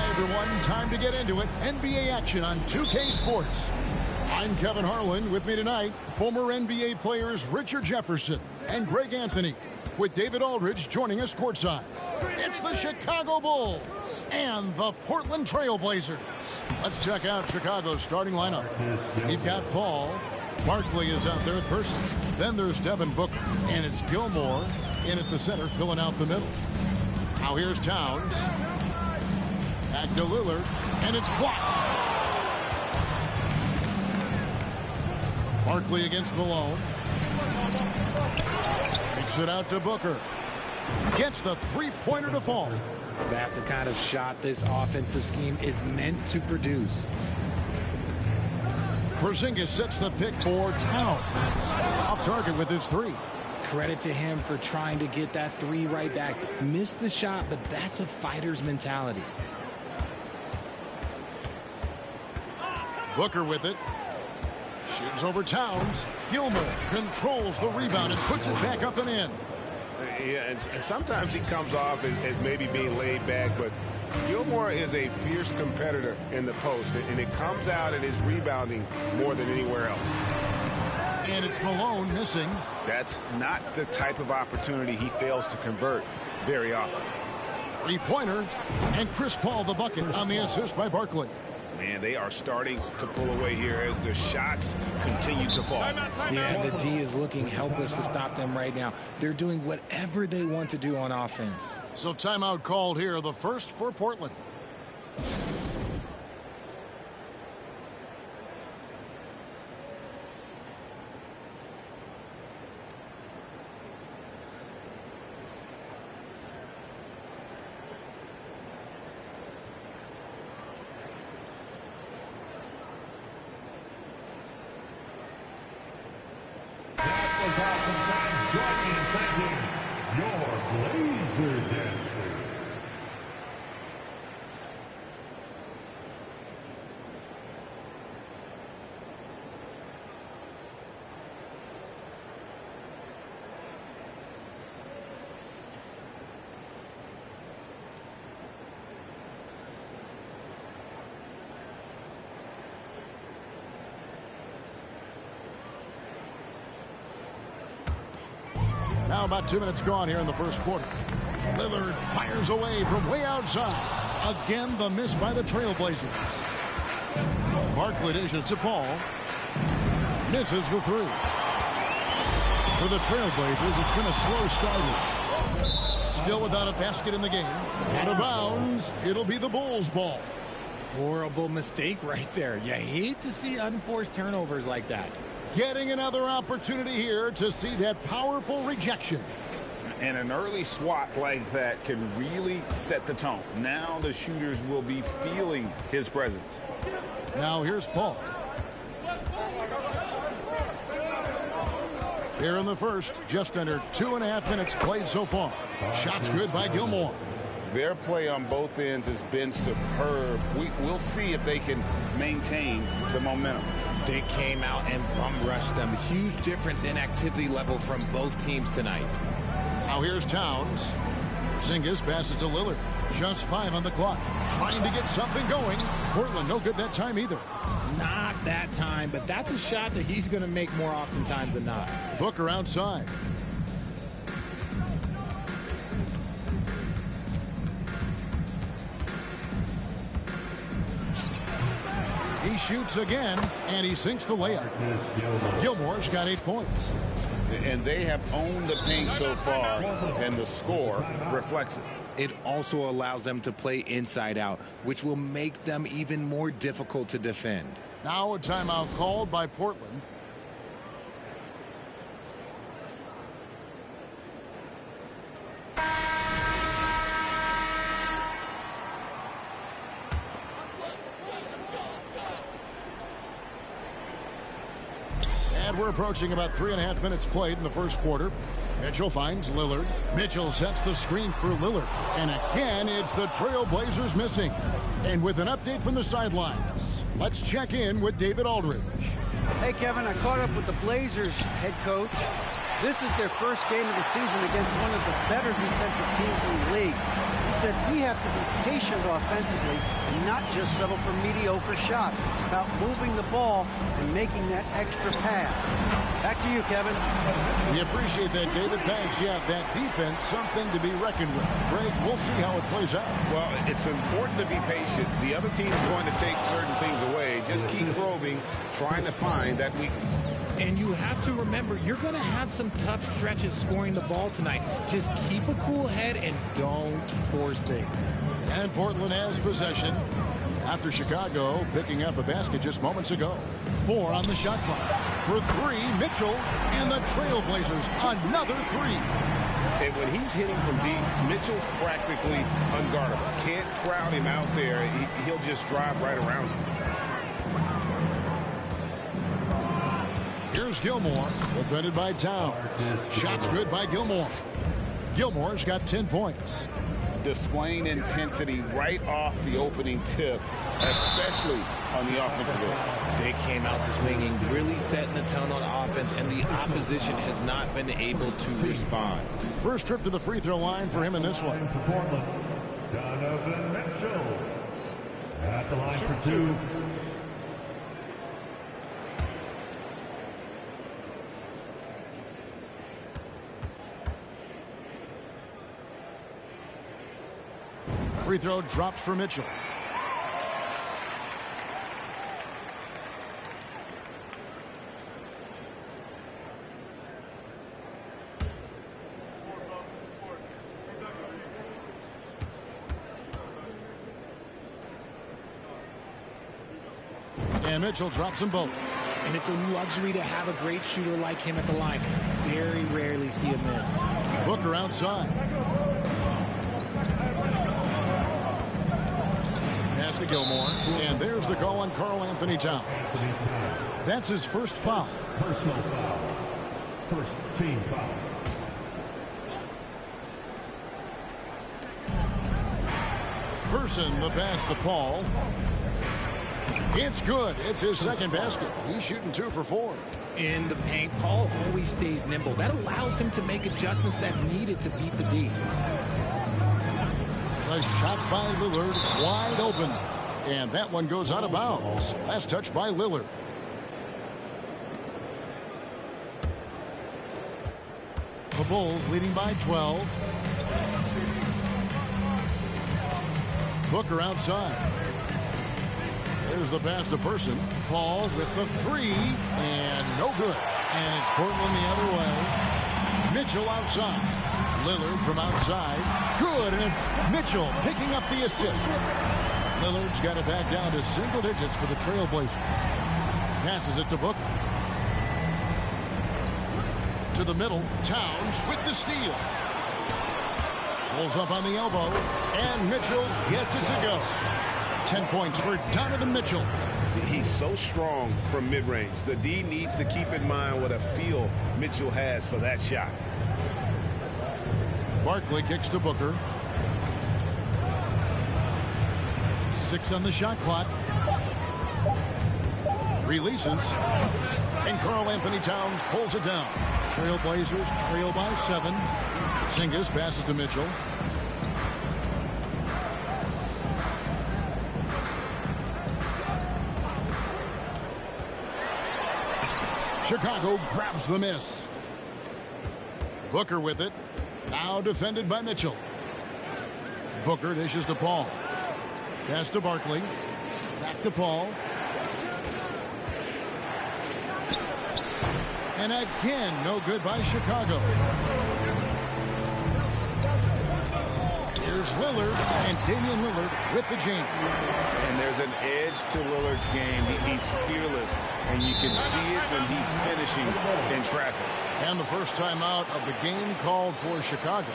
Everyone, time to get into it. NBA action on 2K Sports. I'm Kevin Harlan. With me tonight, former NBA players Richard Jefferson and Greg Anthony, with David Aldridge joining us courtside. It's the Chicago Bulls and the Portland Trail Blazers. Let's check out Chicago's starting lineup. We've got Paul. Barkley is out there at person. Then there's Devin Booker, and it's Gilmore in at the center, filling out the middle. Now here's Towns. Back to Lillard, and it's blocked. Barkley against Malone. Takes it out to Booker. Gets the three-pointer to fall. That's the kind of shot this offensive scheme is meant to produce. Porzingis sets the pick for Towns. Off target with his three. Credit to him for trying to get that three right back. Missed the shot, but that's a fighter's mentality. Booker with it. Shoots over Towns. Gilmore controls the rebound and puts it back up and in. Yeah, and sometimes he comes off as maybe being laid back, but Gilmore is a fierce competitor in the post, and it comes out in his rebounding more than anywhere else. And it's Malone missing. That's not the type of opportunity he fails to convert very often. Three-pointer, and Chris Paul the bucket on the assist by Barkley. Man, they are starting to pull away here as the shots continue to fall. Yeah, the D is looking helpless to stop them right now. They're doing whatever they want to do on offense. So timeout called here, the first for Portland. Now about 2 minutes gone here in the first quarter. Lillard fires away from way outside. Again, the miss by the Trailblazers. Barkley dishes to Paul. Misses the three. For the Trailblazers, it's been a slow start here. Still without a basket in the game. Out of bounds, it'll be the Bulls' ball. Horrible mistake right there. You hate to see unforced turnovers like that. Getting another opportunity here to see that powerful rejection. And an early swat like that can really set the tone. Now the shooters will be feeling his presence. Now here's Paul. Here in the first, just under 2.5 minutes played so far. Shots good by Gilmore. Their play on both ends has been superb. We'll see if they can maintain the momentum. They came out and bum rushed them. Huge difference in activity level from both teams tonight. Now here's Towns. Porzingis passes to Lillard. Just 5 on the clock. Trying to get something going. Portland no good that time either. Not that time, but that's a shot that he's going to make more oftentimes than not. Booker outside. He shoots again, and he sinks the layup. Gilmore's got 8 points. And they have owned the paint so far, and the score reflects it. It also allows them to play inside out, which will make them even more difficult to defend. Now a timeout called by Portland. And we're approaching about 3.5 minutes played in the first quarter. Mitchell finds Lillard. Mitchell sets the screen for Lillard. And again, it's the Trailblazers missing. And with an update from the sidelines, let's check in with David Aldridge. Hey, Kevin, I caught up with the Blazers head coach. This is their first game of the season against one of the better defensive teams in the league. He said we have to be patient offensively and not just settle for mediocre shots. It's about moving the ball and making that extra pass. Back to you, Kevin. We appreciate that, David. Thanks. Yeah, that defense, something to be reckoned with. Greg, we'll see how it plays out. Well, it's important to be patient. The other team is going to take certain things away. Just keep probing, trying to find that weakness. And you have to remember, you're going to have some tough stretches scoring the ball tonight. Just keep a cool head and don't force things. And Portland has possession after Chicago picking up a basket just moments ago. 4 on the shot clock. For 3, Mitchell and the Trailblazers. Another 3. And when he's hitting from deep, Mitchell's practically unguardable. Can't crowd him out there. He'll just drive right around you. Here's Gilmore, defended by Towns. Shots good by Gilmore. Gilmore's got 10 points. Displaying intensity right off the opening tip, especially on the offensive end. They came out swinging, really setting the tone on offense, and the opposition has not been able to respond. First trip to the free throw line for him in this one. For Portland, Donovan Mitchell at the line for 2. Free throw drops for Mitchell. And Mitchell drops them both. And it's a luxury to have a great shooter like him at the line. Very rarely see a miss. Booker outside. Pass to Gilmore. And there's the call on Karl Anthony Towns. That's his first foul. Personal foul. First team foul. Person, the pass to Paul. It's good. It's his second basket. He's shooting 2 for 4. In the paint, Paul always stays nimble. That allows him to make adjustments that needed to beat the D. A shot by Lillard, wide open. And that one goes out of bounds. Last touch by Lillard. The Bulls leading by 12. Booker outside. There's the pass to Person. Paul with the 3. And no good. And it's Portland the other way. Mitchell outside. Lillard from outside. Good. And it's Mitchell picking up the assist. Lillard's got it back down to single digits for the Trailblazers. Passes it to Booker. To the middle. Towns with the steal. Pulls up on the elbow. And Mitchell gets it to go. 10 points for Donovan Mitchell. He's so strong from mid-range. The D needs to keep in mind what a feel Mitchell has for that shot. Barkley kicks to Booker. 6 on the shot clock. Releases. And Karl Anthony Towns pulls it down. Trailblazers trail by 7. Singus passes to Mitchell. Chicago grabs the miss. Booker with it. Now defended by Mitchell. Booker dishes to Paul. Pass to Barkley. Back to Paul. And again, no good by Chicago. Here's Lillard, and Damian Lillard with the jam. And there's an edge to Lillard's game. He's fearless, and you can see it when he's finishing in traffic. And the first time out of the game called for Chicago.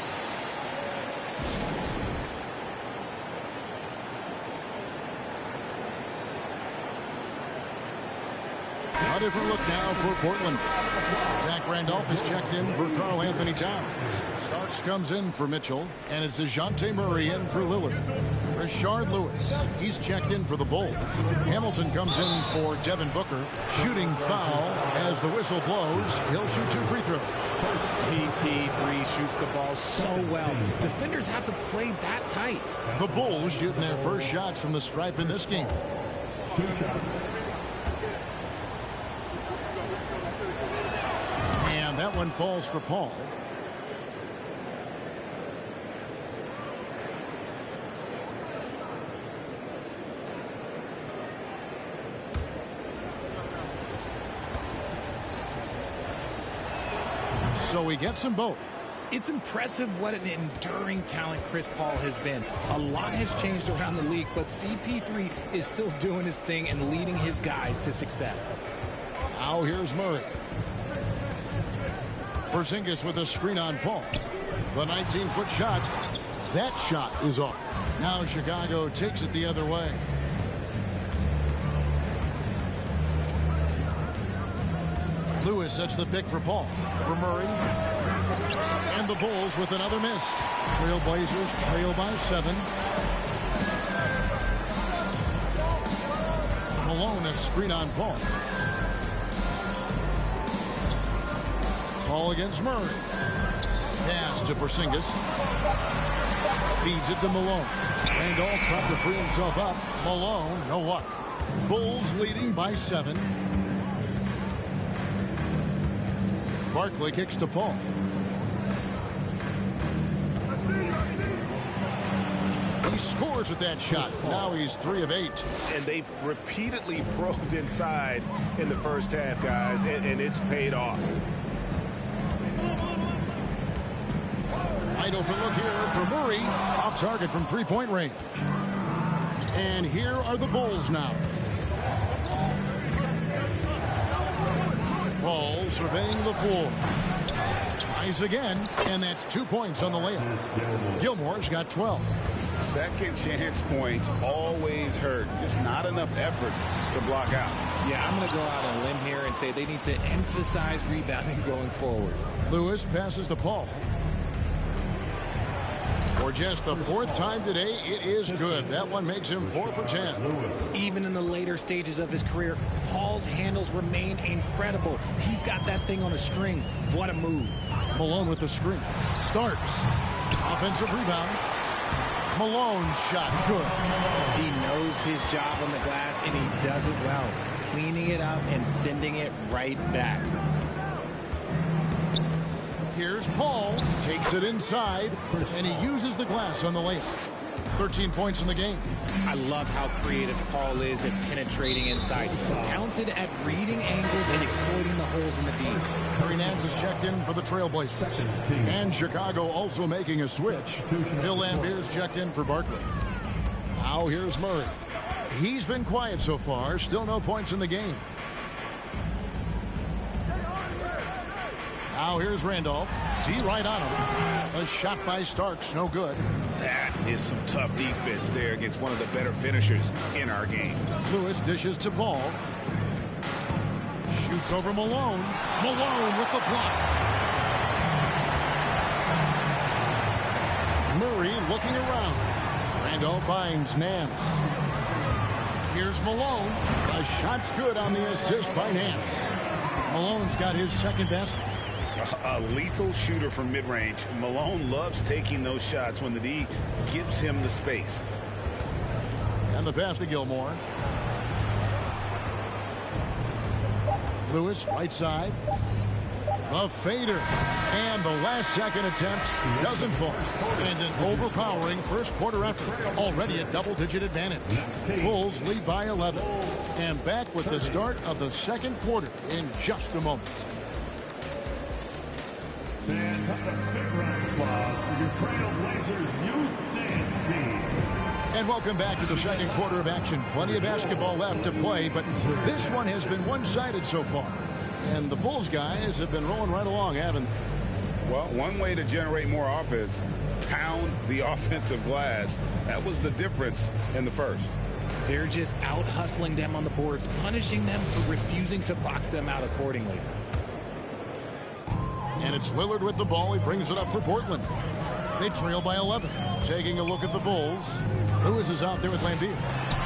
A different look now for Portland. Zach Randolph is checked in for Karl-Anthony Towns. Starks comes in for Mitchell, and it's DeJounte Murray in for Lillard. Rashard Lewis, he's checked in for the Bulls. Hamilton comes in for Devin Booker. Shooting foul as the whistle blows. He'll shoot 2 free throws. CP3 shoots the ball so well. Defenders have to play that tight. The Bulls shooting their first shots from the stripe in this game. 2 shots. And that one falls for Paul. So he gets them both. It's impressive what an enduring talent Chris Paul has been. A lot has changed around the league, but CP3 is still doing his thing and leading his guys to success. Now here's Murray. Porzingis with a screen on Paul. The 19-foot shot. That shot is off. Now Chicago takes it the other way. Lewis sets the pick for Paul. For Murray. And the Bulls with another miss. Trailblazers trail by 7. Malone a screen on Paul. Paul against Murray. Pass to Porzingis. Feeds it to Malone. Randolph trying to free himself up. Malone, no luck. Bulls leading by 7. Barkley kicks to Paul. He scores with that shot. Now he's 3 of 8. And they've repeatedly probed inside in the first half, guys, and it's paid off. Wide open look here for Murray. Off target from 3-point range. And here are the Bulls now. Paul surveying the floor. Tries again, and that's 2 points on the layup. Gilmore's got 12. Second chance points always hurt. Just not enough effort to block out. Yeah, I'm going to go out on a limb here and say they need to emphasize rebounding going forward. Lewis passes to Paul. For just the 4th time today, it is good. That one makes him 4 for 10. Even in the later stages of his career, Paul's handles remain incredible. He's got that thing on a string. What a move. Malone with the screen. Starks. Offensive rebound. Malone's shot. Good. He knows his job on the glass, and he does it well. Cleaning it up and sending it right back. Here's Paul. Takes it inside, and he uses the glass on the layup. 13 points in the game. I love how creative Paul is at penetrating inside. Talented at reading angles and exploiting the holes in the D. Harry Nance is checked in for the Trailblazers. And Chicago also making a switch. Bill Lambier's checked in for Barkley. Now here's Murray. He's been quiet so far. Still no points in the game. Now here's Randolph. D right on him. A shot by Starks. No good. That is some tough defense there against one of the better finishers in our game. Lewis dishes to Ball. Shoots over Malone. Malone with the block. Murray looking around. Randolph finds Nance. Here's Malone. A shot's good on the assist by Nance. Malone's got his second best. A lethal shooter from mid-range. Malone loves taking those shots when the D gives him the space. And the pass to Gilmore. Lewis, right side. A fader. And the last second attempt doesn't fall. And an overpowering first quarter effort. Already a double-digit advantage. Bulls lead by 11. And back with the start of the second quarter in just a moment. Stand up the mid-range squad for your Trailblazers youth dance team. And welcome back to the second quarter of action. Plenty of basketball left to play, but this one has been one-sided so far. And the Bulls guys have been rolling right along, haven't they? Well, one way to generate more offense, pound the offensive glass. That was the difference in the first. They're just out hustling them on the boards, punishing them for refusing to box them out accordingly. And it's Lillard with the ball. He brings it up for Portland. They trail by 11. Taking a look at the Bulls. Lewis is out there with Lambier.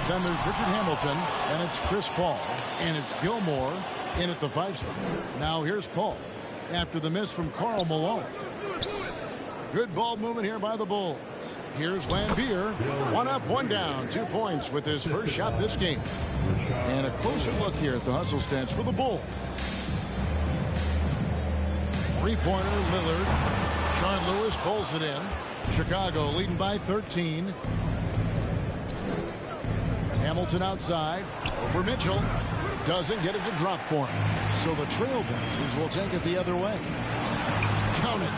Then there's Richard Hamilton, and it's Chris Paul. And it's Gilmore in at the 5 spot. Now here's Paul after the miss from Karl Malone. Good ball movement here by the Bulls. Here's Lambier. 1 up, 1 down. 2 points with his first shot this game. And a closer look here at the hustle stance for the Bulls. 3-pointer, Lillard. Sean Lewis pulls it in. Chicago leading by 13. Hamilton outside. Over Mitchell. Doesn't get it to drop for him. So the Trailblazers will take it the other way. Count it.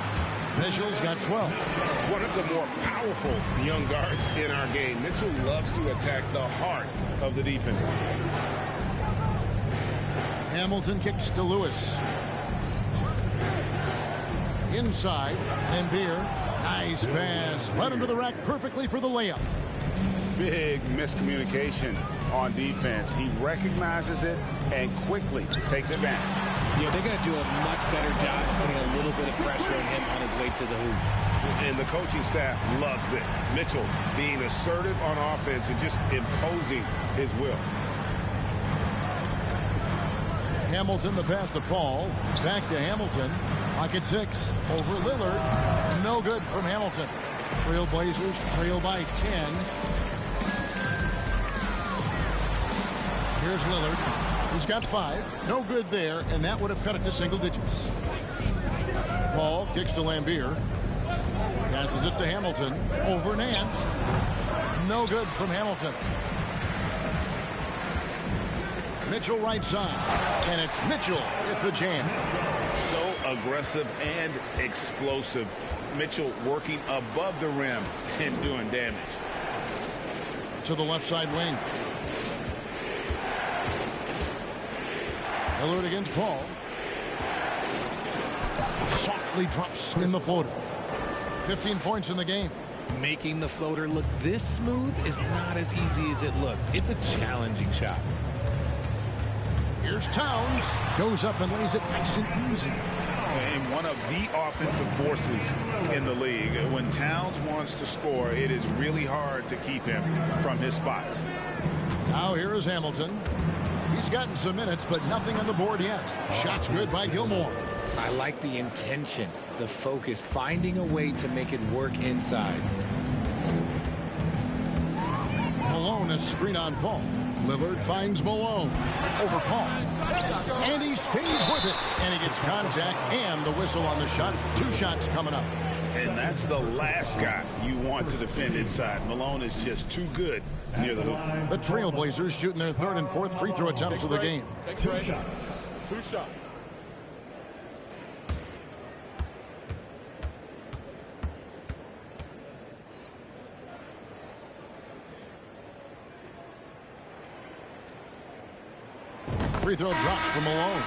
Mitchell's got 12. One of the more powerful young guards in our game. Mitchell loves to attack the heart of the defense. Hamilton kicks to Lewis. Inside, Lambier. Nice pass. Right under the rack perfectly for the layup. Big miscommunication on defense. He recognizes it and quickly takes advantage. You know, they're going to do a much better job of putting a little bit of pressure on him on his way to the hoop. And the coaching staff loves this. Mitchell being assertive on offense and just imposing his will. Hamilton, the pass to Paul. Back to Hamilton. Pocket 6. Over Lillard. No good from Hamilton. Trailblazers trail by 10. Here's Lillard. He's got 5. No good there, and that would have cut it to single digits. Paul kicks to Lambier. Passes it to Hamilton. Over Nance. No good from Hamilton. Mitchell right side. And it's Mitchell with the jam. So aggressive and explosive. Mitchell working above the rim and doing damage. To the left side wing. Lillard against Paul. Softly drops in the floater. 15 points in the game. Making the floater look this smooth is not as easy as it looks. It's a challenging shot. Here's Towns. Goes up and lays it nice and easy. And one of the offensive forces in the league. When Towns wants to score, it is really hard to keep him from his spots. Now here is Hamilton. He's gotten some minutes, but nothing on the board yet. Shots good by Gilmore. I like the intention, the focus, finding a way to make it work inside. Malone is screen on Paul. Lillard finds Malone. Over Paul. And he stays with it. And he gets contact and the whistle on the shot. 2 shots coming up. And that's the last guy you want to defend inside. Malone is just too good near the hoop. The Trailblazers shooting their 3rd and 4th free throw attempts of the game. 2 shots. 2 shots. Free throw drops for Malone.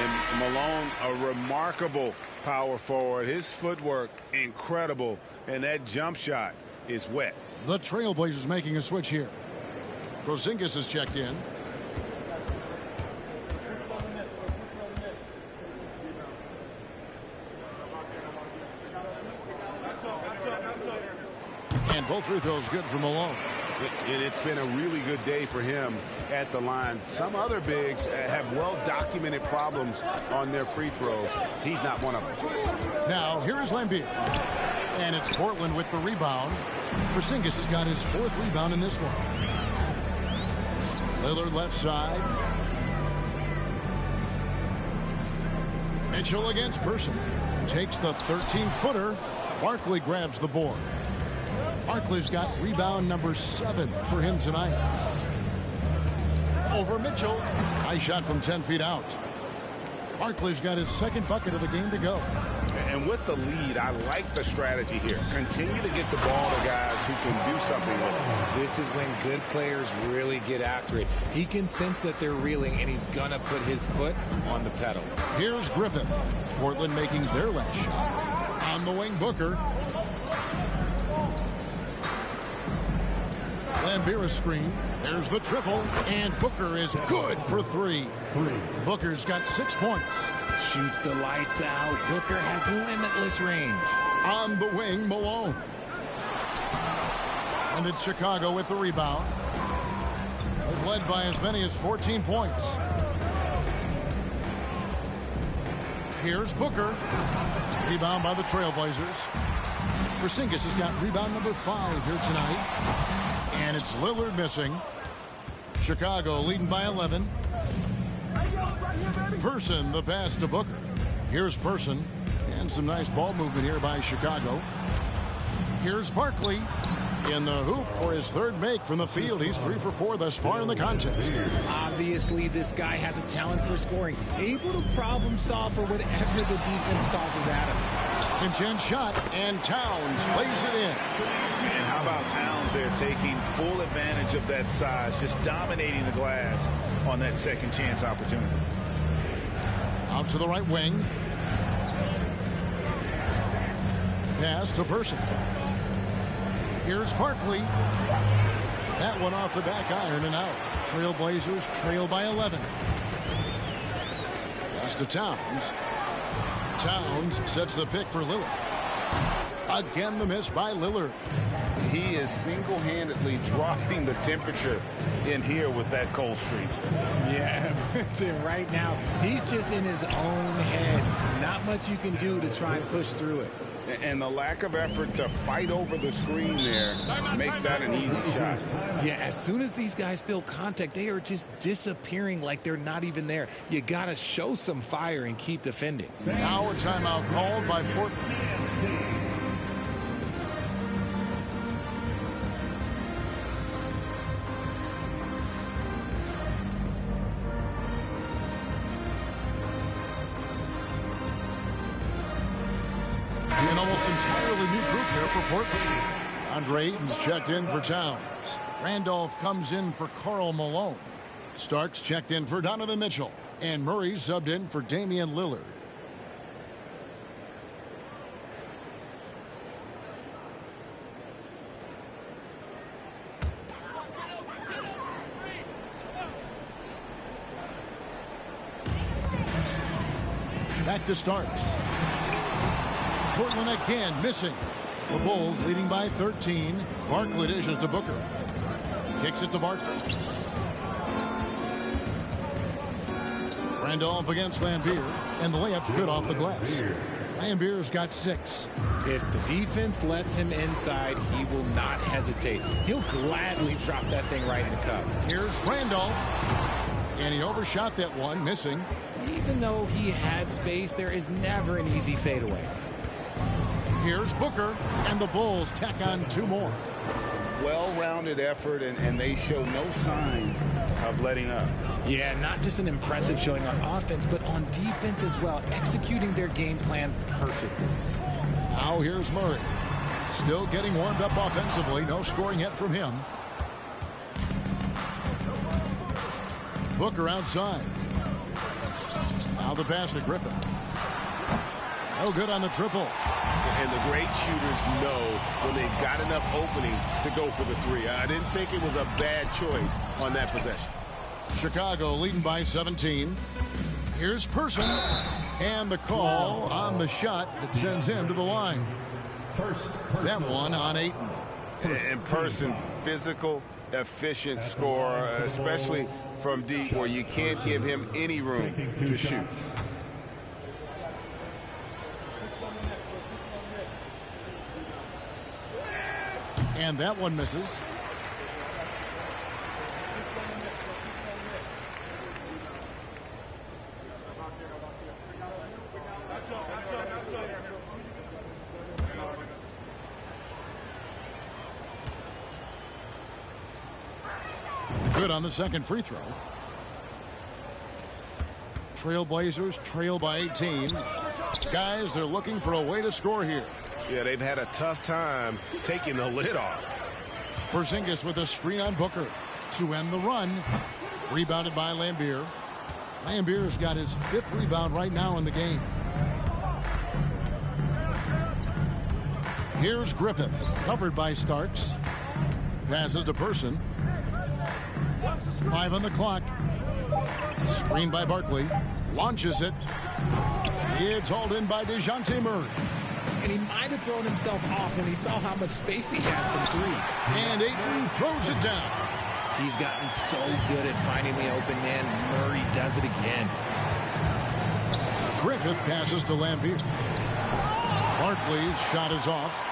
And Malone, a remarkable power forward. His footwork, incredible. And that jump shot is wet. The Trailblazers making a switch here. Porzingis is checked in. And both free throws good for Malone. And it's been a really good day for him at the line. Some other bigs have well-documented problems on their free throws. He's not one of them. Now, here is Lambier. And it's Portland with the rebound. Porzingis has got his 4th rebound in this one. Lillard left side. Mitchell against Person. Takes the 13-footer. Barkley grabs the board. Barkley's got rebound number 7 for him tonight. Over Mitchell. High shot from 10 feet out. Barkley's got his 2nd bucket of the game to go. And with the lead, I like the strategy here. Continue to get the ball to guys who can do something with it. This is when good players really get after it. He can sense that they're reeling, and he's going to put his foot on the pedal. Here's Griffin. Portland making their last shot. On the wing, Booker. Lambier screen. There's the triple. And Booker is good for 3. Booker's got 6 points. Shoots the lights out. Booker has limitless range. On the wing, Malone. And it's Chicago with the rebound. They've led by as many as 14 points. Here's Booker. Rebound by the Trailblazers. Porzingis has got rebound number 5 here tonight. And it's Lillard missing. Chicago leading by 11. Person the pass to Booker. Here's Person. And some nice ball movement here by Chicago. Here's Barkley in the hoop for his 3rd make from the field. He's 3 for 4 thus far in the contest. Obviously, this guy has a talent for scoring. Able to problem solve for whatever the defense tosses at him. Intense shot, and Towns lays it in. And how about Towns there taking full advantage of that size, just dominating the glass on that second chance opportunity. Out to the right wing. Pass to Person. Here's Barkley. That one off the back iron and out. Trailblazers trail by 11. Pass to Towns. Towns sets the pick for Lillard. Again, the miss by Lillard. He is single-handedly dropping the temperature in here with that cold streak. Yeah, right now, he's just in his own head. Not much you can do to try and push through it. And the lack of effort to fight over the screen there makes that an easy shot. Yeah, as soon as these guys feel contact, they are just disappearing like they're not even there. You got to show some fire and keep defending. Now a timeout called by Portland. An almost entirely new group here for Portland. Andre Ayton's checked in for Towns. Randolph comes in for Karl Malone. Starks checked in for Donovan Mitchell. And Murray subbed in for Damian Lillard. Back to Starks. Portland again missing. The Bulls leading by 13. Barkley dishes to Booker. Kicks it to Barkley. Randolph against Lambier. And the layup's good off the glass. Lambier's got 6. If the defense lets him inside, he will not hesitate. He'll gladly drop that thing right in the cup. Here's Randolph. And he overshot that one, missing. Even though he had space, there is never an easy fadeaway. Here's Booker, and the Bulls tack on 2 more. Well-rounded effort, and they show no signs of letting up. Yeah, not just an impressive showing on offense, but on defense as well, executing their game plan perfectly. Now here's Murray. Still getting warmed up offensively. No scoring yet from him. Booker outside. Now the pass to Griffin. No good on the triple. And the great shooters know when they've got enough opening to go for the 3. I didn't think it was a bad choice on that possession. Chicago leading by 17. Here's Person. And the call on the shot that sends him to the line. That one on Ayton. And Person, physical, efficient scorer, especially from deep where you can't give him any room to shoot. And that one misses. Good on the second free throw. Trailblazers trail by 18. Guys, they're looking for a way to score here. Yeah, they've had a tough time taking the lid off. Porzingis with a screen on Booker to end the run. Rebounded by Lambier. Lambier's got his 5th rebound right now in the game. Here's Griffith, covered by Starks. passes to Person. 5 on the clock. Screen by Barkley. Launches it. It's hauled in by DeJounte Murray. And he might have thrown himself off when he saw how much space he had from 3. And Ayton throws it down. He's gotten so good at finding the open man. Murray does it again. Griffith passes to Lambeer. Barkley's shot is off.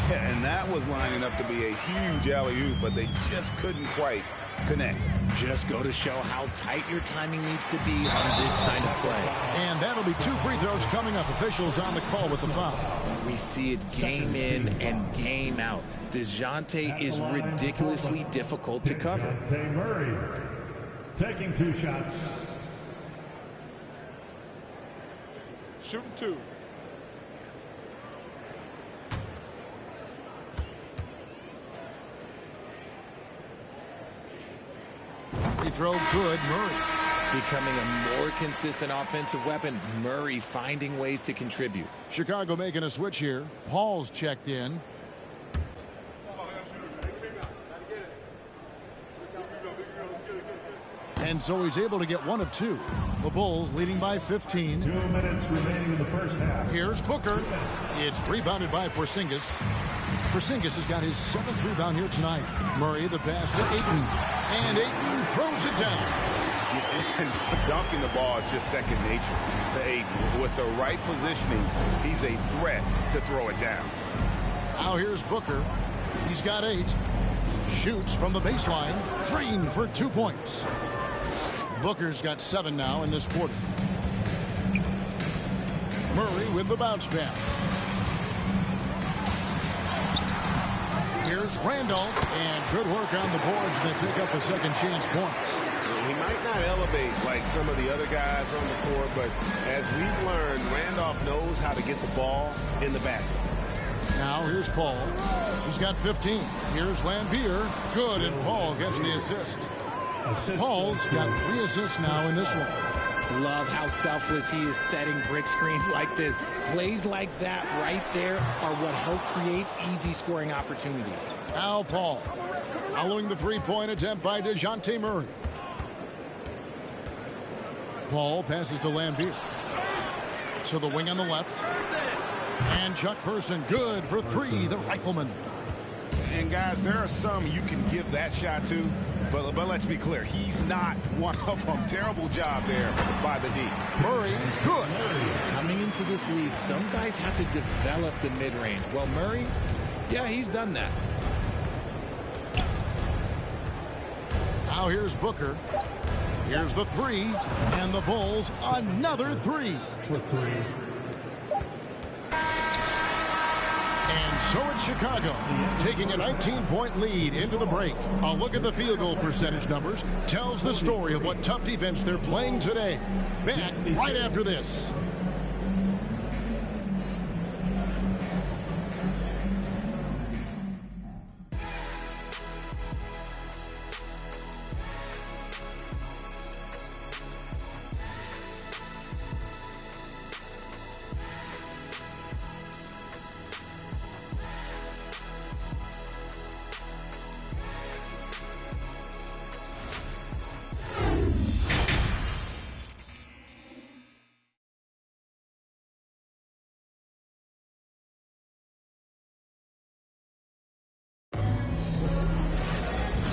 Yeah, and that was lining up to be a huge alley-oop, but they just couldn't quite connect. Just go to show how tight your timing needs to be on this kind of play. And that'll be 2 free throws coming up. Officials on the call with the foul. We see it game in and game out. DeJounte is ridiculously difficult to cover. DeJounte Murray taking 2 shots. Shooting 2. Free throw good. Murray. Becoming a more consistent offensive weapon. Murray finding ways to contribute. Chicago making a switch here. Paul's checked in. And so he's able to get 1 of 2. The Bulls leading by 15. 2 minutes remaining in the first half. Here's Booker. It's rebounded by Porzingis. Porzingis has got his 7th rebound here tonight. Murray the pass to Ayton. And Ayton throws it down. And dunking the ball is just second nature to Ayton. With the right positioning, he's a threat to throw it down. Now here's Booker. He's got 8. Shoots from the baseline. Drained for 2 points. Booker's got 7 now in this quarter. Murray with the bounce pass. Here's Randolph, and good work on the boards. They pick up the second chance points. He might not elevate like some of the other guys on the court, but as we've learned, Randolph knows how to get the ball in the basket. Now here's Paul. He's got 15. Here's Lambeer. Good, and Paul gets the assist. Paul's got 3 assists now in this one. Love how selfless he is setting brick screens like this. Plays like that right there are what help create easy scoring opportunities. Now Paul. Following the 3-point attempt by DeJounte Murray. Paul passes to Lambeer. To the wing on the left. And Chuck Person good for 3, the rifleman. And guys, there are some you can give that shot to, but let's be clear, he's not one of them. Terrible job there by the D. Murray, good. Coming into this league, some guys have to develop the mid-range. Well, Murray, yeah, he's done that. Now here's Booker. Here's the 3, and the Bulls another 3. For 3. And so it's Chicago taking a 19-point lead into the break. A look at the field goal percentage numbers tells the story of what tough defense they're playing today. Back right after this.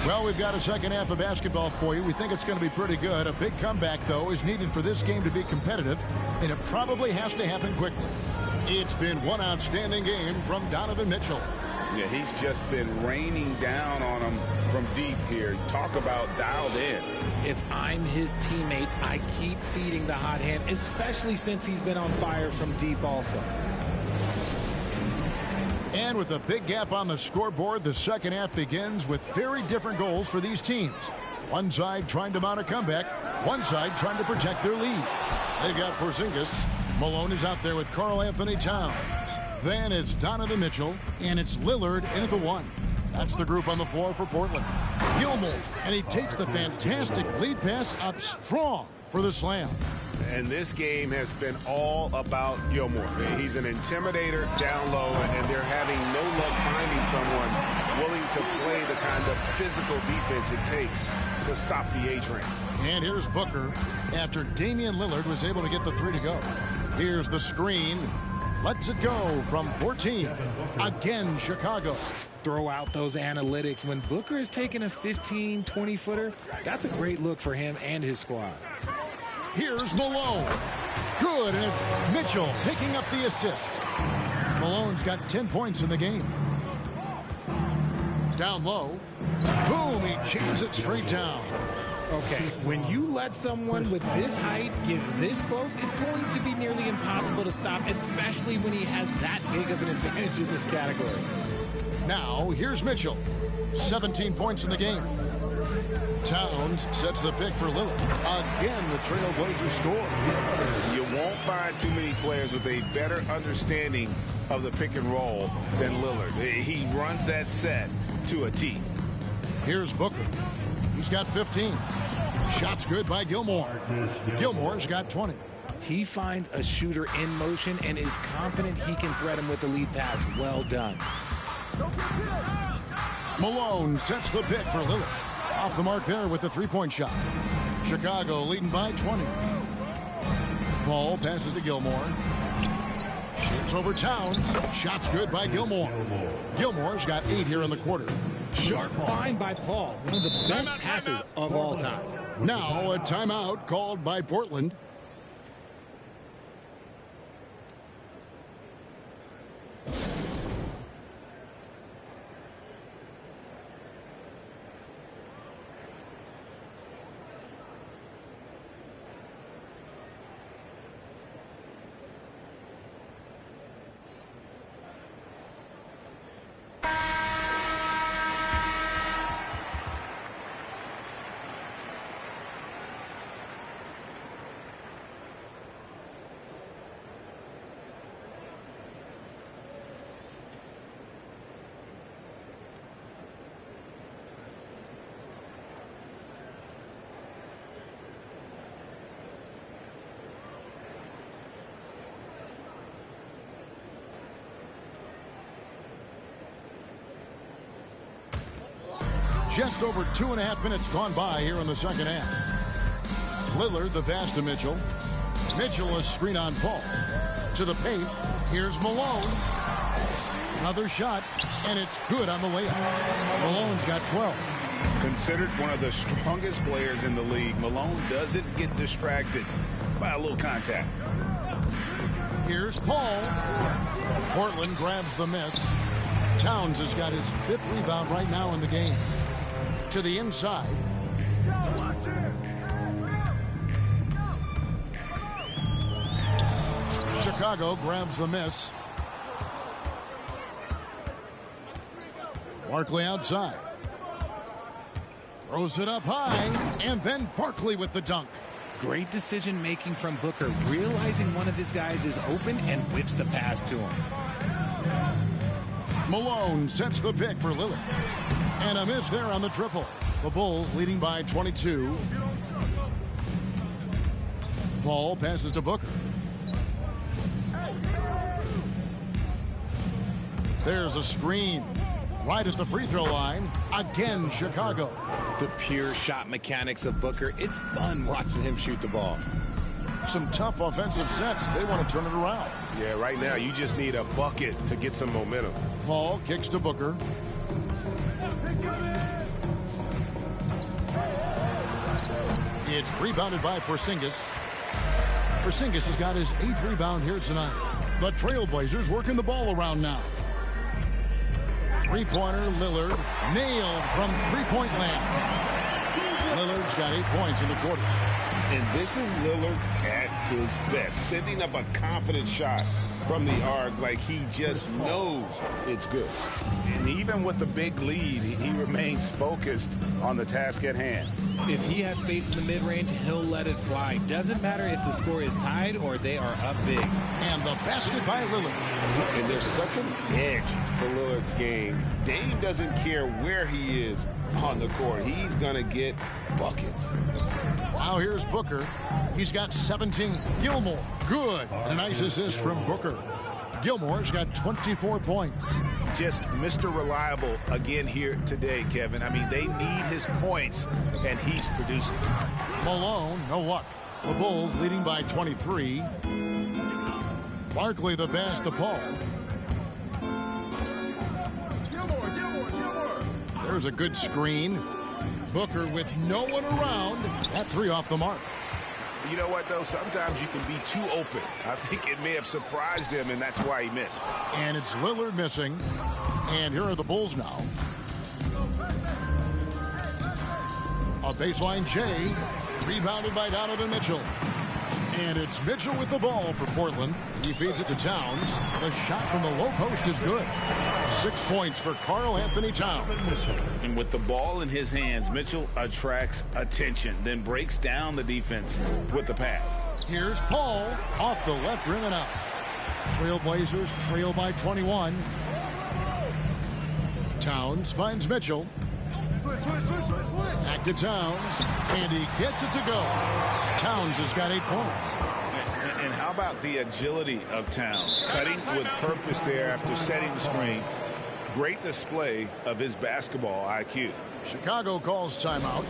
Well, we've got a second half of basketball for you. We think it's going to be pretty good. A big comeback, though, is needed for this game to be competitive, and it probably has to happen quickly. It's been one outstanding game from Donovan Mitchell. Yeah, he's just been raining down on him from deep here. Talk about dialed in. If I'm his teammate, I keep feeding the hot hand, especially since he's been on fire from deep also. And with a big gap on the scoreboard, the second half begins with very different goals for these teams. One side trying to mount a comeback, one side trying to protect their lead. They've got Porzingis. Malone is out there with Karl Anthony Towns. Then it's Donovan Mitchell, and it's Lillard in at the 1. That's the group on the floor for Portland. Gilmore, and he takes the fantastic lead pass up strong for the slam. And this game has been all about Gilmore. He's an intimidator down low, and they're having no luck finding someone willing to play the kind of physical defense it takes to stop the A-Train. And here's Booker after Damian Lillard was able to get the three to go. Here's the screen. Lets it go from 14. Again, Chicago. Throw out those analytics. When Booker is taking a 15, 20-footer, that's a great look for him and his squad. Here's Malone. Good, and it's Mitchell picking up the assist. Malone's got 10 points in the game. Down low. Boom, he jams it straight down. Okay, when you let someone with this height get this close, it's going to be nearly impossible to stop, especially when he has that big of an advantage in this category. Now, here's Mitchell. 17 points in the game. Towns sets the pick for Lillard. Again, the Trailblazers score. You won't find too many players with a better understanding of the pick and roll than Lillard. He runs that set to a T. Here's Booker. He's got 15. Shots good by Gilmore. Gilmore's got 20. He finds a shooter in motion and is confident he can thread him with the lead pass. Well done. Malone sets the pick for Lillard. Off the mark there with the three-point shot. Chicago leading by 20. Paul passes to Gilmore. Shoots over Towns. Shots good by Gilmore. Gilmore's got 8 here in the quarter. Sharp find by Paul. One of the best passes of all time. Now a timeout called by Portland. Just over 2.5 minutes gone by here in the second half. Lillard the pass to Mitchell. Mitchell a screen on Paul. To the paint. Here's Malone. Another shot, and it's good on the layup. Malone's got 12. Considered one of the strongest players in the league, Malone doesn't get distracted by a little contact. Here's Paul. Portland grabs the miss. Towns has got his 5th rebound right now in the game. To the inside. Chicago grabs the miss. Barkley outside. Throws it up high. And then Barkley with the dunk. Great decision making from Booker, realizing one of his guys is open and whips the pass to him. Malone sets the pick for Lillard. And a miss there on the triple. The Bulls leading by 22. Paul passes to Booker. There's a screen. Right at the free throw line. Again, Chicago. The pure shot mechanics of Booker. It's fun watching him shoot the ball. Some tough offensive sets. They want to turn it around. Yeah, right now you just need a bucket to get some momentum. Paul kicks to Booker. It's rebounded by Porzingis. Porzingis has got his 8th rebound here tonight. The Trailblazers working the ball around now. Three-pointer, Lillard, nailed from three-point land. Lillard's got 8 points in the quarter. And this is Lillard at his best, sending up a confident shot from the arc like he just knows it's good. And even with the big lead, he remains focused on the task at hand. If he has space in the mid-range, he'll let it fly. Doesn't matter if the score is tied or they are up big. And the basket by Lillard. And there's such an edge to Lillard's game. Dame doesn't care where he is on the court. He's going to get buckets. Now here's Booker. He's got 17. Gilmore, good. A nice assist from Booker. Gilmore's got 24 points. Just Mr. Reliable again here today, Kevin. I mean, they need his points, and he's producing. Malone, no luck. The Bulls leading by 23. Barkley the pass to Paul. There's a good screen. Booker with no one around. That three off the mark. You know what, though? Sometimes you can be too open. I think it may have surprised him, and that's why he missed. And it's Lillard missing. And here are the Bulls now. A baseline J. Rebounded by Donovan Mitchell. And it's Mitchell with the ball for Portland. He feeds it to Towns. The shot from the low post is good. 6 points for Karl-Anthony Towns. And with the ball in his hands, Mitchell attracts attention, then breaks down the defense with the pass. Here's Paul off the left rim and out. Trailblazers trail by 21. Towns finds Mitchell. Back to Towns, and he gets it to go. Towns has got 8 points. And how about the agility of Towns? Cutting with purpose there after setting the screen. Great display of his basketball IQ. Chicago calls timeout.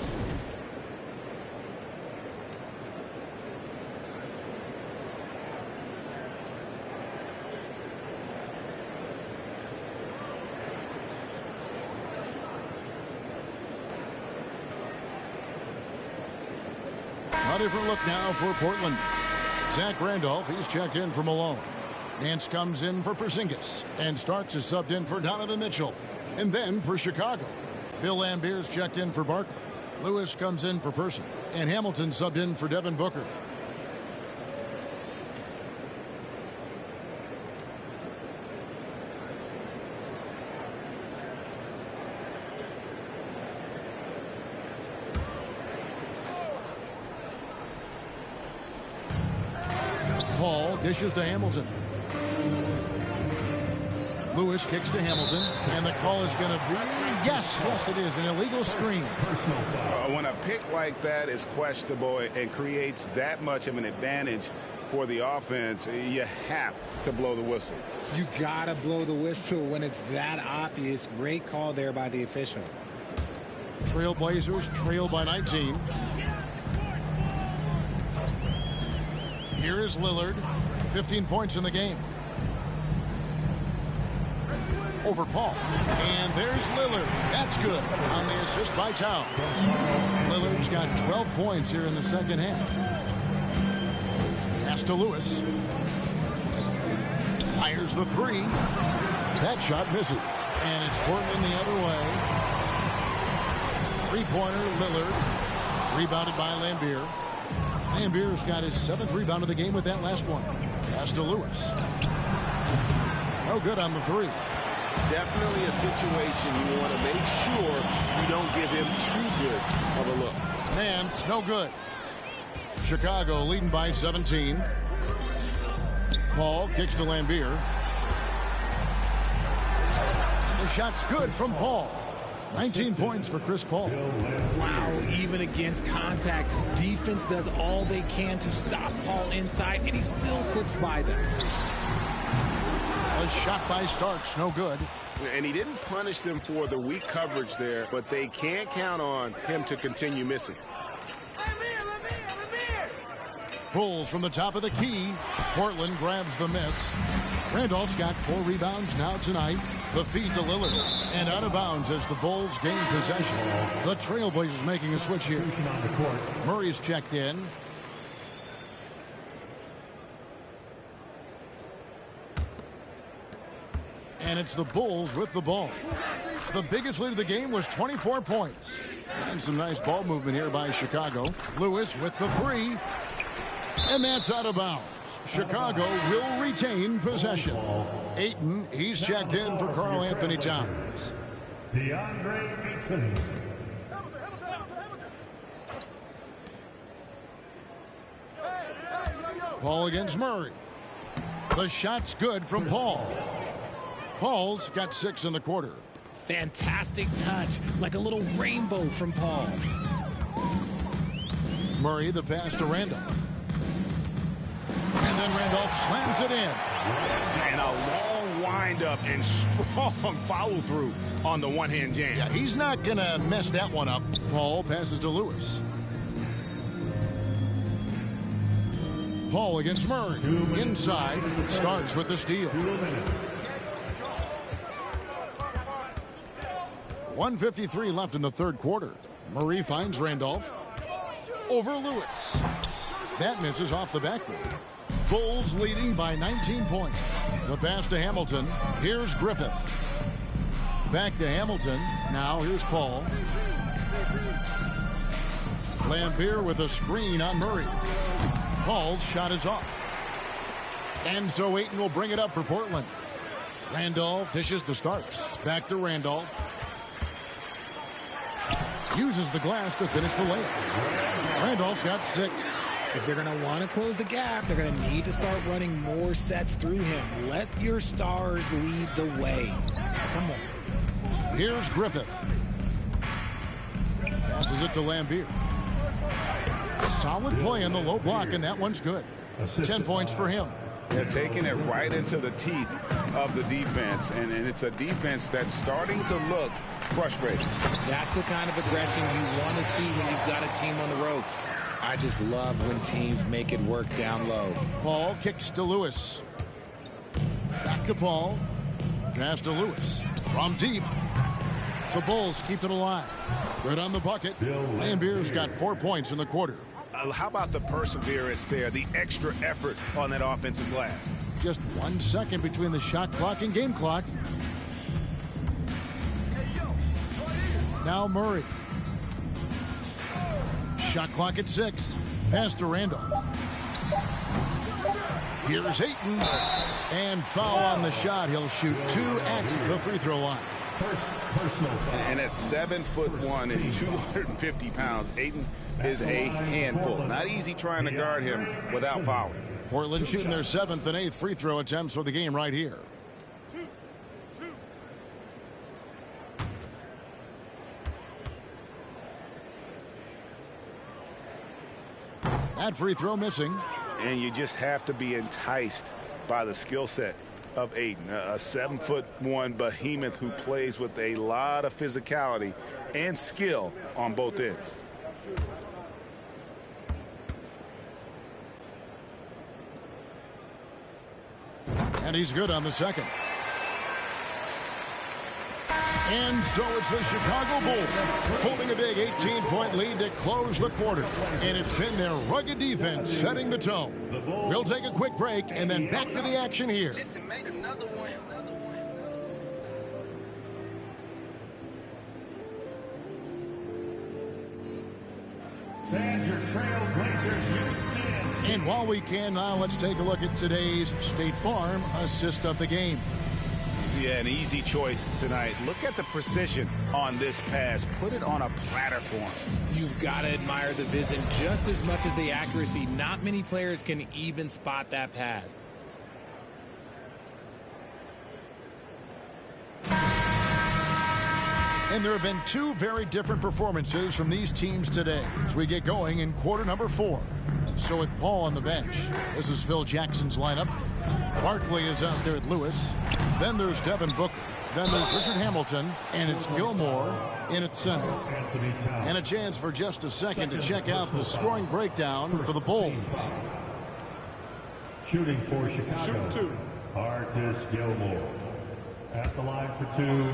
A different look now for Portland. Zach Randolph, he's checked in for Malone. Nance comes in for Porzingis. And Starks is subbed in for Donovan Mitchell. And then for Chicago, Bill Lambier's checked in for Barkley. Lewis comes in for Person. And Hamilton subbed in for Devin Booker. Paul dishes to Hamilton. Lewis kicks to Hamilton, and the call is going to be, yes, it is, an illegal screen. When a pick like that is questionable and creates that much of an advantage for the offense, you have to blow the whistle. You gotta blow the whistle when it's that obvious. Great call there by the official. Trailblazers trail by 19. Here is Lillard, 15 points in the game. Over Paul. And there's Lillard. That's good on the assist by Towns. Lillard's got 12 points here in the second half. Pass to Lewis. Fires the three. That shot misses. And it's Portland the other way. Three-pointer, Lillard. Rebounded by Lambier. Lambier's got his 7th rebound of the game with that last one. Pass to Lewis. No good on the three. Definitely a situation you want to make sure you don't give him too good of a look. Nance, no good. Chicago leading by 17. Paul kicks to Lambier. The shot's good from Paul. 19 points for Chris Paul. Wow, even against contact, defense does all they can to stop Paul inside, and he still slips by them. A shot by Starks, no good. And he didn't punish them for the weak coverage there, but they can't count on him to continue missing. Pulls from the top of the key. Portland grabs the miss. Randolph's got 4 rebounds now tonight. The feed to Lillard. And out of bounds as the Bulls gain possession. The Trailblazers making a switch here. Murray's checked in. And it's the Bulls with the ball. The biggest lead of the game was 24 points. And some nice ball movement here by Chicago. Lewis with the three. And that's out of bounds. Chicago will retain possession. Ayton, he's checked in for Karl-Anthony Towns. DeAndre Ayton. Paul against Murray. The shot's good from Paul. Paul's got 6 in the quarter. Fantastic touch, like a little rainbow from Paul. Murray the pass to Randolph. And then Randolph slams it in. And a long windup and strong follow-through on the one-hand jam. Yeah, he's not going to mess that one up. Paul passes to Lewis. Paul against Murray. Inside. Starks with the steal. 1:53 left in the third quarter. Murray finds Randolph. Over Lewis. That misses off the backboard. Bulls leading by 19 points. The pass to Hamilton. Here's Griffith. Back to Hamilton. Now here's Paul. Lampier with a screen on Murray. Paul's shot is off. And so Ayton will bring it up for Portland. Randolph dishes to Starks. Back to Randolph. Uses the glass to finish the layup. Randolph's got 6. If they're going to want to close the gap, they're going to need to start running more sets through him. Let your stars lead the way. Come on. Here's Griffith. Passes it to Lampier. Solid play in the low block, and that one's good. 10 points for him. They're taking it right into the teeth of the defense, and it's a defense that's starting to look frustrated. That's the kind of aggression you want to see when you've got a team on the ropes. I just love when teams make it work down low. Paul kicks to Lewis. Back to Paul. Pass to Lewis. From deep. The Bulls keep it alive. Good on the bucket. Lambier's got 4 points in the quarter. How about the perseverance there, the extra effort on that offensive glass? Just 1 second between the shot clock and game clock. Now Murray. Shot clock at 6. Pass to Randolph. Here's Ayton. And foul on the shot. He'll shoot 2 at the free throw line. And at 7'1" and 250 pounds, Ayton is a handful. Not easy trying to guard him without fouling. Portland shooting their 7th and 8th free throw attempts for the game right here. That free throw missing. And you just have to be enticed by the skill set of Ayton, a 7'1" behemoth who plays with a lot of physicality and skill on both ends. And he's good on the second. And so it's the Chicago Bulls holding a big 18-point lead to close the quarter. And it's been their rugged defense setting the tone. We'll take a quick break and then back to the action here. And while we can now, let's take a look at today's State Farm assist of the game. Yeah, an easy choice tonight. Look at the precision on this pass. Put it on a platter for him. You've got to admire the vision just as much as the accuracy. Not many players can even spot that pass. And there have been 2 very different performances from these teams today as we get going in quarter number 4. So with Paul on the bench, this is Phil Jackson's lineup. Barkley is out there at Lewis. Then there's Devin Booker. Then there's Richard Hamilton. And it's Gilmore in at center. And a chance for just a second to check out the scoring breakdown for the Bulls. Shooting for Chicago. Shoot 2. Artis Gilmore. At the line for 2.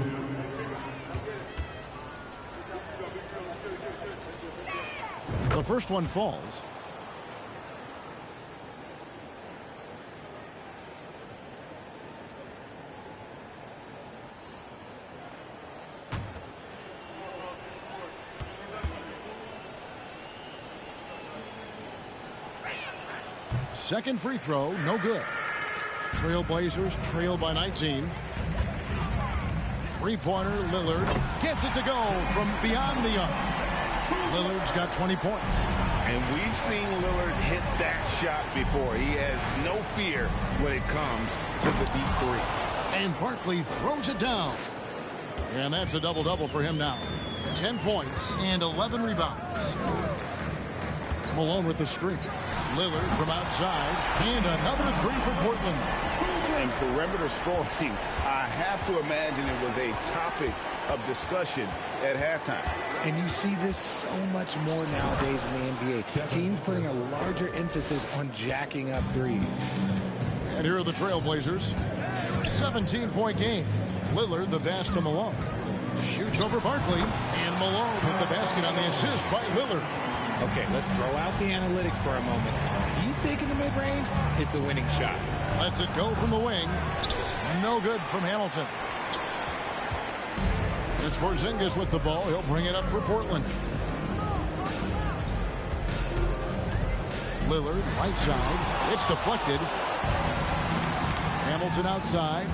The first one falls. Second free throw, no good. Trailblazers trail by 19. Three-pointer, Lillard gets it to go from beyond the arc. Lillard's got 20 points. And we've seen Lillard hit that shot before. He has no fear when it comes to the deep three. And Barkley throws it down. And that's a double-double for him now. 10 points and 11 rebounds. Malone with the screen. Lillard from outside. And another 3 for Portland. And perimeter scoring, I have to imagine it was a topic of discussion at halftime. And you see this so much more nowadays in the NBA. Teams putting a larger emphasis on jacking up threes. And here are the Trailblazers. 17-point game. Lillard the pass to Malone. Shoots over Barkley. And Malone with the basket on the assist by Lillard. Okay, let's throw out the analytics for a moment. When he's taking the mid-range, it's a winning shot. Lets it go from the wing. No good from Hamilton. It's Porzingis with the ball. He'll bring it up for Portland. Lillard, right side. It's deflected. Hamilton outside.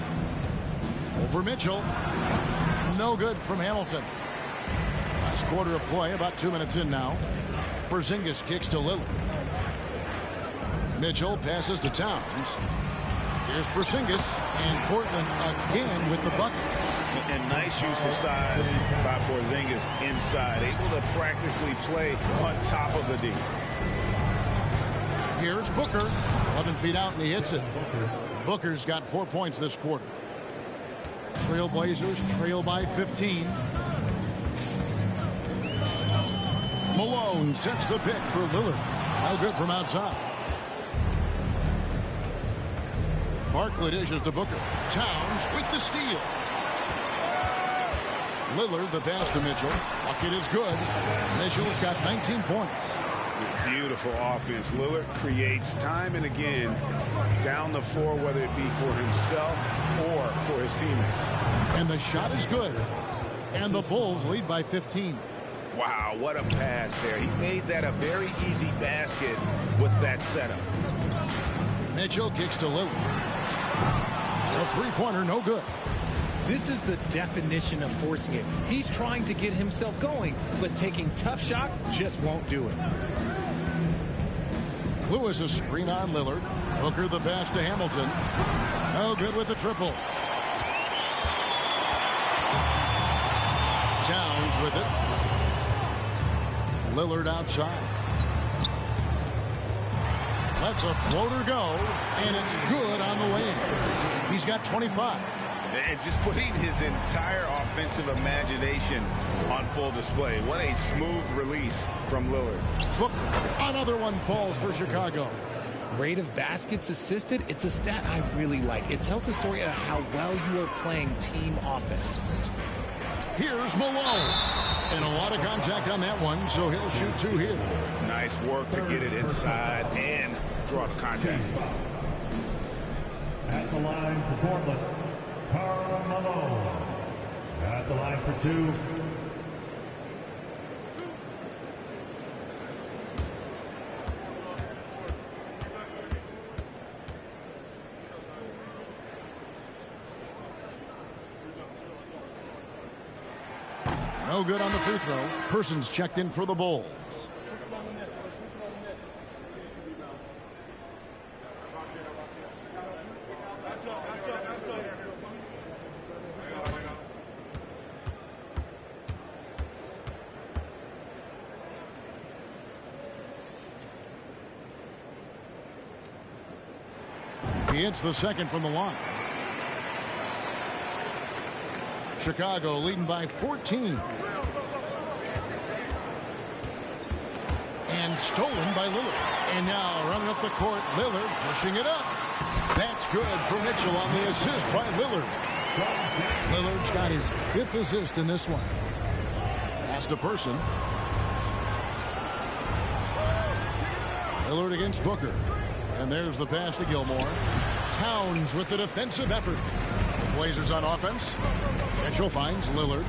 Over Mitchell. No good from Hamilton. Last quarter of play, about 2 minutes in now. Porzingis kicks to Lillard. Mitchell passes to Towns. Here's Porzingis, and Portland again with the bucket. And nice use of size by Porzingis inside, able to practically play on top of the D. Here's Booker, 11 feet out, and he hits it. Booker's got 4 points this quarter. Trailblazers trail by 15. Malone sets the pick for Lillard. No good from outside. Barkley dishes to Booker. Towns with the steal. Lillard the pass to Mitchell. Bucket is good. Mitchell's got 19 points. Beautiful offense. Lillard creates time and again down the floor, whether it be for himself or for his teammates. And the shot is good. And the Bulls lead by 15. Wow, what a pass there. He made that a very easy basket with that setup. Mitchell kicks to Lillard. A three-pointer, no good. This is the definition of forcing it. He's trying to get himself going, but taking tough shots just won't do it. Lewis a screen on Lillard. Booker the pass to Hamilton. No good with the triple. Towns with it. Lillard outside. Lets a floater go, and it's good on the way in. He's got 25. And just putting his entire offensive imagination on full display. What a smooth release from Lillard. Booker, another one falls for Chicago. Rate of baskets assisted, it's a stat I really like. It tells the story of how well you are playing team offense. Here's Malone. And a lot of contact on that one, so he'll shoot two here. Nice work to get it inside and draw the contact. At the line for Portland, Karl Malone. At the line for two. No good on the free throw. Persons checked in for the Bulls. He hits the second from the line. Chicago leading by 14. And stolen by Lillard. And now running up the court, Lillard pushing it up. That's good for Mitchell on the assist by Lillard. Lillard's got his 5th assist in this one. Pass to Person. Lillard against Booker. And there's the pass to Gilmore. Towns with the defensive effort. Blazers on offense. Mitchell finds Lillard.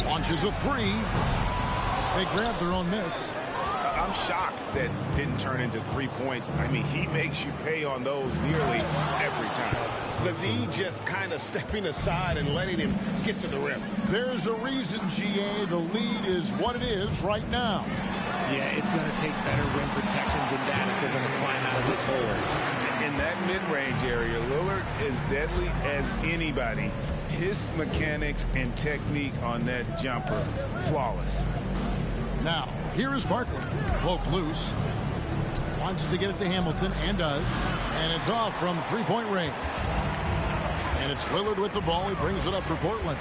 Launches a three. They grab their own miss. I'm shocked that didn't turn into 3 points. I mean, he makes you pay on those nearly every time. The D just kind of stepping aside and letting him get to the rim. There's a reason, GA. The lead is what it is right now. Yeah, it's going to take better rim protection than that if they're going to climb out of this hole. In that mid-range area, Lillard is deadly as anybody. His mechanics and technique on that jumper, flawless. Now, here is Barkley. Cloak loose. Wants to get it to Hamilton, and does. And it's off from three-point range. And it's Lillard with the ball. He brings it up for Portland.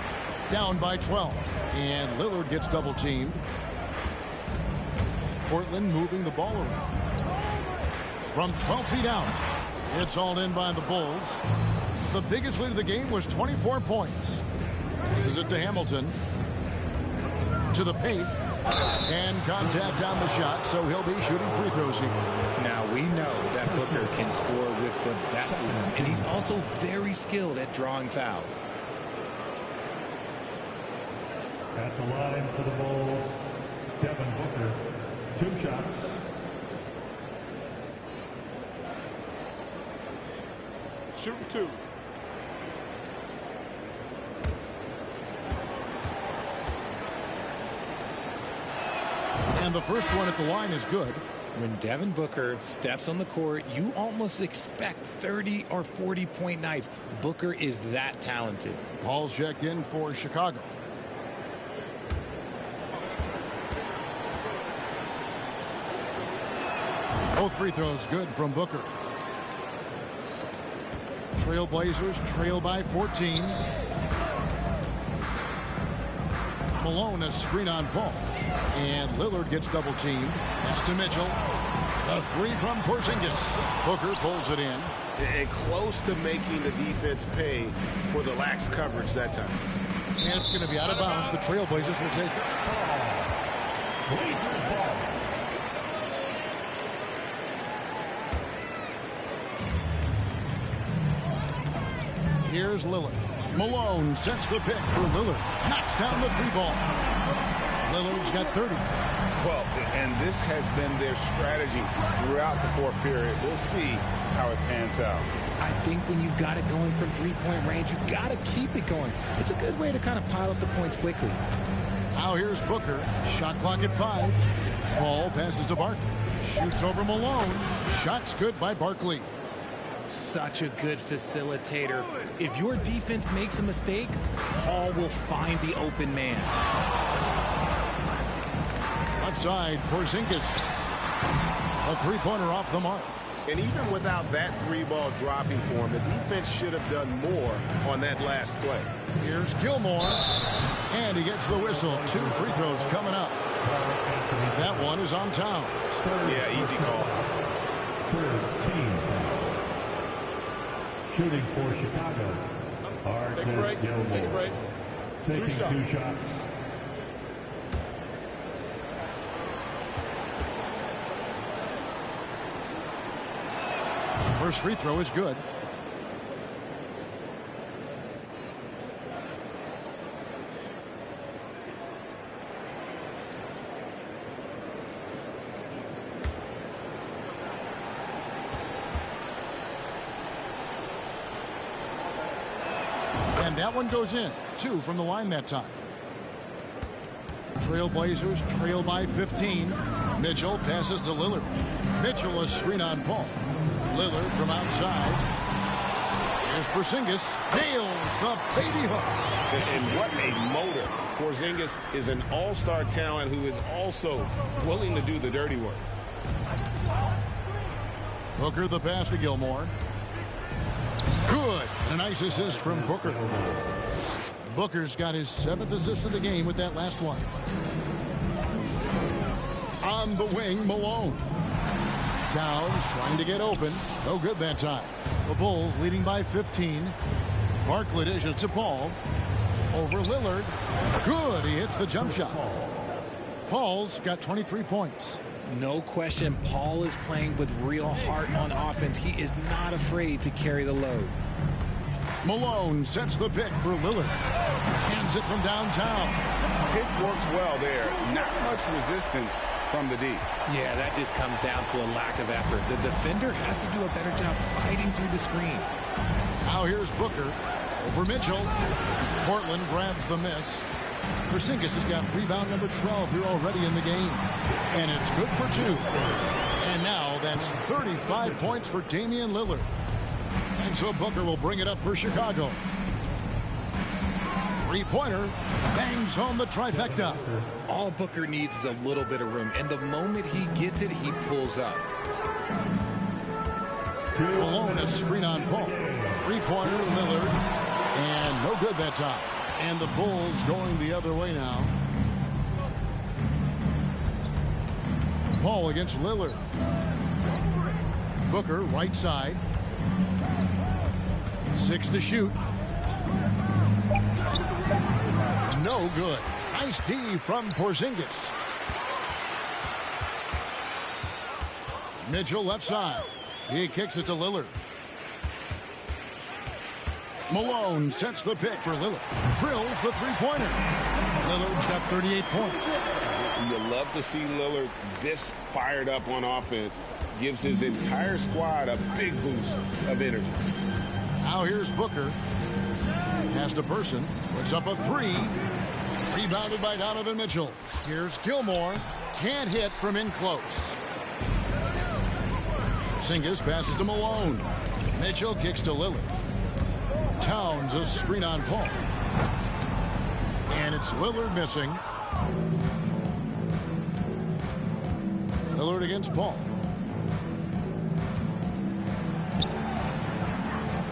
Down by 12. And Lillard gets double-teamed. Portland moving the ball around. From 12 feet out, it's all in by the Bulls. The biggest lead of the game was 24 points. This is it to Hamilton. To the paint. And contact on the shot, so he'll be shooting free throws here. Now, we know that Booker can score with the best of them, and he's also very skilled at drawing fouls. At the line for the Bulls, Devin Booker. 2 shots. Shooting 2. And the first one at the line is good. When Devin Booker steps on the court, you almost expect 30 or 40-point nights. Booker is that talented. Paul's checked in for Chicago. Both free throws good from Booker. Trailblazers trail by 14. Malone a screen on Paul. And Lillard gets double-teamed. Pass to Mitchell. A 3 from Porzingis. Booker pulls it in. And close to making the defense pay for the lax coverage that time. And it's going to be out of bounds. The Trailblazers will take it. Here's Lillard. Malone sets the pick for Lillard. Knocks down the 3-ball. Lillard's got 30. Well, and this has been their strategy throughout the fourth period. We'll see how it pans out. I think when you've got it going from three-point range, you've got to keep it going. It's a good way to kind of pile up the points quickly. Now here's Booker. Shot clock at 5. Paul passes to Barkley. Shoots over Malone. Shot's good by Barkley. Such a good facilitator. If your defense makes a mistake, Paul will find the open man. Left side, Porzingis. A 3-pointer off the mark. And even without that 3-ball dropping for him, the defense should have done more on that last play. Here's Gilmore. And he gets the whistle. 2 free throws coming up. That one is on Towns. Yeah, easy call. First team foul. Shooting for Chicago. Artis Gilmore. Take a break. Taking 2 shots. First free throw is good. And that one goes in. 2 from the line that time. Trailblazers trail by 15. Mitchell passes to Lillard. Mitchell a screen on Paul. Lillard from outside. Here's Porzingis. Nails the baby hook. And what a motor. Porzingis is an all-star talent who is also willing to do the dirty work. Booker the pass to Gilmore. Good. And a nice assist from Booker. Booker's got his 7th assist of the game with that last one. On the wing, Malone. Towns trying to get open. No good that time. The Bulls leading by 15. Barkley dishes to Paul. Over Lillard. Good. He hits the jump shot. Paul's got 23 points. No question, Paul is playing with real heart on offense. He is not afraid to carry the load. Malone sets the pick for Lillard. Hands it from downtown. Pick works well there. Not much resistance from the D. Yeah, that just comes down to a lack of effort. The defender has to do a better job fighting through the screen. Now here's Booker. Over Mitchell. Portland grabs the miss. Porzingis has got rebound number 12 here already in the game. And it's good for 2. And now that's 35 points for Damian Lillard. And so Booker will bring it up for Chicago. 3-pointer. Bangs home the trifecta. All Booker needs is a little bit of room. And the moment he gets it, he pulls up. Malone, a screen on Paul. Three-pointer, Lillard. And no good that time. And the Bulls going the other way now. Paul against Lillard. Booker, right side. 6 to shoot. No good. Nice D from Porzingis. Mitchell left side. He kicks it to Lillard. Malone sets the pick for Lillard. Drills the three-pointer. Lillard's got 38 points. You love to see Lillard this fired up on offense. Gives his entire squad a big boost of energy. Now here's Booker. Has to Person. Puts up a three. Rebounded by Donovan Mitchell. Here's Gilmore. Can't hit from in close. Porzingis passes to Malone. Mitchell kicks to Lillard. Towns a screen on Paul. And it's Lillard missing. Lillard against Paul.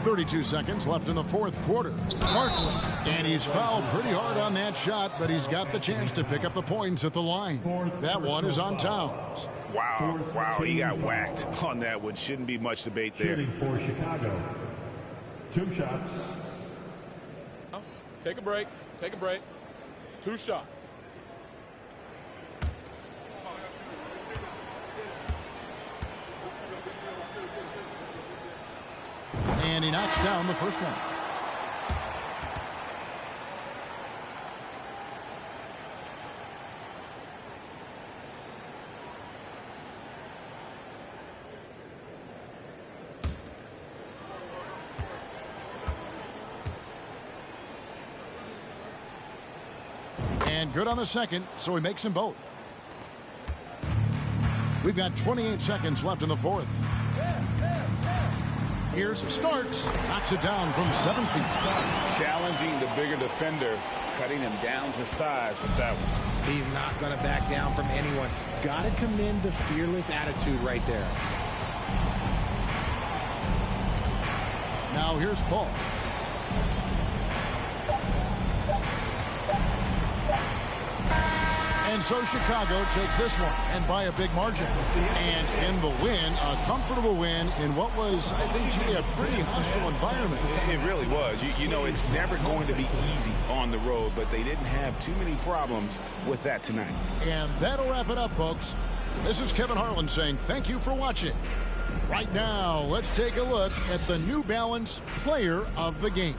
32 seconds left in the fourth quarter. Barkley. And he's fouled pretty hard on that shot, but he's got the chance to pick up the points at the line. That one is on Towns. Wow, he got whacked on that one. Shouldn't be much debate there. Shooting for Chicago. 2 shots. Take a break. Take a break. 2 shots. And he knocks down the first one. And good on the second, so he makes them both. We've got 28 seconds left in the fourth. Here's Starks. Knocks it down from 7 feet. Challenging the bigger defender, cutting him down to size with that one. He's not going to back down from anyone. Got to commend the fearless attitude right there. Now here's Paul. And so Chicago takes this one, and by a big margin. And in the win, a comfortable win in what was, I think, a pretty hostile environment. It really was. You know, it's never going to be easy on the road, but they didn't have too many problems with that tonight. And that'll wrap it up, folks. This is Kevin Harlan saying thank you for watching. Right now, let's take a look at the New Balance Player of the Game.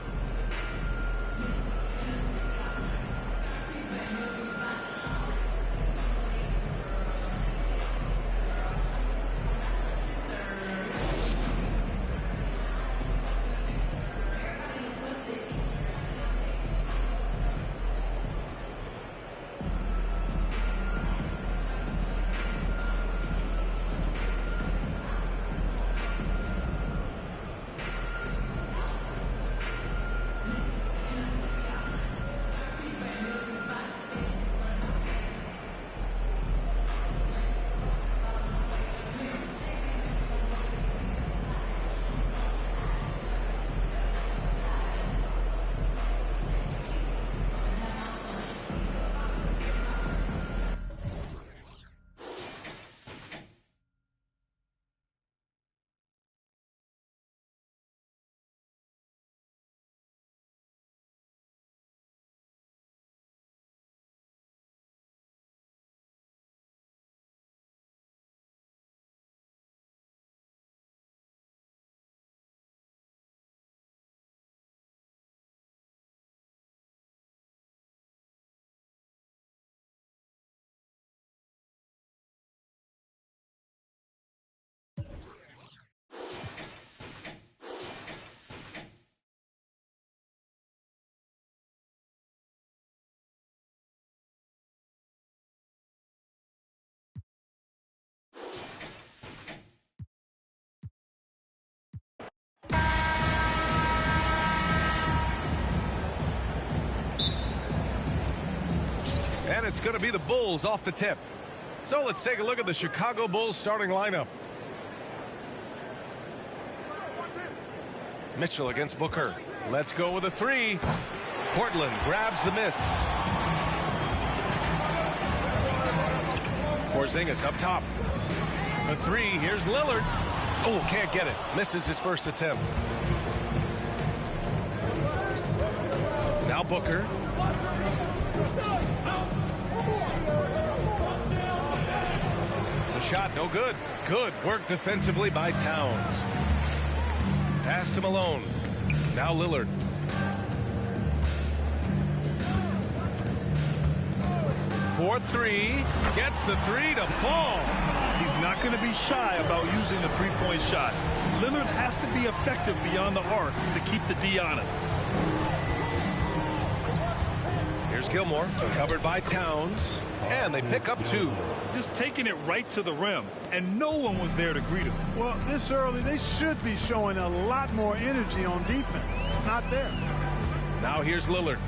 And it's going to be the Bulls off the tip. So let's take a look at the Chicago Bulls starting lineup. Mitchell against Booker. Let's go with a three. Portland grabs the miss. Porzingis up top. For three, here's Lillard. Oh, can't get it. Misses his first attempt. Now Booker. The shot, no good. Good work defensively by Towns. Pass to Malone. Now Lillard. For three. Gets the three to fall. He's not going to be shy about using the three-point shot. Lillard has to be effective beyond the arc to keep the D honest. Here's Gilmore, covered by Towns, and they pick up two. Just taking it right to the rim, and no one was there to greet him. Well, this early, they should be showing a lot more energy on defense. It's not there. Now here's Lillard.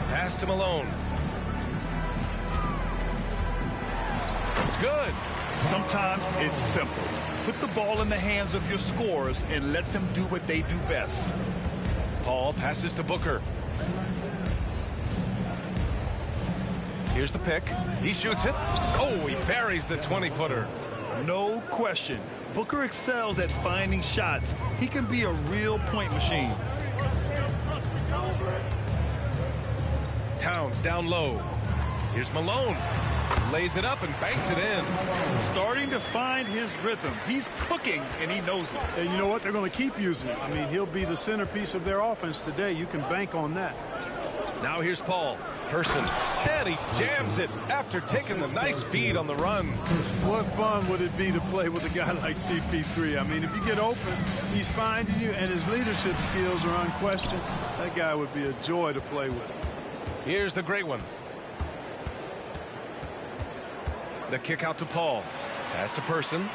Pass to Malone. It's good. Sometimes it's simple. Put the ball in the hands of your scorers and let them do what they do best. Paul passes to Booker. Here's the pick. He shoots it. Oh, he buries the 20-footer. No question. Booker excels at finding shots. He can be a real point machine. Towns down low. Here's Malone. Lays it up and banks it in. Starting to find his rhythm. He's cooking, and he knows it. And you know what? They're going to keep using it. I mean, he'll be the centerpiece of their offense today. You can bank on that. Now here's Paul. Person. And he jams it after taking the nice feed on the run. What fun would it be to play with a guy like CP3? I mean, if you get open, he's finding you, and his leadership skills are unquestioned. That guy would be a joy to play with. Here's the great one. The kick out to Paul. Pass to Person.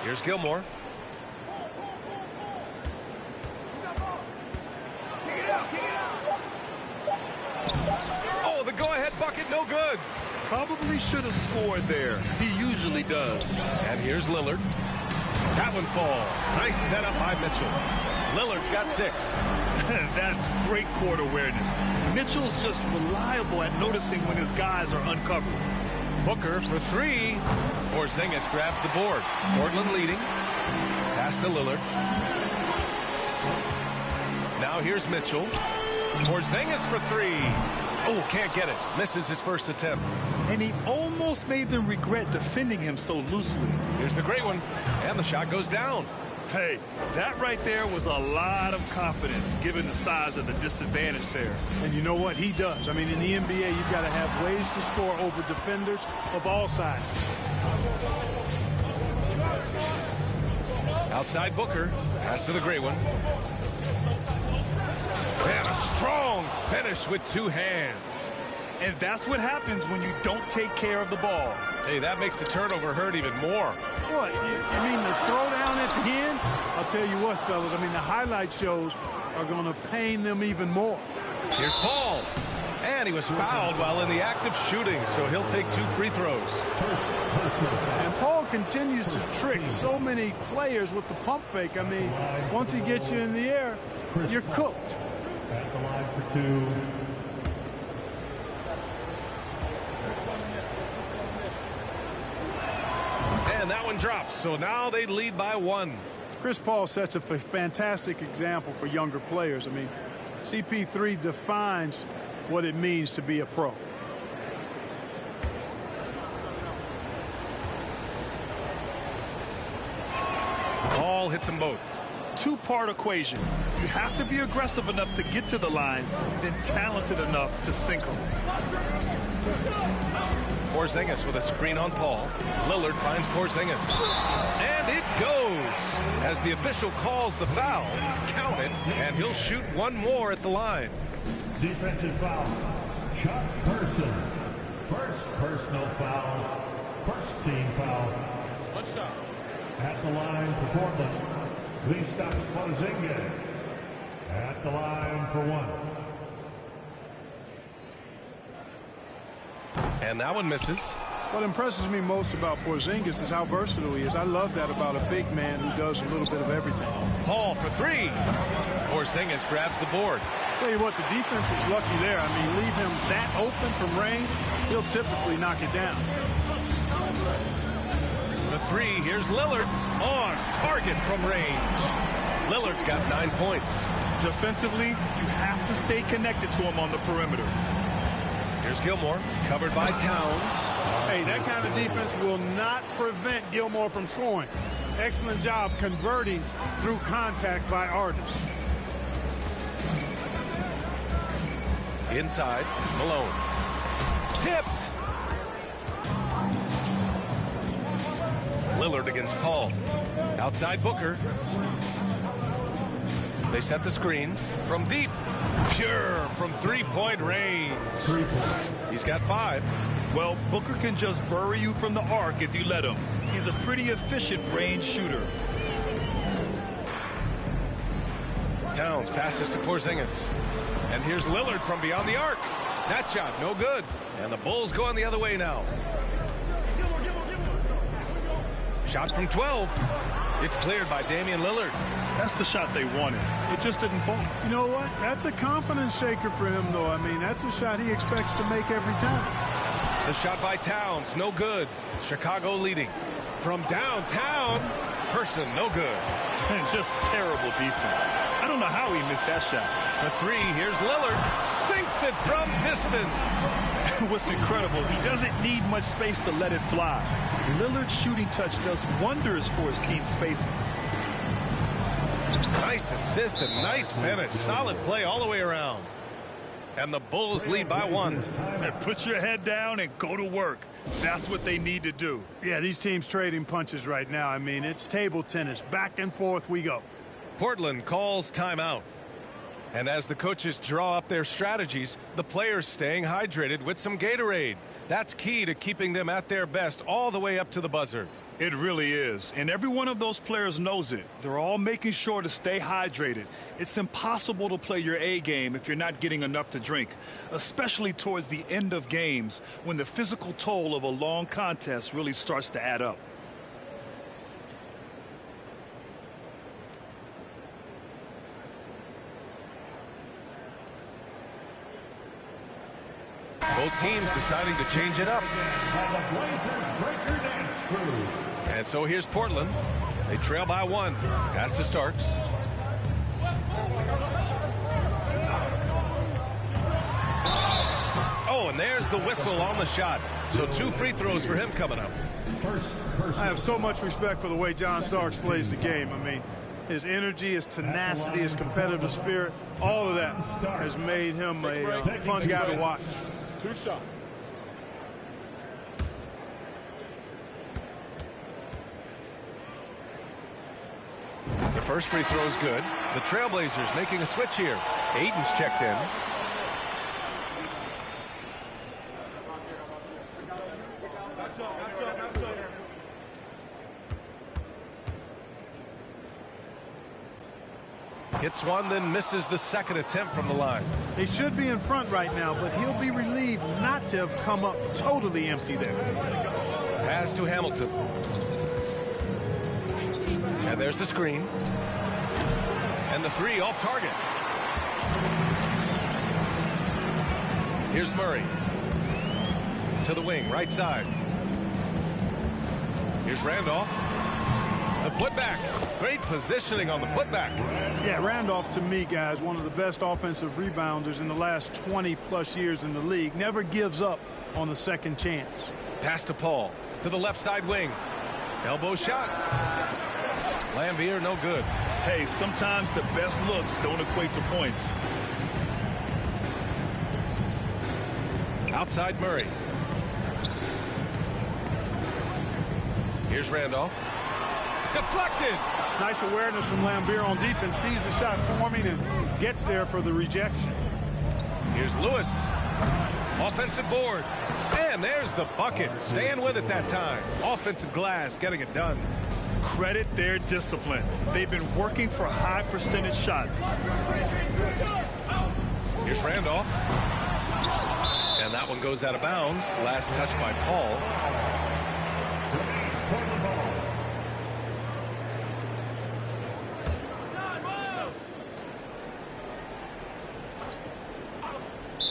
Here's Gilmore. Oh, the go-ahead bucket, no good. Probably should have scored there. He usually does. And here's Lillard. That one falls. Nice setup by Mitchell. Lillard's got 6. That's great court awareness. Mitchell's just reliable at noticing when his guys are uncovered. Booker for 3. Porzingis grabs the board. Portland leading. Pass to Lillard. Now here's Mitchell. Porzingis for 3. Oh, can't get it. Misses his first attempt. And he almost made them regret defending him so loosely. Here's the great one. And the shot goes down. Hey, that right there was a lot of confidence given the size of the disadvantage there. And you know what? He does. I mean, in the NBA, you've got to have ways to score over defenders of all sizes. Outside Booker. Pass to the great one. And a strong finish with 2 hands. And that's what happens when you don't take care of the ball. Hey, that makes the turnover hurt even more. What? I mean, the throwdown at the end? I'll tell you what, fellas. I mean, the highlight shows are going to pain them even more. Here's Paul. And he was fouled while in the act of shooting, so he'll take 2 free throws. And Paul continues to trick so many players with the pump fake. I mean, once he gets you in the air, you're cooked. At the line for 2. And that one drops, so now they lead by 1. Chris Paul sets a fantastic example for younger players. I mean, CP3 defines what it means to be a pro. Paul hits them both. 2-part equation. You have to be aggressive enough to get to the line, then talented enough to sink them. Porzingis with a screen on Paul. Lillard finds Porzingis. And it goes. As the official calls the foul, count it, and he'll shoot 1 more at the line. Defensive foul. Chuck Person. First personal foul. First team foul. One shot. At the line for Portland. 3 stops Porzingis. At the line for 1. And that one misses. What impresses me most about Porzingis is how versatile he is. I love that about a big man who does a little bit of everything. Paul for three. Porzingis grabs the board. Tell you what, the defense was lucky there. I mean, leave him that open from range, he'll typically knock it down. The three, here's Lillard on target from range. Lillard's got 9 points. Defensively, you have to stay connected to him on the perimeter. Here's Gilmore, covered by Towns. Hey, that kind of defense will not prevent Gilmore from scoring. Excellent job converting through contact by Artis. Inside, Malone. Tipped. Lillard against Paul. Outside Booker. They set the screen from deep. Pure from three-point range. He's got 5. Well, Booker can just bury you from the arc if you let him. He's a pretty efficient range shooter. Towns passes to Porzingis. And here's Lillard from beyond the arc. That shot, no good. And the Bulls going the other way now. Shot from 12. It's cleared by Damian Lillard. That's the shot they wanted. It just didn't fall. You know what? That's a confidence shaker for him, though. I mean, that's a shot he expects to make every time. The shot by Towns, no good. Chicago leading. From downtown, Person, no good. Just terrible defense. I don't know how he missed that shot. For three, here's Lillard. Sinks it from distance. What's incredible, he doesn't need much space to let it fly. Lillard's shooting touch does wonders for his team spacing. Nice assist and nice finish. Solid play all the way around. And the Bulls lead by 1. Put your head down and go to work. That's what they need to do. Yeah, these teams trading punches right now. I mean, it's table tennis. Back and forth we go. Portland calls timeout. And as the coaches draw up their strategies, the players staying hydrated with some Gatorade. That's key to keeping them at their best all the way up to the buzzer. It really is. And every one of those players knows it. They're all making sure to stay hydrated. It's impossible to play your A game if you're not getting enough to drink, especially towards the end of games when the physical toll of a long contest really starts to add up. Both teams deciding to change it up. And so here's Portland. They trail by 1. Pass to Starks. Oh, and there's the whistle on the shot. So 2 free throws for him coming up. I have so much respect for the way John Starks plays the game. I mean, his energy, his tenacity, his competitive spirit, all of that has made him a fun guy to watch. 2 shots. The first free throw is good. The Trailblazers making a switch here. Aiden's checked in. Hits one, then misses the second attempt from the line. They should be in front right now, but he'll be relieved not to have come up totally empty there. Pass to Hamilton. And there's the screen. And the 3 off target. Here's Murray. To the wing, right side. Here's Randolph. The putback. Great positioning on the putback. Yeah, Randolph, to me, guys, one of the best offensive rebounders in the last 20-plus years in the league. Never gives up on the second chance. Pass to Paul. To the left side wing. Elbow shot. Lambier, no good. Hey, sometimes the best looks don't equate to points. Outside Murray. Here's Randolph. Deflected. Nice awareness from Lambier on defense. Sees the shot forming and gets there for the rejection. Here's Lewis. Offensive board. And there's the bucket. Staying with it that time. Offensive glass, getting it done. Credit their discipline. They've been working for high percentage shots. Here's Randolph. And that one goes out of bounds. Last touch by Paul.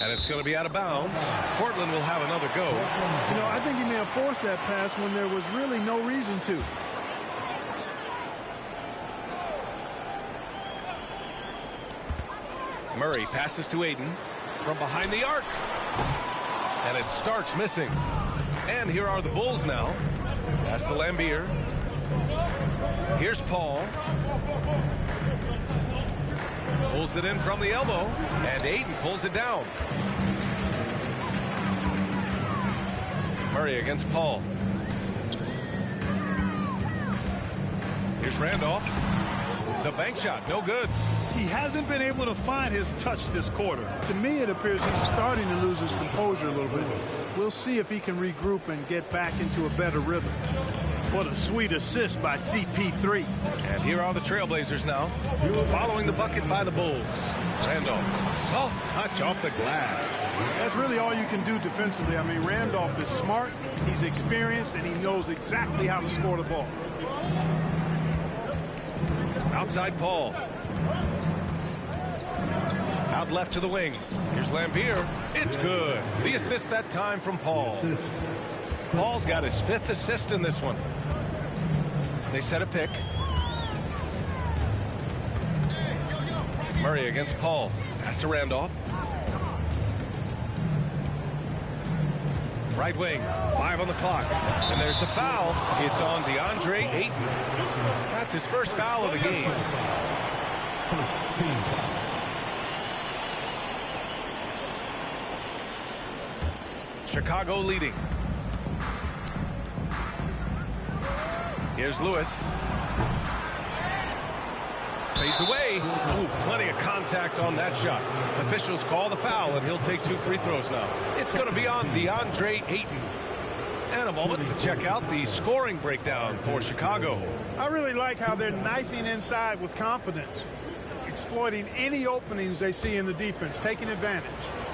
And it's going to be out of bounds. Portland will have another go. You know, I think he may have forced that pass when there was really no reason to. Murray passes to Aiden from behind the arc. And it starts missing. And here are the Bulls now. Pass to Lambier. Here's Paul. Pulls it in from the elbow. And Aiden pulls it down. Murray against Paul. Here's Randolph. The bank shot, no good. He hasn't been able to find his touch this quarter. To me, it appears he's starting to lose his composure a little bit. We'll see if he can regroup and get back into a better rhythm. What a sweet assist by CP3. And here are the Trailblazers now, following the bucket by the Bulls. Randolph, soft touch off the glass. That's really all you can do defensively. I mean, Randolph is smart, he's experienced, and he knows exactly how to score the ball. Outside Paul. Out left to the wing. Here's Lambier. It's good. The assist that time from Paul. Paul's got his 5th assist in this one. They set a pick. Murray against Paul. Pass to Randolph. Right wing. 5 on the clock. And there's the foul. It's on DeAndre Ayton. That's his first foul of the game. Chicago leading. Here's Lewis. Fades away. Ooh, plenty of contact on that shot. Officials call the foul, and he'll take 2 free throws now. It's going to be on DeAndre Ayton. And a moment to check out the scoring breakdown for Chicago. I really like how they're knifing inside with confidence, exploiting any openings they see in the defense, taking advantage.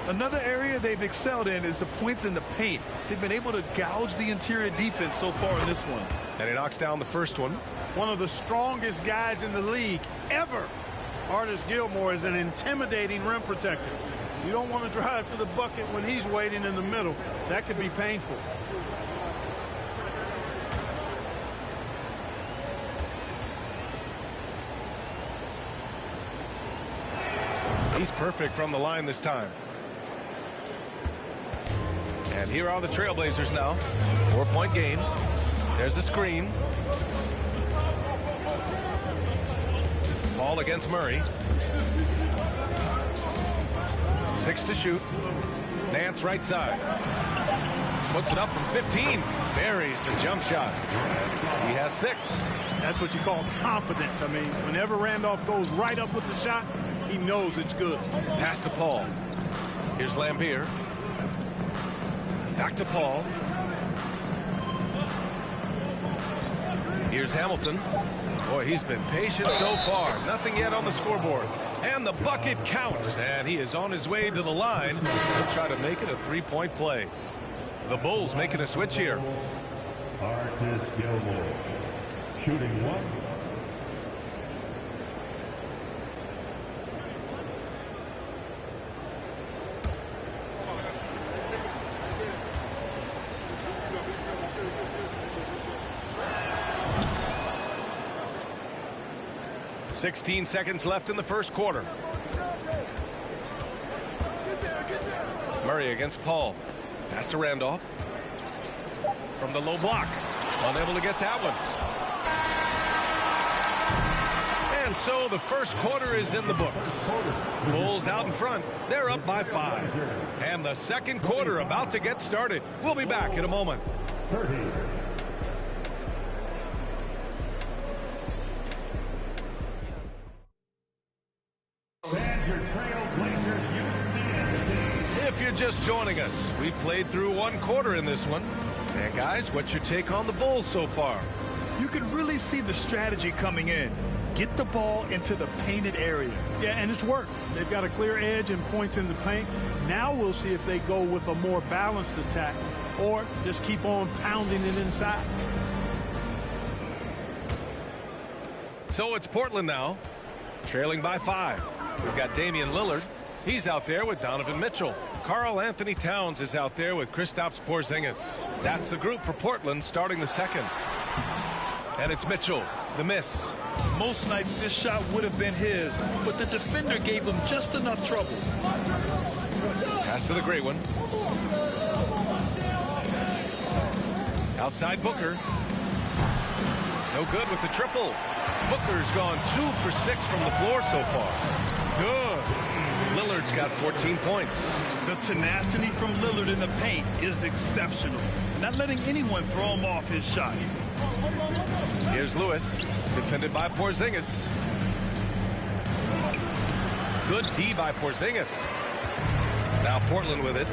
Another area they've excelled in is the points in the paint. They've been able to gouge the interior defense so far in this one. And he knocks down the first one. One of the strongest guys in the league ever. Artis Gilmore is an intimidating rim protector. You don't want to drive to the bucket when he's waiting in the middle. That could be painful. He's perfect from the line this time. And here are the Trailblazers now. 4-point game. There's a screen. Paul against Murray. 6 to shoot. Nance right side. Puts it up from 15. Buries the jump shot. He has 6. That's what you call confidence. I mean, whenever Randolph goes right up with the shot, he knows it's good. Pass to Paul. Here's Lambier. Back to Paul. Here's Hamilton. Boy, he's been patient so far. Nothing yet on the scoreboard. And the bucket counts. And he is on his way to the line to try to make it a 3-point play. The Bulls making a switch here. Artis Gilmore shooting 1. .16 seconds left in the first quarter. Murray against Paul. Pass to Randolph. From the low block. Unable to get that one. And so the first quarter is in the books. Bulls out in front. They're up by 5. And the second quarter about to get started. We'll be back in a moment. 30. If you're just joining us, we played through 1 quarter in this one. And guys, what's your take on the Bulls so far? You can really see the strategy coming in. Get the ball into the painted area. Yeah, and it's worked. They've got a clear edge and points in the paint. Now we'll see if they go with a more balanced attack or just keep on pounding it inside. So it's Portland now, trailing by 5. We've got Damian Lillard. He's out there with Donovan Mitchell. Karl Anthony Towns is out there with Kristaps Porzingis. That's the group for Portland starting the second. And it's Mitchell, the miss. Most nights this shot would have been his, but the defender gave him just enough trouble. Pass to the great one. Outside Booker. No good with the triple. Booker's gone 2 for 6 from the floor so far. Good. Lillard's got 14 points. The tenacity from Lillard in the paint is exceptional. Not letting anyone throw him off his shot. Here's Lewis, defended by Porzingis. Good D by Porzingis. Now Portland with it.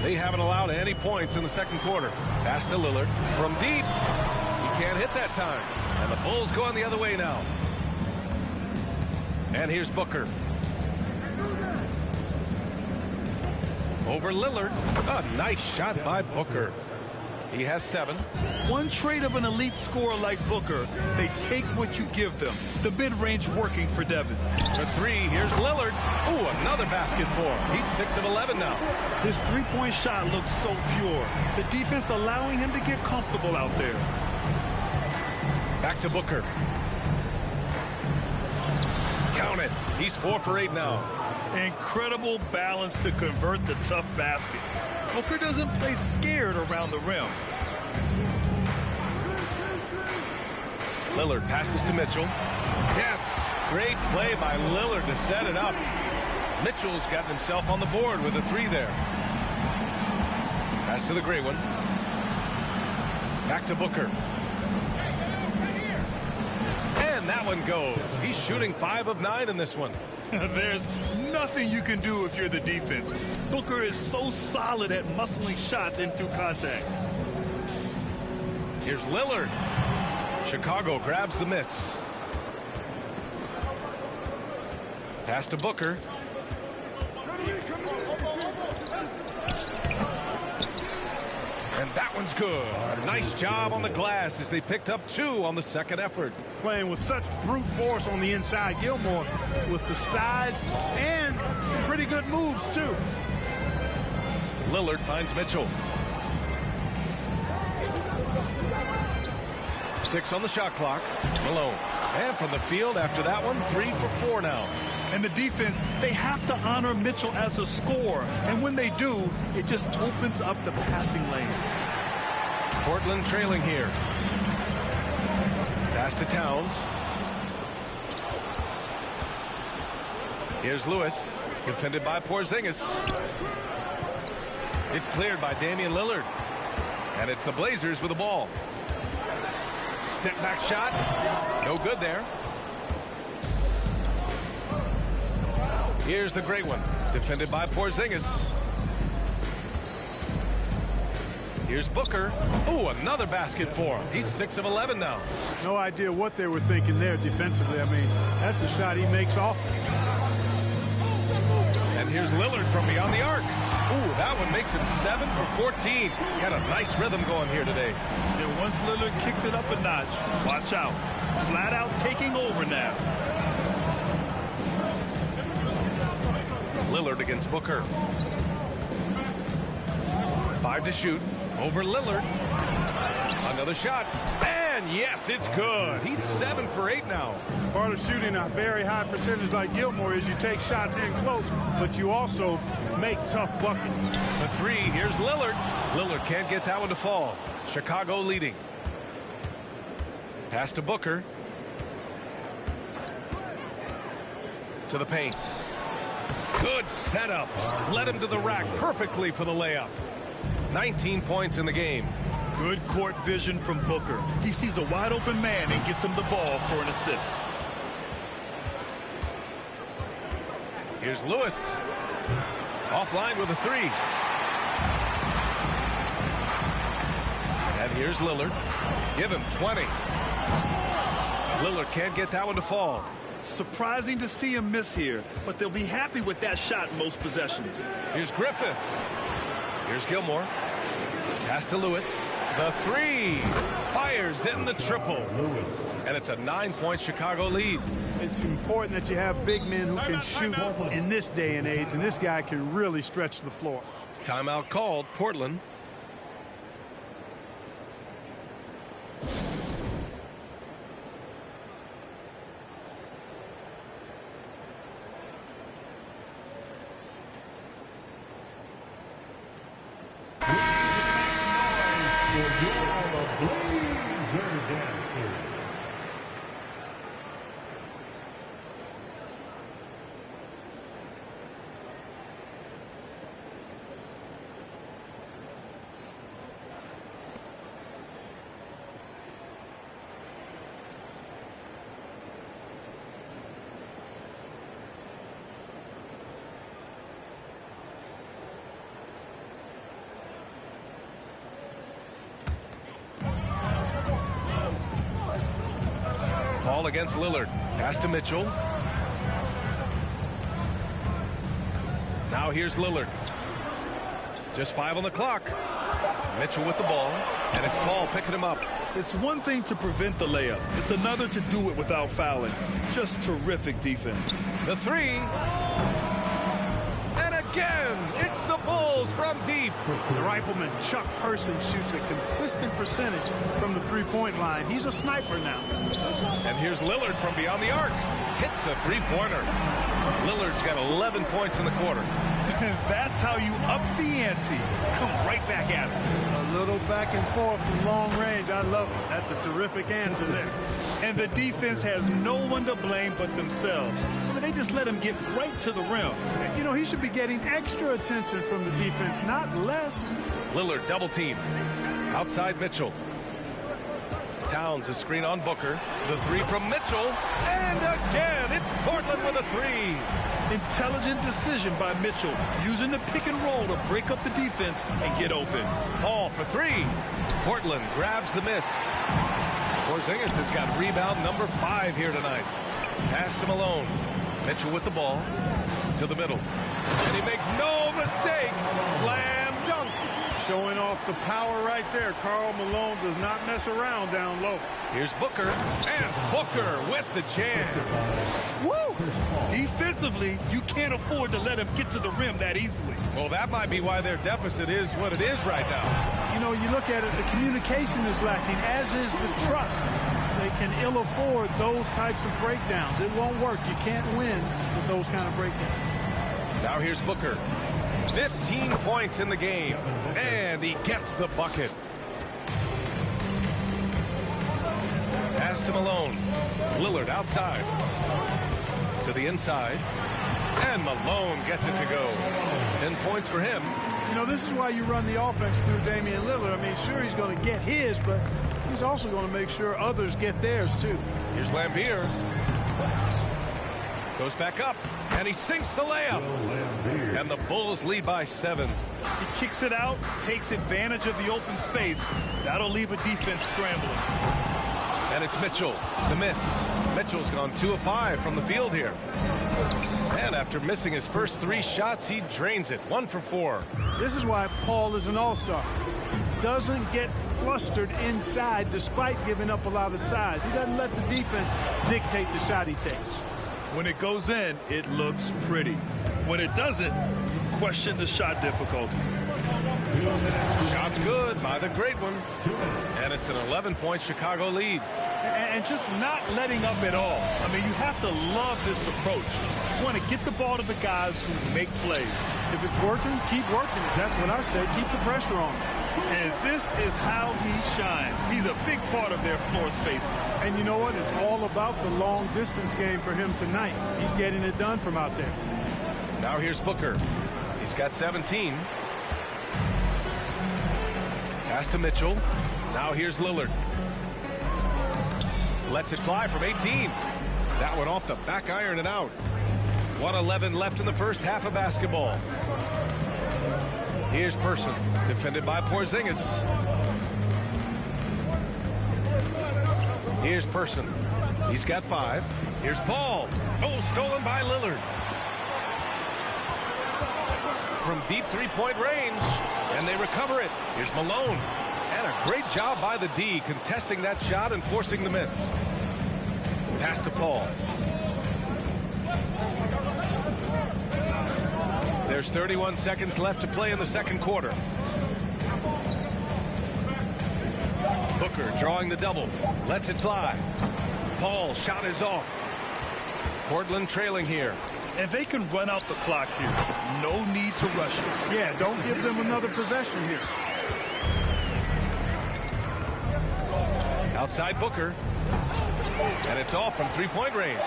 They haven't allowed any points in the second quarter. Pass to Lillard from deep. He can't hit that time. And the Bulls going the other way now. And here's Booker. Over Lillard. A nice shot by Booker. He has 7. One trait of an elite scorer like Booker, they take what you give them. The mid-range working for Devin. For 3, here's Lillard. Ooh, another basket for him. He's 6 of 11 now. His three-point shot looks so pure. The defense allowing him to get comfortable out there. Back to Booker. Count it. He's 4 for 8 now. Incredible balance to convert the tough basket. Booker doesn't play scared around the rim. Lillard passes to Mitchell. Yes, great play by Lillard to set it up. Mitchell's gotten himself on the board with a 3 there. Pass to the great one. Back to Booker. And that one goes. He's shooting 5 of 9 in this one. There's nothing you can do if you're the defense. Booker is so solid at muscling shots in through contact. Here's Lillard. Chicago grabs the miss. Pass to Booker. And that one's good. Nice job on the glass as they picked up 2 on the second effort. Playing with such brute force on the inside. Gilmore with the size and some pretty good moves, too. Lillard finds Mitchell. 6 on the shot clock. Malone. And from the field after that one, 3 for 4 now. And the defense, they have to honor Mitchell as a scorer. And when they do, it just opens up the passing lanes. Portland trailing here. Pass to Towns. Here's Lewis, defended by Porzingis. It's cleared by Damian Lillard. And it's the Blazers with the ball. Step back shot. No good there. Here's the great one, defended by Porzingis. Here's Booker. Ooh, another basket for him. He's 6 of 11 now. No idea what they were thinking there defensively. I mean, that's a shot he makes off. And here's Lillard from beyond the arc. Ooh, that one makes him 7 for 14. Got a nice rhythm going here today. And once Lillard kicks it up a notch, watch out. Flat out taking over now. Lillard against Booker. 5 to shoot. Over Lillard. Another shot. And yes, it's good. He's 7 for 8 now. Part of shooting a very high percentage like Gilmore is you take shots in close, but you also make tough buckets. The 3, here's Lillard. Lillard can't get that one to fall. Chicago leading. Pass to Booker. To the paint. Good setup. Led him to the rack perfectly for the layup. 19 points in the game. Good court vision from Booker. He sees a wide open man and gets him the ball for an assist. Here's Lewis. Offline with a 3. And here's Lillard. Give him 20. Lillard can't get that one to fall. Surprising to see him miss here, but they'll be happy with that shot in most possessions. Here's Griffith. Here's Gilmore. Pass to Lewis. The three. Fires in the triple. And it's a 9-point Chicago lead. It's important that you have big men who can shoot in this day and age, and this guy can really stretch the floor. Timeout called, Portland. Paul against Lillard. Pass to Mitchell. Now here's Lillard. Just 5 on the clock. Mitchell with the ball, and it's Paul picking him up. It's one thing to prevent the layup. It's another to do it without fouling. Just terrific defense. The three. And again, it's the Bulls from deep. The rifleman Chuck Person shoots a consistent percentage from the three-point line. He's a sniper now. And here's Lillard from beyond the arc. Hits a three-pointer. Lillard's got 11 points in the quarter. That's how you up the ante. Come right back at it. A little back and forth from long range. I love it. That's a terrific answer there. And the defense has no one to blame but themselves. I mean, they just let him get right to the rim. You know, he should be getting extra attention from the defense, not less. Lillard double team. Outside Mitchell. Towns a screen on Booker. The three from Mitchell. And again, it's Portland with a three. Intelligent decision by Mitchell, using the pick and roll to break up the defense and get open. Paul for three. Portland grabs the miss. Porzingis has got rebound number 5 here tonight. Pass to Malone. Mitchell with the ball. To the middle. And he makes no mistake. Slam dunk. Showing off the power right there. Karl Malone does not mess around down low. Here's Booker. And Booker with the jam. Woo! Defensively, you can't afford to let him get to the rim that easily. Well, that might be why their deficit is what it is right now. You know, you look at it, the communication is lacking, as is the trust. They can ill afford those types of breakdowns. It won't work. You can't win with those kind of breakdowns. Now here's Booker. 15 points in the game. And he gets the bucket. Pass to Malone. Lillard outside. To the inside. And Malone gets it to go. 10 points for him. You know, this is why you run the offense through Damian Lillard. I mean, sure, he's going to get his, but he's also going to make sure others get theirs, too. Here's Lambier. Goes back up, and he sinks the layup. And the Bulls lead by 7. He kicks it out, takes advantage of the open space. That'll leave a defense scrambling. And it's Mitchell, the miss. Mitchell's gone 2 of 5 from the field here. And after missing his first 3 shots, he drains it. 1 for 4. This is why Paul is an all-star. He doesn't get flustered inside despite giving up a lot of size. He doesn't let the defense dictate the shot he takes. When it goes in, it looks pretty. When it doesn't, you question the shot difficulty. Shot's good by the great one. And it's an 11-point Chicago lead. And just not letting up at all. I mean, you have to love this approach. You want to get the ball to the guys who make plays. If it's working, keep working it. That's what I say. Keep the pressure on. And this is how he shines. He's a big part of their floor space. And you know what? It's all about the long distance game for him tonight. He's getting it done from out there. Now here's Booker. He's got 17. Pass to Mitchell. Now here's Lillard. Lets it fly from 18. That one off the back iron and out. 1:11 left in the first half of basketball. Here's Person, defended by Porzingis. Here's Person. He's got 5. Here's Paul. Oh, stolen by Lillard. From deep three-point range, and they recover it. Here's Malone. And a great job by the D contesting that shot and forcing the miss. Pass to Paul. There's 31 seconds left to play in the second quarter. Booker drawing the double. Lets it fly. Paul's shot is off. Portland trailing here. And they can run out the clock here. No need to rush it. Yeah, don't give them another possession here. Outside Booker. And it's off from three-point range.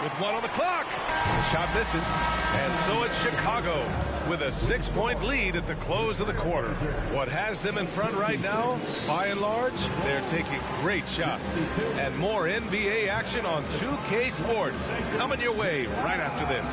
With 1 on the clock. The shot misses. And so it's Chicago with a 6-point lead at the close of the quarter. What has them in front right now, by and large, they're taking great shots. And more NBA action on 2K Sports coming your way right after this.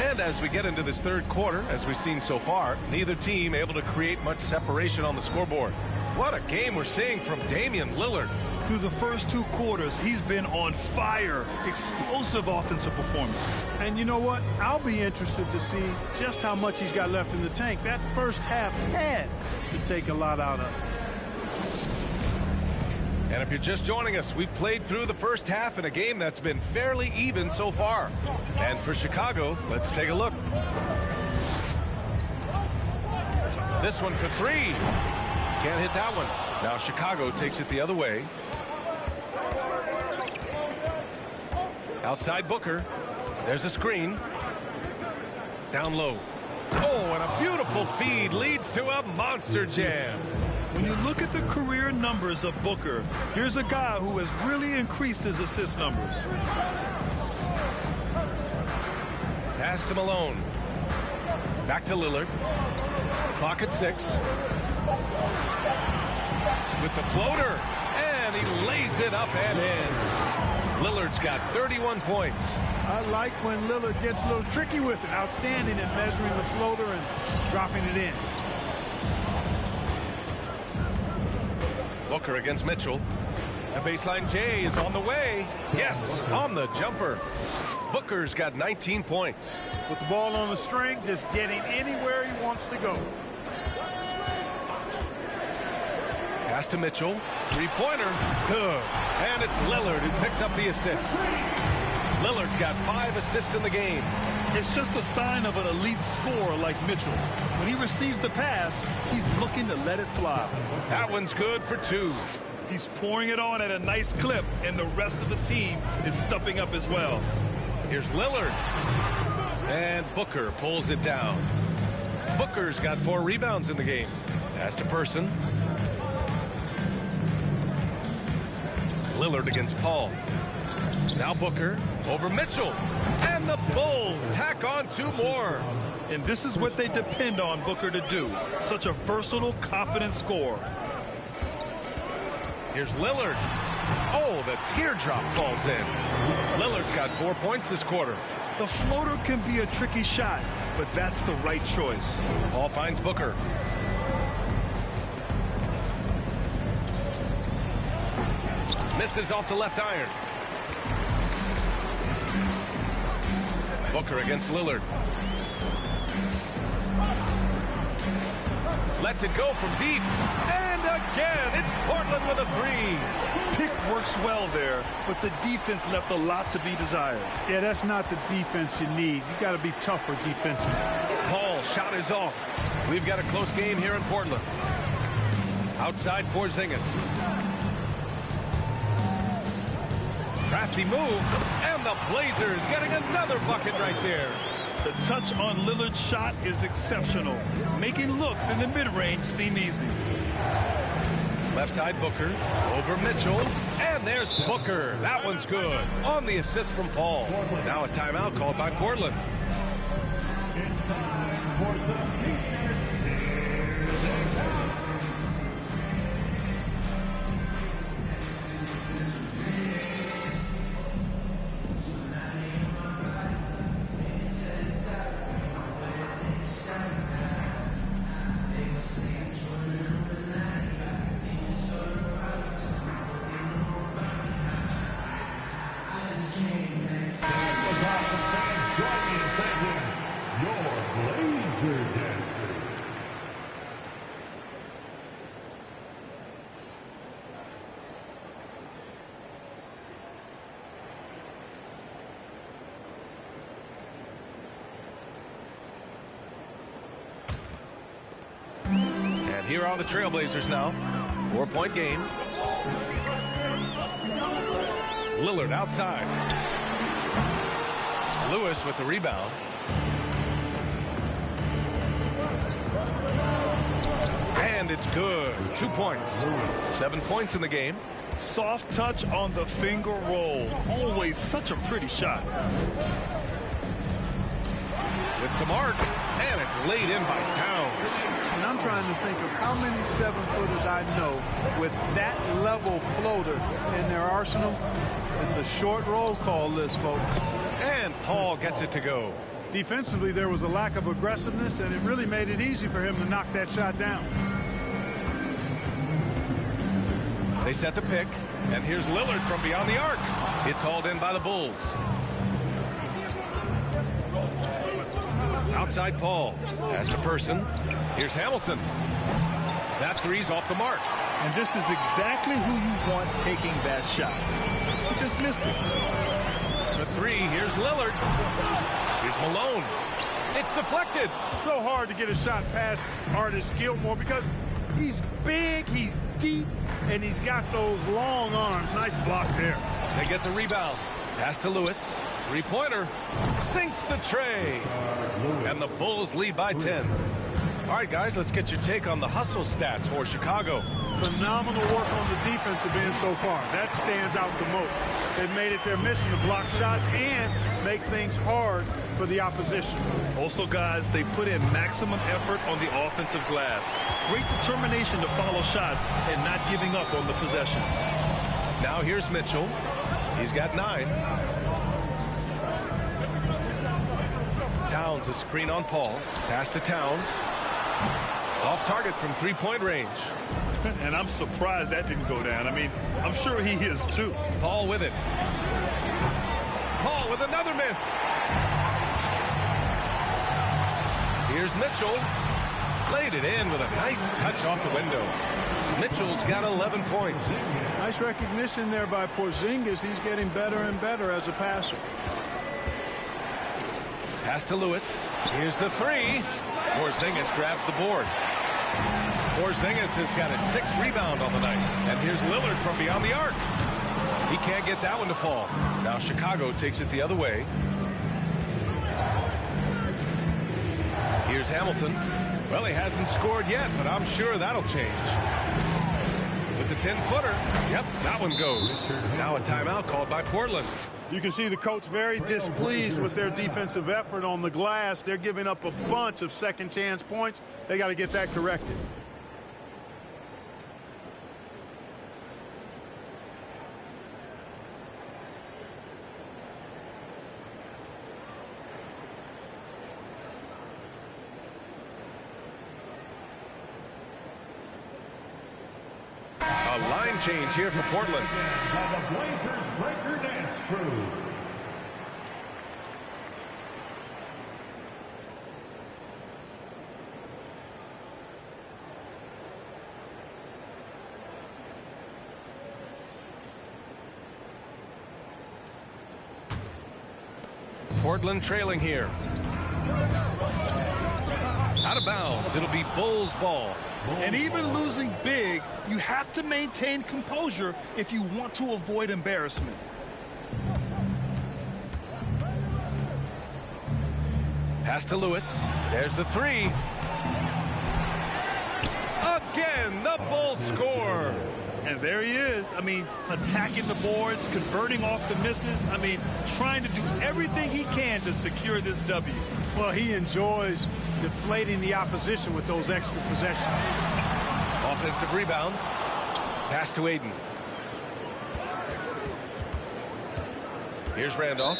And as we get into this third quarter, as we've seen so far, neither team able to create much separation on the scoreboard. What a game we're seeing from Damian Lillard. Through the first 2 quarters, he's been on fire. Explosive offensive performance. And you know what? I'll be interested to see just how much he's got left in the tank. That first half had to take a lot out of it. And if you're just joining us, we've played through the first half in a game that's been fairly even so far. And for Chicago, let's take a look. This one for 3. Can't hit that one. Now Chicago takes it the other way. Outside Booker. There's a screen. Down low. Oh, and a beautiful feed leads to a monster jam. When you look at the career numbers of Booker, here's a guy who has really increased his assist numbers. Pass to Malone. Back to Lillard. Clock at 6. With the floater. And he lays it up and in. Lillard's got 31 points. I like when Lillard gets a little tricky with it. Outstanding at measuring the floater and dropping it in. Booker against Mitchell. The baseline J is on the way. Yes, on the jumper. Booker's got 19 points. With the ball on the string, just getting anywhere he wants to go. Pass to Mitchell. Three-pointer. Good. And it's Lillard who picks up the assist. Lillard's got 5 assists in the game. It's just a sign of an elite scorer like Mitchell. When he receives the pass, he's looking to let it fly. That one's good for 2. He's pouring it on at a nice clip, and the rest of the team is stepping up as well. Here's Lillard. And Booker pulls it down. Booker's got 4 rebounds in the game. Pass to Person. Lillard against Paul. Now Booker over Mitchell. And the Bulls tack on 2 more. And this is what they depend on Booker to do. Such a versatile, confident scorer. Here's Lillard. Oh, the teardrop falls in. Lillard's got 4 points this quarter. The floater can be a tricky shot, but that's the right choice. Paul finds Booker. Misses off the left iron. Booker against Lillard. Lets it go from deep. And again, it's Portland with a 3. Pick works well there, but the defense left a lot to be desired. Yeah, that's not the defense you need. You got to be tougher defensively. Paul, shot is off. We've got a close game here in Portland. Outside Porzingis. Crafty move, and the Blazers getting another bucket right there. The touch on Lillard's shot is exceptional, making looks in the mid-range seem easy. Left side Booker, over Mitchell, and there's Booker. That one's good. On the assist from Paul. Now a timeout called by Portland. Here are the Trailblazers now. 4-point game. Lillard outside. Lewis with the rebound. And it's good. 2 points. 7 points in the game. Soft touch on the finger roll. Always such a pretty shot. With some arc, and it's laid in by Towns. And I'm trying to think of how many 7-footers I know with that level floater in their arsenal. It's a short roll call list, folks. And Paul gets it to go. Defensively, there was a lack of aggressiveness, and it really made it easy for him to knock that shot down. They set the pick, and here's Lillard from beyond the arc. It's hauled in by the Bulls. Outside Paul. Pass to Person. Here's Hamilton. That three's off the mark. And this is exactly who you want taking that shot. He just missed it. The three. Here's Lillard. Here's Malone. It's deflected. So hard to get a shot past Artis Gilmore because he's big, he's deep, and he's got those long arms. Nice block there. They get the rebound. Pass to Lewis. Three-pointer. Sinks the tray. And the Bulls lead by 10. All right, guys, let's get your take on the hustle stats for Chicago. Phenomenal work on the defensive end so far. That stands out the most. They've made it their mission to block shots and make things hard for the opposition. Also, guys, they put in maximum effort on the offensive glass. Great determination to follow shots and not giving up on the possessions. Now here's Mitchell. He's got 9. Towns, a screen on Paul. Pass to Towns. Off target from three-point range. And I'm surprised that didn't go down. I mean, I'm sure he is too. Paul with it. Paul with another miss. Here's Mitchell. Laid it in with a nice touch off the window. Mitchell's got 11 points. Nice recognition there by Porzingis. He's getting better and better as a passer. Pass to Lewis. Here's the three. Porzingis grabs the board. Porzingis has got his 6th rebound on the night. And here's Lillard from beyond the arc. He can't get that one to fall. Now Chicago takes it the other way. Here's Hamilton. Well, he hasn't scored yet, but I'm sure that'll change. With the 10-footer. Yep, that one goes. Now a timeout called by Portland. You can see the coach very displeased with their defensive effort on the glass. They're giving up a bunch of second chance points. They got to get that corrected. A line change here for Portland. By the Blazers Breaker Dance Crew. Portland trailing here. Out of bounds. It'll be Bulls ball. And even losing big, you have to maintain composure if you want to avoid embarrassment. Pass to Lewis. There's the three. Again, the Bulls score. And there he is. I mean, attacking the boards, converting off the misses. I mean, trying to do everything he can to secure this W. Well, he enjoys deflating the opposition with those extra possessions. Offensive rebound. Pass to Ayton. Here's Randolph.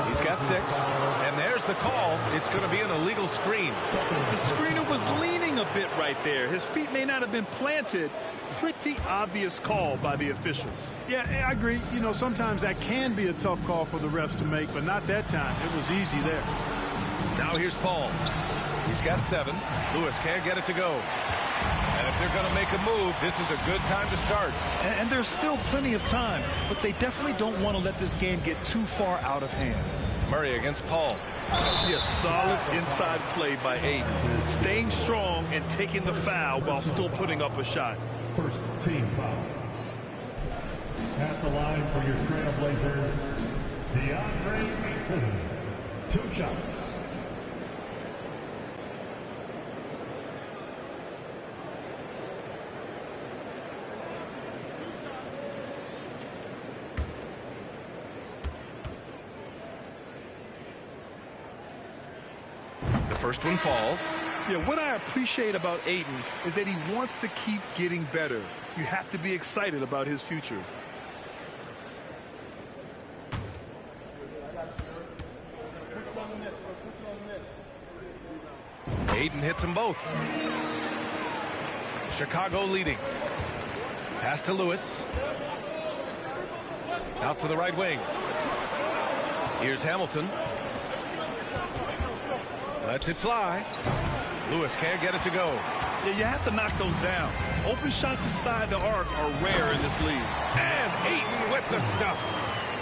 He's got 6. And there's the call. It's going to be an illegal screen. The screener was leaning a bit right there. His feet may not have been planted. Pretty obvious call by the officials. Yeah, I agree. You know, sometimes that can be a tough call for the refs to make, but not that time. It was easy there. Now here's Paul. He's got 7. Lewis can't get it to go. And if they're going to make a move, this is a good time to start. And there's still plenty of time, but they definitely don't want to let this game get too far out of hand. Murray against Paul. Yeah, solid inside play by Ayton. Staying strong and taking the foul while still putting up a shot. First team foul. At the line for your Trailblazers, DeAndre Ayton. 2 shots. First one falls. Yeah, what I appreciate about Ayton is that he wants to keep getting better. You have to be excited about his future. Ayton hits them both. Chicago leading. Pass to Lewis. Out to the right wing. Here's Hamilton. Lets it fly. Lewis can't get it to go. Yeah, you have to knock those down. Open shots inside the arc are rare in this league. And Ayton with the stuff.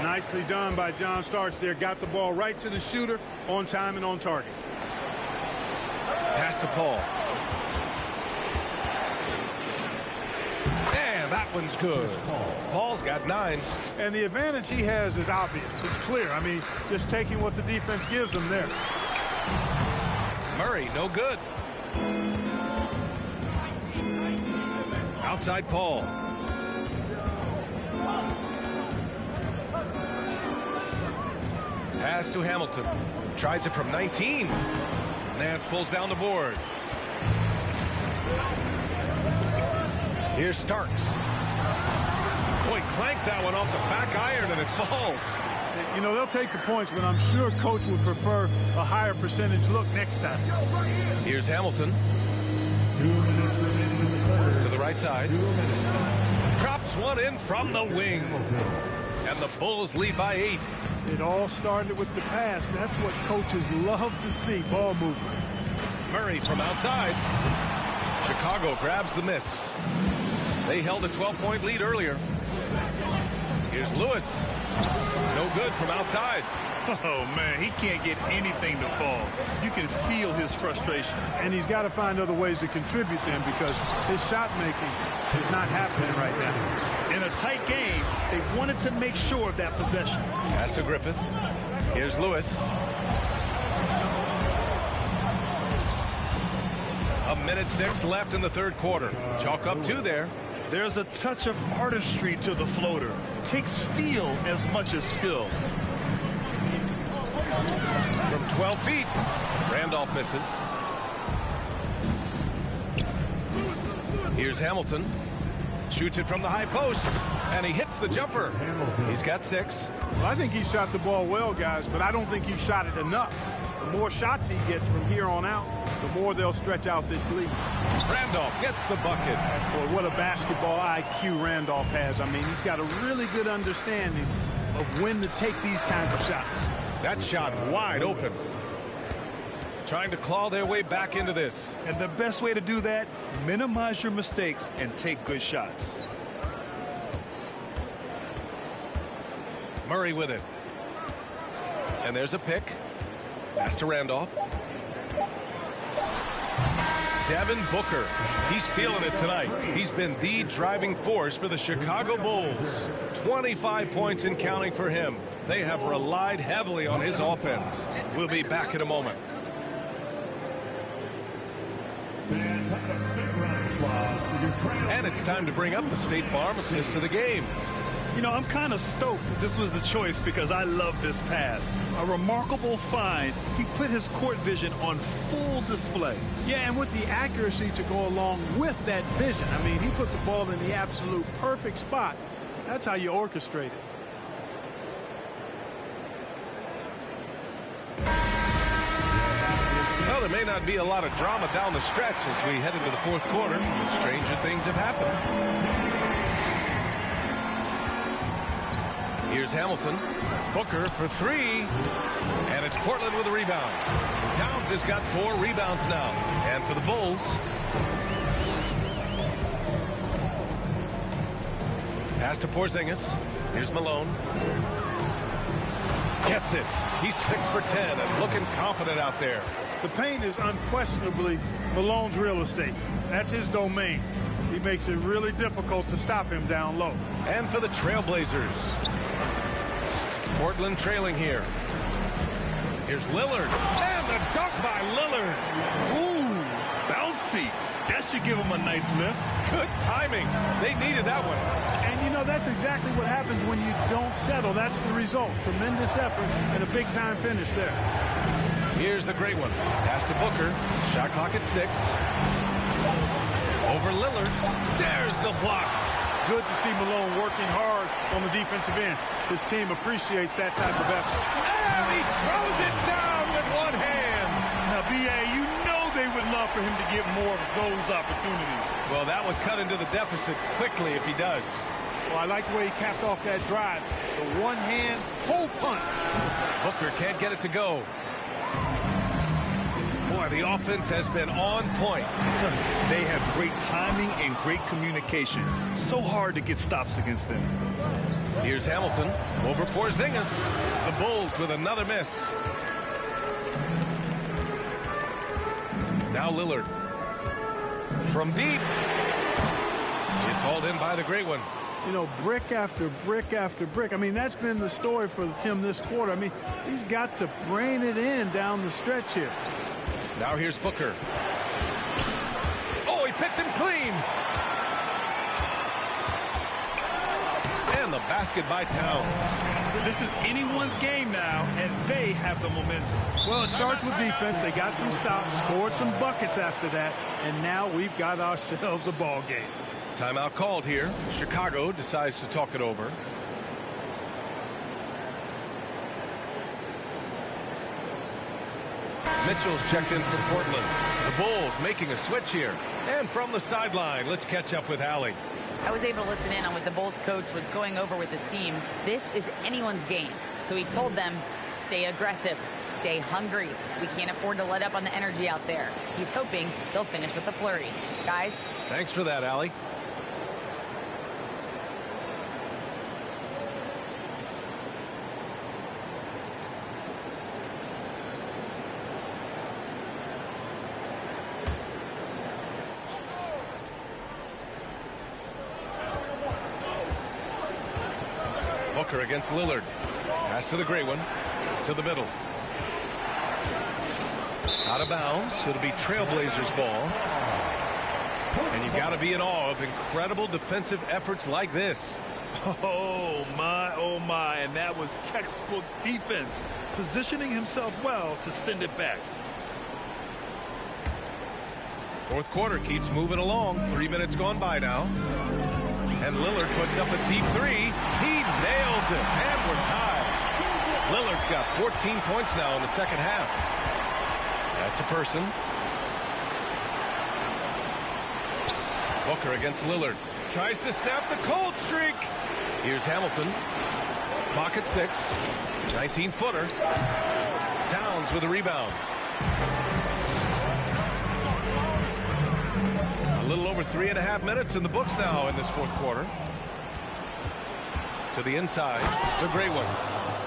Nicely done by John Starks there. Got the ball right to the shooter, on time and on target. Pass to Paul. And that one's good. Paul's got 9. And the advantage he has is obvious. It's clear. I mean, just taking what the defense gives him there. Murray, no good. Outside Paul. Pass to Hamilton. Tries it from 19. Nance pulls down the board. Here's Starks. Boy, clanks that one off the back iron and it falls. You know, they'll take the points, but I'm sure coach would prefer a higher percentage look next time. Here's Hamilton. 2 minutes remaining in the third. To the right side. 2 minutes. Drops one in from the wing. And the Bulls lead by 8. It all started with the pass. That's what coaches love to see, ball movement. Murray from outside. Chicago grabs the miss. They held a 12-point lead earlier. Here's Lewis. No good from outside. Oh, man, he can't get anything to fall. You can feel his frustration. And he's got to find other ways to contribute then because his shot making is not happening right now. In a tight game, they wanted to make sure of that possession. Pass to Griffith. Here's Lewis. A minute 6 left in the third quarter. Chalk up 2 there. There's a touch of artistry to the floater. Takes feel as much as skill. From 12 feet, Randolph misses. Here's Hamilton. Shoots it from the high post, and he hits the jumper. He's got 6. Well, I think he shot the ball well, guys, but I don't think he shot it enough. The more shots he gets from here on out, the more they'll stretch out this lead. Randolph gets the bucket. Boy, what a basketball IQ Randolph has. I mean, he's got a really good understanding of when to take these kinds of shots. That shot wide open. Trying to claw their way back into this. And the best way to do that, minimize your mistakes and take good shots. Murray with it. And there's a pick. Pass to Randolph. Devin Booker. He's feeling it tonight. He's been the driving force for the Chicago Bulls. 25 points and counting for him. They have relied heavily on his offense. We'll be back in a moment. And it's time to bring up the State Farm assist to the game. You know, I'm kind of stoked that this was a choice because I love this pass. A remarkable find. He put his court vision on full display. Yeah, and with the accuracy to go along with that vision. I mean, he put the ball in the absolute perfect spot. That's how you orchestrate it. Well, there may not be a lot of drama down the stretch as we head into the fourth quarter, but stranger things have happened. Here's Hamilton. Booker for three. And it's Portland with a rebound. Towns has got 4 rebounds now. And for the Bulls, pass to Porzingis. Here's Malone. Gets it. He's 6 for 10 and looking confident out there. The paint is unquestionably Malone's real estate. That's his domain. He makes it really difficult to stop him down low. And for the Trailblazers, Portland trailing here. Here's Lillard. And the dunk by Lillard. Ooh, bouncy. That should give him a nice lift. Good timing. They needed that one. And, you know, that's exactly what happens when you don't settle. That's the result. Tremendous effort and a big-time finish there. Here's the great one. Pass to Booker. Shot clock at 6. Over Lillard. There's the block. Good to see Malone working hard on the defensive end. His team appreciates that type of effort. And he throws it down with one hand. Now, B.A., you know they would love for him to get more of those opportunities. Well, that would cut into the deficit quickly if he does. Well, I like the way he capped off that drive. The one-hand hole punch. Booker can't get it to go. Boy, the offense has been on point. They have great timing and great communication. So hard to get stops against them. Here's Hamilton over Porzingis. The Bulls with another miss. Now Lillard. From deep. It's hauled in by the great one. You know, brick after brick after brick. I mean, that's been the story for him this quarter. I mean, he's got to brain it in down the stretch here. Now here's Booker. Oh, he picked him clean. And the basket by Towns. This is anyone's game now, and they have the momentum. Well, it starts with defense. They got some stops, scored some buckets after that, and now we've got ourselves a ball game. Timeout called here. Chicago decides to talk it over. Mitchell's checked in for Portland. The Bulls making a switch here. And from the sideline, let's catch up with Allie. I was able to listen in on what the Bulls coach was going over with his team. This is anyone's game. So he told them, stay aggressive, stay hungry. We can't afford to let up on the energy out there. He's hoping they'll finish with a flurry. Guys? Thanks for that, Allie. Booker against Lillard. Pass to the gray one. To the middle. Out of bounds. It'll be Trailblazers ball. And you got to be in awe of incredible defensive efforts like this. Oh my, and that was textbook defense, positioning himself well to send it back. Fourth quarter keeps moving along. 3 minutes gone by now. And Lillard puts up a deep three. He nails it, and we're tied. Lillard's got 14 points now in the second half. Pass to Person. Booker against Lillard. Tries to snap the cold streak. Here's Hamilton. Clock at 6. 19-footer. Towns with a rebound. A little over 3.5 minutes in the books now in this fourth quarter. To the inside. The great one.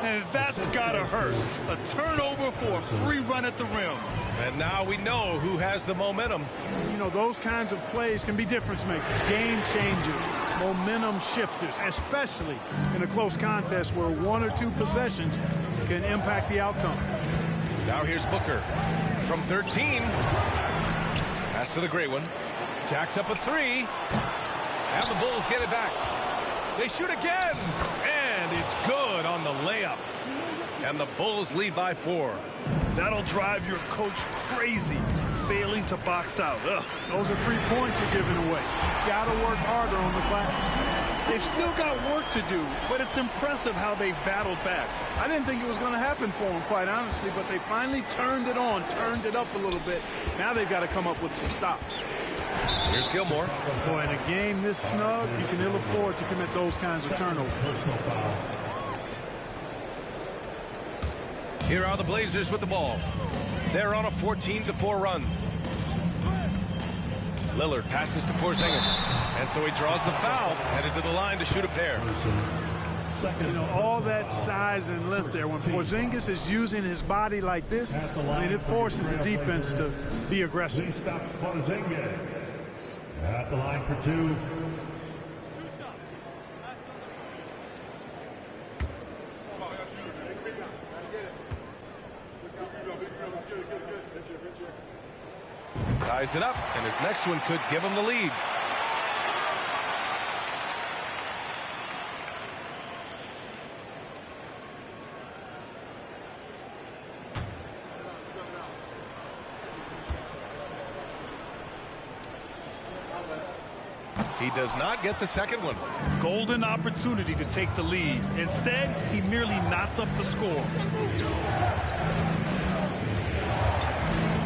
And that's gotta hurt. A turnover for a free run at the rim. And now we know who has the momentum. You know, those kinds of plays can be difference makers, game changers, momentum shifters, especially in a close contest where 1 or 2 possessions can impact the outcome. Now here's Booker from 13. Pass to the great one. Jacks up a three. And the Bulls get it back. They shoot again. And it's good on the layup. And the Bulls lead by 4. That'll drive your coach crazy, failing to box out. Ugh. Those are free points you're giving away. Got to work harder on the glass. They've still got work to do, but it's impressive how they've battled back. I didn't think it was going to happen for them, quite honestly, but they finally turned it on, turned it up a little bit. Now they've got to come up with some stops. Here's Gilmore. Boy, in a game this snug, you can ill afford to commit those kinds of turnovers. Here are the Blazers with the ball. They're on a 14-4 run. Lillard passes to Porzingis, and so he draws the foul, headed to the line to shoot a pair. You know, all that size and length there. When Porzingis is using his body like this, I mean, it forces the defense to be aggressive. He stops Porzingis at the line for 2. Ties it up, and his next one could give him the lead. He does not get the second one. Golden opportunity to take the lead. Instead, he merely knots up the score.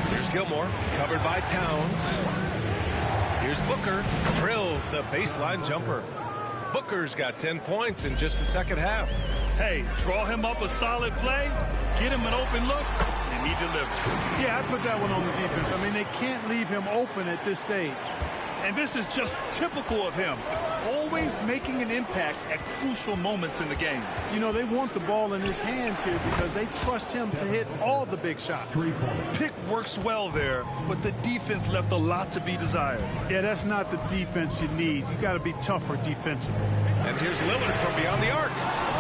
Here's Gilmore, covered by Towns. Here's Booker, drills the baseline jumper. Booker's got 10 points in just the second half. Hey, draw him up a solid play, get him an open look, and he delivers. Yeah, I put that one on the defense. I mean, they can't leave him open at this stage. And this is just typical of him, always making an impact at crucial moments in the game. You know, they want the ball in his hands here because they trust him to hit all the big shots. Pick works well there, but the defense left a lot to be desired. Yeah, that's not the defense you need. You got to be tougher defensively. And here's Lillard from beyond the arc.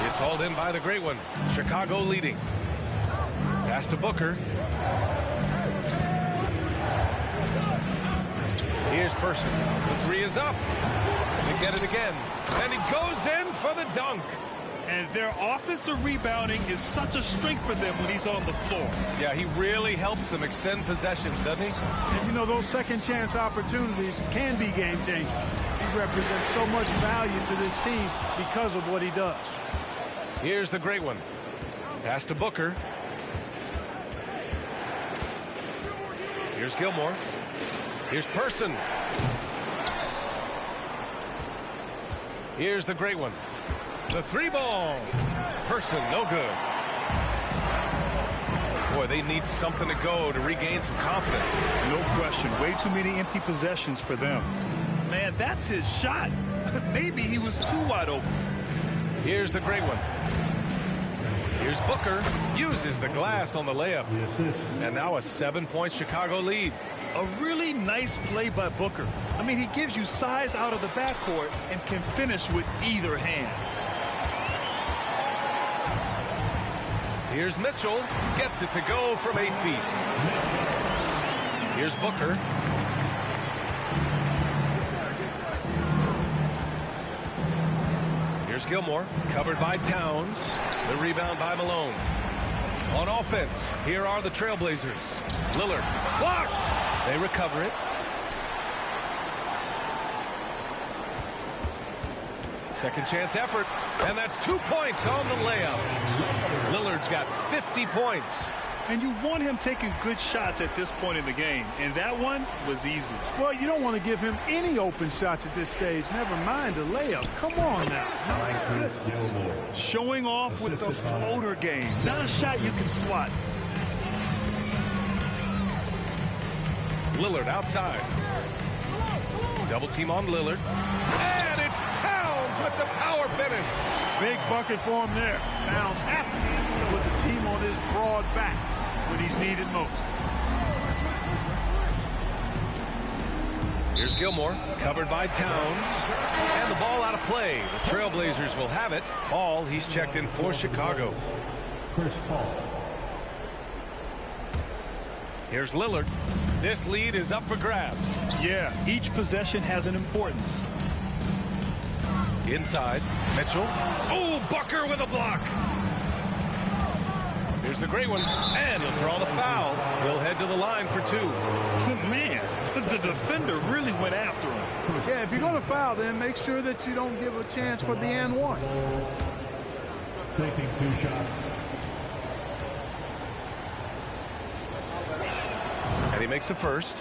It's hauled in by the great one. Chicago leading. Pass to Booker. Here's Person. The three is up. They get it again. And he goes in for the dunk. And their offensive rebounding is such a strength for them when he's on the floor. Yeah, he really helps them extend possessions, doesn't he? And you know, those second chance opportunities can be game changing. He represents so much value to this team because of what he does. Here's the great one. Pass to Booker. Here's Gilmore. Here's Person. Here's the great one. The three ball. Person, no good. Boy, they need something to go to regain some confidence. No question. Way too many empty possessions for them. Man, that's his shot. Maybe he was too wide open. Here's the great one. Here's Booker. Uses the glass on the layup. And now a 7-point Chicago lead. A really nice play by Booker. I mean, he gives you size out of the backcourt and can finish with either hand. Here's Mitchell. Gets it to go from 8 feet. Here's Booker. Here's Gilmore. Covered by Towns. The rebound by Malone. On offense, here are the Trailblazers. Lillard. Blocked! They recover it. Second chance effort. And that's 2 points on the layup. Lillard's got 50 points. And you want him taking good shots at this point in the game. And that one was easy. Well, you don't want to give him any open shots at this stage. Never mind a layup. Come on now. Showing off with the floater game. Not a shot you can swat. Lillard outside. Double team on Lillard. And it's Towns with the power finish. Big bucket for him there. Towns happy with the team on his broad back when he's needed most. Here's Gilmore, covered by Towns. And the ball out of play. The Trailblazers will have it. Ball, he's checked in for Chicago. Chris Paul. Here's Lillard. This lead is up for grabs. Yeah, each possession has an importance. Inside, Mitchell. Oh, Booker with a block. Here's the great one, and he'll draw the foul. He'll head to the line for 2. Man, the defender really went after him. Yeah, if you're going to foul, then make sure that you don't give a chance for the and one. Taking 2 shots. And he makes the first.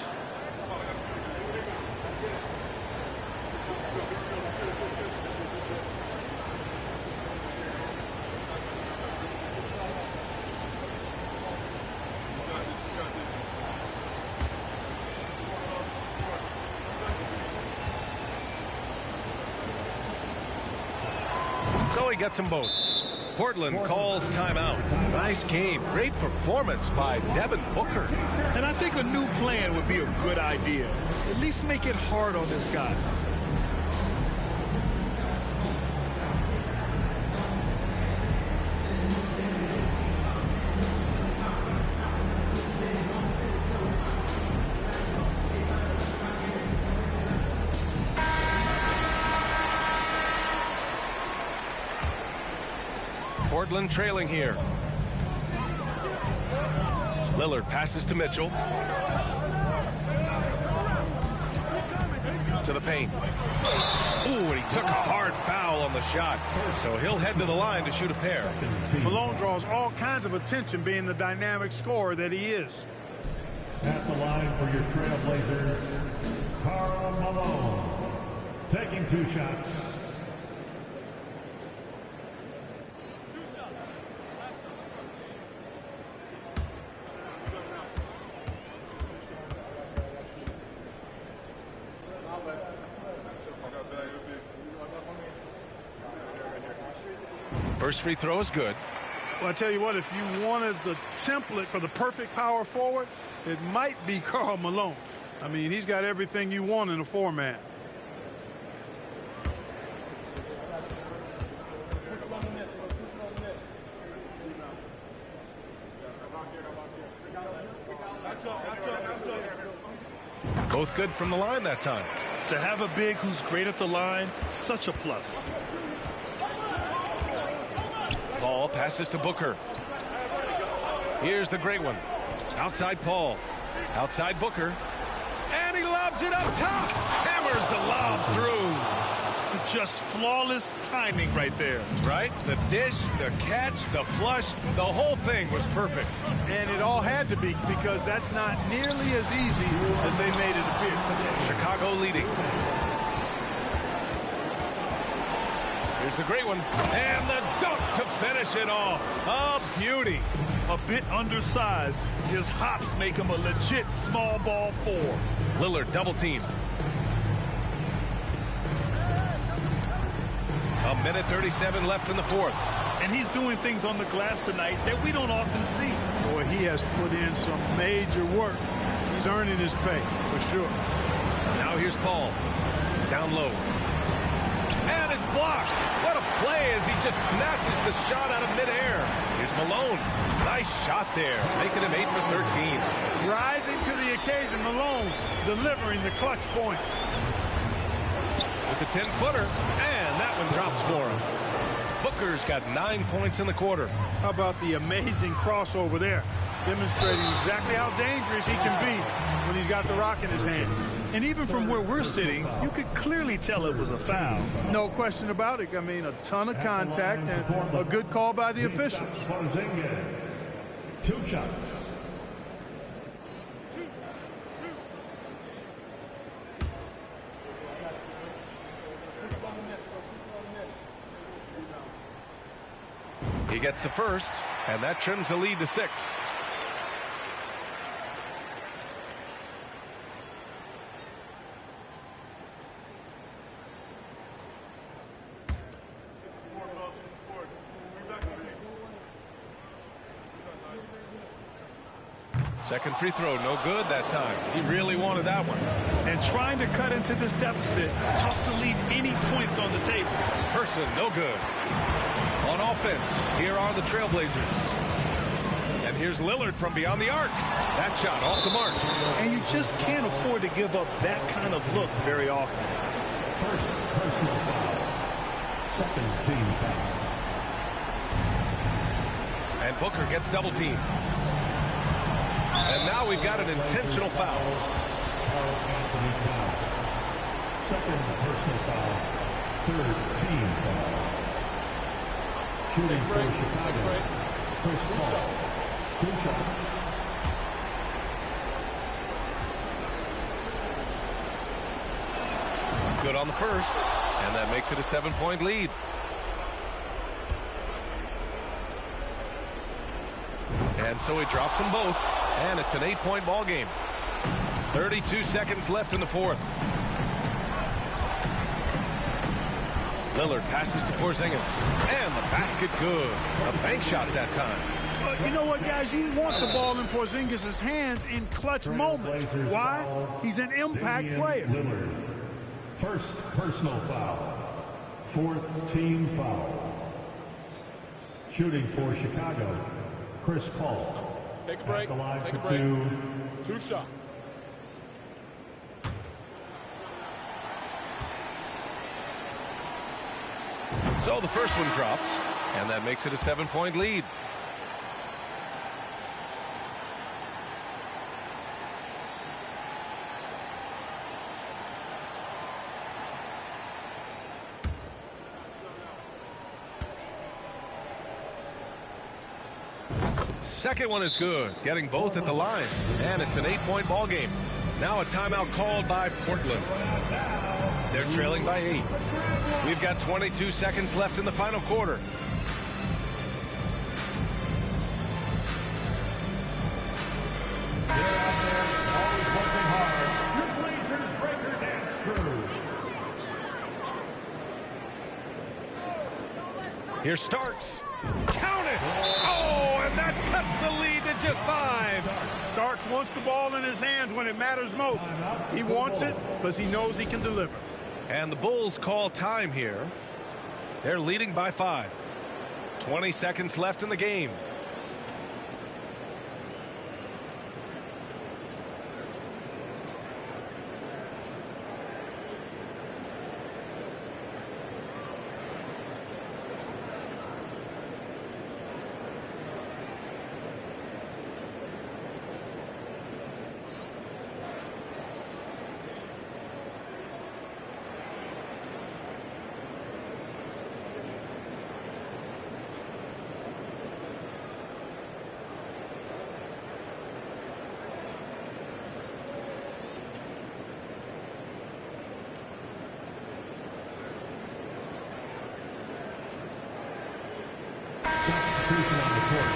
So he gets them both. Portland calls timeout. Nice game. Great performance by Devin Booker. And I think a new plan would be a good idea. At least make it hard on this guy. Portland trailing here. Lillard passes to Mitchell. To the paint. Ooh, and he took a hard foul on the shot. So he'll head to the line to shoot a pair. Malone draws all kinds of attention being the dynamic scorer that he is. At the line for your Trailblazers, Karl Malone. Taking 2 shots. First free throw is good. Well, I tell you what, if you wanted the template for the perfect power forward, it might be Karl Malone. I mean, he's got everything you want in a 4-man. Both good from the line that time. To have a big who's great at the line, such a plus. Paul passes to Booker. Here's the great one. Outside Paul. Outside Booker. And he lobs it up top. Hammers the lob through. Just flawless timing right there. Right? The dish, the catch, the flush, the whole thing was perfect. And it all had to be, because that's not nearly as easy as they made it appear. Chicago leading. Here's the great one. And the dunk to finish it off. A beauty. A bit undersized. His hops make him a legit small ball 4. Lillard double team. A minute 37 left in the 4th. And he's doing things on the glass tonight that we don't often see. Boy, he has put in some major work. He's earning his pay, for sure. Now here's Paul. Down low. And it's blocked. What a play as he just snatches the shot out of midair. Here's Malone. Nice shot there, making him 8 for 13. Rising to the occasion, Malone delivering the clutch points. With the 10-footer, and that one drops for him. Booker's got 9 points in the quarter. How about the amazing crossover there, demonstrating exactly how dangerous he can be when he's got the rock in his hand. And even from where we're sitting, you could clearly tell it was a foul. No question about it. I mean, a ton of contact and a good call by the officials. 2 shots. He gets the first, and that trims the lead to 6. Second free throw, no good that time. He really wanted that one. And trying to cut into this deficit, tough to leave any points on the table. Person, no good. On offense, here are the Trailblazers. And here's Lillard from beyond the arc. That shot off the mark. And you just can't afford to give up that kind of look very often. First personal foul. Second team foul. And Booker gets double teamed. And now we've got an intentional foul. Karl-Anthony Towns. Second personal foul. Third team foul. Shooting for Chicago. Chris Paul. 2 shots. Good on the first. And that makes it a 7-point lead. And so he drops them both. And it's an 8-point ball game. 32 seconds left in the fourth. Lillard passes to Porzingis. And the basket good. A bank shot that time. You know what, guys? You want the ball in Porzingis' hands in clutch moments. Why? He's an impact player. Lillard. First personal foul. Fourth team foul. Shooting for Chicago. Chris Paul. Take a break. Take a break. 2 shots. So the first one drops, and that makes it a 7-point lead. Second one is good, getting both at the line, and it's an 8-point ball game. Now a timeout called by Portland. They're trailing by 8. We've got 22 seconds left in the final quarter. Here's Starks. Count it! Oh, and that cuts the lead to just 5. Starks wants the ball in his hands when it matters most. He wants it because he knows he can deliver. And the Bulls call time here. They're leading by 5. 20 seconds left in the game. Substitution on the court.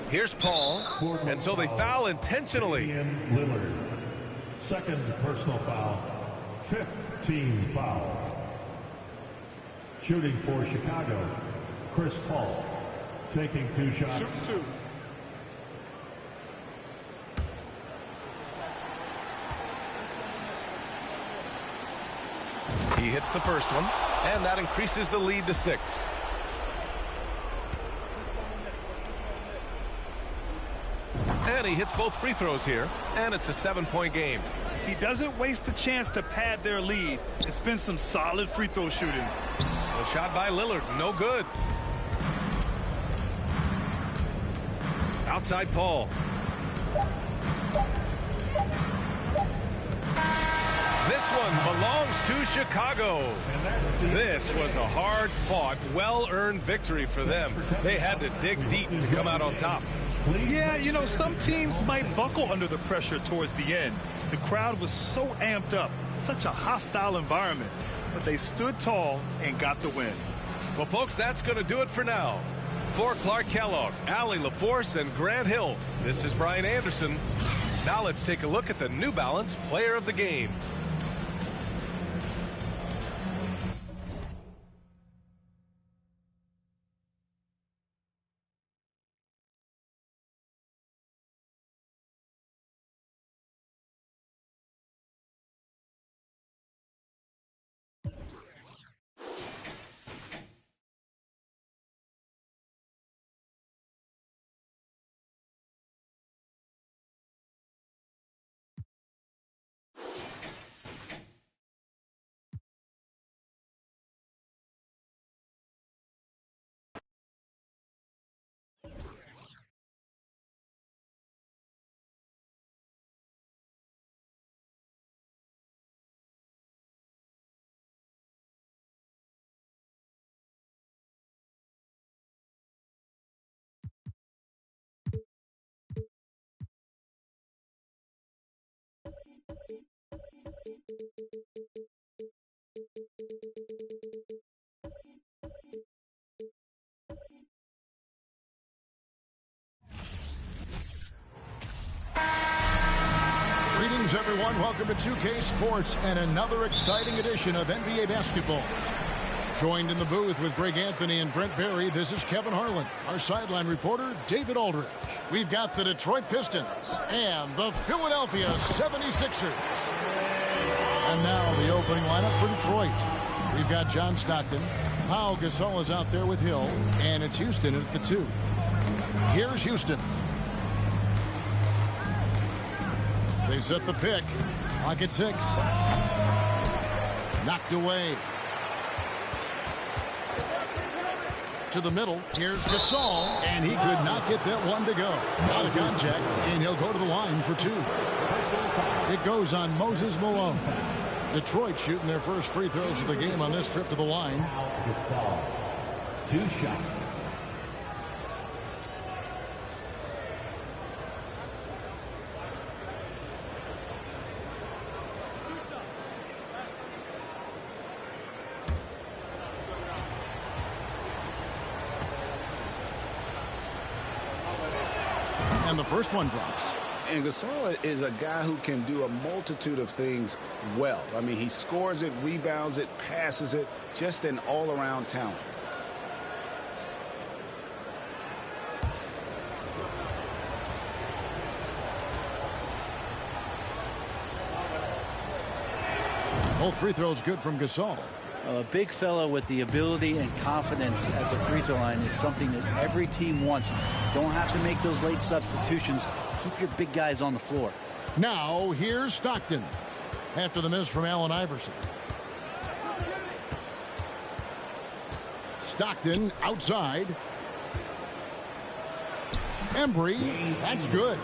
Here's Paul, and so they foul intentionally. Lillard. Second personal foul. 5th team foul. Shooting for Chicago, Chris Paul, taking 2 shots. Shoot 2. He hits the first one, and that increases the lead to 6. And he hits both free throws here, and it's a 7-point game. He doesn't waste a chance to pad their lead. It's been some solid free throw shooting. A shot by Lillard, no good. Outside Paul. This one belongs to Chicago. This was a hard-fought, well-earned victory for them. They had to dig deep to come out on top. Yeah, you know, some teams might buckle under the pressure towards the end. The crowd was so amped up, such a hostile environment, but they stood tall and got the win. Well, folks, that's going to do it for now. For Clark Kellogg, Allie LaForce, and Grant Hill, this is Brian Anderson. Now let's take a look at the New Balance Player of the Game. everyone. Welcome to 2K Sports and another exciting edition of NBA basketball. Joined in the booth with Greg Anthony and Brent Barry, this is Kevin Harlan. Our sideline reporter, David Aldridge. We've got the Detroit Pistons and the Philadelphia 76ers. And now the opening lineup for Detroit. We've got John Stockton. Pau Gasol is out there with Hill, and it's Houston at the 2. Here's Houston. They set the pick. Clock at 6. Knocked away. To the middle. Here's Gasol, and he could not get that one to go. Out of contact, and he'll go to the line for 2. It goes on Moses Malone. Detroit shooting their first free throws of the game on this trip to the line. Gasol. 2 shots. And the first one drops. And Gasol is a guy who can do a multitude of things well. I mean, he scores it, rebounds it, passes it, just an all-around talent. Both free throws good from Gasol. A big fella with the ability and confidence at the free throw line is something that every team wants. Don't have to make those late substitutions. Keep your big guys on the floor. Now here's Stockton after the miss from Allen Iverson. Stockton outside. Embry, that's good.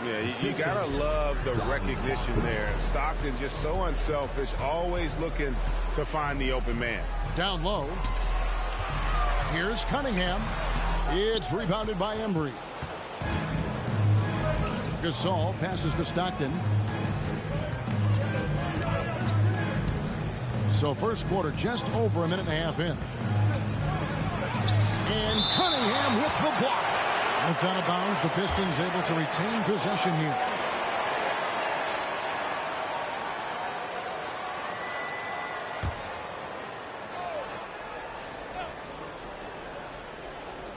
Yeah, you gotta love the recognition there. Stockton just so unselfish, always looking to find the open man. Down low. Here's Cunningham. It's rebounded by Embry. Gasol passes to Stockton. So first quarter just over a minute and a half in. And Cunningham with the block. It's out of bounds. The Pistons able to retain possession here.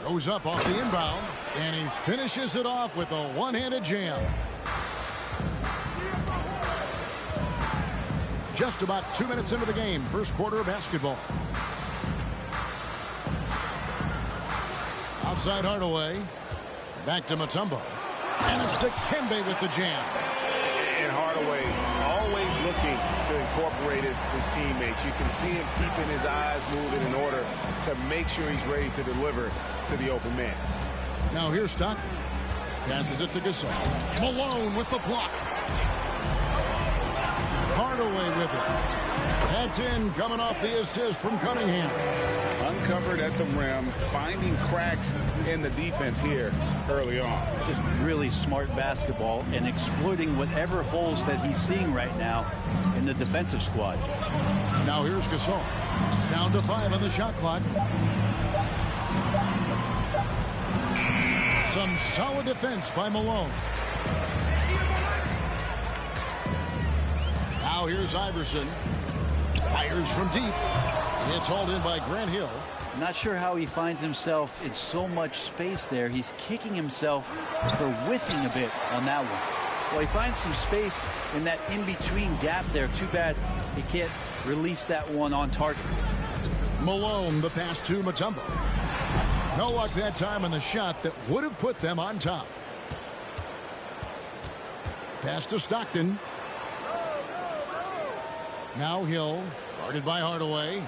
Goes up off the inbound, and he finishes it off with a one-handed jam. Just about 2 minutes into the game, first quarter of basketball. Outside Hardaway. Back to Mutombo. And it's Dikembe with the jam. And Hardaway always looking to incorporate his teammates. You can see him keeping his eyes moving in order to make sure he's ready to deliver to the open man. Now here's Stockton. Passes it to Gasol. Malone with the block. Hardaway with it. That's in, coming off the assist from Cunningham. Uncovered at the rim, finding cracks in the defense here early on. Just really smart basketball and exploiting whatever holes that he's seeing right now in the defensive squad. Now here's Gasol. Down to 5 on the shot clock. Some solid defense by Malone. Now here's Iverson. Fires from deep. It's hauled in by Grant Hill. Not sure how he finds himself in so much space there. He's kicking himself for whiffing a bit on that one. Well, he finds some space in that in-between gap there. Too bad he can't release that one on target. Malone, the pass to Mutombo. No luck that time on the shot that would have put them on top. Pass to Stockton. Now Hill, guarded by Hardaway.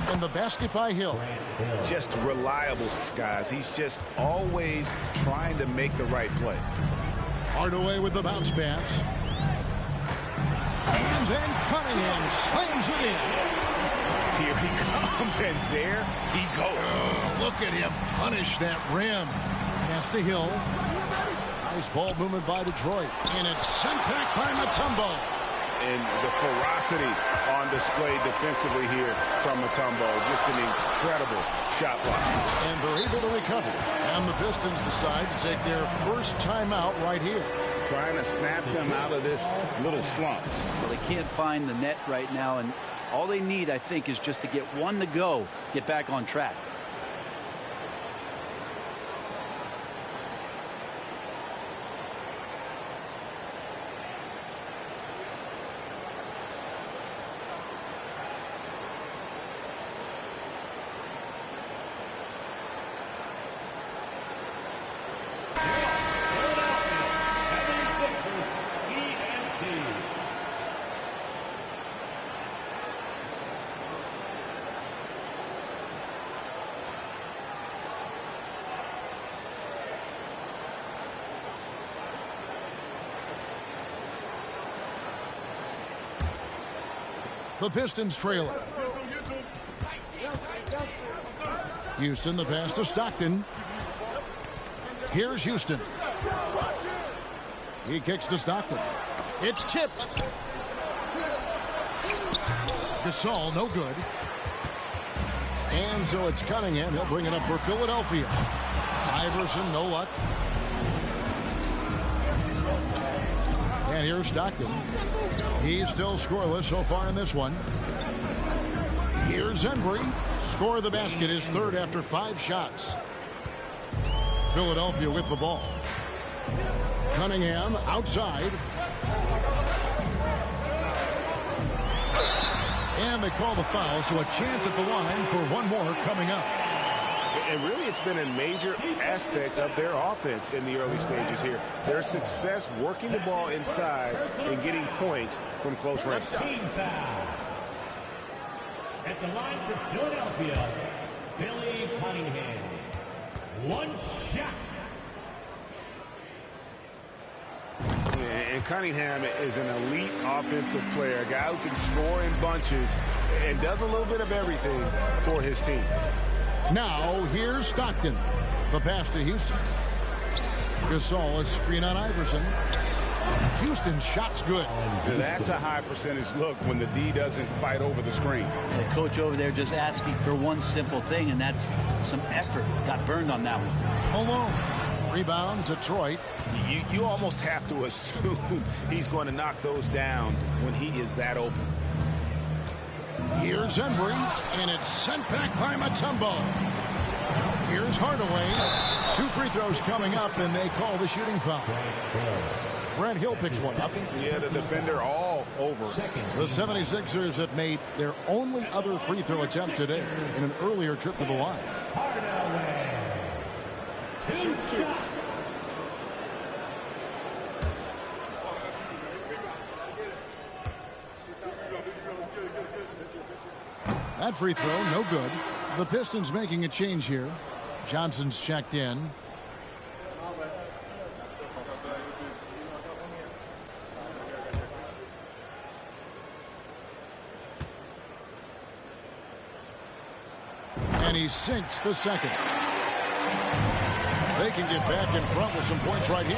And the basket by Hill. Just reliable, guys. He's just always trying to make the right play. Hardaway with the bounce pass. And then Cunningham slams it in. Here he comes, and there he goes. Look at him punish that rim. Pass to Hill. Nice ball movement by Detroit. And it's sent back by Mutombo. And the ferocity on display defensively here from Mutombo. Just an incredible shot block. And they're able to recover. And the Pistons decide to take their first timeout right here. trying to snap them out of this little slump. Well, they can't find the net right now, and all they need, I think, is just to get one to go, get back on track. The Pistons trail it. Houston, the pass to Stockton. Here's Houston. He kicks to Stockton. It's tipped. Gasol, no good. And so it's Cunningham. He'll bring it up for Philadelphia. Iverson, no luck. And here's Stockton. He's still scoreless so far in this one. Here's Embry. Score of the basket, his third after 5 shots. Philadelphia with the ball. Cunningham outside. And they call the foul, so a chance at the line for one more coming up. And really, it's been a major aspect of their offense in the early stages here. Their success working the ball inside and getting points from close range. Team foul. At the line for Philadelphia, Billy Cunningham. One shot. And Cunningham is an elite offensive player, a guy who can score in bunches and does a little bit of everything for his team. Now, here's Stockton. The pass to Houston. Gasol, a screen on Iverson. Houston's shot's good. That's a high percentage look when the D doesn't fight over the screen. The coach over there just asking for one simple thing, and that's some effort. Got burned on that one. Malone. Rebound, Detroit. You almost have to assume he's going to knock those down when he is that open. Here's Embry, and it's sent back by Mutombo. Here's Hardaway. 2 free throws coming up, and they call the shooting foul. Brent Hill picks one up. Yeah, the defender all over. The 76ers have made their only other free throw attempt today in an earlier trip to the line. That free throw, no good. The Pistons making a change here. Johnson's checked in. And he sinks the second. They can get back in front with some points right here.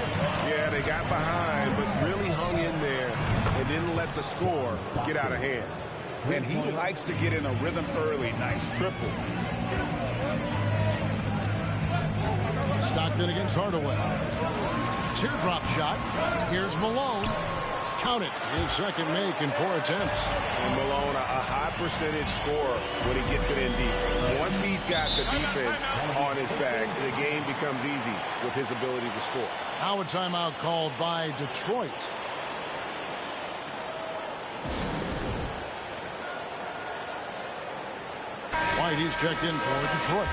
Yeah, they got behind, but really hung in there and didn't let the score get out of hand. And he likes to get in a rhythm early. Nice triple. Stockton against Hardaway. Teardrop shot. Here's Malone. Count it. His second make in 4 attempts. And Malone, a high percentage scorer when he gets it in deep. Once he's got the defense on his back, the game becomes easy with his ability to score. Now a timeout called by Detroit. White, he's checked in for Detroit.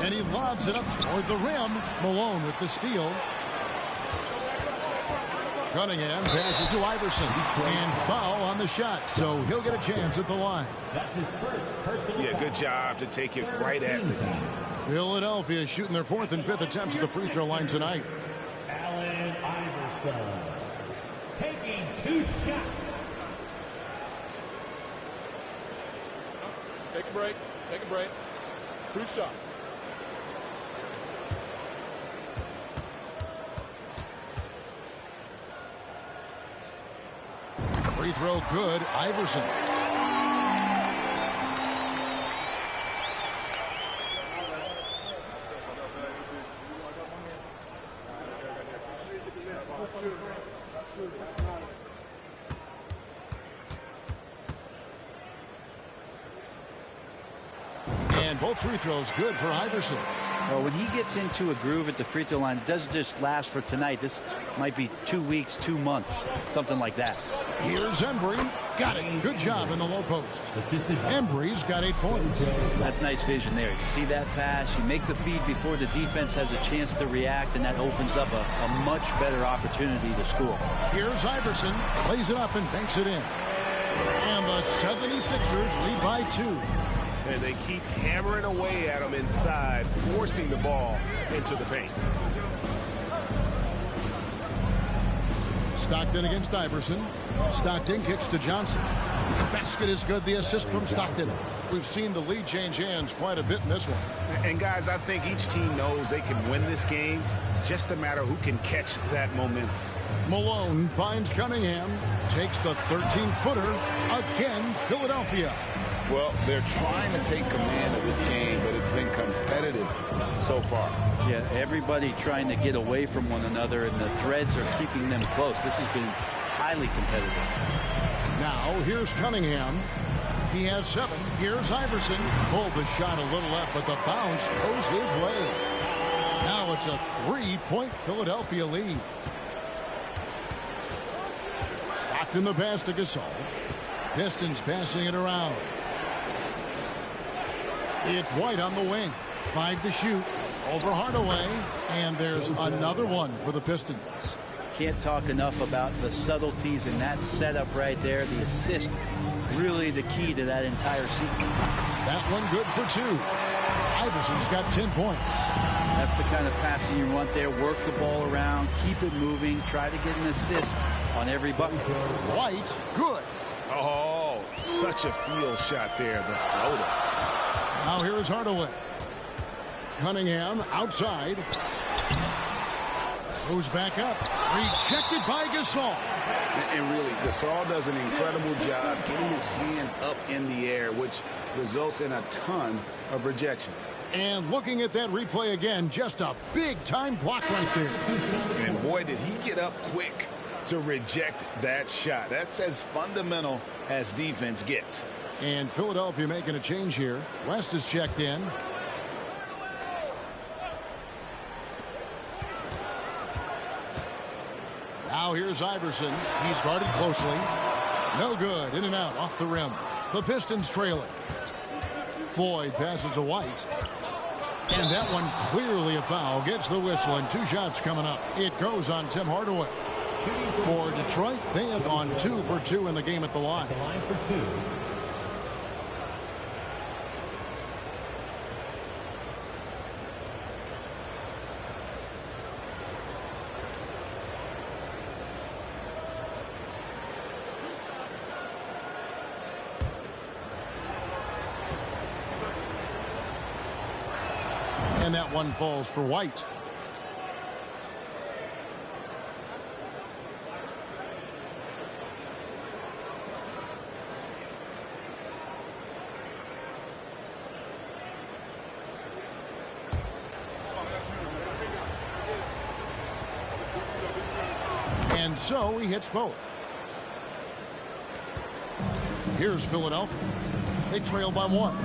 And he lobs it up toward the rim. Malone with the steal. Cunningham passes to Iverson. And foul on the shot. So he'll get a chance at the line. That's his first personal. Yeah, good job to take it right at the knee. Philadelphia shooting their 4th and 5th attempts at the free throw line tonight. Allen Iverson. Iverson taking 2 shots. Take a break. Take a break. 2 shots. Free throw good. Iverson. And both free throws good for Iverson. Well, when he gets into a groove at the free throw line, it doesn't just last for tonight. This might be 2 weeks, 2 months, something like that. Here's Embry. Got it. Good job in the low post. Embry's got 8 points. That's nice vision there. You see that pass, you make the feed before the defense has a chance to react, and that opens up a much better opportunity to score. Here's Iverson. Plays it up and banks it in. And the 76ers lead by 2. And they keep hammering away at him inside, forcing the ball into the paint. Stockton against Iverson. Stockton kicks to Johnson. The basket is good. The assist from Stockton. We've seen the lead change hands quite a bit in this one. And guys, I think each team knows they can win this game. Just a matter who can catch that momentum. Malone finds Cunningham. Takes the 13-footer. Again, Philadelphia. Well, they're trying to take command of this game, but it's been competitive so far. Yeah, everybody trying to get away from one another, and the threads are keeping them close. This has been highly competitive. Now, here's Cunningham. He has 7. Here's Iverson. Pulled the shot a little left, but the bounce goes his way. Now it's a 3-point Philadelphia lead. Stockton the pass to Gasol. Pistons passing it around. It's White on the wing. 5 to shoot. Over Hardaway. And there's another one for the Pistons. Can't talk enough about the subtleties in that setup right there. The assist, really the key to that entire sequence. That one good for 2. Iverson's got 10 points. That's the kind of passing you want there. Work the ball around. Keep it moving. Try to get an assist on every bucket. White, good. Oh, such a field shot there. The floater. Now here is Hardaway. Cunningham outside. Goes back up. Rejected by Gasol. And really, Gasol does an incredible job getting his hands up in the air, which results in a ton of rejection. And looking at that replay again, just a big-time block right there. And boy, did he get up quick to reject that shot. That's as fundamental as defense gets. And Philadelphia making a change here. West is checked in. Now here's Iverson. He's guarded closely. No good. In and out. Off the rim. The Pistons trailing. Floyd passes to White. And that one clearly a foul. Gets the whistle, and 2 shots coming up. It goes on Tim Hardaway. For Detroit, they have gone 2 for 2 in the game at the line. For 2. And that one falls for White. And so he hits both. Here's Philadelphia. They trail by 1.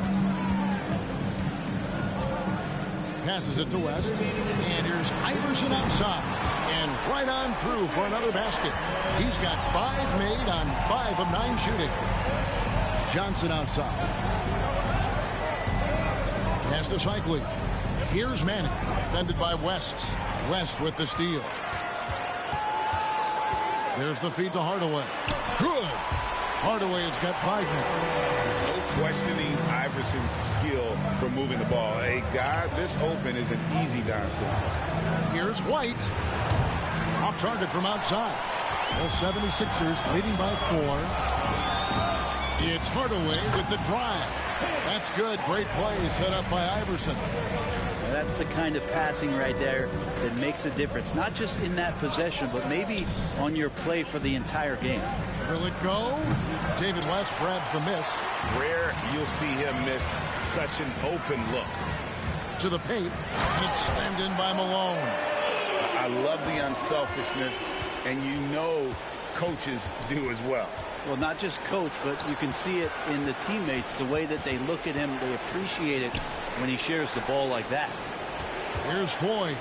Passes it to West. And here's Iverson outside. And right on through for another basket. He's got 5 made on 5 of 9 shooting. Johnson outside. Pass to Cycling. Here's Manning. Defended by West. West with the steal. There's the feed to Hardaway. Good. Hardaway's got 5 men. No questioning Iverson's skill for moving the ball. A guy this open is an easy dime for him. Here's White. Off target from outside. The 76ers leading by 4. It's Hardaway with the drive. That's good. Great play set up by Iverson. That's the kind of passing right there that makes a difference. Not just in that possession, but maybe on your play for the entire game. Will it go? David West grabs the miss. Rare you'll see him miss such an open look. To the paint, and it's slammed in by Malone. I love the unselfishness, and you know coaches do as well. Well, not just coach, but you can see it in the teammates, the way that they look at him. They appreciate it when he shares the ball like that. Here's Floyd.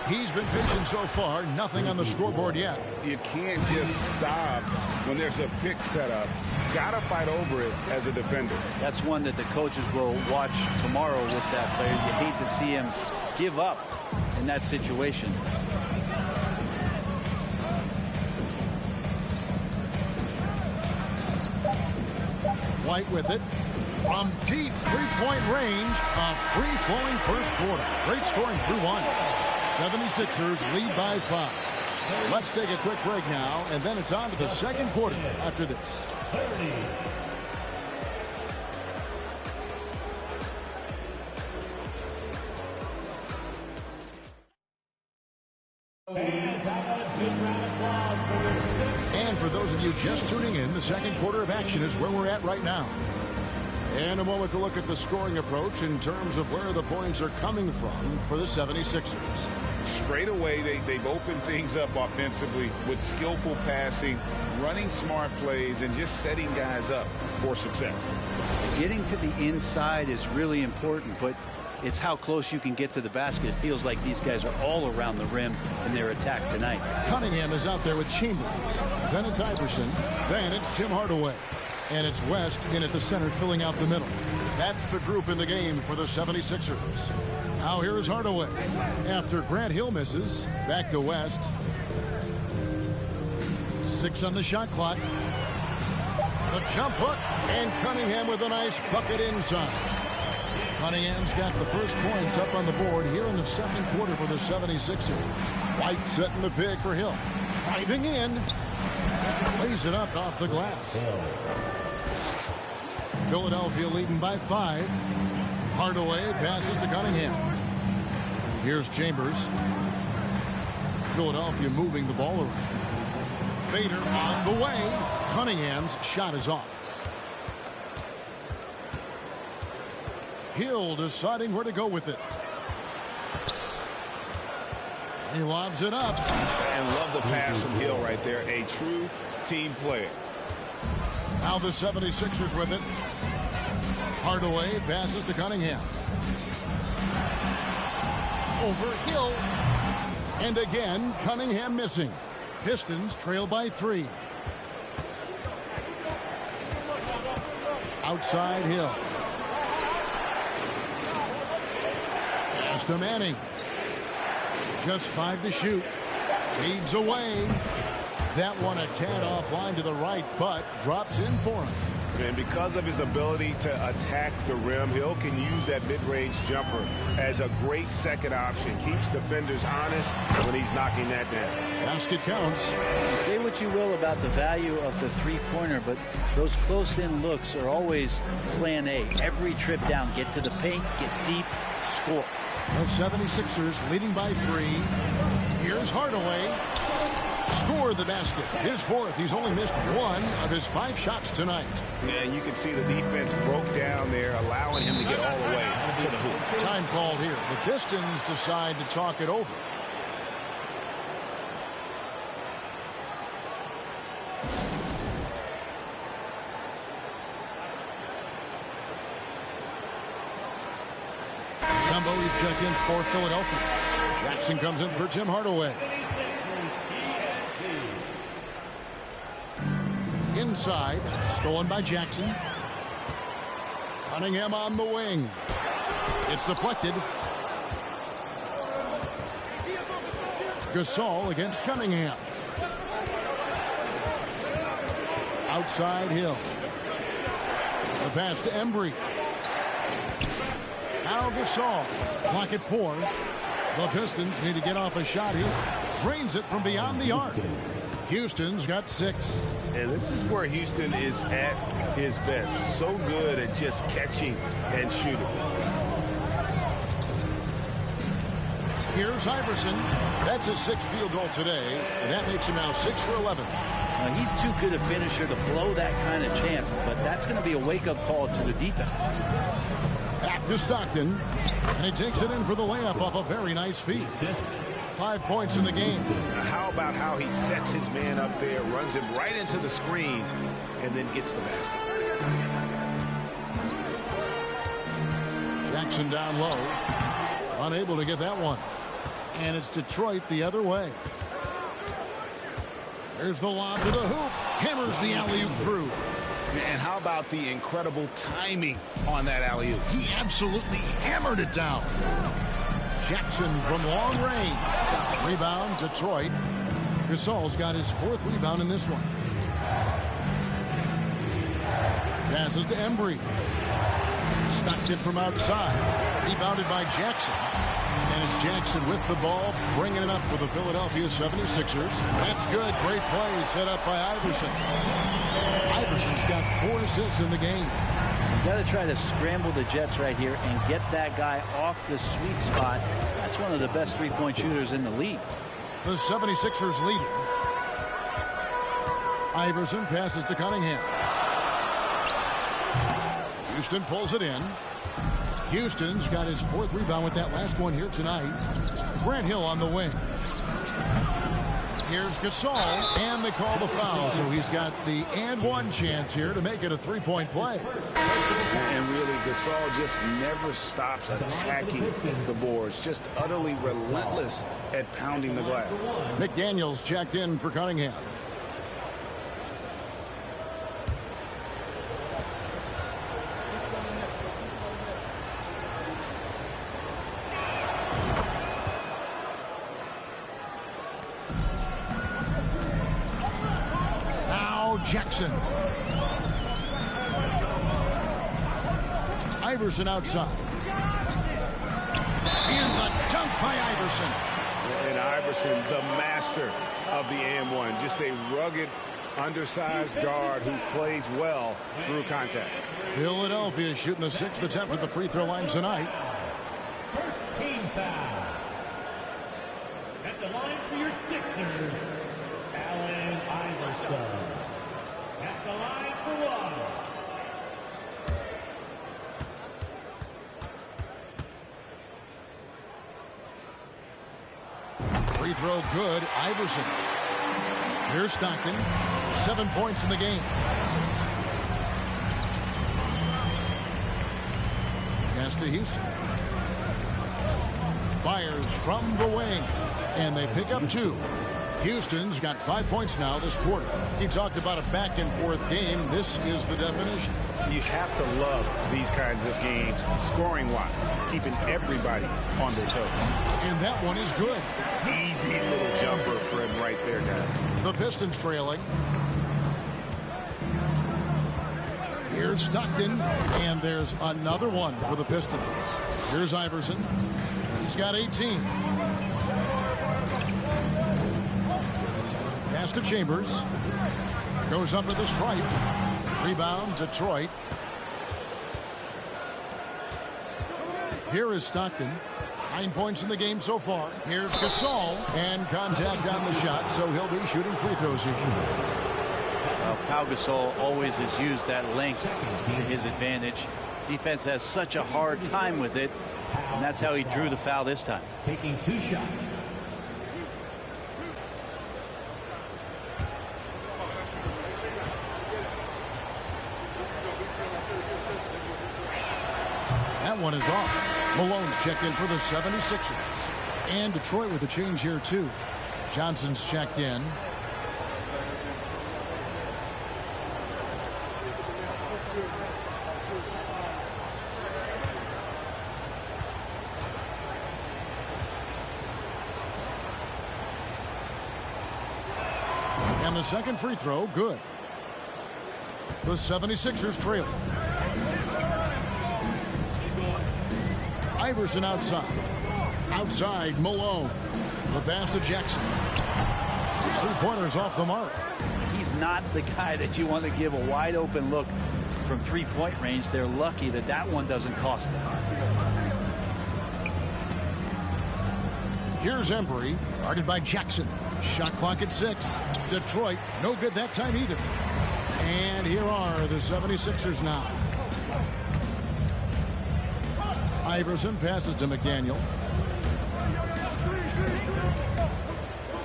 He's been patient so far. Nothing on the scoreboard yet. You can't just stop when there's a pick set up. Got to fight over it as a defender. That's one that the coaches will watch tomorrow with that player. You hate to see him give up in that situation. White with it. From deep three-point range, a free-flowing first quarter. Great scoring through 1. 76ers lead by 5. Let's take a quick break now, and then it's on to the second quarter after this. And for those of you just tuning in, the second quarter of action is where we're at right now. And a moment to look at the scoring approach in terms of where the points are coming from for the 76ers. Straight away, they've opened things up offensively with skillful passing, running smart plays, and just setting guys up for success. Getting to the inside is really important, but it's how close you can get to the basket. It feels like these guys are all around the rim in their attack tonight. Cunningham is out there with Chambers. Then it's Iverson. Then it's Tim Hardaway. And it's West in at the center, filling out the middle. That's the group in the game for the 76ers. Now here's Hardaway. After Grant Hill misses, back to West. 6 on the shot clock. The jump hook, and Cunningham with a nice bucket inside. Cunningham's got the first points up on the board here in the second quarter for the 76ers. White setting the pick for Hill. Driving in. Lays it up off the glass. Philadelphia leading by 5. Hardaway passes to Cunningham. Here's Chambers. Philadelphia moving the ball around. Fader on the way. Cunningham's shot is off. Hill deciding where to go with it. He lobs it up. And love the pass from Hill right there. A true team player. Now the 76ers with it. Hardaway passes to Cunningham. Over Hill. And again, Cunningham missing. Pistons trail by 3. Outside Hill. Pass to Manning. Just 5 to shoot. Feeds away. That one a tad offline to the right, but drops in for him. And because of his ability to attack the rim, Hill can use that mid-range jumper as a great second option. Keeps defenders honest when he's knocking that down. Basket counts. Say what you will about the value of the three-pointer, but those close-in looks are always plan A. Every trip down, get to the paint, get deep, score. The 76ers leading by 3. Here's Hardaway. Score the basket. His 4th. He's only missed 1 of his 5 shots tonight. Yeah, you can see the defense broke down there, allowing him to get all the way to the hoop. Time called here. The Pistons decide to talk it over. Tumbo's checked in for Philadelphia. Jackson comes in for Tim Hardaway. Inside, stolen by Jackson. Cunningham on the wing. It's deflected. Gasol against Cunningham. Outside Hill. The pass to Embry. Now Gasol. Clock at 4. The Pistons need to get off a shot here. Drains it from beyond the arc. Houston's got 6. And this is where Houston is at his best. So good at just catching and shooting. Here's Iverson. That's his 6th field goal today, and that makes him now 6 for 11. He's too good a finisher to blow that kind of chance, but that's going to be a wake-up call to the defense. Back to Stockton, and he takes it in for the layup off a very nice feed. 5 points in the game. Now how about how he sets his man up there, runs him right into the screen, and then gets the basket. Jackson down low. Unable to get that one. And it's Detroit the other way. There's the lob to the hoop. Hammers the alley-oop through. And how about the incredible timing on that alley-oop? He absolutely hammered it down. Jackson from long range. Rebound, Detroit. Gasol's got his 4th rebound in this one. Passes to Embry. Stockton from outside. Rebounded by Jackson. And it's Jackson with the ball, bringing it up for the Philadelphia 76ers. That's good. Great play set up by Iverson. Iverson's got 4 assists in the game. You got to try to scramble the Jets right here and get that guy off the sweet spot. That's one of the best three-point shooters in the league. The 76ers leading. Iverson passes to Cunningham. Houston pulls it in. Houston's got his 4th rebound with that last one here tonight. Grant Hill on the wing. Here's Gasol, and they call the foul, so he's got the and one chance here to make it a 3-point play. And really, Gasol just never stops attacking the boards, just utterly relentless at pounding the glass. McDaniels checked in for Cunningham. Jackson. Iverson outside. And the dunk by Iverson. And Iverson, the master of the and-one. Just a rugged, undersized guard who plays well through contact. Philadelphia shooting the 6th attempt at the free throw line tonight. First team foul. At the line for your Sixers, Allen Iverson. At the line for 1. Free throw good. Iverson. Here's Stockton. 7 points in the game. Pass to Houston. Fires from the wing. And they pick up 2. Houston's got 5 points now this quarter. He talked about a back-and-forth game. This is the definition. You have to love these kinds of games, scoring-wise, keeping everybody on their toes. And that one is good. Easy little jumper for him right there, guys. The Pistons trailing. Here's Stockton, and there's another one for the Pistons. Here's Iverson. He's got 18. Pass to Chambers. Goes up to the stripe. Rebound, Detroit. Here is Stockton. 9 points in the game so far. Here's Gasol, and contact on the shot, so he'll be shooting free throws here. Pau Gasol always has used that length to his advantage. Defense has such a hard time with it, and that's how he drew the foul this time. Taking 2 shots. That one is off. Malone's checked in for the 76ers. And Detroit with a change here, too. Johnson's checked in. And the second free throw, good. The 76ers trail. Iverson outside. Outside, Malone. The pass to Jackson. His three-pointers off the mark. He's not the guy that you want to give a wide open look from three-point range. They're lucky that that one doesn't cost them. Here's Embry, guarded by Jackson. Shot clock at 6. Detroit, no good that time either. And here are the 76ers now. Iverson passes to McDaniel.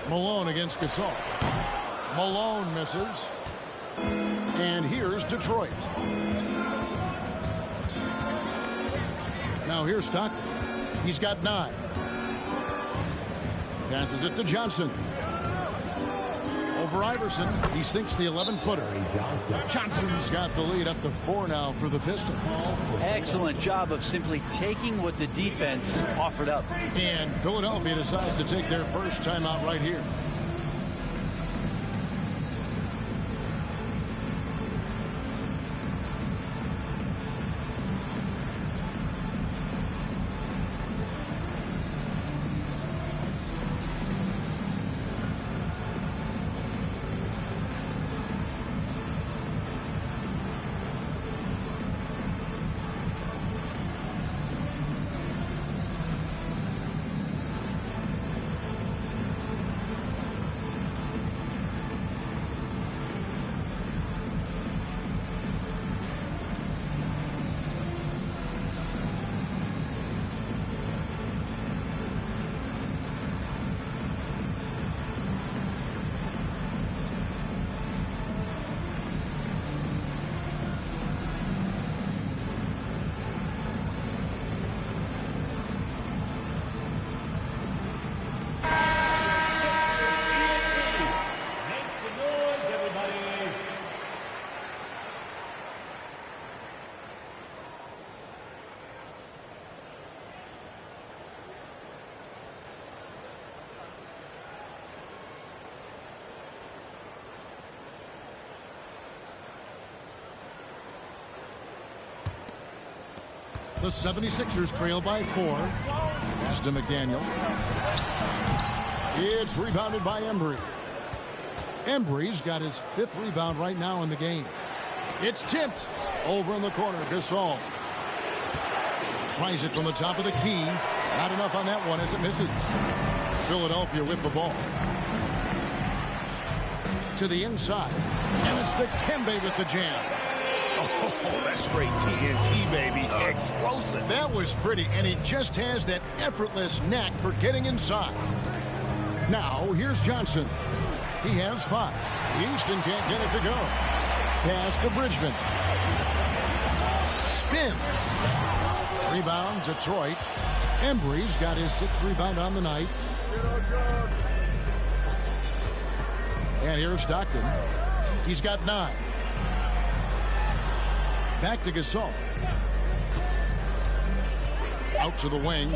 Malone against Gasol. Malone misses. And here's Detroit. Now here's Stockton. He's got 9. Passes it to Johnson. Over Iverson. He sinks the 11-footer. Johnson's got the lead up to 4 now for the Pistons. Excellent job of simply taking what the defense offered up. And Philadelphia decides to take their first timeout right here. The 76ers trail by 4. Pass to McDaniel. It's rebounded by Embry. Embry's got his 5th rebound right now in the game. It's tipped over in the corner. Gasol tries it from the top of the key. Not enough on that one as it misses. Philadelphia with the ball. To the inside. And it's Dikembe with the jam. Oh, that's straight TNT, baby. Explosive. That was pretty, and he just has that effortless knack for getting inside. Now, here's Johnson. He has 5. Houston can't get it to go. Pass to Bridgman. Spins. Rebound, Detroit. Embry's got his 6th rebound on the night. And here's Stockton. He's got 9. Back to Gasol. Out to the wing.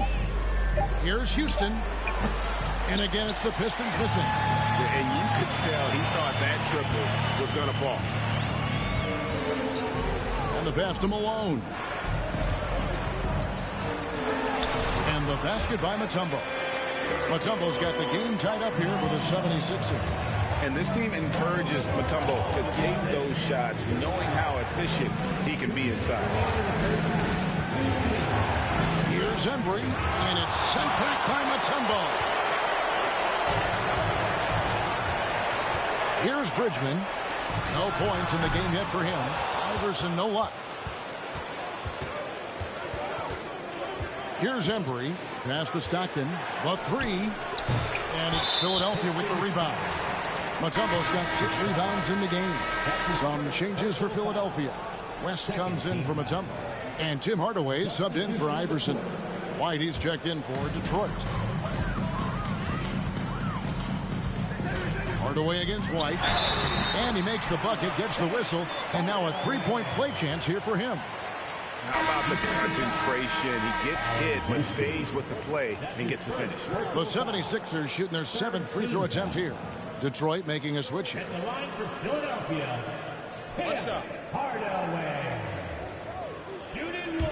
Here's Houston. And again, it's the Pistons missing. And you could tell he thought that triple was going to fall. And the pass to Malone. And the basket by Mutombo. Mutombo's got the game tied up here for the 76ers. And this team encourages Mutombo to take those shots, knowing how efficient he can be inside. Here's Embry, and it's sent back by Mutombo. Here's Bridgman. No points in the game yet for him. Iverson, no luck. Here's Embry. Pass to Stockton. The 3. And it's Philadelphia with the rebound. Mutombo's got 6 rebounds in the game. Some changes for Philadelphia. West comes in for Mutombo. And Tim Hardaway subbed in for Iverson. White, he's checked in for Detroit. Hardaway against White. And he makes the bucket, gets the whistle. And now a 3-point play chance here for him. How about the concentration? He gets hit, but stays with the play and gets the finish. The 76ers shooting their 7th free throw attempt here. Detroit making a switch here. The line for Philadelphia. What's up? Hardaway. Shooting 1.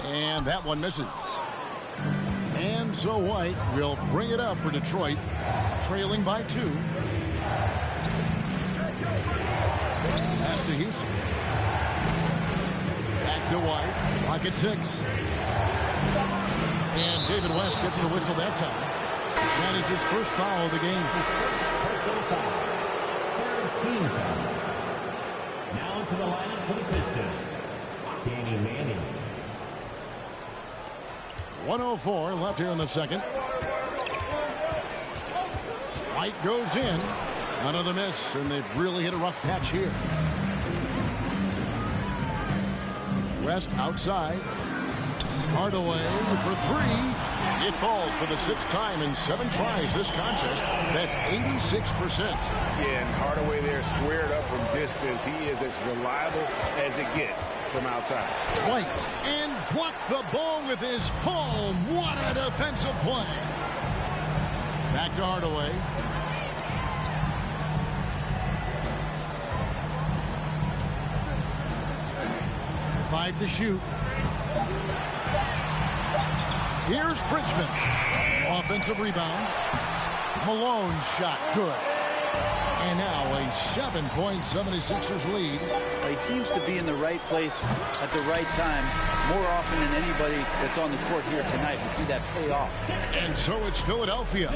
And that one misses. And so White will bring it up for Detroit, trailing by 2. Pass to Houston. Back to White. Clock at 6. And David West gets the whistle that time. That is his first foul of the game. Team foul. Now into the lineup for the Pistons, Danny Manning. 1:04 left here in the second. White goes in. Another miss, and they've really hit a rough patch here. West outside. Hardaway for 3. It falls for the 6th time in 7 tries this contest. That's 86%. Yeah, and Hardaway there squared up from distance. He is as reliable as it gets from outside. White and blocked the ball with his palm. What a defensive play. Back to Hardaway. Five to shoot. Here's Bridgman. Offensive rebound. Malone's shot good. And now a 7-point 76ers lead. He seems to be in the right place at the right time more often than anybody that's on the court here tonight. We see that pay off. And so it's Philadelphia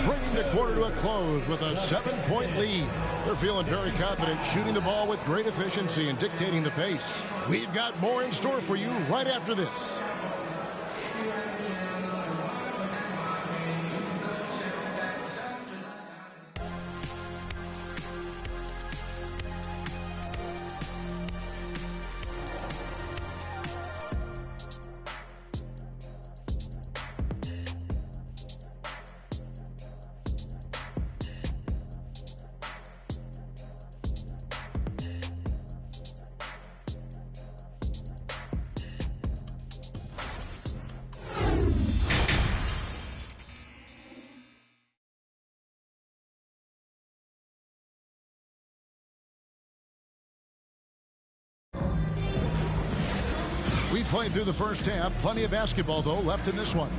bringing the quarter to a close with a 7-point lead. They're feeling very confident, shooting the ball with great efficiency and dictating the pace. We've got more in store for you right after this. We played through the first half. Plenty of basketball, though, left in this one.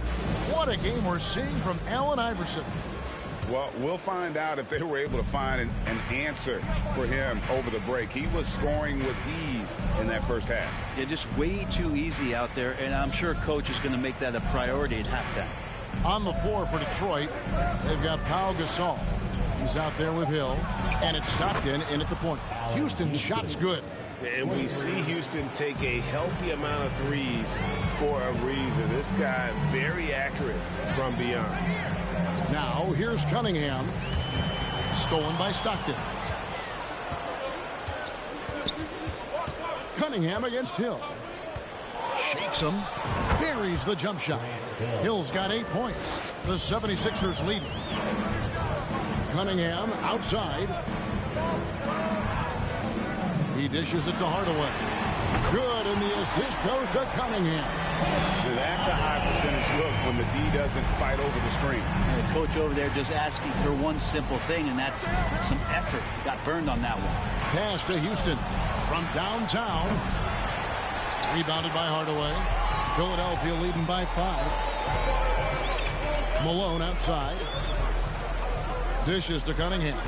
What a game we're seeing from Allen Iverson. Well, we'll find out if they were able to find an answer for him over the break. He was scoring with ease in that first half. Yeah, just way too easy out there, and I'm sure Coach is going to make that a priority at halftime. On the floor for Detroit, they've got Pau Gasol. He's out there with Hill, and it's Stockton in at the point. Houston's shot's good. And we see Houston take a healthy amount of threes for a reason. This guy very accurate from beyond. Now here's Cunningham. Stolen by Stockton. Cunningham against Hill. Shakes him. Buries the jump shot. Hill's got 8 points. The 76ers lead. Cunningham outside. He dishes it to Hardaway. Good, and the assist goes to Cunningham. So that's a high percentage look when the D doesn't fight over the screen. The coach over there just asking for one simple thing, and that's some effort. Got burned on that one. Pass to Houston from downtown. Rebounded by Hardaway. Philadelphia leading by 5. Malone outside. Dishes to Cunningham.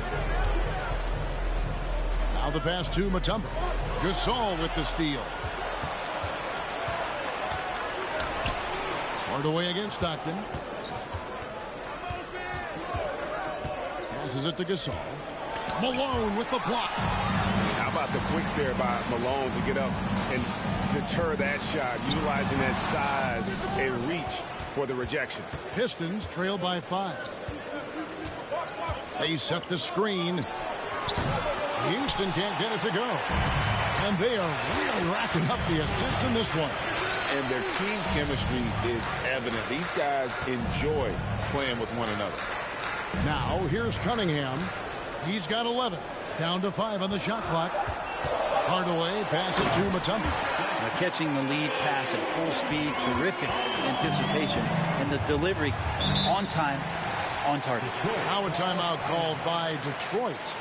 Now the pass to Mutombo. Gasol with the steal. Hardaway against Stockton. Passes it to Gasol. Malone with the block. How about the quicks there by Malone to get up and deter that shot, utilizing that size and reach for the rejection. Pistons trail by 5. They set the screen. Houston can't get it to go. And they are really racking up the assists in this one. And their team chemistry is evident. These guys enjoy playing with one another. Now, here's Cunningham. He's got 11. Down to 5 on the shot clock. Hardaway passes to Mutombo. Now catching the lead pass at full speed, terrific anticipation, and the delivery on time, on target. Now a timeout called by Detroit.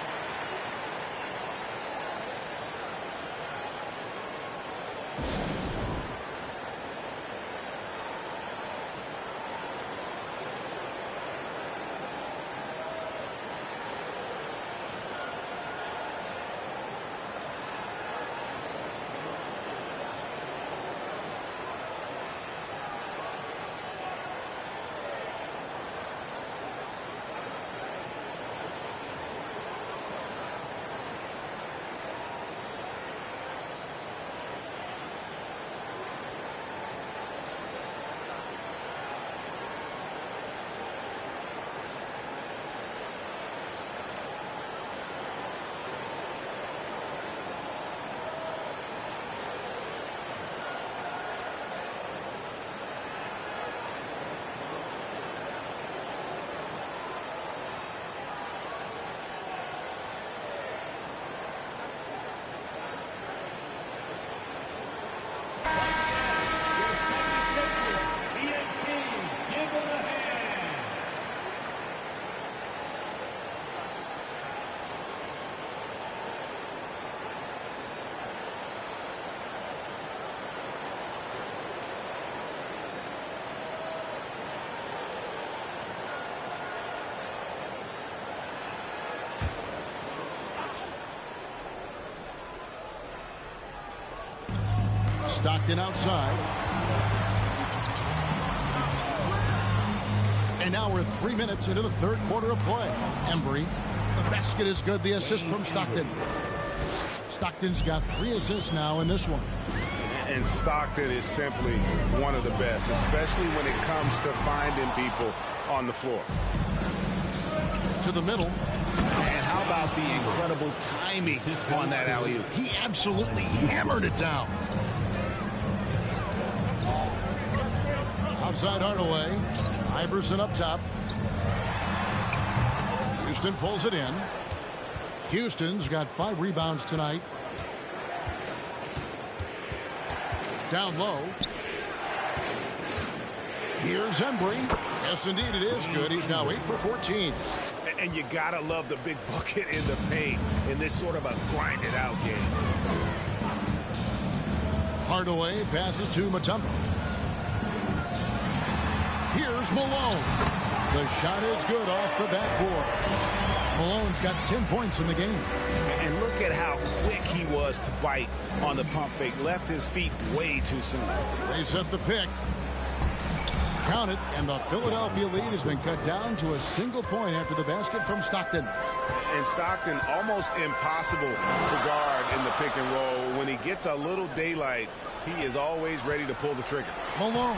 Stockton outside. And now we're 3 minutes into the third quarter of play. Embry, the basket is good. The assist from Stockton. Stockton's got 3 assists now in this one. And Stockton is simply one of the best, especially when it comes to finding people on the floor. To the middle. And how about the incredible timing on that alley-oop? He absolutely hammered it down. Outside Hardaway. Iverson up top. Houston pulls it in. Houston's got 5 rebounds tonight. Down low. Here's Embry. Yes, indeed, it is good. He's now 8 for 14. And you gotta love the big bucket in the paint in this sort of a grinded-out game. Hardaway passes to Mutombo. Here's Malone. The shot is good off the backboard. Malone's got 10 points in the game. And look at how quick he was to bite on the pump fake. Left his feet way too soon. They set the pick. Count it, and the Philadelphia lead has been cut down to a single point after the basket from Stockton. And Stockton almost impossible to guard in the pick and roll. When he gets a little daylight, he is always ready to pull the trigger. Malone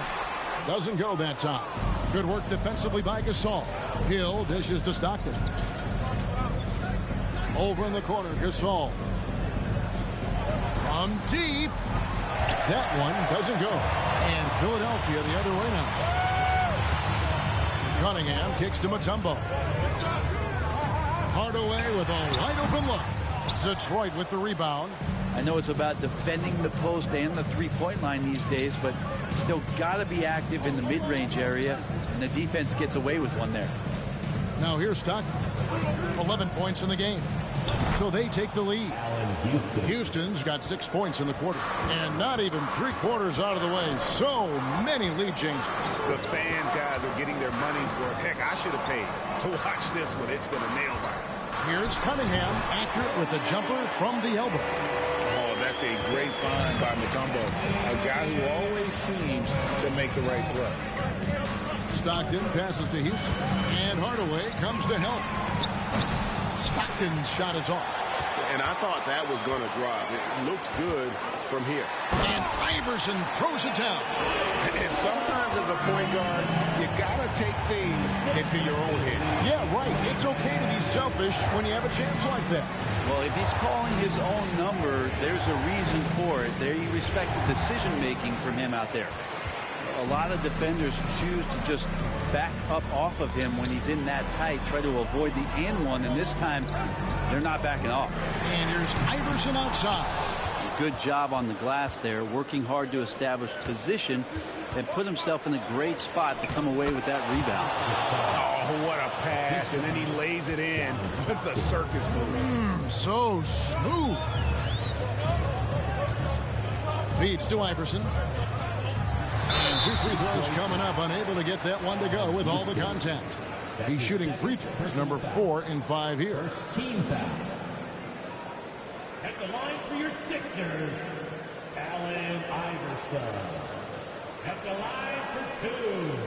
doesn't go that time. Good work defensively by Gasol. Hill dishes to Stockton. Over in the corner, Gasol. From deep. That one doesn't go. And Philadelphia the other way now. Cunningham kicks to Mutombo. Hardaway with a wide open look. Detroit with the rebound. I know it's about defending the post and the three-point line these days, but still got to be active in the mid-range area, and the defense gets away with one there. Now here's Stockton. 11 points in the game. So they take the lead. Houston's got 6 points in the quarter. And not even 3 quarters out of the way. So many lead changes. The fans, guys, are getting their money's worth. Heck, I should have paid to watch this one. It's been a nail biter. Here's Cunningham, accurate with the jumper from the elbow. Oh, that's a great find by Mutombo. A guy who always seems to make the right play. Stockton passes to Houston. And Hardaway comes to help. Stockton's shot is off. And I thought that was going to drop. It looked good from here. And Iverson throws it down. And sometimes as a point guard, you got to take things into your own hand. Yeah, right. It's okay to be selfish when you have a chance like that. Well, if he's calling his own number, there's a reason for it. They respect the decision-making from him out there. A lot of defenders choose to just back up off of him when he's in that tight, try to avoid the and one, and this time they're not backing off. And here's Iverson outside. Good job on the glass there, working hard to establish position and put himself in a great spot to come away with that rebound. Oh, what a pass, and then he lays it in with the circus move. So smooth. Feeds to Iverson. And 2 free throws coming up, unable to get that one to go with all the contact. He's shooting free throws, number 4 in 5 here. Team foul. At the line for your Sixers, Allen Iverson. At the line for 2.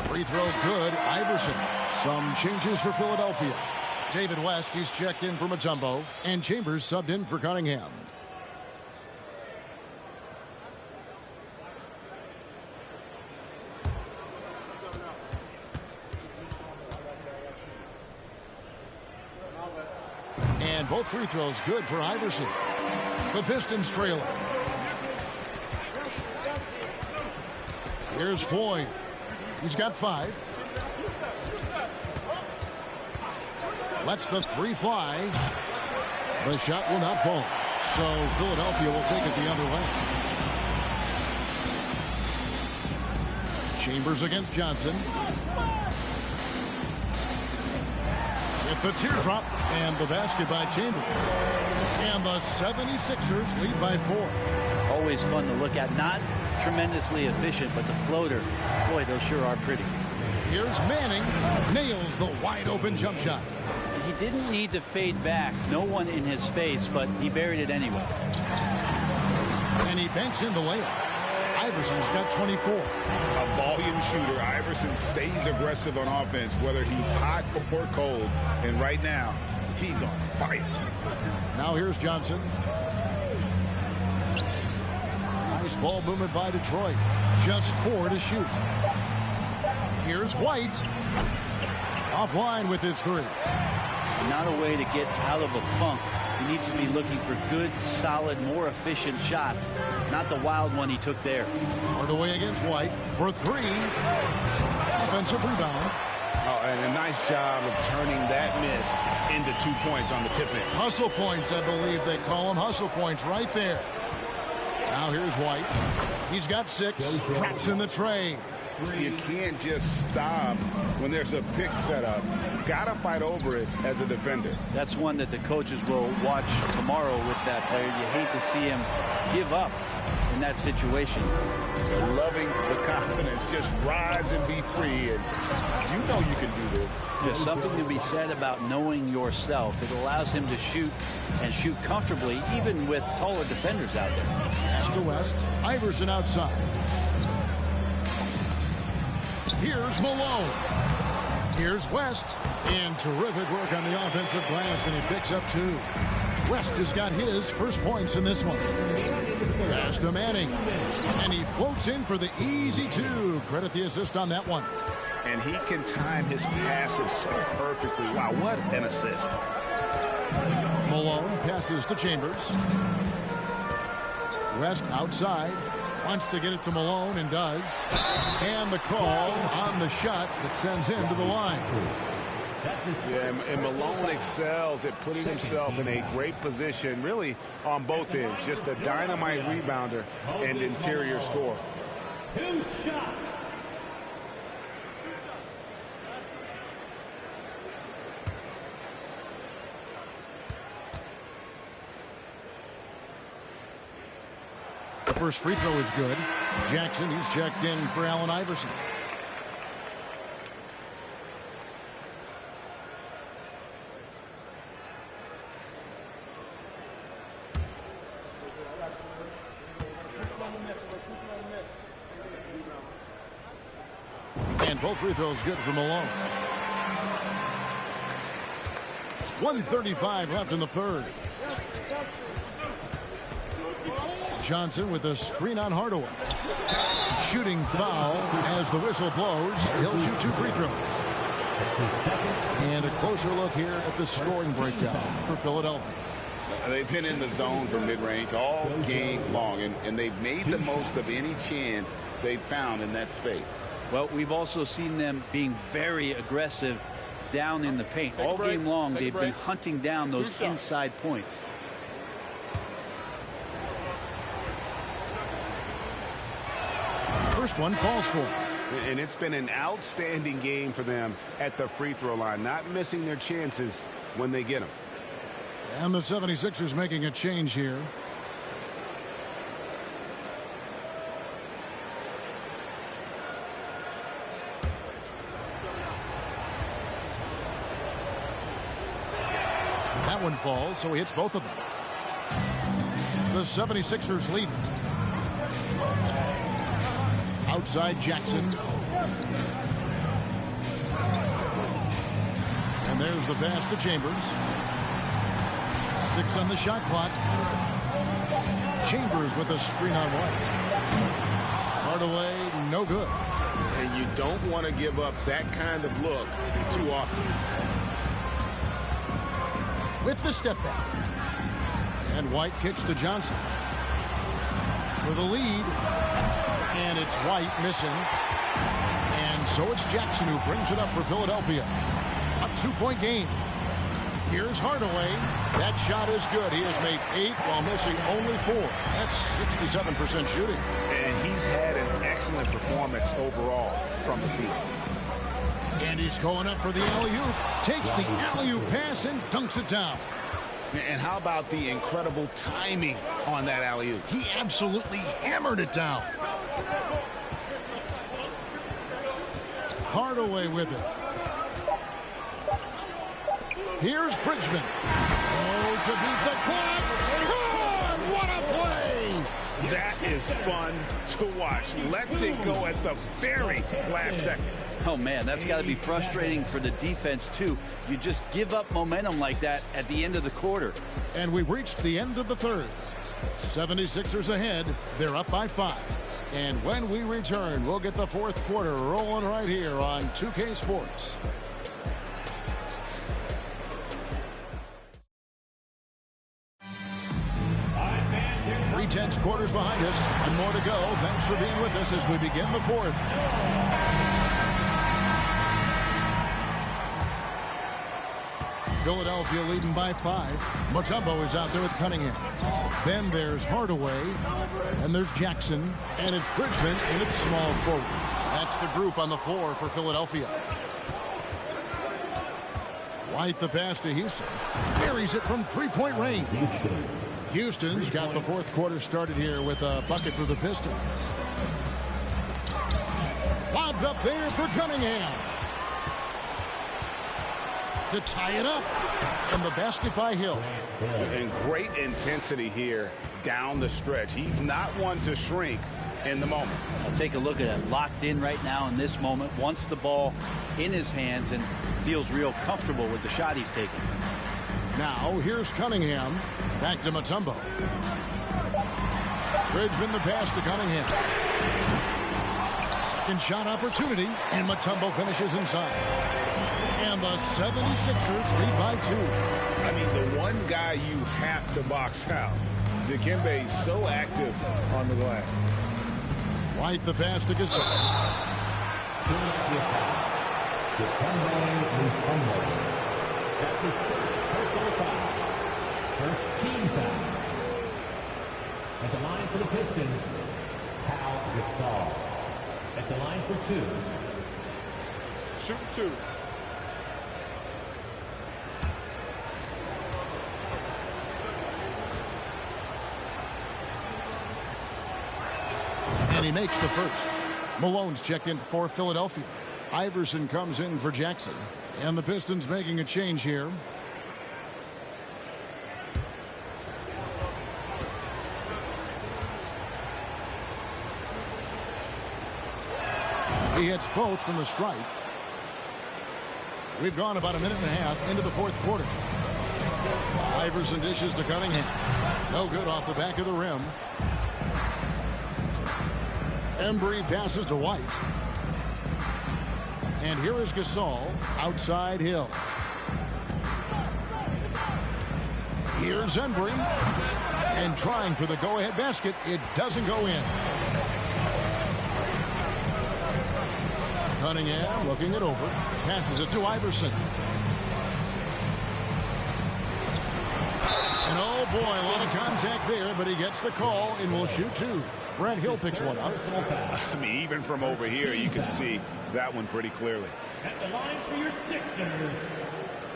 Free throw good, Iverson. Some changes for Philadelphia. David West, he's checked in for Mutombo, and Chambers subbed in for Cunningham. And both free throws good for Iverson. The Pistons trailing. Here's Floyd. He's got 5. Lets the 3 fly. The shot will not fall. So Philadelphia will take it the other way. Chambers against Johnson. With the teardrop and the basket by Chambers. And the 76ers lead by 4. Always fun to look at. Not tremendously efficient, but the floater, boy, those sure are pretty. Here's Manning. Nails the wide open jump shot. He didn't need to fade back. No one in his face, but he buried it anyway. And he banks in the layup. Iverson's got 24. A volume shooter. Iverson stays aggressive on offense, whether he's hot or cold. And right now, he's on fire. Now here's Johnson. Nice ball movement by Detroit. Just 4 to shoot. Here's White. Offline with his 3. Not a way to get out of a funk. He needs to be looking for good, solid, more efficient shots. Not the wild one he took there. Hardaway against White for 3. Offensive rebound. Oh, and a nice job of turning that miss into 2 points on the tip-in. Hustle points, I believe they call them. Hustle points right there. Now here's White. He's got 6. Drops in the tray. You can't just stop when there's a pick set up. Gotta fight over it as a defender. That's one that the coaches will watch tomorrow with that player. You hate to see him give up in that situation. Loving the confidence. Just rise and be free. And you know you can do this. There's something to be said about knowing yourself. It allows him to shoot and shoot comfortably, even with taller defenders out there. Pass to West. Iverson outside. Here's Malone. Here's West. And terrific work on the offensive glass, and he picks up 2. West has got his first points in this one. Pass to Manning. And he floats in for the easy 2. Credit the assist on that one. And he can time his passes so perfectly. Wow, what an assist. Malone passes to Chambers. West outside. Wants to get it to Malone and does. And the call on the shot that sends him to the line. Yeah, and Malone excels at putting himself in a great position, really on both ends. Just a dynamite rebounder and interior scorer. 2 shots. The first free throw is good. Jackson, he's checked in for Allen Iverson. And both free throws good for Malone. 1:35 left in the third. Johnson with a screen on Hardaway. Shooting foul as the whistle blows. He'll shoot 2 free throws. And a closer look here at the scoring breakdown for Philadelphia. They've been in the zone for mid-range all game long, and they've made the most of any chance they've found in that space. Well, we've also seen them being very aggressive down in the paint. All game long, they've been hunting down those inside points. First one falls for. And it's been an outstanding game for them at the free throw line, not missing their chances when they get them. And the 76ers making a change here. That one falls, so he hits both of them. The 76ers lead. Outside Jackson. And there's the pass to Chambers. 6 on the shot clock. Chambers with a screen on White. Hardaway, no good. And you don't want to give up that kind of look too often. With the step back. And White kicks to Johnson. For the lead. And it's White missing. And so it's Jackson who brings it up for Philadelphia. A 2-point game. Here's Hardaway. That shot is good. He has made 8 while missing only 4. That's 67% shooting. And he's had an excellent performance overall from the field. And he's going up for the alley-oop. Takes the alley-oop pass and dunks it down. And how about the incredible timing on that alley-oop? He absolutely hammered it down. Hardaway with it. Here's Bridgman. Oh, to beat the clock. God, what a play! That is fun to watch. Lets it go at the very last second. Oh, man, that's got to be frustrating for the defense, too. You just give up momentum like that at the end of the quarter. And we've reached the end of the third. 76ers ahead. They're up by 5. And when we return, we'll get the fourth quarter rolling right here on 2K Sports. 3/10 quarters behind us and more to go. Thanks for being with us as we begin the fourth. Philadelphia leading by 5. Mutombo is out there with Cunningham. Then there's Hardaway. And there's Jackson. And it's Bridgman in its small forward. That's the group on the floor for Philadelphia. White the pass to Houston. Buries it from three-point range. Houston's got the fourth quarter started here with a bucket for the Pistons. Lobbed up there for Cunningham. To tie it up. And the basket by Hill. And great intensity here down the stretch. He's not one to shrink in the moment. I'll take a look at it. Locked in right now in this moment. Wants the ball in his hands and feels real comfortable with the shot he's taking. Now here's Cunningham. Back to Mutombo. Bridgman the pass to Cunningham. Second shot opportunity. And Mutombo finishes inside. And the 76ers lead by 2. I mean, the one guy you have to box out. Dikembe is so active on the glass. White the pass to Gasol. That's his first personal foul. First team foul. At the line for the Pistons, Pau Gasol. At the line for 2. Shoot 2. And he makes the first. Malone's checked in for Philadelphia. Iverson comes in for Jackson. And the Pistons making a change here. He hits both from the stripe. We've gone about a minute and a half into the fourth quarter. Iverson dishes to Cunningham. No good off the back of the rim. Embry passes to White. And here is Gasol outside Hill. Here's Embry. And trying for the go-ahead basket. It doesn't go in. Cunningham looking it over. Passes it to Iverson. And oh boy, a lot of contact there, but he gets the call and will shoot 2. Brent Hill picks one up. I mean, even from over here, you can see that one pretty clearly. At the line for your Sixers,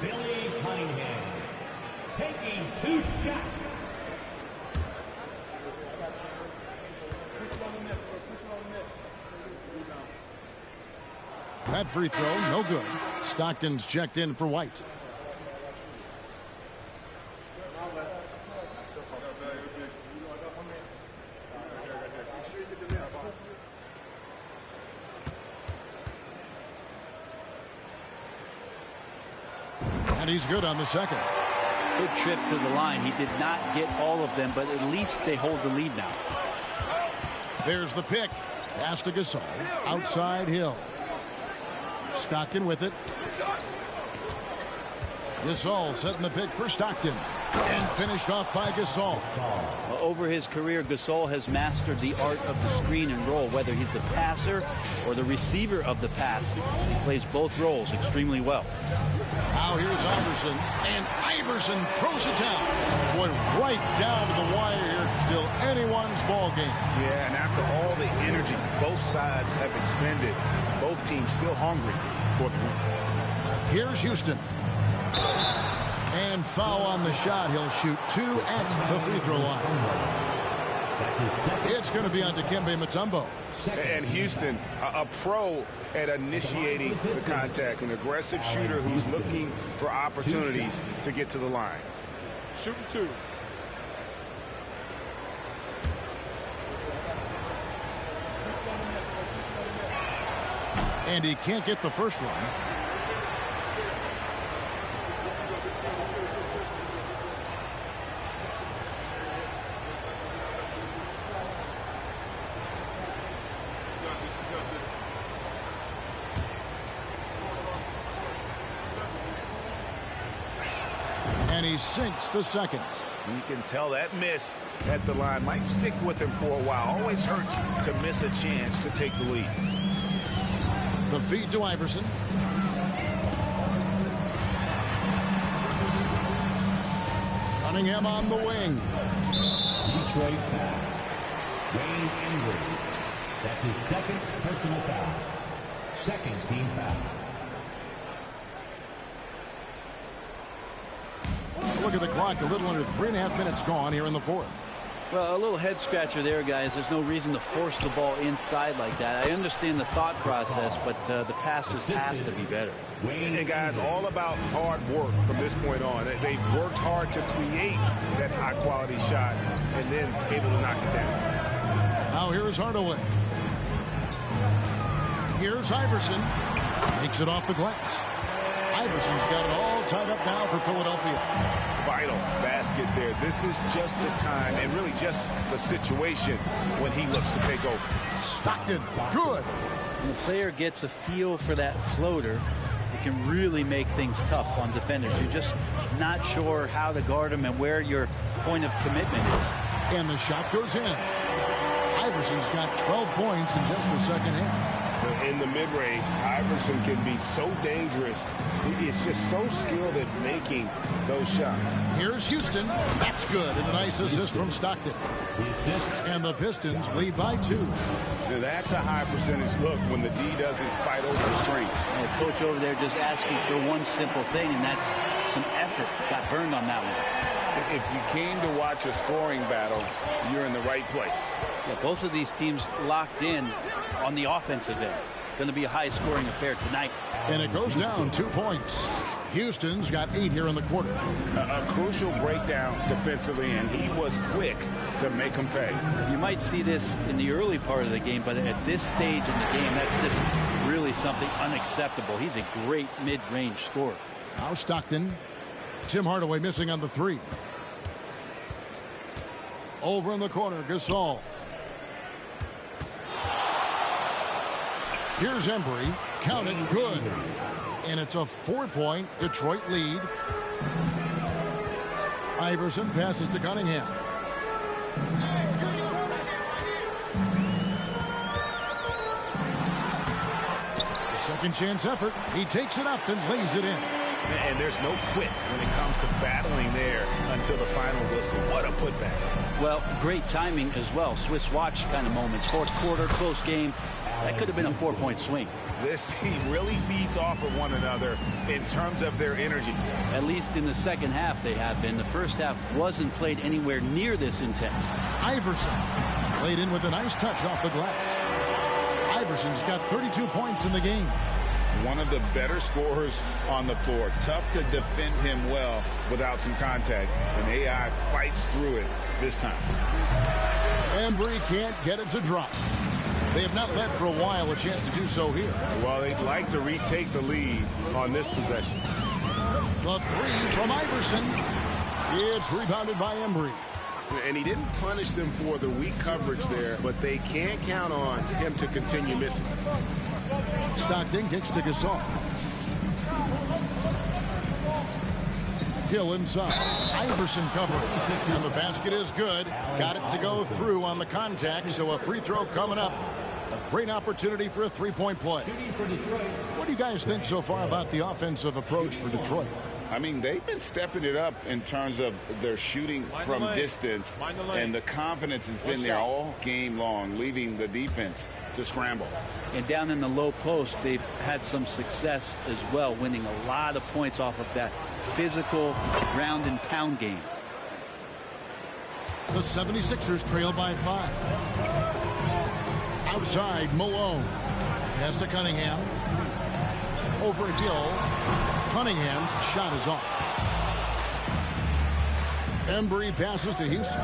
Billy Cunningham. Taking 2 shots. That free throw, no good. Stockton's checked in for White. And he's good on the second. Good trip to the line. He did not get all of them, but at least they hold the lead now. There's the pick. Pass to Gasol. Outside Hill. Stockton with it. Gasol setting the pick for Stockton. And finished off by Gasol. Over his career, Gasol has mastered the art of the screen and roll, whether he's the passer or the receiver of the pass. He plays both roles extremely well. Now here's Iverson. And Iverson throws it down. Boy, right down to the wire here. Still anyone's ball game. Yeah, and after all the energy both sides have expended, both teams still hungry for the win. Here's Houston. And foul on the shot. He'll shoot 2 at the free throw line. It's going to be on Dikembe Mutombo. And Houston, a pro at initiating the contact, an aggressive shooter who's looking for opportunities to get to the line. Shooting 2. And he can't get the first one. And he sinks the second. You can tell that miss at the line might stick with him for a while. Always hurts to miss a chance to take the lead. The feed to Iverson. Cunningham on the wing. Detroit foul. Wayne Embry. That's his second personal foul. Second team foul. Look at the clock. A little under 3.5 minutes gone here in the fourth. Well, a little head scratcher there, guys. There's no reason to force the ball inside like that. I understand the thought process, but the pass just has to be better. And guys, all about hard work from this point on. They've worked hard to create that high-quality shot and then able to knock it down. Now here's Hardaway. Here's Iverson. Makes it off the glass. Iverson's got it all tied up now for Philadelphia. Vital basket there. This is just the time and really just the situation when he looks to take over. Stockton, good. When the player gets a feel for that floater, it can really make things tough on defenders. You're just not sure how to guard them and where your point of commitment is. And the shot goes in. Iverson's got 12 points in just the second half. In the mid-range, Iverson can be so dangerous. He is just so skilled at making those shots. Here's Houston. That's good. And a nice assist from Stockton. And the Pistons lead by 2. Now that's a high percentage look when the D doesn't fight over the screen. And the coach over there just asking for one simple thing, and that's some effort. Got burned on that one. If you came to watch a scoring battle, you're in the right place. Yeah, both of these teams locked in on the offensive end. Going to be a high-scoring affair tonight. And it goes down 2 points. Houston's got 8 here in the quarter. A crucial breakdown defensively, and he was quick to make them pay. You might see this in the early part of the game, but at this stage in the game, that's just really something unacceptable. He's a great mid-range scorer. Now Stockton. Tim Hardaway missing on the 3. Over in the corner, Gasol. Here's Embry. Count it, good. And it's a 4-point Detroit lead. Iverson passes to Cunningham. The second chance effort. He takes it up and lays it in. And there's no quit when it comes to battling there until the final whistle. What a putback. Well, great timing as well. Swiss watch kind of moments. Fourth quarter, close game. That could have been a 4-point swing. This team really feeds off of one another in terms of their energy. At least in the second half they have been. The first half wasn't played anywhere near this intense. Iverson laid in with a nice touch off the glass. Iverson's got 32 points in the game. One of the better scorers on the floor. Tough to defend him well without some contact. And AI fights through it this time. Embry can't get it to drop. They have not led for a while, a chance to do so here. Well, they'd like to retake the lead on this possession. The 3 from Iverson. It's rebounded by Embry. And he didn't punish them for the weak coverage there, but they can't count on him to continue missing. Stockton kicks to Gasol. Hill inside. Iverson covering. And the basket is good. Got it to go through on the contact, so a free throw coming up. A great opportunity for a 3-point play. What do you guys think so far about the offensive approach for Detroit? I mean, they've been stepping it up in terms of their shooting from distance, and the confidence has been there all game long, leaving the defense to scramble. And down in the low post, they've had some success as well, winning a lot of points off of that physical ground and pound game. The 76ers trail by 5. Outside, Malone. Pass to Cunningham. Over Hill. Cunningham's shot is off. Embry passes to Houston.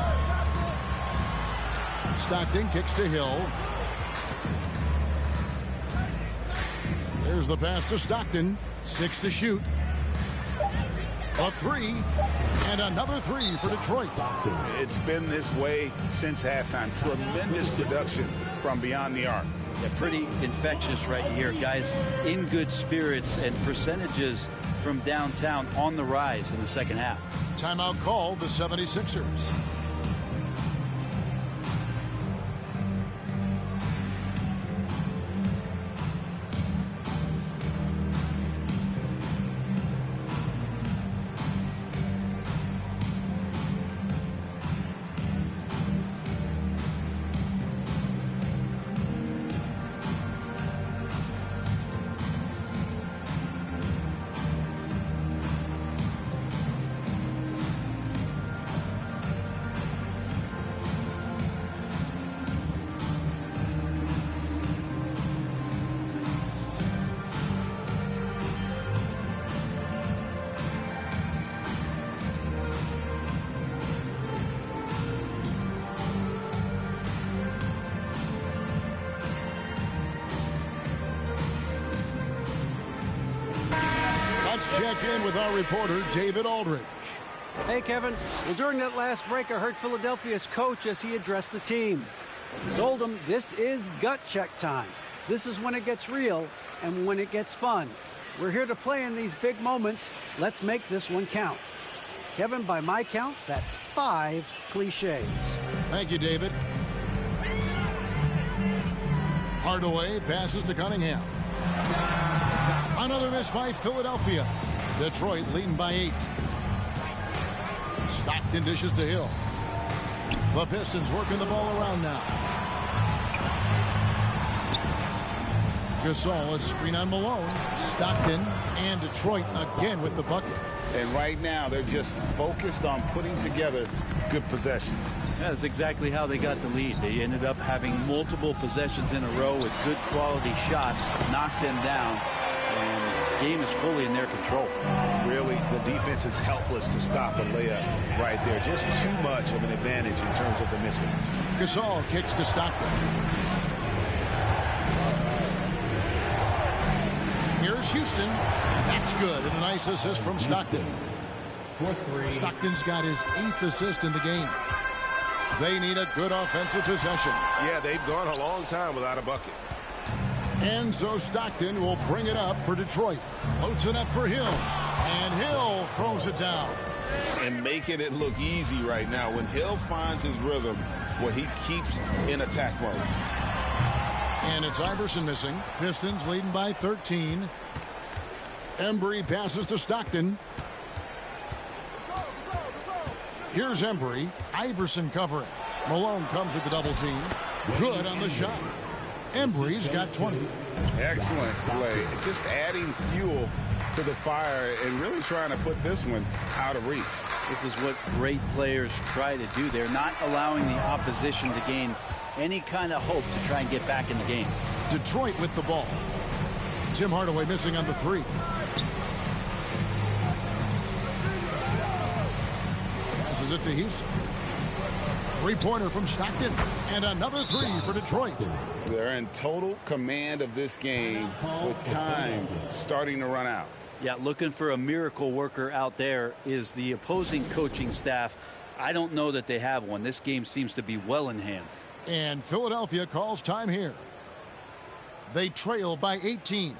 Stockton kicks to Hill. There's the pass to Stockton. 6 to shoot. A 3. And another 3 for Detroit. It's been this way since halftime. Tremendous production from beyond the arc. Yeah, pretty infectious right here. Guys in good spirits, and percentages from downtown on the rise in the second half. Timeout called the 76ers. Check in with our reporter, David Aldridge. Hey, Kevin. Well, during that last break, I heard Philadelphia's coach as he addressed the team. He told them this is gut check time. This is when it gets real and when it gets fun. We're here to play in these big moments. Let's make this one count. Kevin, by my count, that's 5 cliches. Thank you, David. Hardaway passes to Cunningham. Another miss by Philadelphia. Detroit leading by 8. Stockton dishes to Hill. The Pistons working the ball around now. Gasol, a screen on Malone. Stockton and Detroit again with the bucket. And right now, they're just focused on putting together good possessions. That's exactly how they got the lead. They ended up having multiple possessions in a row with good quality shots, knocked them down, and the game is fully in their control. Really, the defense is helpless to stop a layup right there. Just too much of an advantage in terms of the mismatch. Gasol kicks to Stockton. Here's Houston. That's good. And a nice assist from Stockton. Stockton's got his 8th assist in the game. They need a good offensive possession. Yeah, they've gone a long time without a bucket. And so Stockton will bring it up for Detroit. Floats it up for Hill. And Hill throws it down. And making it look easy right now. When Hill finds his rhythm, well, he keeps in attack mode. And it's Iverson missing. Pistons leading by 13. Embry passes to Stockton. Here's Embry. Iverson covering. Malone comes with the double team. Good on the shot. Embry's got 20. Excellent play. Just adding fuel to the fire and really trying to put this one out of reach. This is what great players try to do. They're not allowing the opposition to gain any kind of hope to try and get back in the game. Detroit with the ball. Tim Hardaway missing on the 3. Passes it to Houston. 3-pointer from Stockton. And another 3 for Detroit. They're in total command of this game with time starting to run out. Yeah, looking for a miracle worker out there is the opposing coaching staff. I don't know that they have one. This game seems to be well in hand. And Philadelphia calls time here. They trail by 18.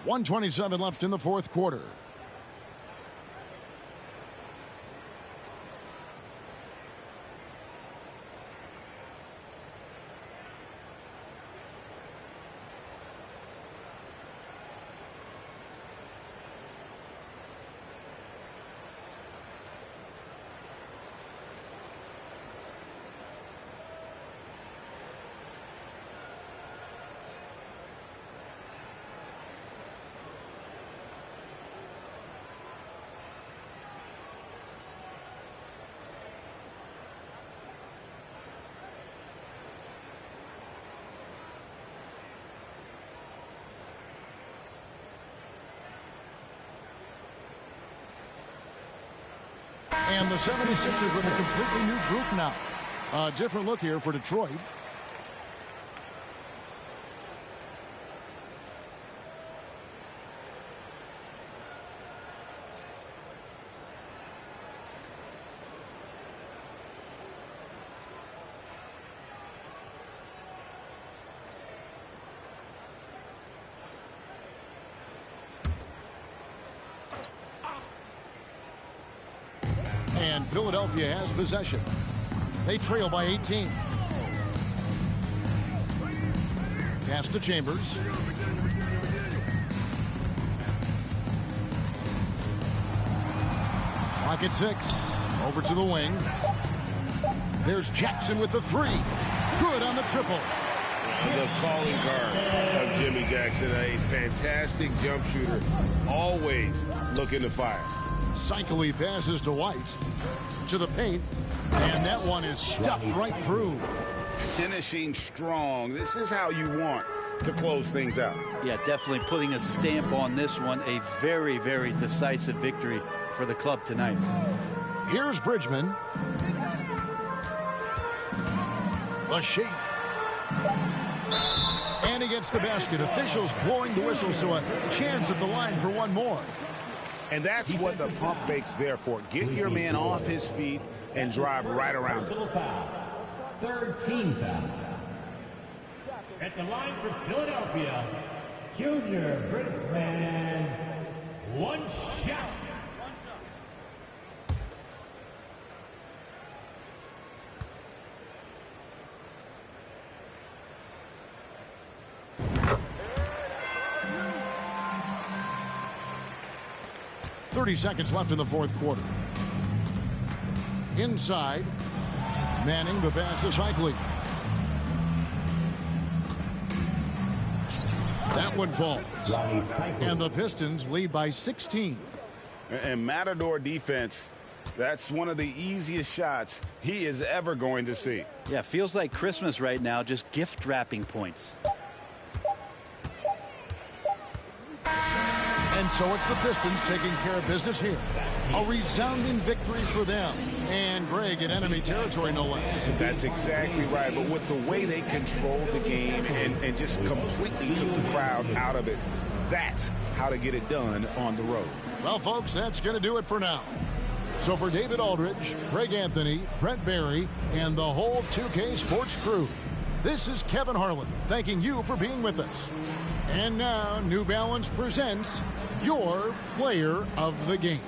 1:27 left in the 4th quarter. And the 76ers with a completely new group now. A different look here for Detroit. And Philadelphia has possession. They trail by 18. Pass to Chambers. Pocket 6. Over to the wing. There's Jackson with the 3. Good on the triple. The calling card of Jimmy Jackson, a fantastic jump shooter, always looking to fire. Cycly passes to White. To the paint. And that one is stuffed right through. Finishing strong. This is how you want to close things out. Yeah, definitely putting a stamp on this one. A very, very decisive victory for the club tonight. Here's Bridgman. A shake. And he gets the basket. Officials blowing the whistle, so a chance at the line for one more. And that's what the pump fake's there for. Get your man off his feet and drive right around him. Third team foul. At the line for Philadelphia, Junior Bridgman. One shot. Seconds left in the fourth quarter. Inside, Manning, the pass to Cycly. That one falls. And the Pistons lead by 16. And Matador defense, that's one of the easiest shots he is ever going to see. Yeah, feels like Christmas right now, just gift wrapping points. And so it's the Pistons taking care of business here. A resounding victory for them. And Greg in enemy territory, no less. That's exactly right. But with the way they controlled the game and just completely took the crowd out of it, that's how to get it done on the road. Well, folks, that's going to do it for now. So for David Aldridge, Greg Anthony, Brent Barry, and the whole 2K Sports crew, this is Kevin Harlan thanking you for being with us. And now, New Balance presents your player of the game.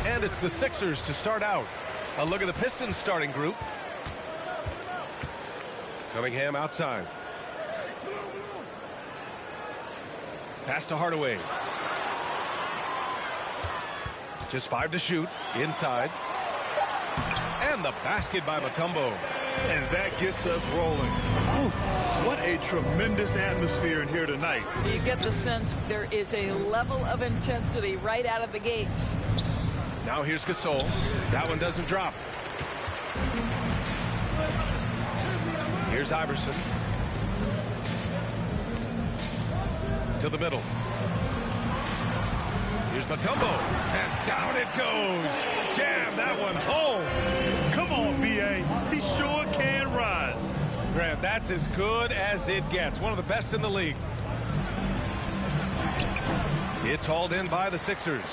And it's the Sixers to start out. A look at the Pistons starting group. Cunningham outside. Pass to Hardaway. Just 5 to shoot. Inside. And the basket by Mutombo. And that gets us rolling. Ooh, what a tremendous atmosphere in here tonight. You get the sense there is a level of intensity right out of the gates. Now here's Gasol. That one doesn't drop. Here's Iverson. To the middle. Here's Mutombo. And down it goes. Jam that one home. Come on, B.A. He sure can rise. Grant, that's as good as it gets. One of the best in the league. It's hauled in by the Sixers.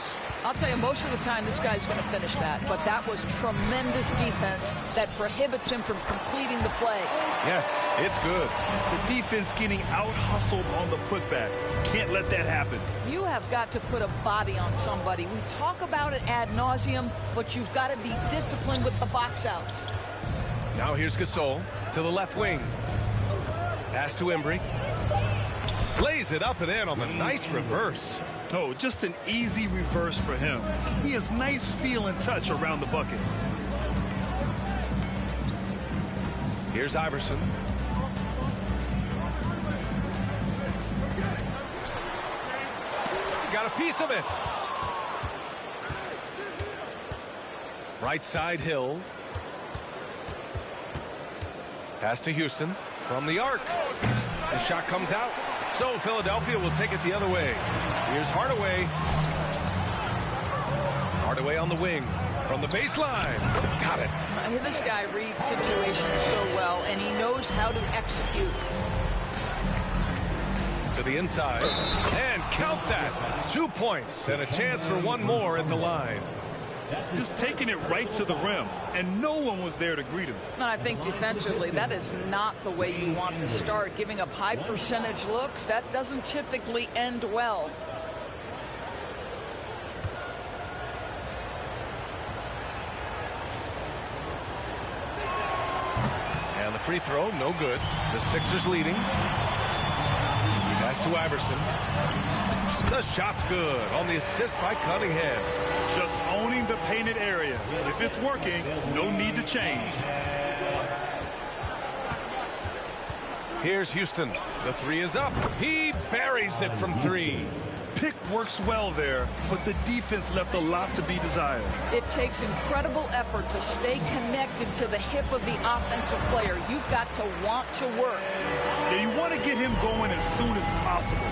I'll tell you, most of the time this guy's going to finish that, but that was tremendous defense that prohibits him from completing the play. Yes, it's good. The defense getting out-hustled on the putback. Can't let that happen. You have got to put a body on somebody. We talk about it ad nauseum, but you've got to be disciplined with the box outs. Now here's Gasol to the left wing. Pass to Embry. Lays it up and in on the nice reverse. Oh, just an easy reverse for him. He has nice feel and touch around the bucket. Here's Iverson. Got a piece of it. Right side, Hill. Pass to Houston from the arc. The shot comes out. So Philadelphia will take it the other way. Here's Hardaway. Hardaway on the wing from the baseline. Got it. This guy reads situations so well, and he knows how to execute. To the inside. And count that. 2 points and a chance for one more at the line. Just taking it right to the rim, and no one was there to greet him. And I think defensively, that is not the way you want to start. Giving up high percentage looks, that doesn't typically end well. And the free throw, no good. The Sixers leading. Pass to Iverson. The shot's good on the assist by Cunningham. Just owning the painted area. If it's working, no need to change. Here's Houston. The three is up. He buries it from three. Pick works well there, but the defense left a lot to be desired. It takes incredible effort to stay connected to the hip of the offensive player. You've got to want to work. Yeah, you want to get him going as soon as possible.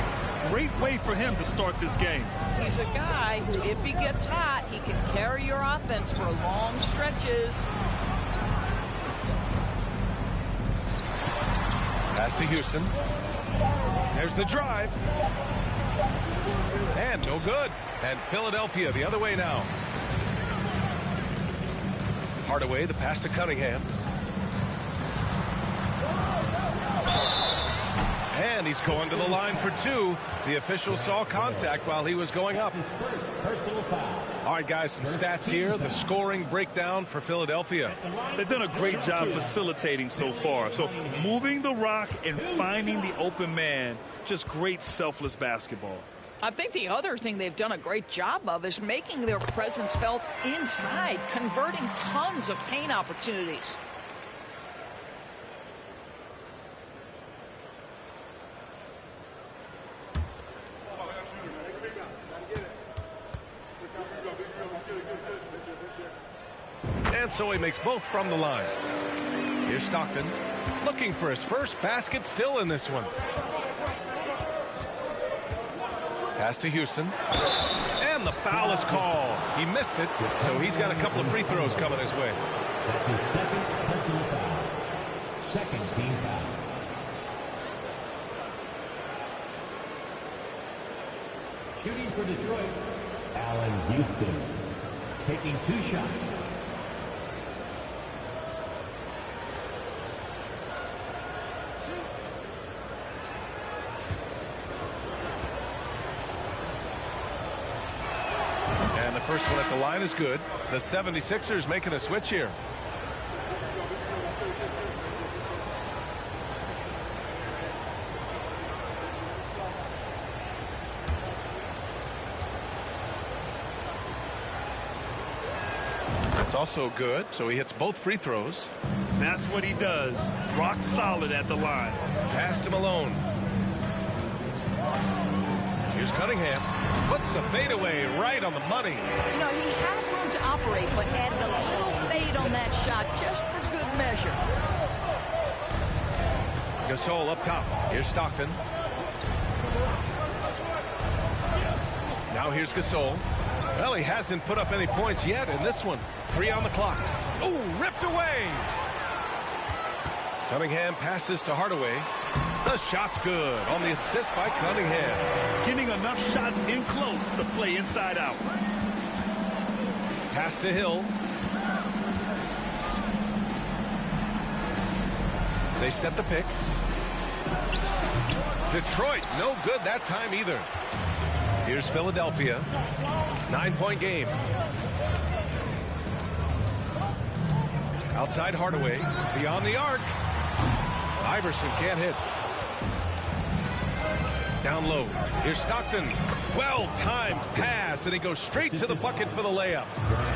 Great way for him to start this game. He's a guy who, if he gets hot, he can carry your offense for long stretches. Pass to Houston. There's the drive. And no good. And Philadelphia the other way now. Hardaway, the pass to Cunningham. And he's going to the line for two. The official saw contact while he was going up. All right, guys, some stats here. The scoring breakdown for Philadelphia. They've done a great job facilitating so far. So moving the rock and finding the open man, just great selfless basketball. I think the other thing they've done a great job of is making their presence felt inside, converting tons of paint opportunities. And so he makes both from the line. Here's Stockton looking for his first basket, still in this one. Pass to Houston. And the foul is called. He missed it, so he's got a couple of free throws coming his way. That's his second personal foul. Second team foul. Shooting for Detroit, Allen Houston. Taking two shots. First one at the line is good. The 76ers making a switch here. It's also good, so he hits both free throws. That's what he does. Rock solid at the line. Pass to Malone. Here's Cunningham. Puts the fadeaway right on the money. You know, he had room to operate, but added a little fade on that shot just for good measure. Gasol up top. Here's Stockton. Now here's Gasol. Well, he hasn't put up any points yet in this one. 3 on the clock. Oh, ripped away. Cunningham passes to Hardaway. The shot's good on the assist by Cunningham. Getting enough shots in close to play inside out. Pass to Hill. They set the pick. Detroit, no good that time either. Here's Philadelphia. 9-point game. Outside Hardaway. Beyond the arc. Iverson can't hit. Down low. Here's Stockton. Well-timed pass, and he goes straight to the bucket for the layup.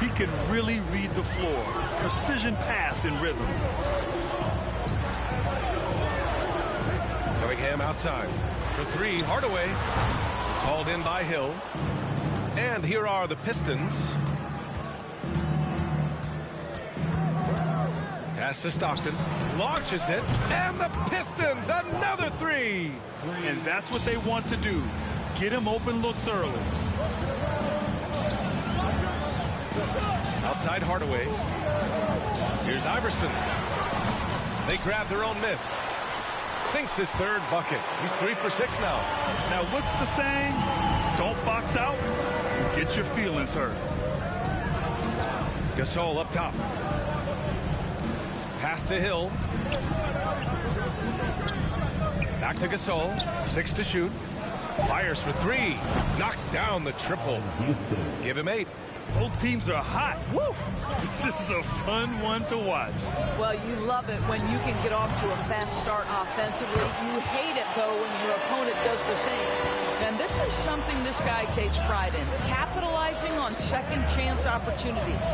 He can really read the floor. Precision pass in rhythm. Cunningham outside. For 3, Hardaway. It's hauled in by Hill. And here are the Pistons. Pass to Stockton. Launches it. And the Pistons, another 3. And that's what they want to do. Get him open looks early. Outside Hardaway. Here's Iverson. They grab their own miss. Sinks his 3rd bucket. He's 3 for 6 now. Now, what's the saying? Don't box out. Get your feelings hurt. Gasol up top. Pass to Hill. Back to Gasol. 6 to shoot. Fires for 3. Knocks down the triple. Give him 8. Both teams are hot. Woo! This is a fun one to watch. Well, you love it when you can get off to a fast start offensively. You hate it, though, when your opponent does the same. And this is something this guy takes pride in, capitalizing on second chance opportunities.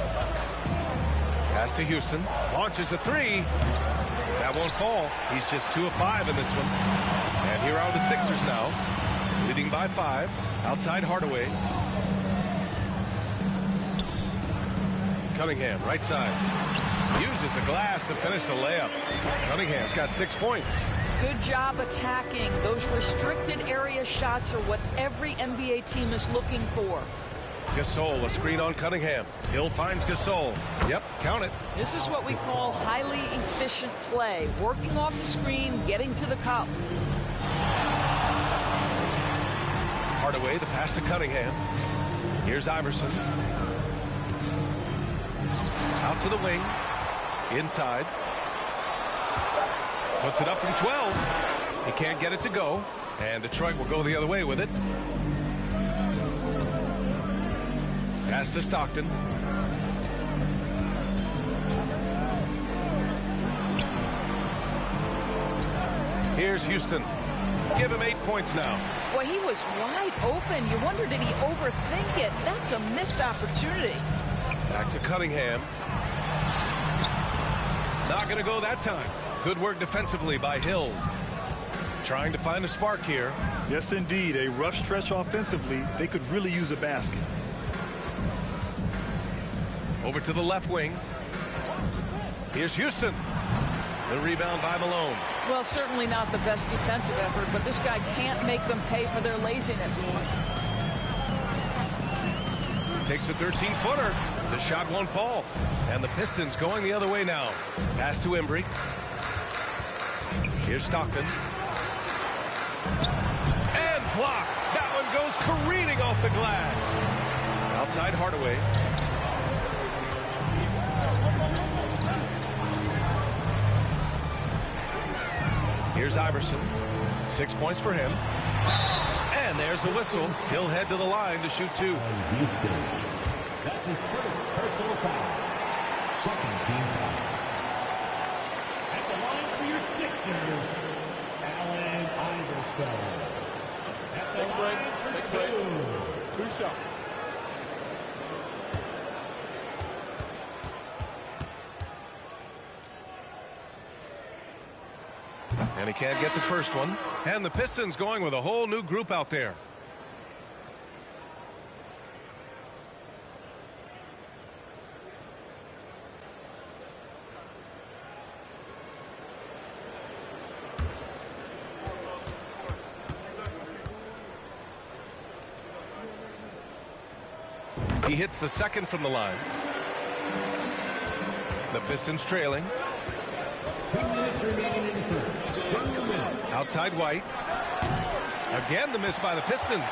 Pass to Houston. Launches a 3. That won't fall. He's just 2 of 5 in this one. And here are the Sixers now, leading by 5. Outside Hardaway. Cunningham, right side. Uses the glass to finish the layup. Cunningham's got 6 points. Good job attacking. Those restricted area shots are what every NBA team is looking for. Gasol, a screen on Cunningham. Hill finds Gasol. Yep, count it. This is what we call highly efficient play. Working off the screen, getting to the cup. Hardaway, the pass to Cunningham. Here's Iverson. Out to the wing. Inside. Puts it up from 12. He can't get it to go. And Detroit will go the other way with it. Pass to Stockton. Here's Houston. Give him 8 points now. Boy, he was wide open. You wonder, did he overthink it? That's a missed opportunity. Back to Cunningham. Not going to go that time. Good work defensively by Hill. Trying to find a spark here. Yes, indeed. A rough stretch offensively. They could really use a basket. Over to the left wing. Here's Houston. The rebound by Malone. Well, certainly not the best defensive effort, but this guy can't make them pay for their laziness. Takes a 13-footer. The shot won't fall. And the Pistons going the other way now. Pass to Embry. Here's Stockton. And blocked. That one goes careening off the glass. Outside Hardaway. Here's Iverson. 6 points for him. And there's a whistle. He'll head to the line to shoot 2. That's his first personal foul. Second team foul. At the line for your Sixers, Allen Iverson. At the line for 2 shots. And he can't get the first one. And the Pistons going with a whole new group out there. He hits the second from the line. The Pistons trailing. 2 minutes remaining in the first. Outside White. Again the miss by the Pistons.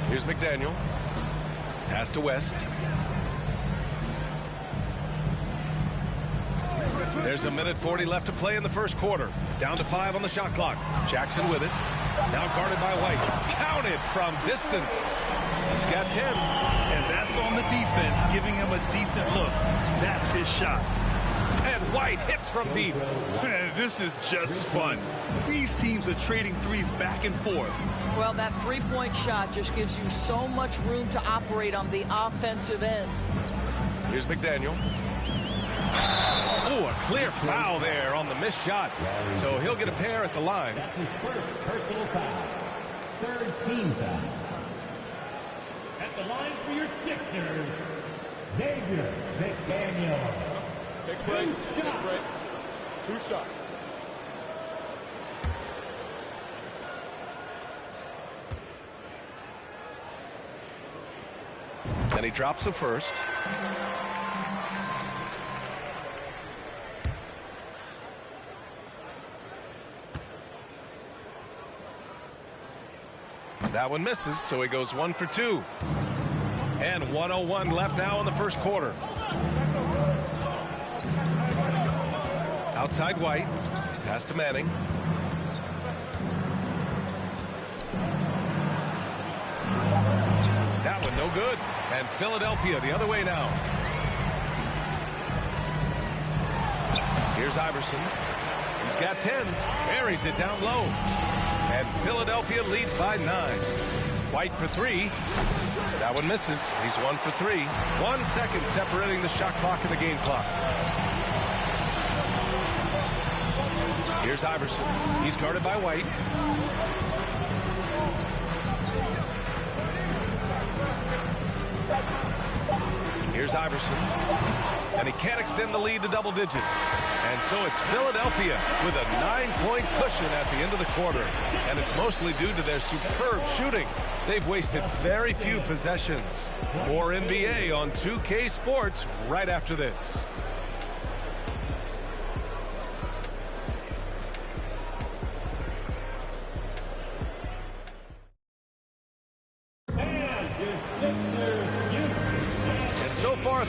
Here's McDaniel. Pass to West. There's a minute 40 left to play in the first quarter. Down to 5 on the shot clock. Jackson with it. Now guarded by White. Counted from distance. He's got 10. And that's on the defense, giving him a decent look. That's his shot. And White hits from deep. Man, this is just fun. These teams are trading threes back and forth. Well, that three-point shot just gives you so much room to operate on the offensive end. Here's McDaniel. Oh, a clear foul there on the missed shot. So he'll get a pair at the line. That's his first personal foul. Third team foul. At the line for your Sixers, Xavier McDaniel. Take a break. Take a break. 2 shots. And he drops the first. That one misses, so he goes 1 for 2. And 1:01 left now in the first quarter. Outside White. Pass to Manning. That one no good. And Philadelphia the other way now. Here's Iverson. He's got 10. Buries it down low. And Philadelphia leads by 9. White for 3. That one misses. He's 1 for 3. 1 second separating the shot clock and the game clock. Here's Iverson. He's guarded by White. Here's Iverson. And he can't extend the lead to double digits. And so it's Philadelphia with a 9-point cushion at the end of the quarter. And it's mostly due to their superb shooting. They've wasted very few possessions. More NBA on 2K Sports right after this.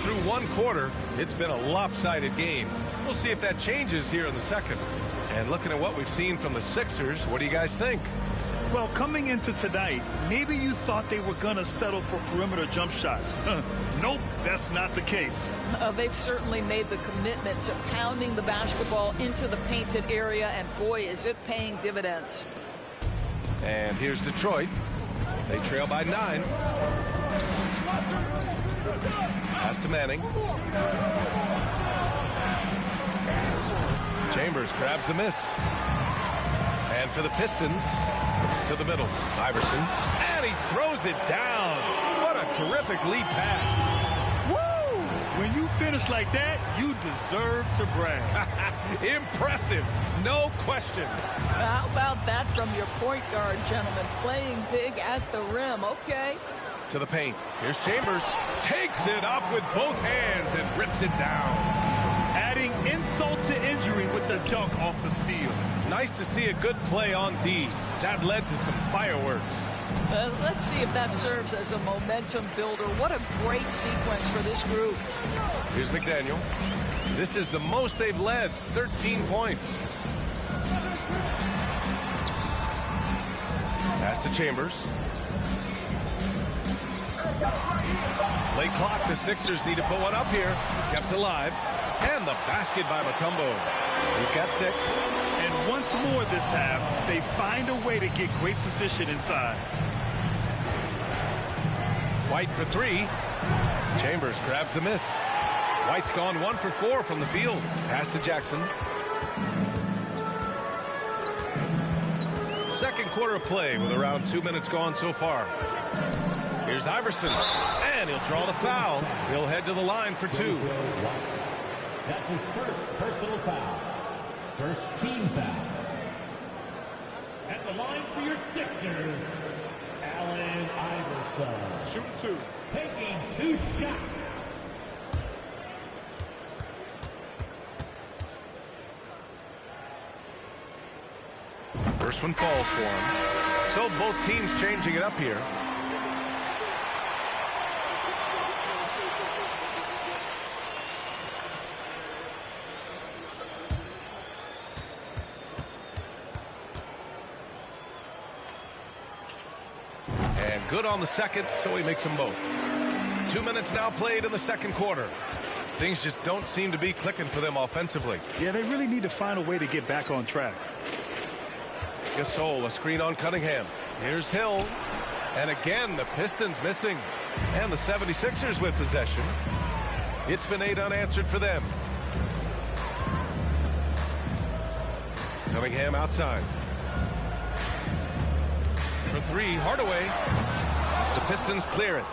Through 1 quarter, it's been a lopsided game. We'll see if that changes here in the second. And looking at what we've seen from the Sixers, what do you guys think? Well, coming into tonight, maybe you thought they were going to settle for perimeter jump shots. Nope, that's not the case. They've certainly made the commitment to pounding the basketball into the painted area, and boy, is it paying dividends. And here's Detroit. They trail by 9. Pass to Manning. Chambers grabs the miss. And for the Pistons, to the middle. Iverson. And he throws it down. What a terrific lead pass. Woo! When you finish like that, you deserve to brag. Impressive. No question. How about that from your point guard, gentlemen? Playing big at the rim. Okay. To the paint. Here's Chambers. Takes it up with both hands and rips it down. Adding insult to injury with the dunk off the steal. Nice to see a good play on D. That led to some fireworks. Let's see if that serves as a momentum builder. What a great sequence for this group. Here's McDaniel. This is the most they've led. 13 points. Pass to Chambers. Late clock, the Sixers need to put one up here. Kept alive. And the basket by Mutombo. He's got 6. And once more this half, they find a way to get great position inside. White for 3. Chambers grabs the miss. White's gone 1 for 4 from the field. Pass to Jackson. Second quarter of play with around 2 minutes gone so far. Here's Iverson. And he'll draw the foul. He'll head to the line for 2. That's his first personal foul. First team foul. At the line for your Sixers, Allen Iverson. Shooting 2. Taking 2 shots. First one falls for him. So both teams changing it up here. And good on the second, so he makes them both. 2 minutes now played in the second quarter. Things just don't seem to be clicking for them offensively. Yeah, they really need to find a way to get back on track. Gasol, a screen on Cunningham. Here's Hill. And again, the Pistons missing. And the 76ers with possession. It's been 8 unanswered for them. Cunningham outside. For 3, Hardaway. The Pistons clear it.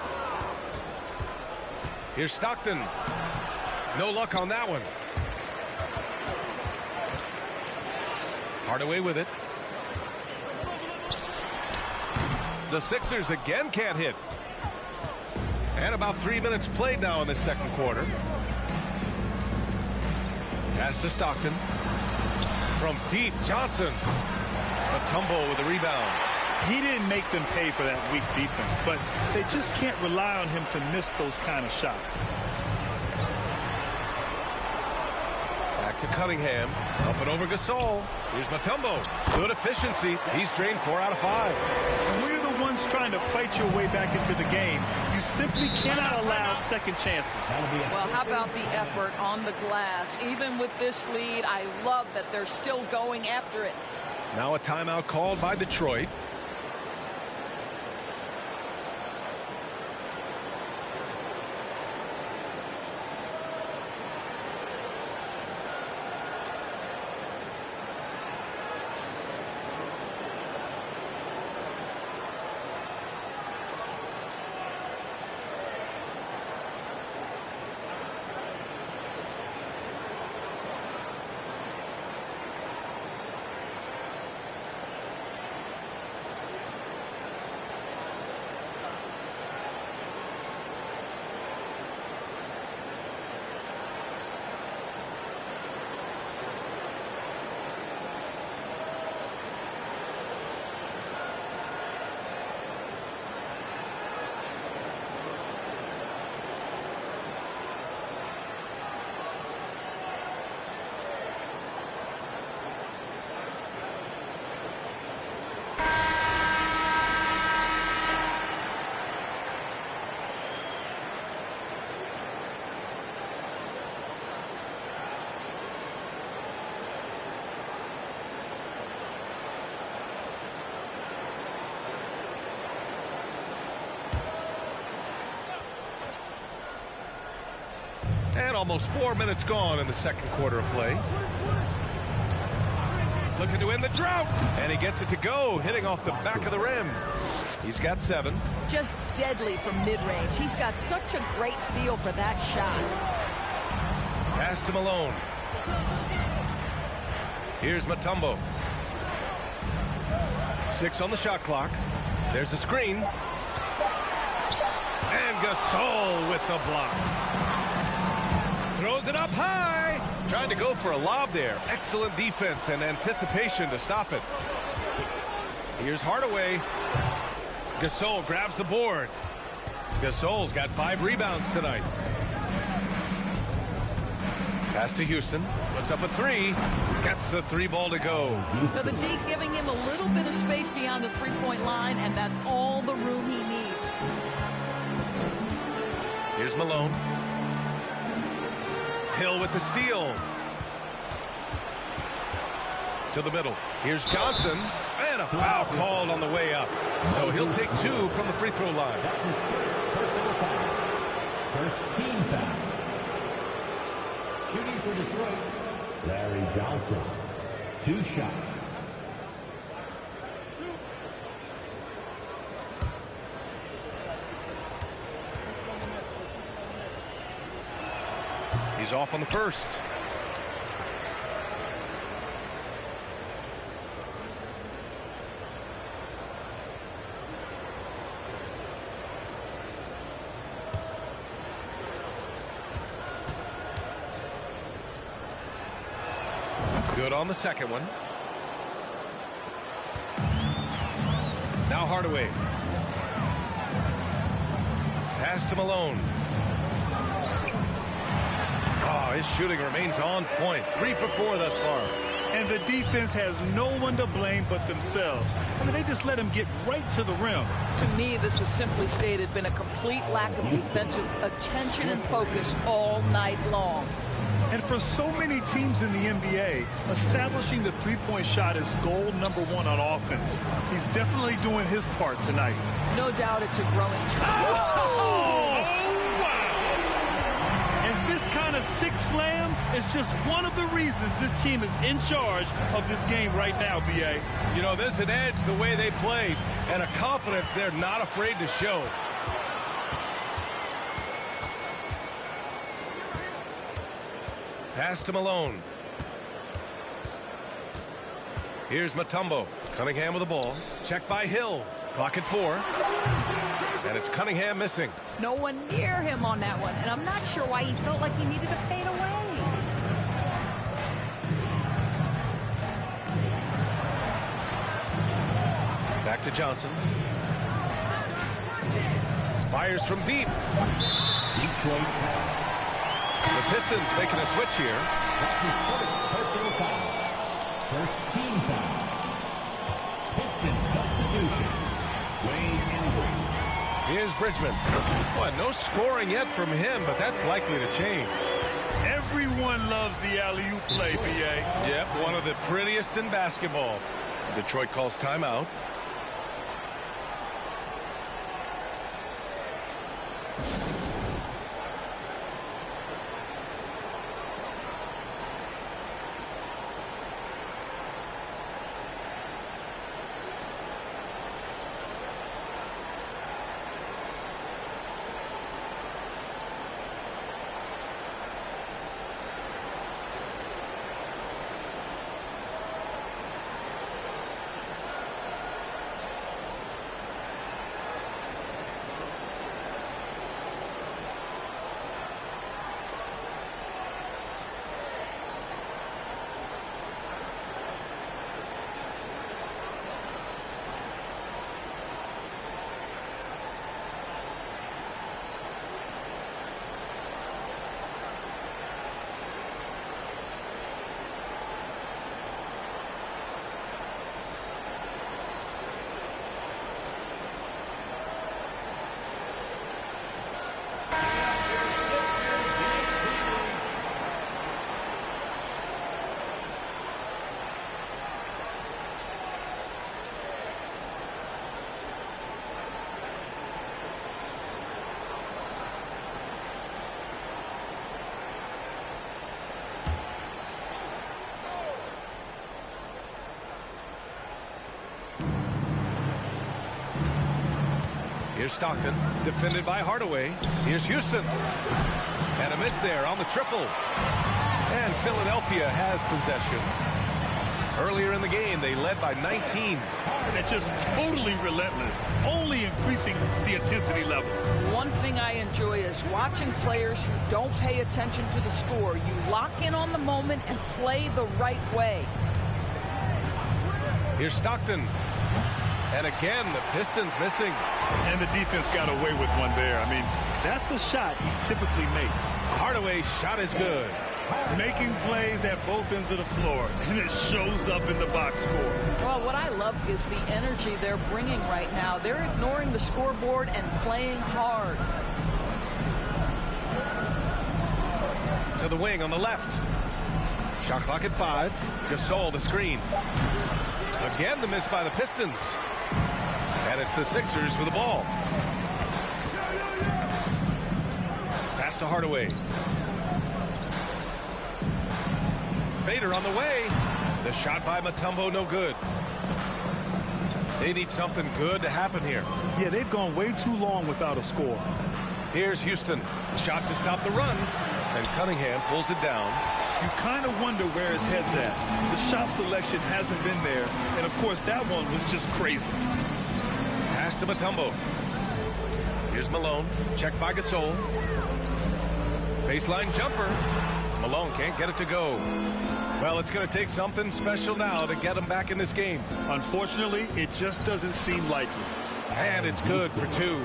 Here's Stockton. No luck on that one. Hardaway with it. The Sixers again can't hit. And about 3 minutes played now in the second quarter. Pass to Stockton. From deep, Johnson. Mutombo with a rebound. He didn't make them pay for that weak defense, but they just can't rely on him to miss those kind of shots. Back to Cunningham. Up and over Gasol. Here's Mutombo. Good efficiency. He's drained 4 out of 5. When we're the ones trying to fight your way back into the game, you simply cannot allow second chances. Well, how about the effort on the glass? Even with this lead, I love that they're still going after it. Now a timeout called by Detroit. And almost 4 minutes gone in the second quarter of play. Looking to end the drought. And he gets it to go, hitting off the back of the rim. He's got 7. Just deadly from mid-range. He's got such a great feel for that shot. Pass to Malone. Here's Mutombo. 6 on the shot clock. There's a screen. And Gasol with the block. Throws it up high. Trying to go for a lob there. Excellent defense and anticipation to stop it. Here's Hardaway. Gasol grabs the board. Gasol's got 5 rebounds tonight. Pass to Houston. Puts up a 3. Gets the 3 ball to go. So the D giving him a little bit of space beyond the three-point line, and that's all the room he needs. Here's Malone. Hill with the steal. To the middle. Here's Johnson. And a foul called on the way up. So he'll take 2 from the free throw line. That's his personal foul. First team foul. Shooting for Detroit, Larry Johnson. 2 shots. He's off on the first. Good on the second one. Now Hardaway. Pass to Malone. Oh, his shooting remains on point. 3 for 4 thus far. And the defense has no one to blame but themselves. I mean, they just let him get right to the rim. To me, this has simply stated been a complete lack of defensive attention and focus all night long. And for so many teams in the NBA, establishing the three-point shot is goal number 1 on offense. He's definitely doing his part tonight. No doubt it's a growing trend. Oh, wow! And this kind of sick slam is just one of the reasons this team is in charge of this game right now, B.A. You know, there's an edge the way they play and a confidence they're not afraid to show. Pass to Malone. Here's Mutombo. Cunningham with the ball. Check by Hill. Clock at 4. And it's Cunningham missing. No one near him on that one, and I'm not sure why he felt like he needed to fade away. Back to Johnson. Fires from deep. Detroit. The Pistons making a switch here. That's his first personal foul. First team foul. Pistons substitution. Wayne Ellington. Here's Bridgman. Boy, no scoring yet from him, but that's likely to change. Everyone loves the alley-oop play, B.A. Yep, one of the prettiest in basketball. Detroit calls timeout. Here's Stockton, defended by Hardaway. Here's Houston. And a miss there on the triple. And Philadelphia has possession. Earlier in the game, they led by 19. And just totally relentless, only increasing the intensity level. One thing I enjoy is watching players who don't pay attention to the score. You lock in on the moment and play the right way. Here's Stockton. And again, the Pistons missing. And the defense got away with one there. I mean, that's a shot he typically makes. Hardaway's shot is good. Making plays at both ends of the floor, and it shows up in the box score. Well, what I love is the energy they're bringing right now. They're ignoring the scoreboard and playing hard. to the wing on the left. Shot clock at 5. Gasol the screen. Again the miss by the Pistons. And it's the Sixers with the ball. Pass to Hardaway. Fader on the way. The shot by Mutombo, no good. They need something good to happen here. Yeah, they've gone way too long without a score. Here's Houston. The shot to stop the run. And Cunningham pulls it down. You kind of wonder where his head's at. The shot selection hasn't been there. And, of course, that one was just crazy. Pass to Mutombo. Here's Malone. Checked by Gasol. Baseline jumper. Malone can't get it to go. Well, it's going to take something special now to get him back in this game. Unfortunately, it just doesn't seem likely. And it's good for 2.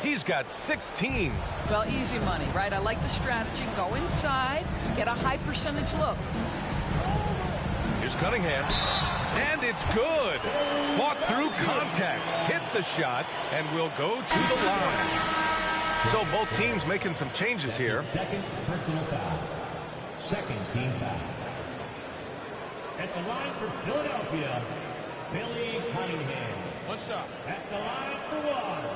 He's got 16. Well, easy money, right? I like the strategy. Go inside, get a high percentage look. Here's Cunningham. And it's good. Fought through contact. Hit the shot and will go to the line. So both teams making some changes here. Second personal foul. Second team foul. At the line for Philadelphia, Billy Cunningham. One shot. At the line for 1.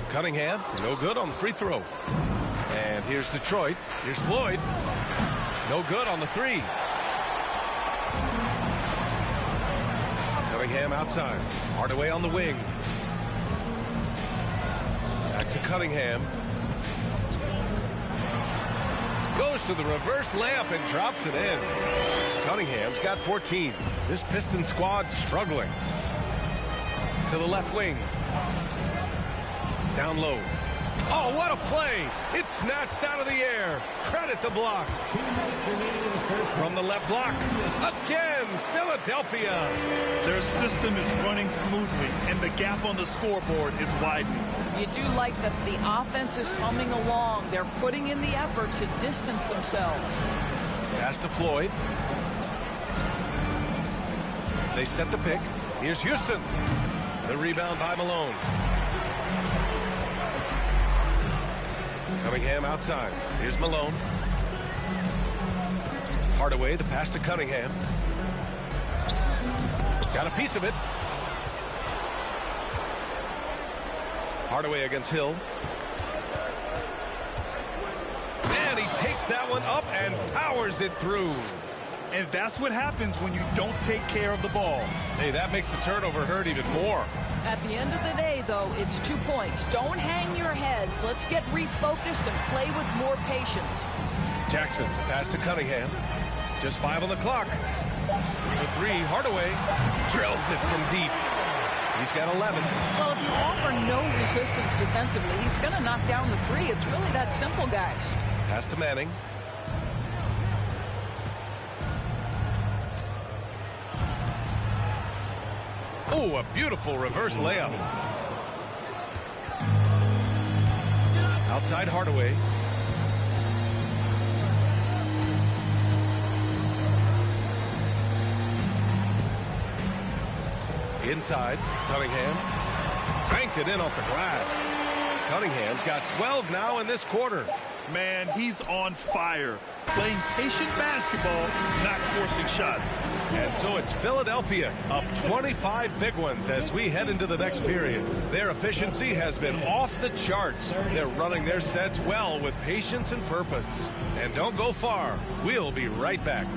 Cunningham, no good on the free throw. And here's Detroit. Here's Floyd. No good on the 3. Cunningham outside. Hardaway on the wing. Back to Cunningham. Goes to the reverse layup and drops it in. Cunningham's got 14. This Piston squad struggling. To the left wing. Down low. Oh, what a play! It's snatched out of the air. Credit the block. From the left block. Again, Philadelphia. Their system is running smoothly, and the gap on the scoreboard is widening. You do like that the offense is humming along. They're putting in the effort to distance themselves. Pass to Floyd. They set the pick. Here's Houston. The rebound by Malone. Cunningham outside. Here's Malone. Hardaway, the pass to Cunningham. Got a piece of it. Hardaway against Hill. And he takes that one up and powers it through. And that's what happens when you don't take care of the ball. Hey, that makes the turnover hurt even more. At the end of the day, though, it's 2 points. Don't hang your heads. Let's get refocused and play with more patience. Jackson, pass to Cunningham. Just 5 on the clock. The 3, Hardaway drills it from deep. He's got 11. Well, if you offer no resistance defensively, he's going to knock down the 3. It's really that simple, guys. Pass to Manning. Oh, a beautiful reverse layup. Outside Hardaway. Inside, Cunningham. Banked it in off the glass. Cunningham's got 12 now in this quarter. Man, he's on fire. Playing patient basketball, not forcing shots. And so it's Philadelphia up 25 big ones as we head into the next period. Their efficiency has been off the charts. They're running their sets well with patience and purpose. And don't go far. We'll be right back.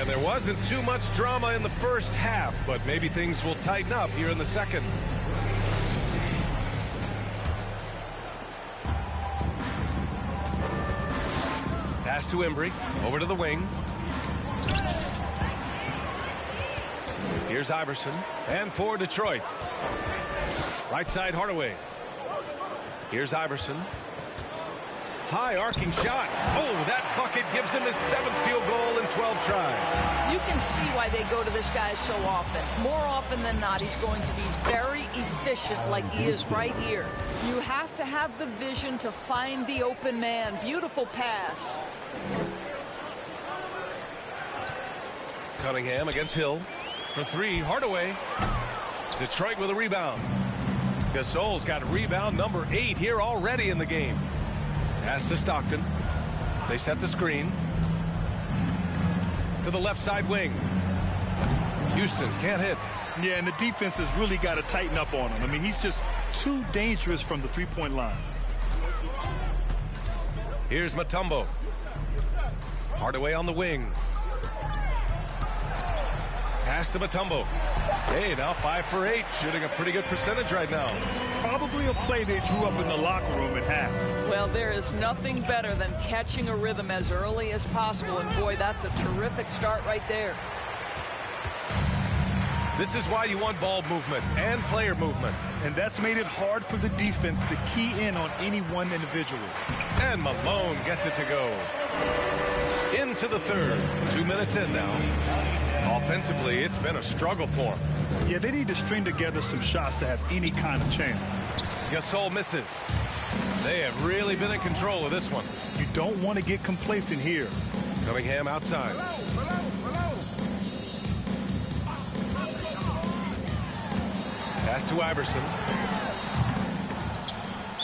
There wasn't too much drama in the first half, but maybe things will tighten up here in the second. Pass to Embry. Over to the wing. Here's Iverson. And for Detroit. Right side, Hardaway. Here's Iverson. High arcing shot. Oh, that bucket gives him his 7th field goal in 12 tries. You can see why they go to this guy so often. More often than not, he's going to be very efficient like he is right here. You have to have the vision to find the open man. Beautiful pass. Cunningham against Hill. For 3, Hardaway. Detroit with a rebound. Gasol's got rebound number 8 here already in the game. Pass to Stockton. They set the screen. To the left side wing. Houston can't hit. Yeah, and the defense has really got to tighten up on him. I mean, he's just too dangerous from the three-point line. Here's Mutombo. Hardaway on the wing. Pass to Mutombo. Hey, now 5 for 8, shooting a pretty good percentage right now. Probably a play they drew up in the locker room at half. Well, there is nothing better than catching a rhythm as early as possible, and boy, that's a terrific start right there. This is why you want ball movement and player movement. And that's made it hard for the defense to key in on any one individual. And Malone gets it to go. Into the third. 2 minutes in now. Offensively, it's been a struggle for them. Yeah, they need to string together some shots to have any kind of chance. Gasol misses. They have really been in control of this one. You don't want to get complacent here. Cunningham outside. Pass to Iverson.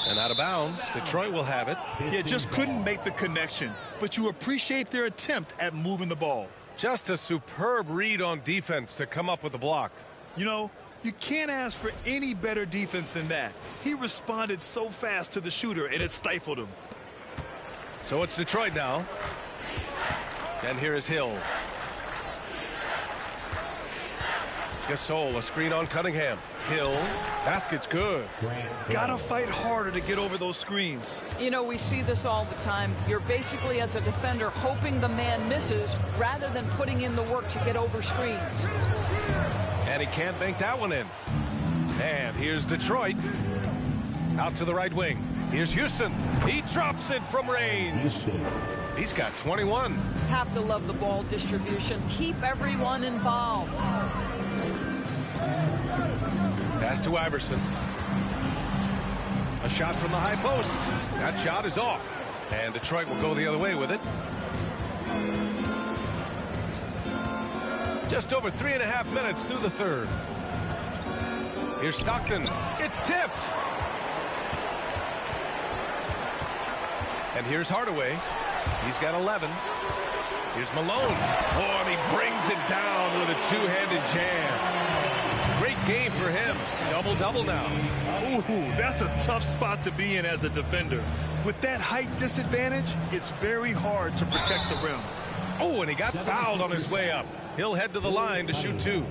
And out of bounds. Detroit will have it. Yeah, just couldn't make the connection. But you appreciate their attempt at moving the ball. Just a superb read on defense to come up with the block. You know, you can't ask for any better defense than that. He responded so fast to the shooter, and it stifled him. So it's Detroit now. And here is Hill. Gasol, a screen on Cunningham. Hill, basket's good. Gotta fight harder to get over those screens. You know, we see this all the time. You're basically, as a defender, hoping the man misses rather than putting in the work to get over screens. And he can't bank that one in. And here's Detroit. Out to the right wing. Here's Houston. He drops it from range. He's got 21. Have to love the ball distribution. Keep everyone involved. Pass to Iverson. A shot from the high post. That shot is off. And Detroit will go the other way with it. Just over 3.5 minutes through the third. Here's Stockton. It's tipped. And here's Hardaway. He's got 11. Here's Malone. Oh, and he brings it down with a two-handed jam. Great game for him. Double-double now. Ooh, that's a tough spot to be in as a defender. With that height disadvantage, it's very hard to protect the rim. Oh, and he got fouled on his way up. He'll head to the line to shoot 2.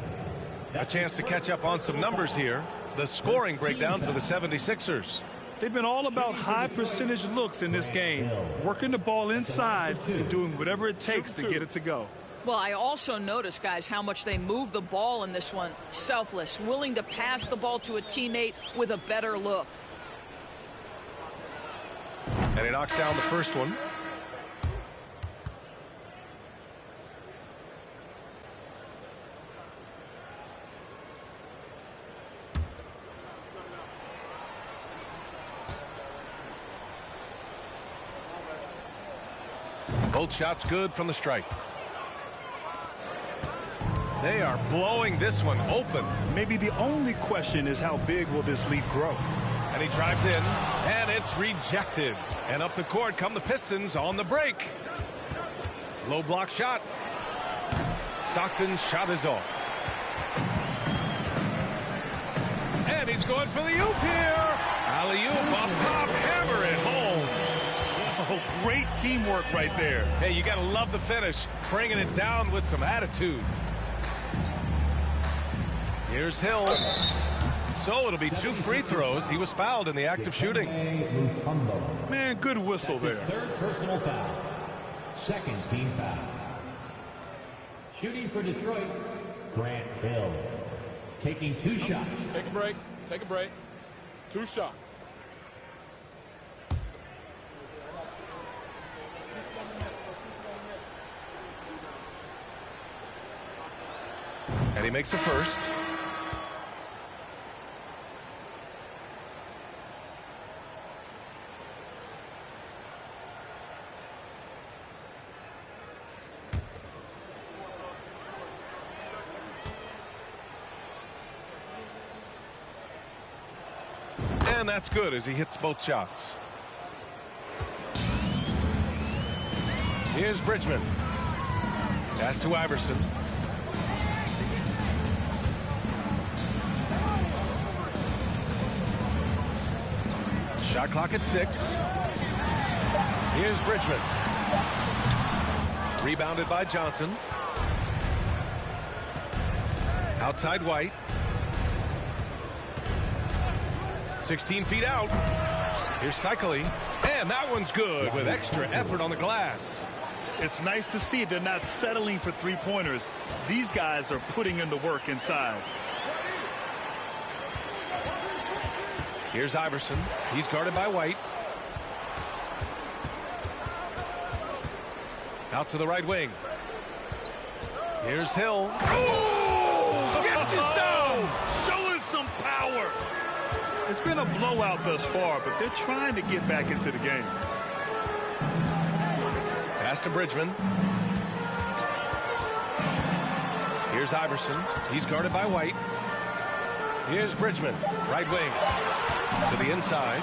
A chance to catch up on some numbers here. The scoring breakdown for the 76ers. They've been all about high percentage looks in this game, working the ball inside and doing whatever it takes to get it to go. Well, I also noticed, guys, how much they move the ball in this one. Selfless, willing to pass the ball to a teammate with a better look. And he knocks down the first one. Both shots good from the stripe. They are blowing this one open. Maybe the only question is how big will this lead grow? And he drives in, and it's rejected. And up the court come the Pistons on the break. Low block shot. Stockton's shot is off. And he's going for the oop here. Alley-oop up top, hammer it home. Oh, great teamwork right there. Hey, you got to love the finish, bringing it down with some attitude. Here's Hill. So it'll be 2 free throws. He was fouled in the act of shooting. Man, good whistle there. Third personal foul. Second team foul. Shooting for Detroit, Grant Hill. Taking 2 shots. Take a break. Take a break. 2 shots. And he makes the first. And that's good as he hits both shots. Here's Bridgman. Pass to Iverson. Shot clock at 6. Here's Bridgman. Rebounded by Johnson. Outside White. 16 feet out. Here's Cycling. And that one's good with extra effort on the glass. It's nice to see they're not settling for three-pointers. These guys are putting in the work inside. Here's Iverson. He's guarded by White. Out to the right wing. Here's Hill. Oh! Gets it down! Showing some power. It's been a blowout thus far, but they're trying to get back into the game. Pass to Bridgman. Here's Iverson. He's guarded by White. Here's Bridgman. Right wing. To the inside.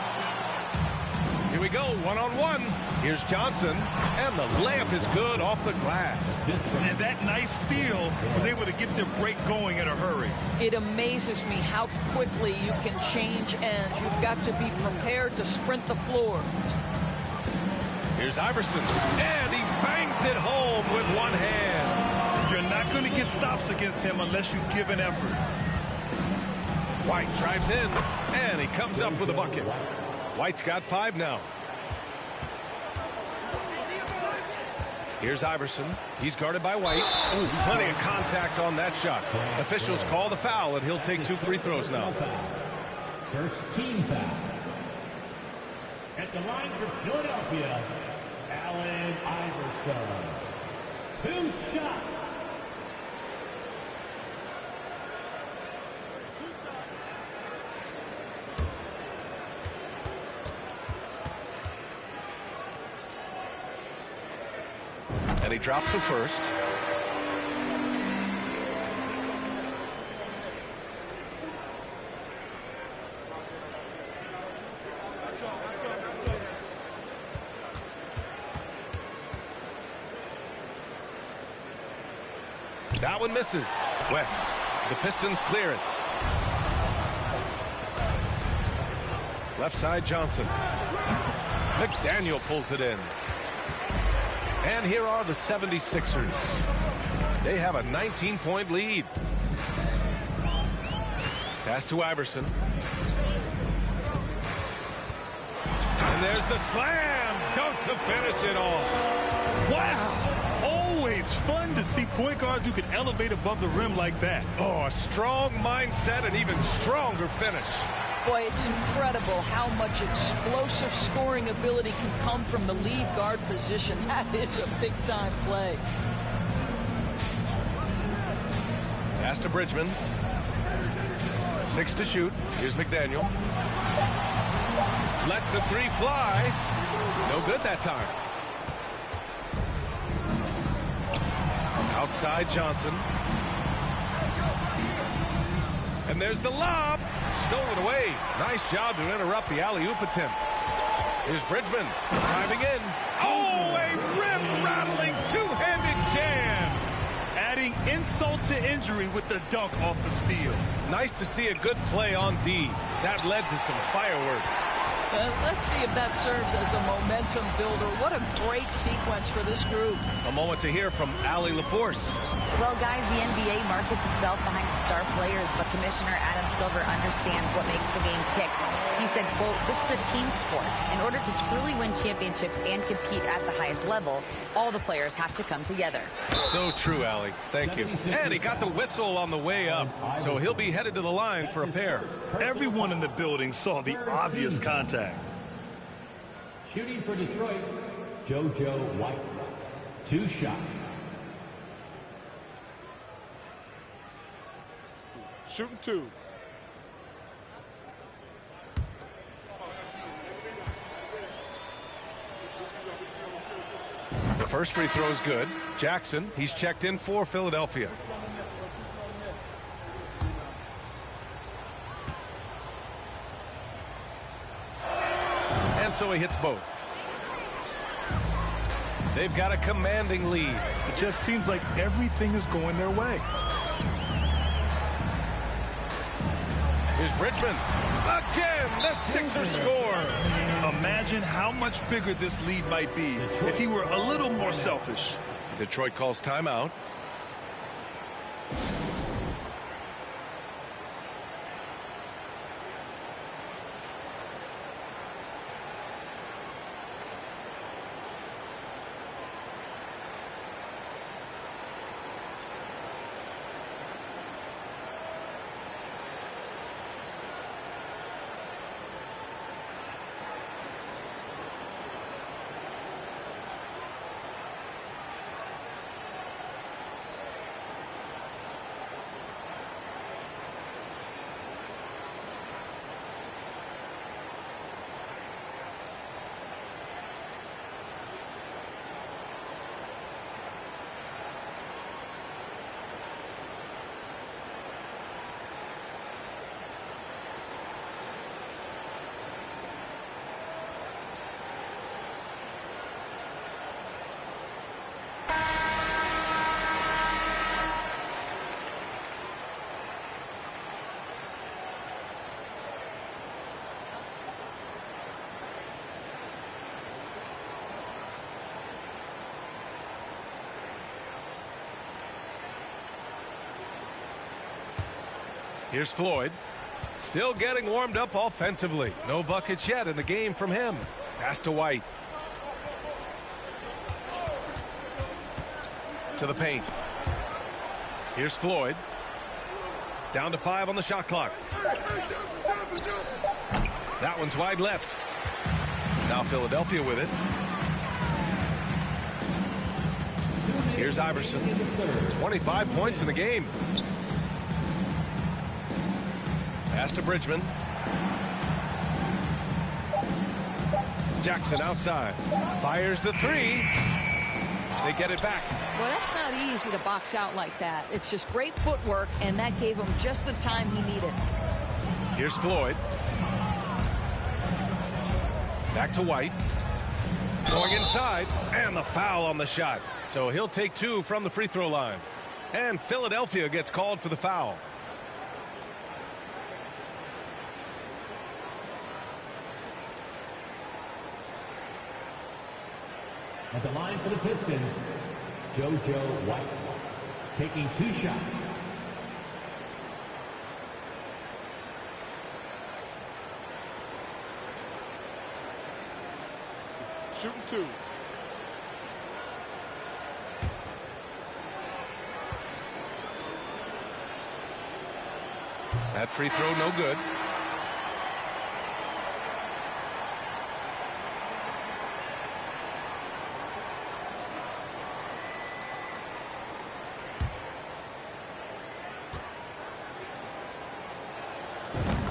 Here we go. One-on-one. Here's Johnson. And the layup is good off the glass. And that nice steal was able to get their break going in a hurry. It amazes me how quickly you can change ends. You've got to be prepared to sprint the floor. Here's Iverson. And he bangs it home with one hand. You're not going to get stops against him unless you give an effort. White drives in, and he comes up with a bucket. White's got 5 now. Here's Iverson. He's guarded by White. Plenty of contact on that shot. Officials call the foul, and he'll take 2 free throws now. First team foul. At the line for Philadelphia, Allen Iverson. 2 shots. And he drops the first. That one misses. West. The Pistons clear it. Left side Johnson. McDaniel pulls it in. And here are the 76ers. They have a 19-point lead. Pass to Iverson. And there's the slam dunk to finish it off. Wow. Always fun to see point guards who can elevate above the rim like that. Oh, a strong mindset and even stronger finish. Boy, it's incredible how much explosive scoring ability can come from the lead guard position. That is a big-time play. Pass to Bridgman. 6 to shoot. Here's McDaniel. Lets the 3 fly. No good that time. Outside Johnson. And there's the lob. Stolen away. Nice job to interrupt the alley-oop attempt. Here's Bridgman driving in. Oh, a rim-rattling two-handed jam. Adding insult to injury with the dunk off the steal. Nice to see a good play on D. That led to some fireworks. Let's see if that serves as a momentum builder. What a great sequence for this group. A moment to hear from Allie LaForce. Well, guys, the NBA markets itself behind its star players, but Commissioner Adam Silver understands what makes the game tick. He said, quote, "This is a team sport. In order to truly win championships and compete at the highest level, all the players have to come together." So true, Allie. Thank you. And he got the whistle on the way up, so he'll be headed to the line for a pair. Everyone in the building saw the obvious contact. Shooting for Detroit, JoJo White. 2 shots. Shooting 2. The first free throw is good. Jackson, he's checked in for Philadelphia. And so he hits both. They've got a commanding lead. It just seems like everything is going their way. Here's Bridgman. Again, the Sixers score. Imagine how much bigger this lead might be if he were a little more selfish. Detroit calls timeout. Here's Floyd. Still getting warmed up offensively. No buckets yet in the game from him. Pass to White. To the paint. Here's Floyd. Down to 5 on the shot clock. That one's wide left. Now Philadelphia with it. Here's Iverson. 25 points in the game. Pass to Bridgman. Jackson outside. Fires the 3. They get it back. Well, that's not easy to box out like that. It's just great footwork, and that gave him just the time he needed. Here's Floyd. Back to White. Going inside, and the foul on the shot. So he'll take 2 from the free throw line. And Philadelphia gets called for the foul. At the line for the Pistons, JoJo White, taking 2 shots. Shooting 2. That free throw no good.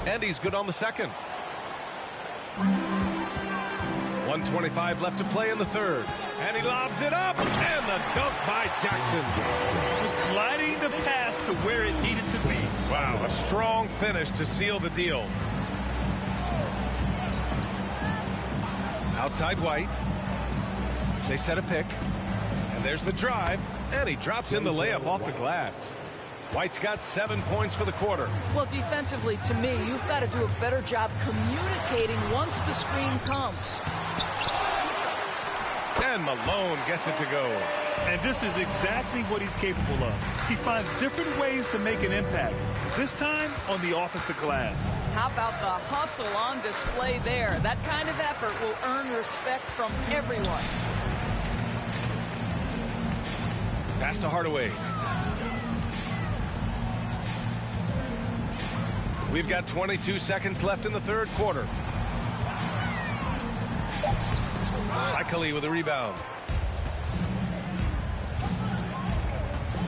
And he's good on the second. 1:25 left to play in the third. And he lobs it up. And the dunk by Jackson. Gliding the pass to where it needed to be. Wow, a strong finish to seal the deal. Outside White. They set a pick. And there's the drive. And he drops in the layup off the glass. White's got 7 points for the quarter. Well, defensively, to me, you've got to do a better job communicating once the screen comes. And Malone gets it to go. And this is exactly what he's capable of. He finds different ways to make an impact, this time on the offensive glass. How about the hustle on display there? That kind of effort will earn respect from everyone. Pass to Hardaway. We've got 22 seconds left in the third quarter. Shikely with a rebound.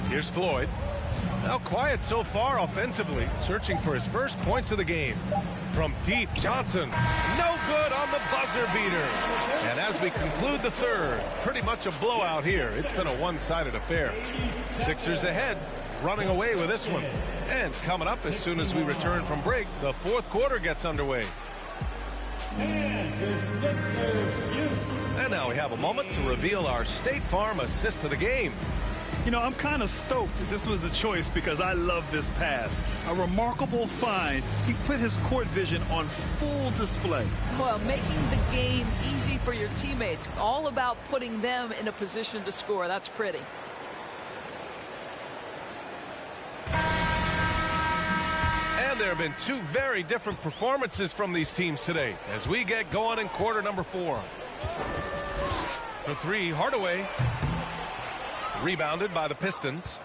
Here's Floyd. Now quiet so far offensively, searching for his first points of the game. From deep, Johnson. No good on the buzzer beater. And as we conclude the third, pretty much a blowout here. It's been a one-sided affair. Sixers ahead, running away with this one. And coming up as soon as we return from break, the fourth quarter gets underway. And now we have a moment to reveal our State Farm assist of the game. You know, I'm kind of stoked that this was a choice because I love this pass. A remarkable find. He put his court vision on full display. Well, making the game easy for your teammates. All about putting them in a position to score. That's pretty. And there have been two very different performances from these teams today as we get going in quarter number 4. For three, Hardaway. Rebounded by the Pistons.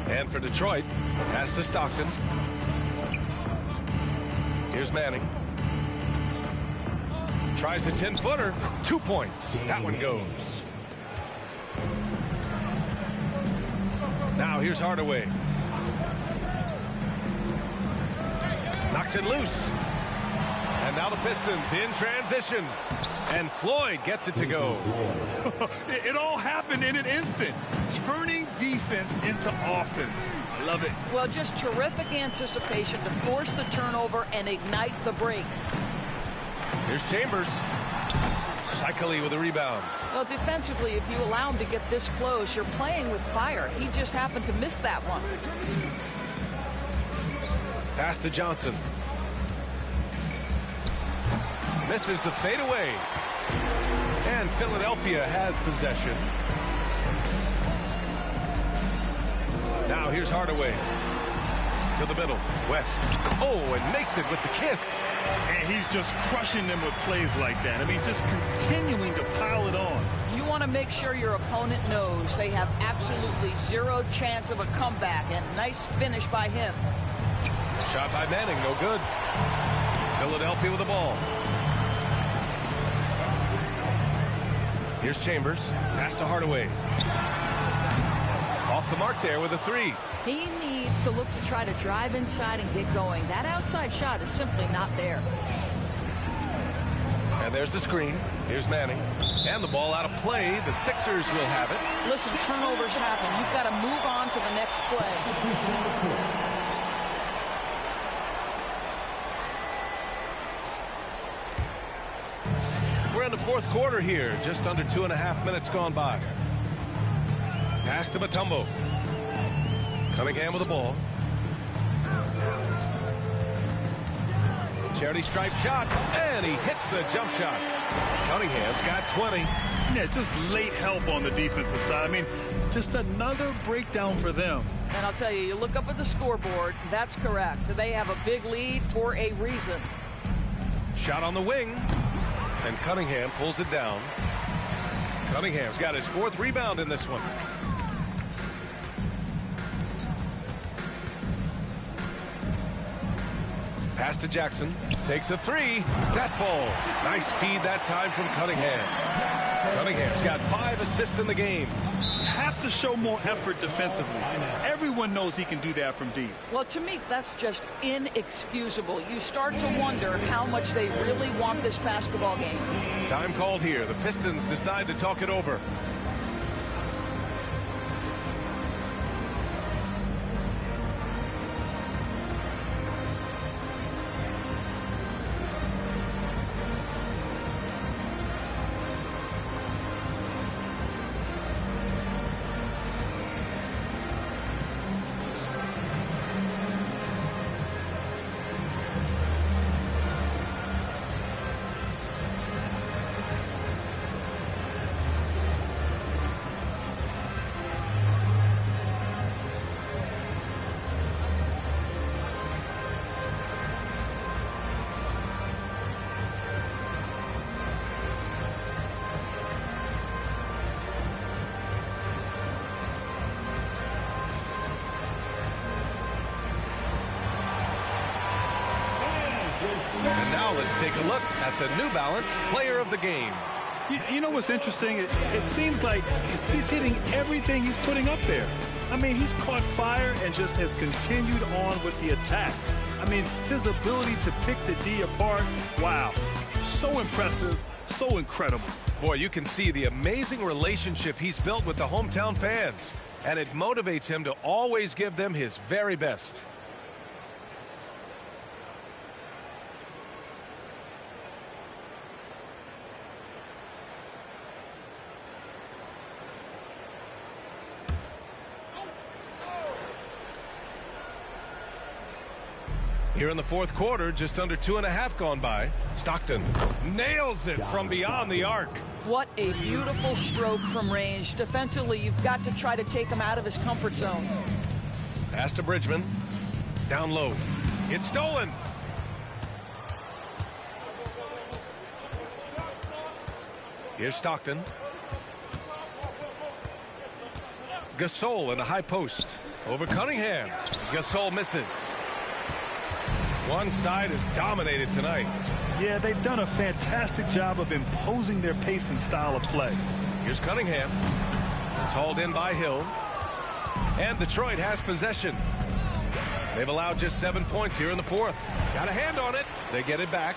And for Detroit, pass to Stockton. Here's Manning. Tries a 10-footer. 2 points. That one goes. Now here's Hardaway. Knocks it loose. And now the Pistons in transition. And Floyd gets it to go. It all happened in an instant. Turning defense into offense. I love it. Well, just terrific anticipation to force the turnover and ignite the break. Here's Chambers. Shikely with a rebound. Well, defensively, if you allow him to get this close, you're playing with fire. He just happened to miss that one. Pass to Johnson. Misses the fadeaway. And Philadelphia has possession. Now here's Hardaway. To the middle. West. Oh, and makes it with the kiss. And he's just crushing them with plays like that. I mean, just continuing to pile it on. You want to make sure your opponent knows they have absolutely zero chance of a comeback. And nice finish by him. Shot by Manning, no good. Philadelphia with the ball. Here's Chambers. Pass to Hardaway. Off the mark there with a three. He needs to look to try to drive inside and get going. That outside shot is simply not there. And there's the screen. Here's Manning. And the ball out of play. The Sixers will have it. Listen, turnovers happen. You've got to move on to the next play. We're in the fourth quarter here. Just under 2.5 minutes gone by. Pass to Mutombo. Cunningham with the ball. Charity stripe shot. And he hits the jump shot. Cunningham's got 20. Yeah, just late help on the defensive side. I mean, just another breakdown for them. And I'll tell you, you look up at the scoreboard, that's correct. They have a big lead for a reason. Shot on the wing. And Cunningham pulls it down. Cunningham's got his 4th rebound in this one. Pass to Jackson. Takes a three. That falls. Nice feed that time from Cunningham. Cunningham's got 5 assists in the game. You have to show more effort defensively. Everyone knows he can do that from deep. Well, to me, that's just inexcusable. You start to wonder how much they really want this basketball game. Time called here. The Pistons decide to talk it over. And now let's take a look at the New Balance Player of the Game. You know what's interesting? It seems like he's hitting everything he's putting up there. I mean, he's caught fire and just has continued on with the attack. I mean, his ability to pick the D apart, wow. So impressive, so incredible. Boy, you can see the amazing relationship he's built with the hometown fans, and it motivates him to always give them his very best. Here in the fourth quarter, just under 2.5 gone by. Stockton nails it from beyond the arc. What a beautiful stroke from range. Defensively, you've got to try to take him out of his comfort zone. Pass to Bridgman. Down low. It's stolen. Here's Stockton. Gasol in the high post. Over Cunningham. Gasol misses. One side is dominated tonight. Yeah, they've done a fantastic job of imposing their pace and style of play. Here's Cunningham. It's hauled in by Hill. And Detroit has possession. They've allowed just 7 points here in the fourth. Got a hand on it. They get it back.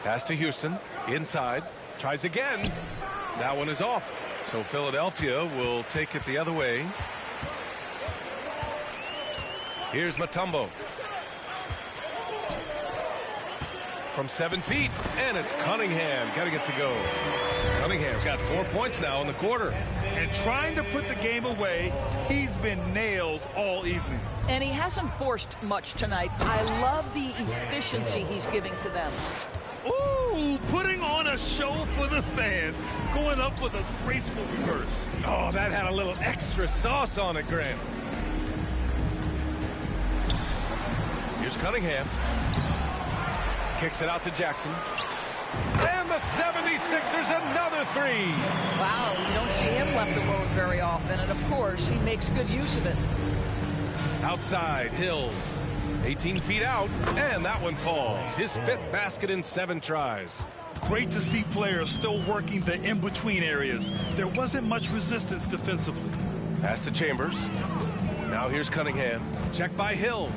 Pass to Houston. Inside. Tries again. That one is off. So Philadelphia will take it the other way. Here's Mutombo. From 7 feet, and it's Cunningham. Got to get to go. Cunningham's got 4 points now in the quarter. And trying to put the game away, he's been nails all evening. And he hasn't forced much tonight. I love the efficiency he's giving to them. Ooh, putting on a show for the fans, going up with a graceful reverse. Oh, that had a little extra sauce on it, Grant. Here's Cunningham. Kicks it out to Jackson. And the 76ers another three. Wow, you don't see him left alone very often. And, of course, he makes good use of it. Outside, Hill. 18 feet out, and that one falls. His 5th basket in 7 tries. Great to see players still working the in-between areas. There wasn't much resistance defensively. Pass to Chambers. Now here's Cunningham. Check by Hill.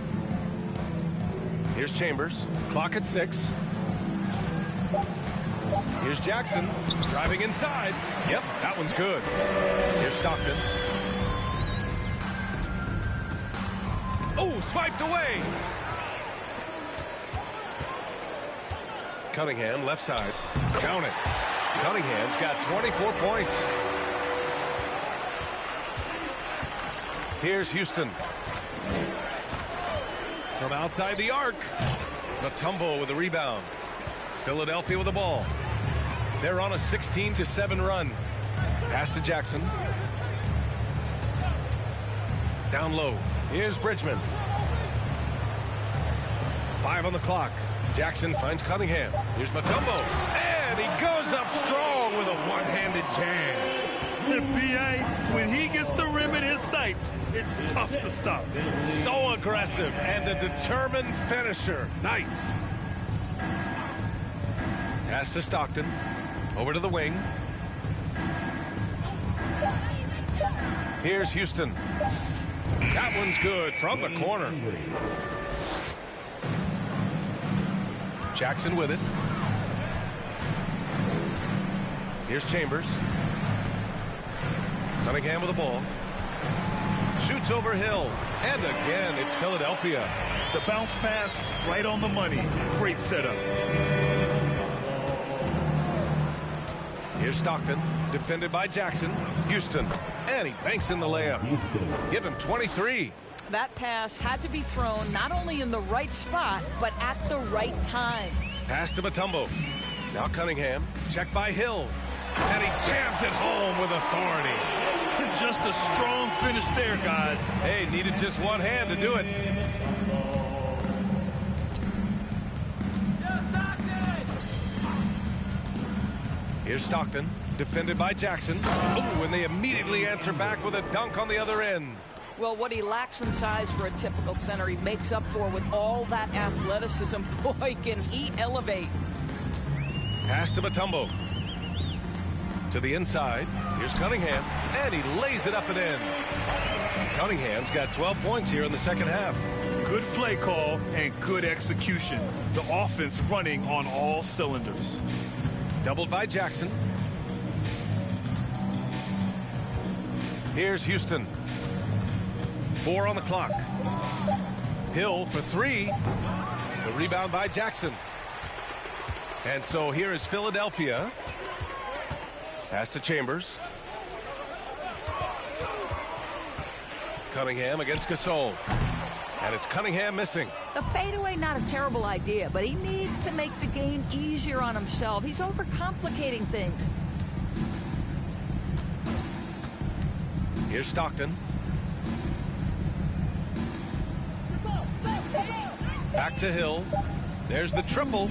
Here's Chambers. Clock at 6. Here's Jackson. Driving inside. Yep, that one's good. Here's Stockton. Oh, swiped away. Cunningham, left side. Count it. Cunningham's got 24 points. Here's Houston. From outside the arc. Mutombo with a rebound. Philadelphia with the ball. They're on a 16-7 run. Pass to Jackson. Down low. Here's Bridgman. 5 on the clock. Jackson finds Cunningham. Here's Mutombo. And he goes up strong with a one-handed jam. The B.A., when he gets the rim in his sights, it's tough to stop. So aggressive and a determined finisher. Nice. Pass to Stockton. Over to the wing. Here's Houston. That one's good from the corner. Jackson with it. Here's Chambers. Cunningham with the ball. Shoots over Hill. And again, it's Philadelphia. The bounce pass right on the money. Great setup. Here's Stockton. Defended by Jackson. Houston. And he banks in the layup. Give him 23. That pass had to be thrown not only in the right spot, but at the right time. Pass to Mutombo. Now Cunningham. Check by Hill. And he jams it home with authority. Just a strong finish there, guys. Hey, needed just one hand to do it. Here's Stockton. Defended by Jackson. Oh, and they immediately answer back with a dunk on the other end. Well, what he lacks in size for a typical center, he makes up for with all that athleticism. Boy, can he elevate. Pass to Mutombo. To the inside. Here's Cunningham. And he lays it up and in. Cunningham's got 12 points here in the second half. Good play call and good execution. The offense running on all cylinders. Doubled by Jackson. Here's Houston. 4 on the clock. Hill for 3. The rebound by Jackson. And so here is Philadelphia. Pass to Chambers. Cunningham against Gasol. And it's Cunningham missing. The fadeaway, not a terrible idea, but he needs to make the game easier on himself. He's overcomplicating things. Here's Stockton. Back to Hill. There's the triple.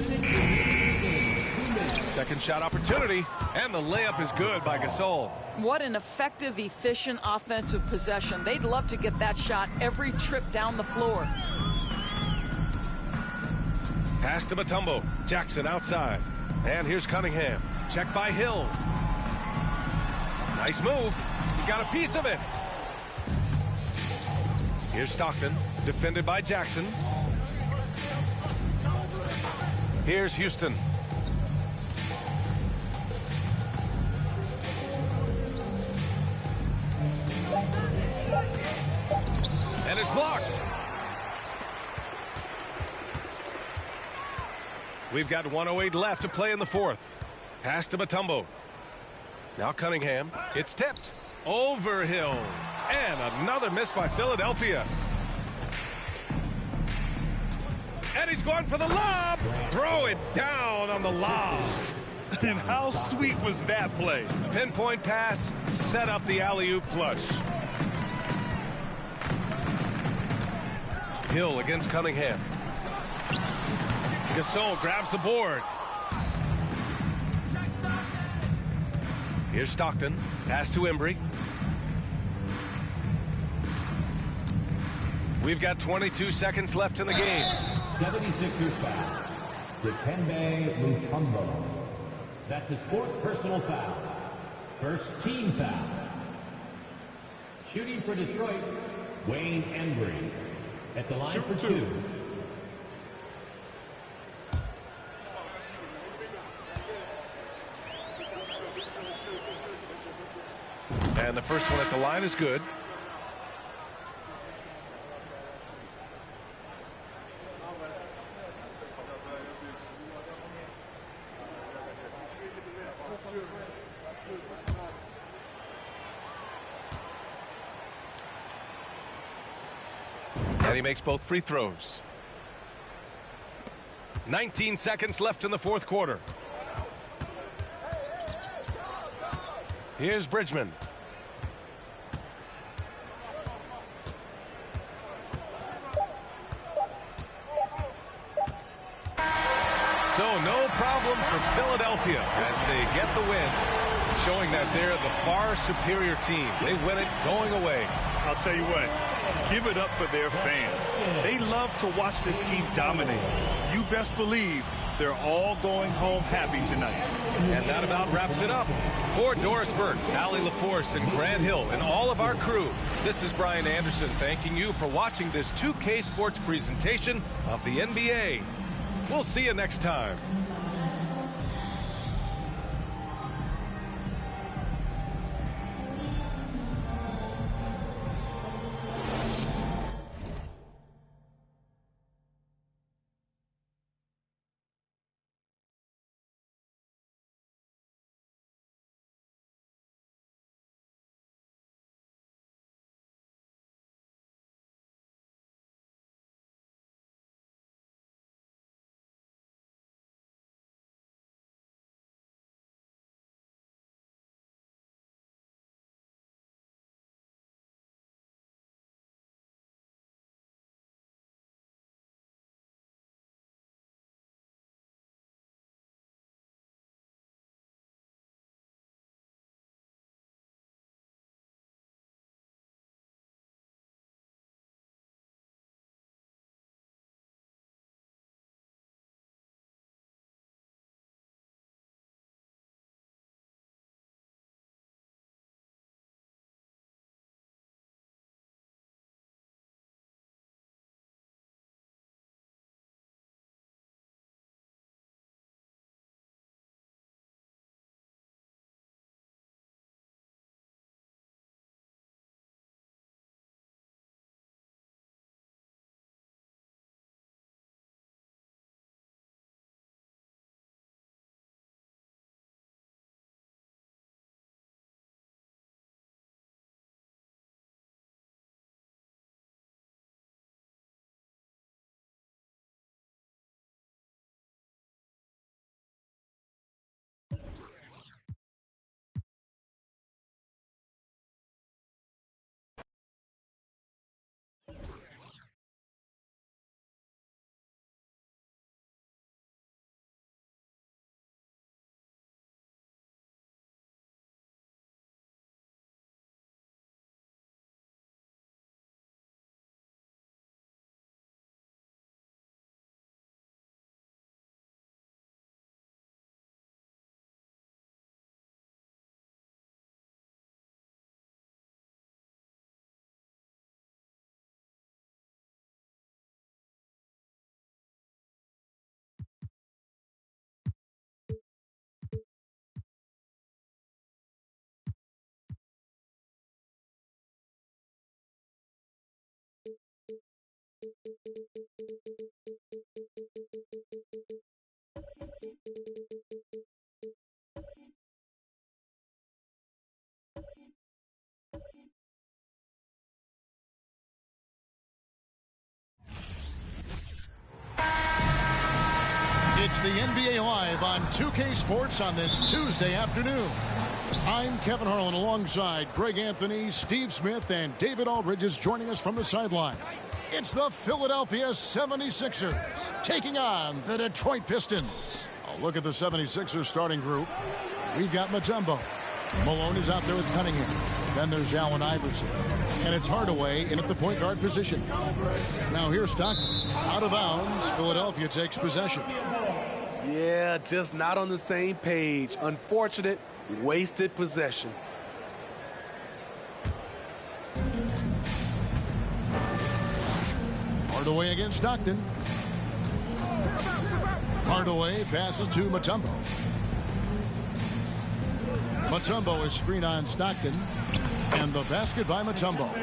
Second shot opportunity, and the layup is good by Gasol. What an effective, efficient offensive possession. They'd love to get that shot every trip down the floor. Pass to Mutombo. Jackson outside. And here's Cunningham. Check by Hill. Nice move. He got a piece of it. Here's Stockton. Defended by Jackson. Here's Houston. And it's blocked. We've got 1:08 left to play in the fourth. Pass to Mutombo. Now Cunningham. It's tipped. Over Hill. And another miss by Philadelphia. And he's going for the lob. Throw it down on the lob. And how sweet was that play? Pinpoint pass. Set up the alley-oop flush. Hill against Cunningham. Gasol grabs the board. Here's Stockton. Pass to Embry. We've got 22 seconds left in the game. 76ers foul. Dikembe Mutombo. That's his 4th personal foul. First team foul. Shooting for Detroit, Wayne Embry. At the line for 2. And the first one at the line is good. And he makes both free throws. 19 seconds left in the fourth quarter. Here's Bridgman. So no problem for Philadelphia as they get the win, showing that they're the far superior team. They win it going away. I'll tell you what, give it up for their fans. They love to watch this team dominate. You best believe they're all going home happy tonight. And that about wraps it up. For Doris Burke, Allie LaForce, and Grant Hill, and all of our crew, this is Brian Anderson thanking you for watching this 2K Sports presentation of the NBA. We'll see you next time. It's the NBA Live on 2K Sports on this Tuesday afternoon. I'm Kevin Harlan alongside Greg Anthony, Steve Smith, and David Aldridge is joining us from the sideline. It's the Philadelphia 76ers taking on the Detroit Pistons. A look at the 76ers starting group. We've got Mutombo. Malone is out there with Cunningham. Then there's Allen Iverson. And it's Hardaway in at the point guard position. Now here's Stockton. Out of bounds, Philadelphia takes possession. Yeah, just not on the same page. Unfortunate, wasted possession. Hardaway against Stockton. Hardaway passes to Mutombo. Mutombo is screened on Stockton. And the basket by Mutombo.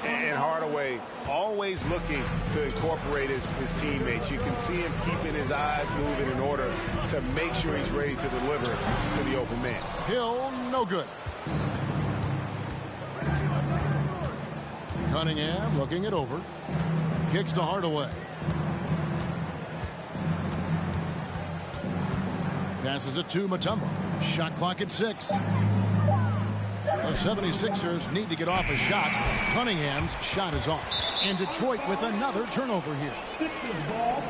And Hardaway always looking to incorporate his teammates. You can see him keeping his eyes moving in order to make sure he's ready to deliver to the open man. Hill, no good. Cunningham looking it over. Kicks to Hardaway. Passes it to Mutombo. Shot clock at 6. The 76ers need to get off a shot. Cunningham's shot is off. And Detroit with another turnover here. Sixers ball.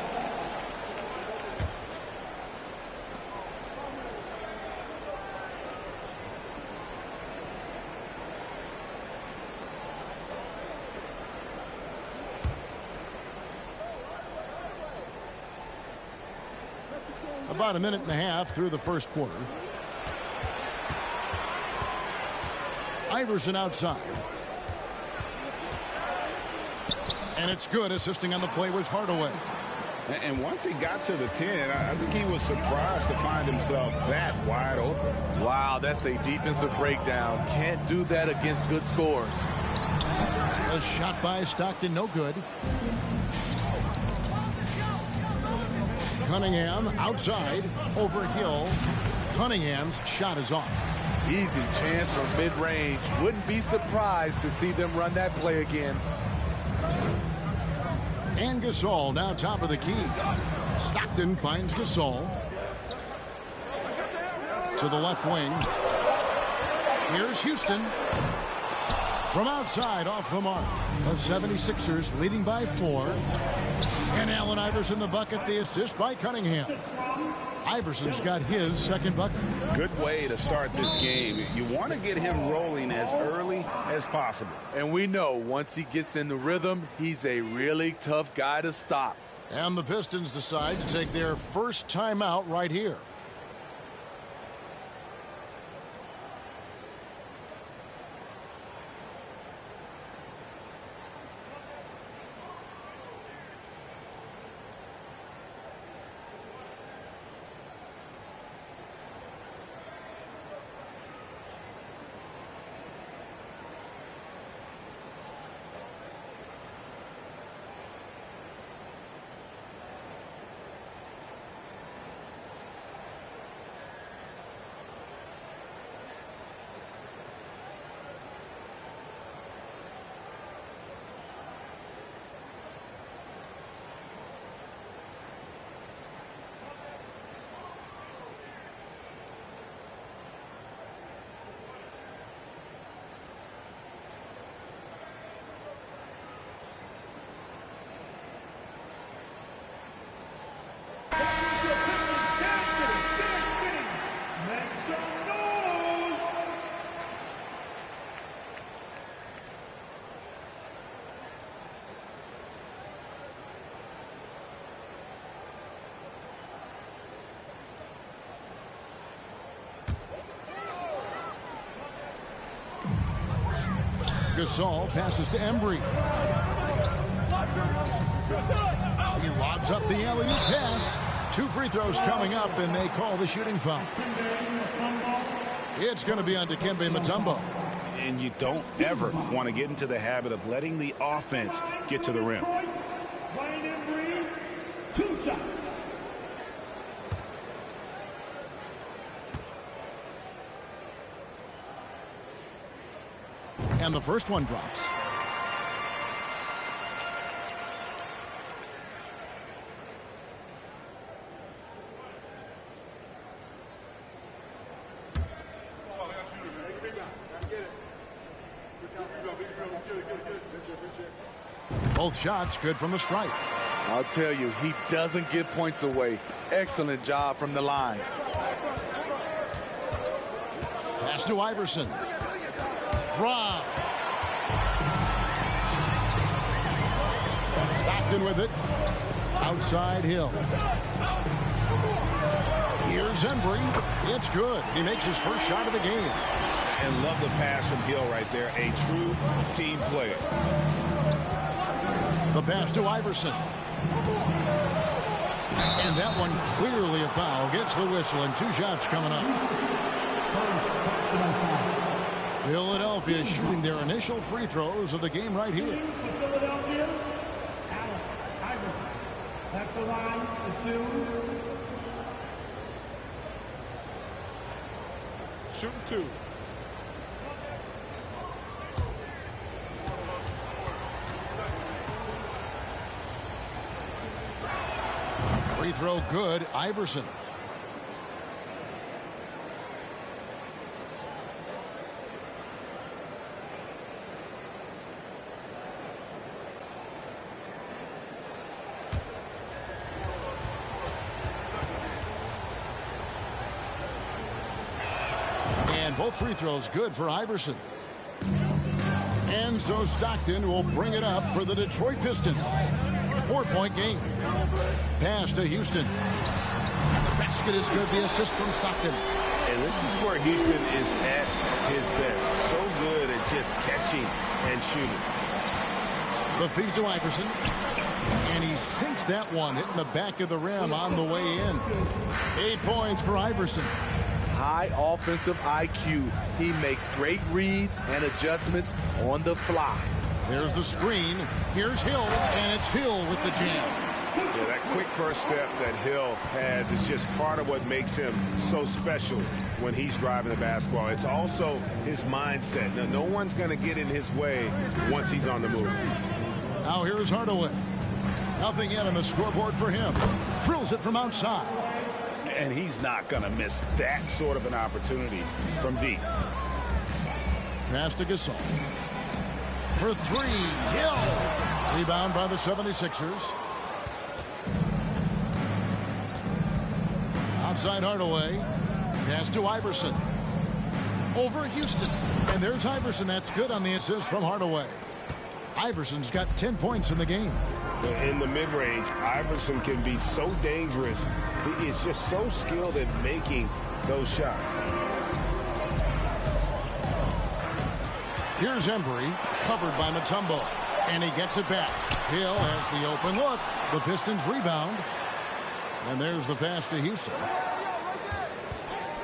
About a minute and a half through the first quarter. Iverson outside. And it's good. Assisting on the play was Hardaway. And once he got to the 10, I think he was surprised to find himself that wide open. Wow, that's a defensive breakdown. Can't do that against good scores. A shot by Stockton, no good. Cunningham outside over Hill. Cunningham's shot is off. Easy chance from mid-range. Wouldn't be surprised to see them run that play again. And Gasol now top of the key. Stockton finds Gasol. To the left wing. Here's Houston. From outside off the mark. The 76ers leading by 4. And Allen Iverson the bucket. The assist by Cunningham. Iverson's got his second bucket. Good way to start this game. You want to get him rolling as early as possible. And we know once he gets in the rhythm, he's a really tough guy to stop. And the Pistons decide to take their first timeout right here. Gasol passes to Embry. He lobs up the alley-oop pass. 2 free throws coming up, and they call the shooting foul. It's going to be on Dikembe Mutombo. And you don't ever want to get into the habit of letting the offense get to the rim. 2 shots. And the first one drops. Both shots good from the stripe. I'll tell you, he doesn't give points away. Excellent job from the line. Pass to Iverson. Rob. Stockton with it. Outside Hill. Here's Embry. It's good. He makes his first shot of the game. And love the pass from Hill right there. A true team player. The pass to Iverson. And that one clearly a foul. Gets the whistle and 2 shots coming up. Philadelphia shooting their initial free throws of the game right here. Philadelphia, Allen Iverson. At the line for 2. Shooting 2. Free throw good. Iverson. And both free throws good for Iverson. And so Stockton will bring it up for the Detroit Pistons. 4-point game. Pass to Houston. The basket is good. The assist from Stockton. And this is where Houston is at his best. So good at just catching and shooting. The feed to Iverson. And he sinks that one, hitting the back of the rim on the way in. 8 points for Iverson. High offensive IQ. He makes great reads and adjustments on the fly. There's the screen. Here's Hill, and it's Hill with the jam. Yeah, that quick first step that Hill has is just part of what makes him so special when he's driving the basketball. It's also his mindset. Now, no one's going to get in his way once he's on the move. Now here's Hardaway. Nothing yet on the scoreboard for him. Drills it from outside. And he's not going to miss that sort of an opportunity from deep. Pass to Gasol. For 3, Hill. Rebound by the 76ers. Outside Hardaway. Pass to Iverson. Over Houston. And there's Iverson. That's good on the assist from Hardaway. Iverson's got 10 points in the game. In the mid-range, Iverson can be so dangerous. He is just so skilled at making those shots. Here's Embry, covered by Mutombo, and he gets it back. Hill has the open look. The Pistons rebound. And there's the pass to Houston.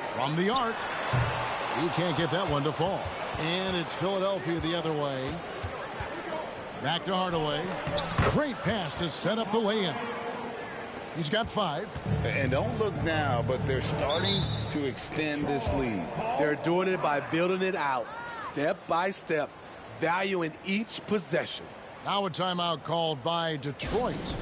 From the arc. He can't get that one to fall. And it's Philadelphia the other way. Back to Hardaway. Great pass to set up the lay-in. He's got 5. And don't look now, but they're starting to extend this lead. They're doing it by building it out, step by step, valuing each possession. Now a timeout called by Detroit.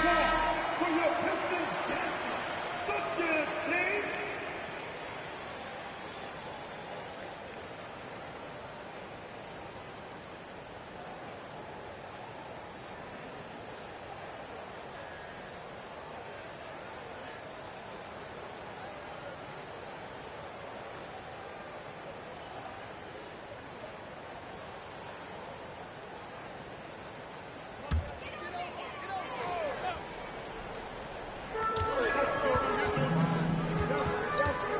for your Pistons Stockton team.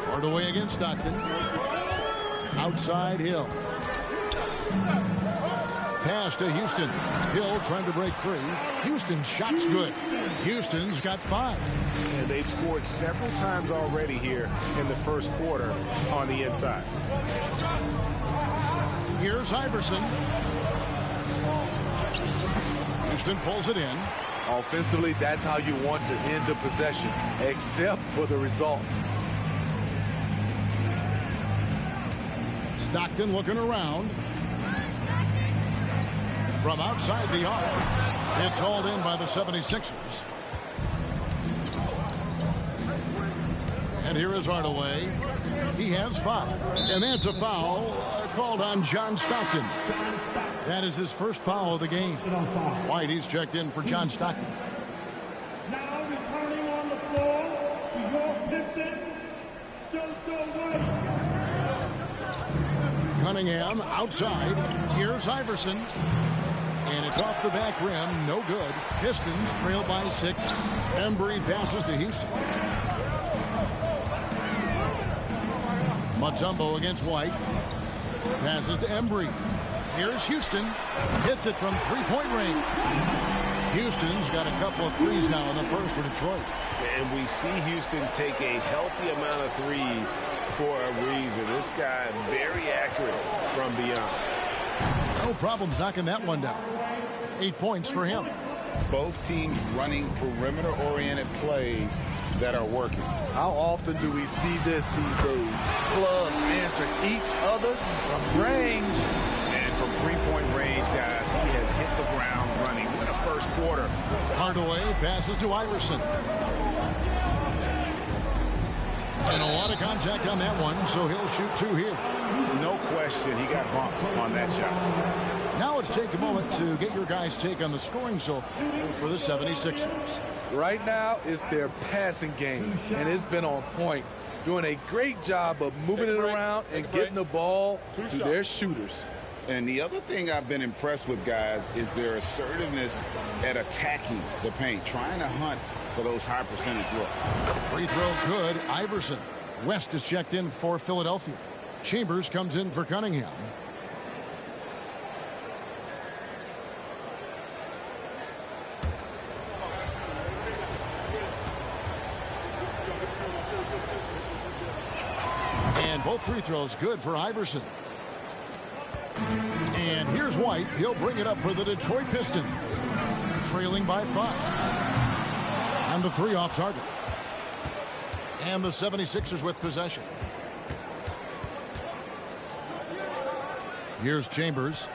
Hardaway against Stockton. Outside Hill. Pass to Houston. Hill trying to break free. Houston's shot's good. Houston's got 5. And they've scored several times already here in the first quarter on the inside. Here's Iverson. Houston pulls it in. Offensively, that's how you want to end the possession, except for the result. Stockton looking around. From outside the arc. It's hauled in by the 76ers. And here is Hardaway. He has 5. And that's a foul called on John Stockton. That is his first foul of the game. White, he's checked in for John Stockton. Now returning on the floor to your Pistons, JoJo White. Cunningham outside. Here's Iverson. And it's off the back rim. No good. Pistons trail by 6. Embry passes to Houston. Mutombo against White. Passes to Embry. Here's Houston. Hits it from three-point range. Houston's got a couple of threes now in the first for Detroit. And we see Houston take a healthy amount of threes for a reason. This guy very accurate from beyond. No problems knocking that one down. 8 points for him. Both teams running perimeter-oriented plays that are working. How often do we see this these days? Clubs answer each other from range. And from three-point range, guys, he has hit the ground running. What a first quarter. Hardaway passes to Iverson. And a lot of contact on that one, so he'll shoot 2 here. No question, he got bumped on that shot. Now let's take a moment to get your guys' take on the scoring so far for the 76ers. Right now, it's their passing game, and it's been on point. Doing a great job of moving it around and getting the ball to their shooters. And the other thing I've been impressed with, guys, is their assertiveness at attacking the paint, trying to hunt for those high percentage looks. Free throw good. Iverson. West is checked in for Philadelphia. Chambers comes in for Cunningham. And both free throws good for Iverson. And here's White. He'll bring it up for the Detroit Pistons. Trailing by 5. And the 3 off target. And the 76ers with possession. Here's Chambers.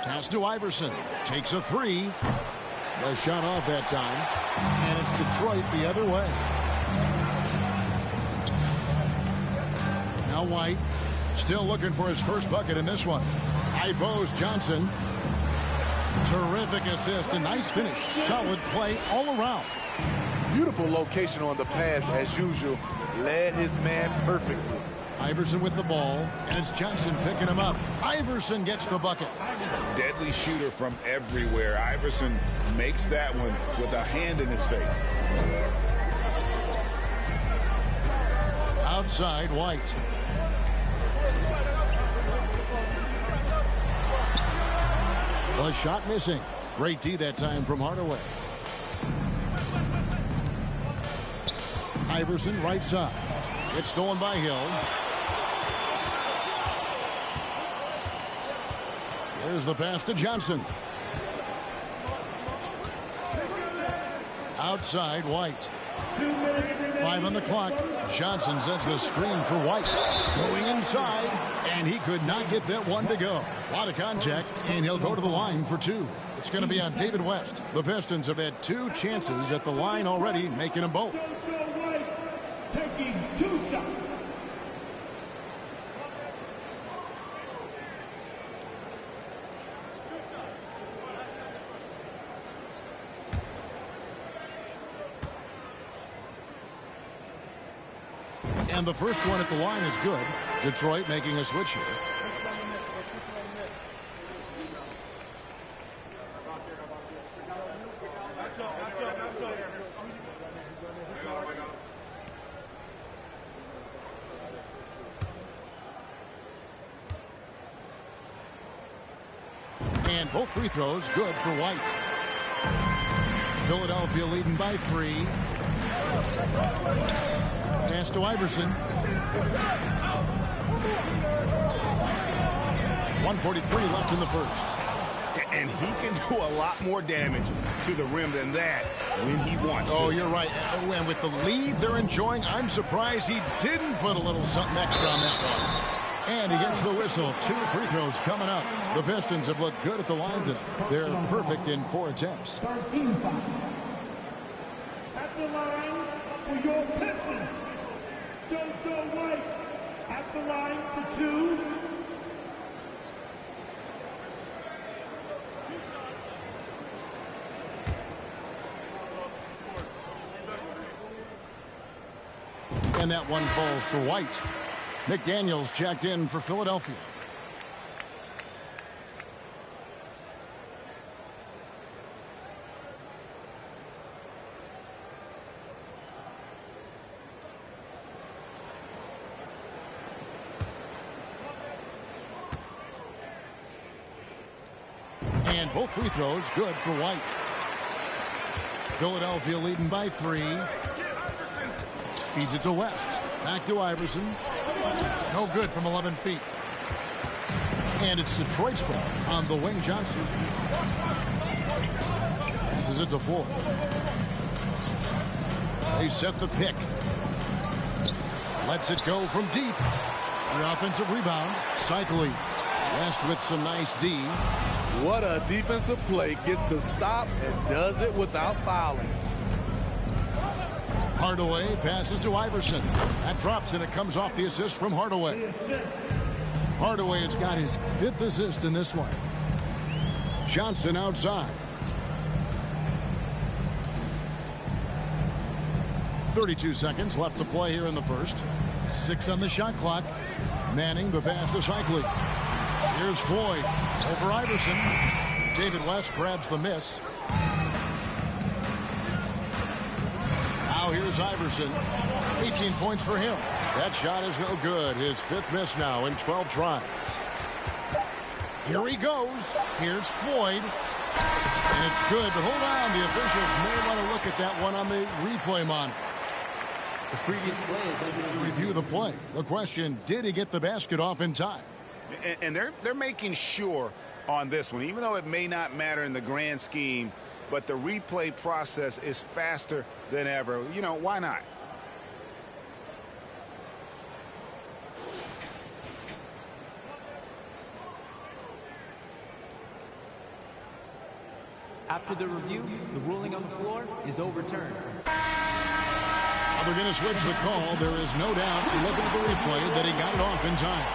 Pass to Iverson. Takes a 3. A shot off that time. And it's Detroit the other way. Now White still looking for his first bucket in this one. Ipos Johnson. Terrific assist. A nice finish. Solid play all around. Beautiful location on the pass as usual. Led his man perfectly. Iverson with the ball, and it's Johnson picking him up. Iverson gets the bucket. Deadly shooter from everywhere. Iverson makes that one with a hand in his face. Outside White. The shot missing. Great D that time from Hardaway. Iverson right side. It's stolen by Hill. There's the pass to Johnson. Outside White. 5 on the clock. Johnson sets the screen for White. Going inside, and he could not get that one to go. A lot of contact, and he'll go to the line for 2. It's going to be on David West. The Pistons have had 2 chances at the line already, making them both. Taking 2 shots. And the first one at the line is good. Detroit making a switch here. And both free throws good for White. Philadelphia leading by 3. Pass to Iverson. 1:43 left in the first. And he can do a lot more damage to the rim than that when he wants to. Oh, you're right. And with the lead they're enjoying, I'm surprised he didn't put a little something extra on that one. And he gets the whistle. 2 free throws coming up. The Pistons have looked good at the line today. They're perfect in 4 attempts. 13-5. At the line for your Pistons, JoJo White. At the line for 2. And that one falls for White. McDaniels checked in for Philadelphia. And both free throws good for White. Philadelphia leading by 3. Feeds it to West. Back to Iverson. No good from 11 feet. And it's Detroit's ball on the wing. Johnson passes it to Floyd. They set the pick. Lets it go from deep. The offensive rebound. Cycling. West with some nice D. What a defensive play. Gets the stop and does it without fouling. Hardaway passes to Iverson. That drops, and it comes off the assist from Hardaway. Hardaway has got his 5th assist in this one. Johnson outside. 32 seconds left to play here in the first. 6 on the shot clock. Manning the pass to Cycling. Here's Floyd over Iverson. David West grabs the miss. Now here's Iverson. 18 points for him. That shot is no good. His 5th miss now in 12 tries. Here he goes. Here's Floyd. And it's good, but hold on. The officials may want to look at that one on the replay monitor. The previous play is under review the play. The question, did he get the basket off in time? And they're making sure on this one, even though it may not matter in the grand scheme, but the replay process is faster than ever. You know, why not? After the review, the ruling on the floor is overturned. They're going to switch the call. There is no doubt, looking at the replay, that he got it off in time.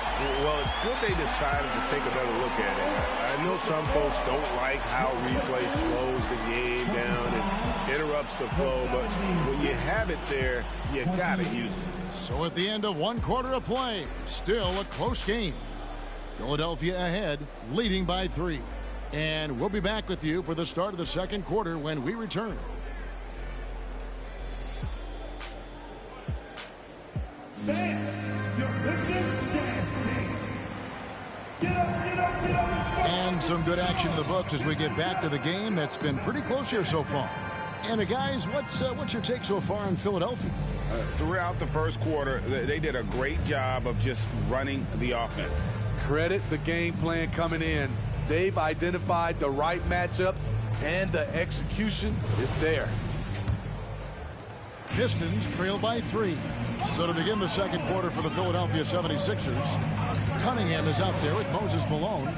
Well, it's good they decided to take a better look at it. I know some folks don't like how replay slows the game down and interrupts the flow, but when you have it there, you got to use it. So at the end of 1 quarter of play, still a close game. Philadelphia ahead, leading by 3. And we'll be back with you for the start of the second quarter when we return. And some good action in the books as we get back to the game that's been pretty close here so far. And guys, what's your take so far on Philadelphia? Throughout the first quarter, they did a great job of just running the offense. Credit the game plan coming in. They've identified the right matchups, and the execution is there. Pistons trail by 3. So to begin the second quarter for the Philadelphia 76ers, Cunningham is out there with Moses Malone.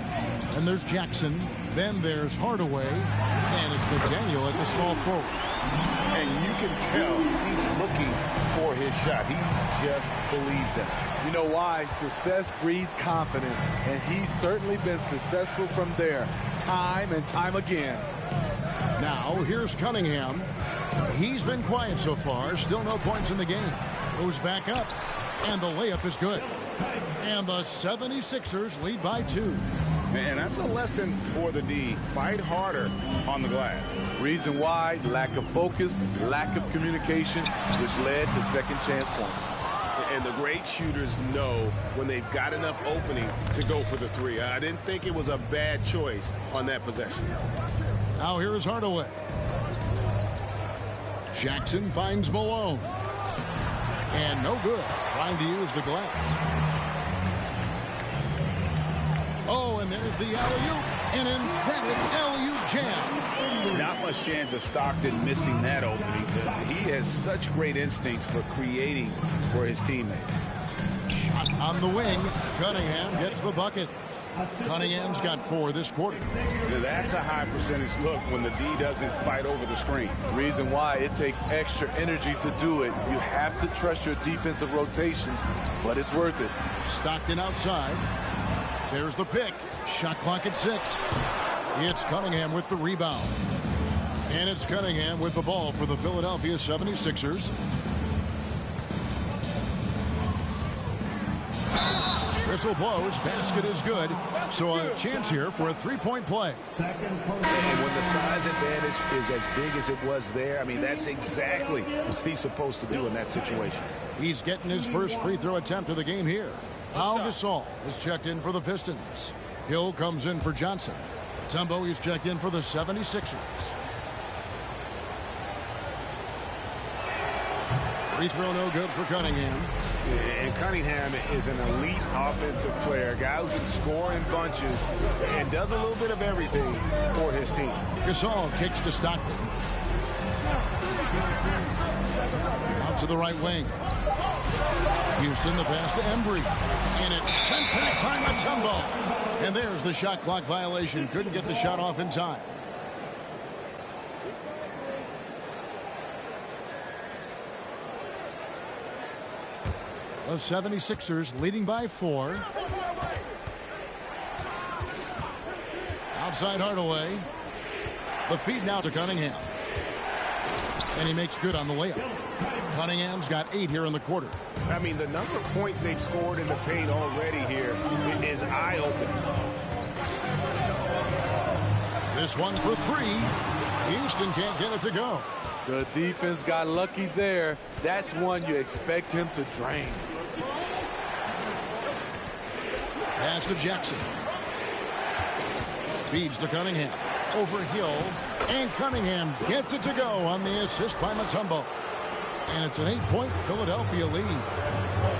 And there's Jackson. Then there's Hardaway. And it's McDaniel at the small forward. And you can tell he's looking for his shot. He just believes in it. You know why? Success breeds confidence. And he's certainly been successful from there, time and time again. Now, here's Cunningham. He's been quiet so far. Still no points in the game. Goes back up. And the layup is good. And the 76ers lead by 2. And that's a lesson for the D. Fight harder on the glass. Reason why? Lack of focus, lack of communication, which led to second chance points. And the great shooters know when they've got enough opening to go for the 3. I didn't think it was a bad choice on that possession. Now here is Hardaway. Jackson finds Malone. And no good. Trying to use the glass. Oh, and there's the alley-oop. An emphatic alley-oop jam. Not much chance of Stockton missing that opening. He has such great instincts for creating for his teammate. Shot on the wing. Cunningham gets the bucket. Cunningham's got 4 this quarter. That's a high percentage look when the D doesn't fight over the screen. Reason why it takes extra energy to do it. You have to trust your defensive rotations, but it's worth it. Stockton outside. There's the pick. Shot clock at 6. It's Cunningham with the rebound. And it's Cunningham with the ball for the Philadelphia 76ers. Whistle blows. Basket is good. So a chance here for a 3-point play. And when the size advantage is as big as it was there, I mean, that's exactly what he's supposed to do in that situation. He's getting his first free throw attempt of the game here. Pau Gasol is checked in for the Pistons. Hill comes in for Johnson. Mutombo is checked in for the 76ers. Free throw no good for Cunningham. And Cunningham is an elite offensive player, a guy who can score in bunches and does a little bit of everything for his team. Gasol kicks to Stockton. Out to the right wing. Houston, the pass to Embry. And it's sent back by Mutombo. And there's the shot clock violation. Couldn't get the shot off in time. The 76ers leading by 4. Outside Hardaway. The feed now to Cunningham. And he makes good on the layup. Cunningham's got 8 here in the quarter. I mean, the number of points they've scored in the paint already here is eye-opening. This one for 3. Houston can't get it to go. The defense got lucky there. That's one you expect him to drain. Pass to Jackson. Feeds to Cunningham. Over Hill. And Cunningham gets it to go on the assist by Mutombo. And it's an 8-point Philadelphia lead.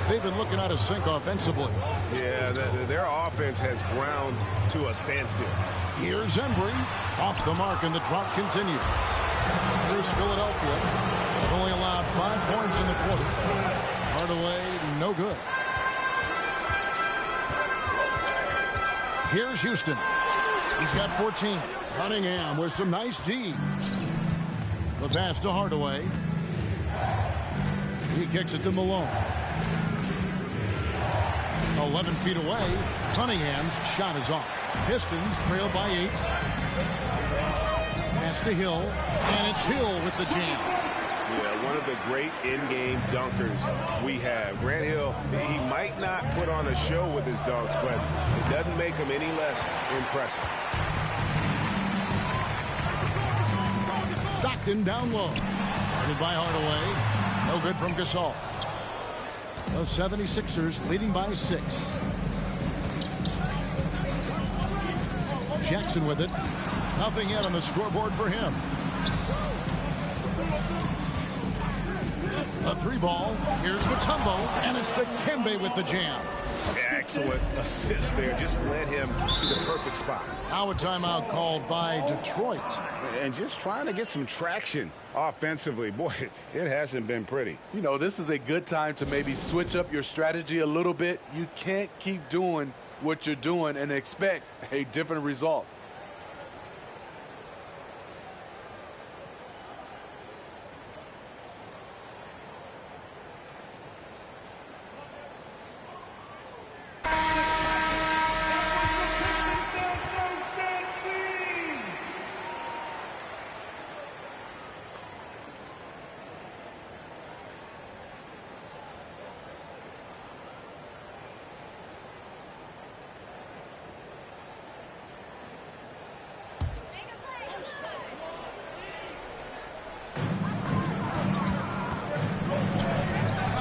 They've been looking out of sync offensively. Yeah, their offense has ground to a standstill. Here's Embry. Off the mark, and the drop continues. Here's Philadelphia. Only allowed 5 points in the quarter. Hardaway, no good. Here's Houston. He's got 14. Cunningham with some nice D. The pass to Hardaway. He kicks it to Malone. 11 feet away. Cunningham's shot is off. Pistons trail by 8. Pass to Hill. And it's Hill with the jam. Yeah, one of the great in-game dunkers we have. Grant Hill, he might not put on a show with his dunks, but it doesn't make him any less impressive. Stockton down low. Guarded by Hardaway. No good from Gasol. The 76ers leading by 6. Jackson with it. Nothing yet on the scoreboard for him. A 3 ball. Here's Mutombo, and it's Dikembe with the jam. Excellent assist there. Just led him to the perfect spot. Now a timeout called by Detroit. And just trying to get some traction offensively. Boy, it hasn't been pretty. You know, this is a good time to maybe switch up your strategy a little bit. You can't keep doing what you're doing and expect a different result.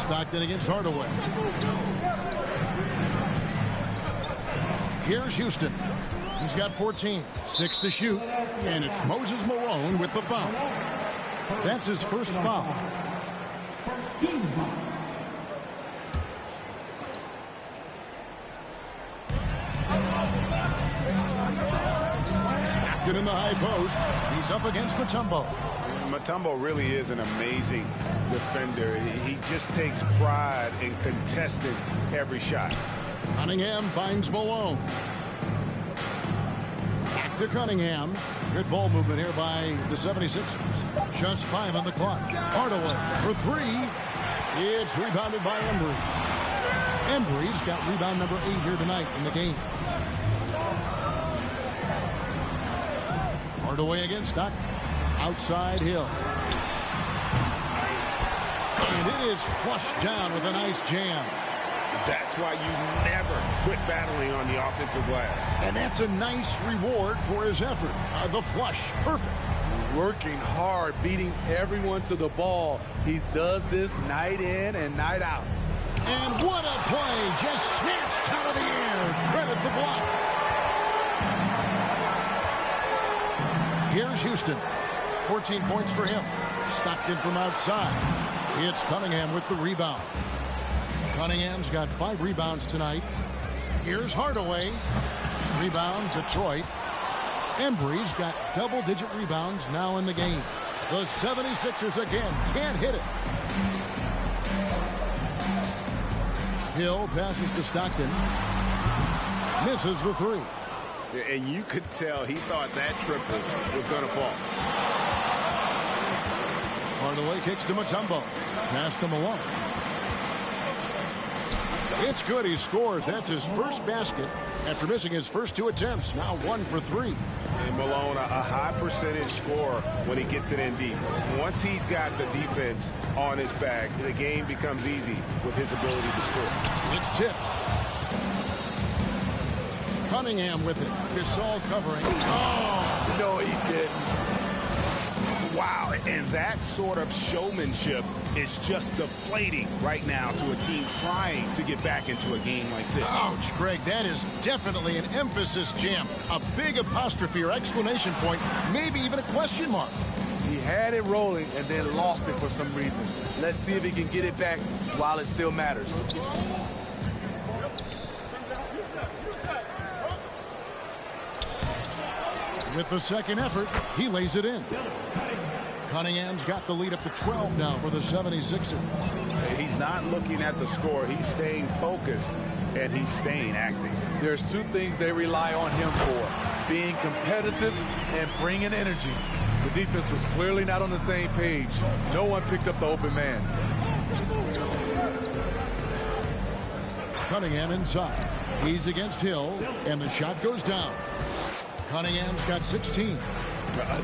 Stockton against Hardaway. Here's Houston. He's got 14, 6 to shoot, and it's Moses Malone with the foul. That's his first foul. Stockton in the high post. He's up against Mutombo. Mutombo really is an amazing defender. He just takes pride in contesting every shot. Cunningham finds Malone. Back to Cunningham. Good ball movement here by the 76ers. Just 5 on the clock. Hardaway for 3. It's rebounded by Embry. Embry's got rebound number 8 here tonight in the game. Hardaway against Stockton. Outside Hill. And it is flushed down with a nice jam. That's why you never quit battling on the offensive glass. And that's a nice reward for his effort. The flush, perfect. Working hard, beating everyone to the ball. He does this night in and night out. And what a play, just snatched out of the air. Credit the block. Here's Houston. 14 points for him. Stockton from outside. It's Cunningham with the rebound. Cunningham's got 5 rebounds tonight. Here's Hardaway. Rebound, Detroit. Embry's got double-digit rebounds now in the game. The 76ers again can't hit it. Hill passes to Stockton. Misses the 3. And you could tell he thought that triple was going to fall. Hardaway kicks to Mutombo. Pass to Malone. It's good. He scores. That's his first basket after missing his first 2 attempts. Now 1 for 3. And Malone, a high percentage scorer when he gets it in deep. Once he's got the defense on his back, the game becomes easy with his ability to score. It's tipped. Cunningham with it. Gasol covering. Oh, no, he didn't. Wow, and that sort of showmanship is just deflating right now to a team trying to get back into a game like this. Ouch, Greg, that is definitely an emphasis jam. A big apostrophe or exclamation point, maybe even a question mark. He had it rolling and then lost it for some reason. Let's see if he can get it back while it still matters. With the second effort, he lays it in. Cunningham's got the lead up to 12 now for the 76ers. He's not looking at the score. He's staying focused, and he's staying active. There's 2 things they rely on him for: being competitive and bringing energy. The defense was clearly not on the same page. No one picked up the open man. Cunningham inside. He's against Hill, and the shot goes down. Cunningham's got 16.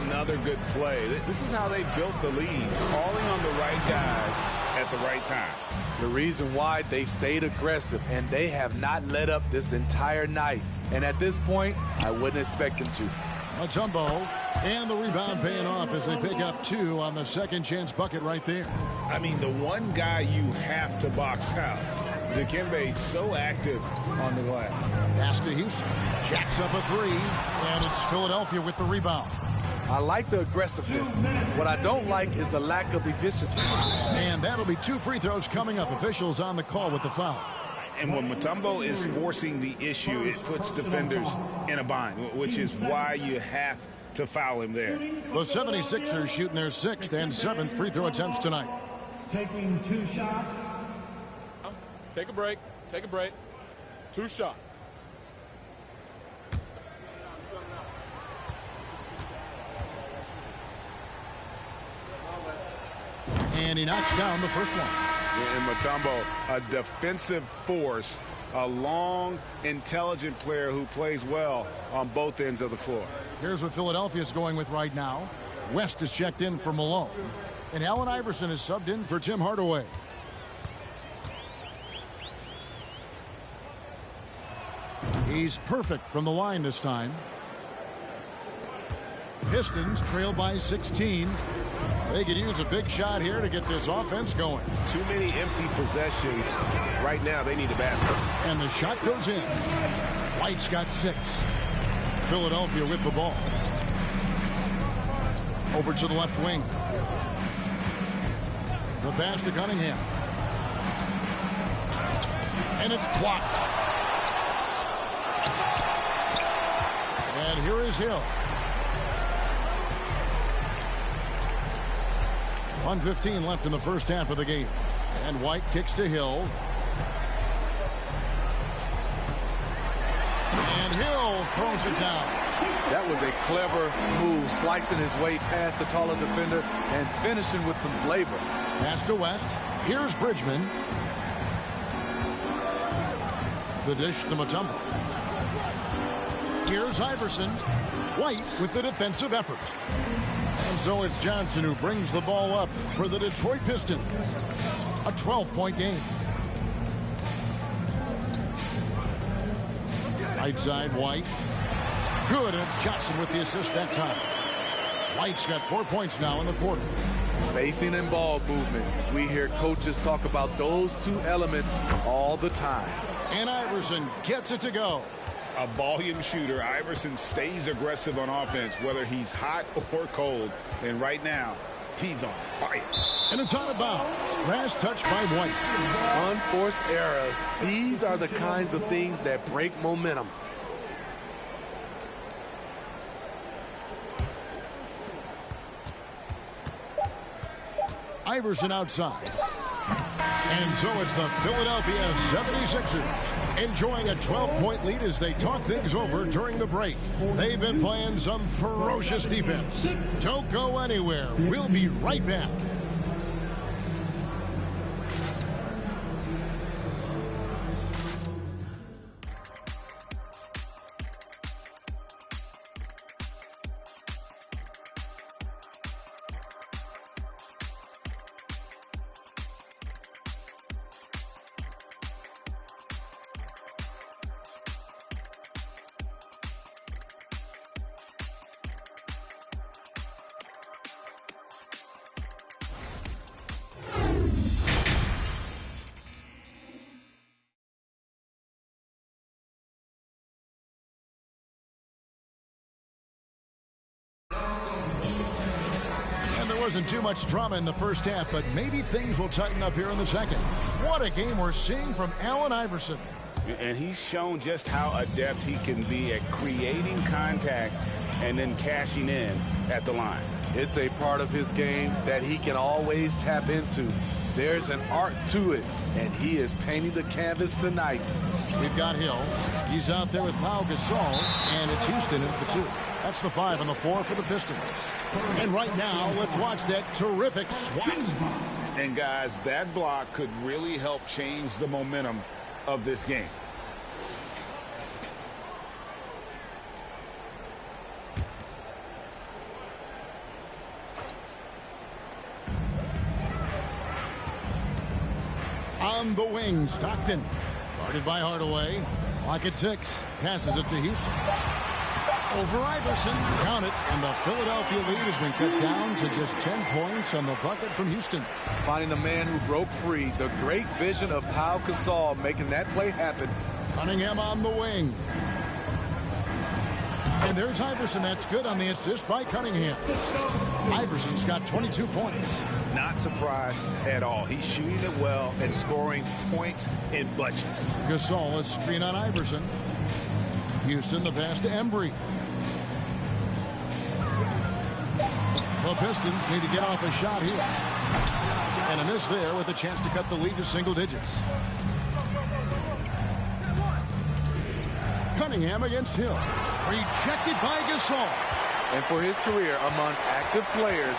Another good play. This is how they built the lead, calling on the right guys at the right time. The reason why they've stayed aggressive, and they have not let up this entire night. And at this point, I wouldn't expect them to. Mutombo, and the rebound paying off as they pick up 2 on the second chance bucket right there. I mean, the one guy you have to box out. Dikembe so active on the glass. Pass to Houston. Jacks up a 3, and it's Philadelphia with the rebound. I like the aggressiveness. What I don't like is the lack of efficiency. And that'll be 2 free throws coming up. Officials on the call with the foul. And when Mutombo is forcing the issue, it puts defenders in a bind, which is why you have to foul him there. The 76ers shooting their 6th and 7th free throw attempts tonight. Taking 2 shots. Take a break. Take a break. 2 shots. And he knocks down the first one. And Mutombo, a defensive force, a long, intelligent player who plays well on both ends of the floor. Here's what Philadelphia is going with right now. West is checked in for Malone. And Allen Iverson is subbed in for Tim Hardaway. He's perfect from the line this time. Pistons trail by 16. They could use a big shot here to get this offense going. Too many empty possessions. Right now, they need a basket. And the shot goes in. White's got 6. Philadelphia with the ball. Over to the left wing. The pass to Cunningham. And it's blocked. And here is Hill. 1:15 left in the first half of the game. And White kicks to Hill. And Hill throws it down. That was a clever move, slicing his way past the taller defender and finishing with some flavor. Pass to West. Here's Bridgman. The dish to Mutombo. Here's Iverson. White with the defensive effort. And so it's Johnson who brings the ball up for the Detroit Pistons. A 12-point game. Right side, White. Good, and it's Johnson with the assist that time. White's got 4 points now in the quarter. Spacing and ball movement. We hear coaches talk about those 2 elements all the time. And Iverson gets it to go. A volume shooter, Iverson stays aggressive on offense, whether he's hot or cold. And right now, he's on fire. And it's out of bounds. Last touch by White. Unforced errors. These are the kinds of things that break momentum. Iverson outside. And so it's the Philadelphia 76ers enjoying a 12-point lead as they talk things over during the break. They've been playing some ferocious defense. Don't go anywhere. We'll be right back. Wasn't too much drama in the first half, but maybe things will tighten up here in the second. What a game we're seeing from Allen Iverson. And he's shown just how adept he can be at creating contact and then cashing in at the line. It's a part of his game that he can always tap into. There's an art to it, and he is painting the canvas tonight. We've got Hill. He's out there with Pau Gasol, and it's Houston at the 2. That's the 5 and the 4 for the Pistons. And right now, let's watch that terrific swat. And guys, that block could really help change the momentum of this game. On the wing, Stockton. Guarded by Hardaway. Clock at 6. Passes it to Houston. Over Iverson. Count it. And the Philadelphia lead has been cut down to just 10 points on the bucket from Houston. Finding the man who broke free. The great vision of Pau Gasol making that play happen. Cunningham on the wing. And there's Iverson. That's good on the assist by Cunningham. Iverson's got 22 points. Not surprised at all. He's shooting it well and scoring points in bunches. Gasol, a screen on Iverson. Houston, the pass to Embry. The Pistons need to get off a shot here. And a miss there with a chance to cut the lead to single digits. Cunningham against Hill. Rejected by Gasol. And for his career among active players,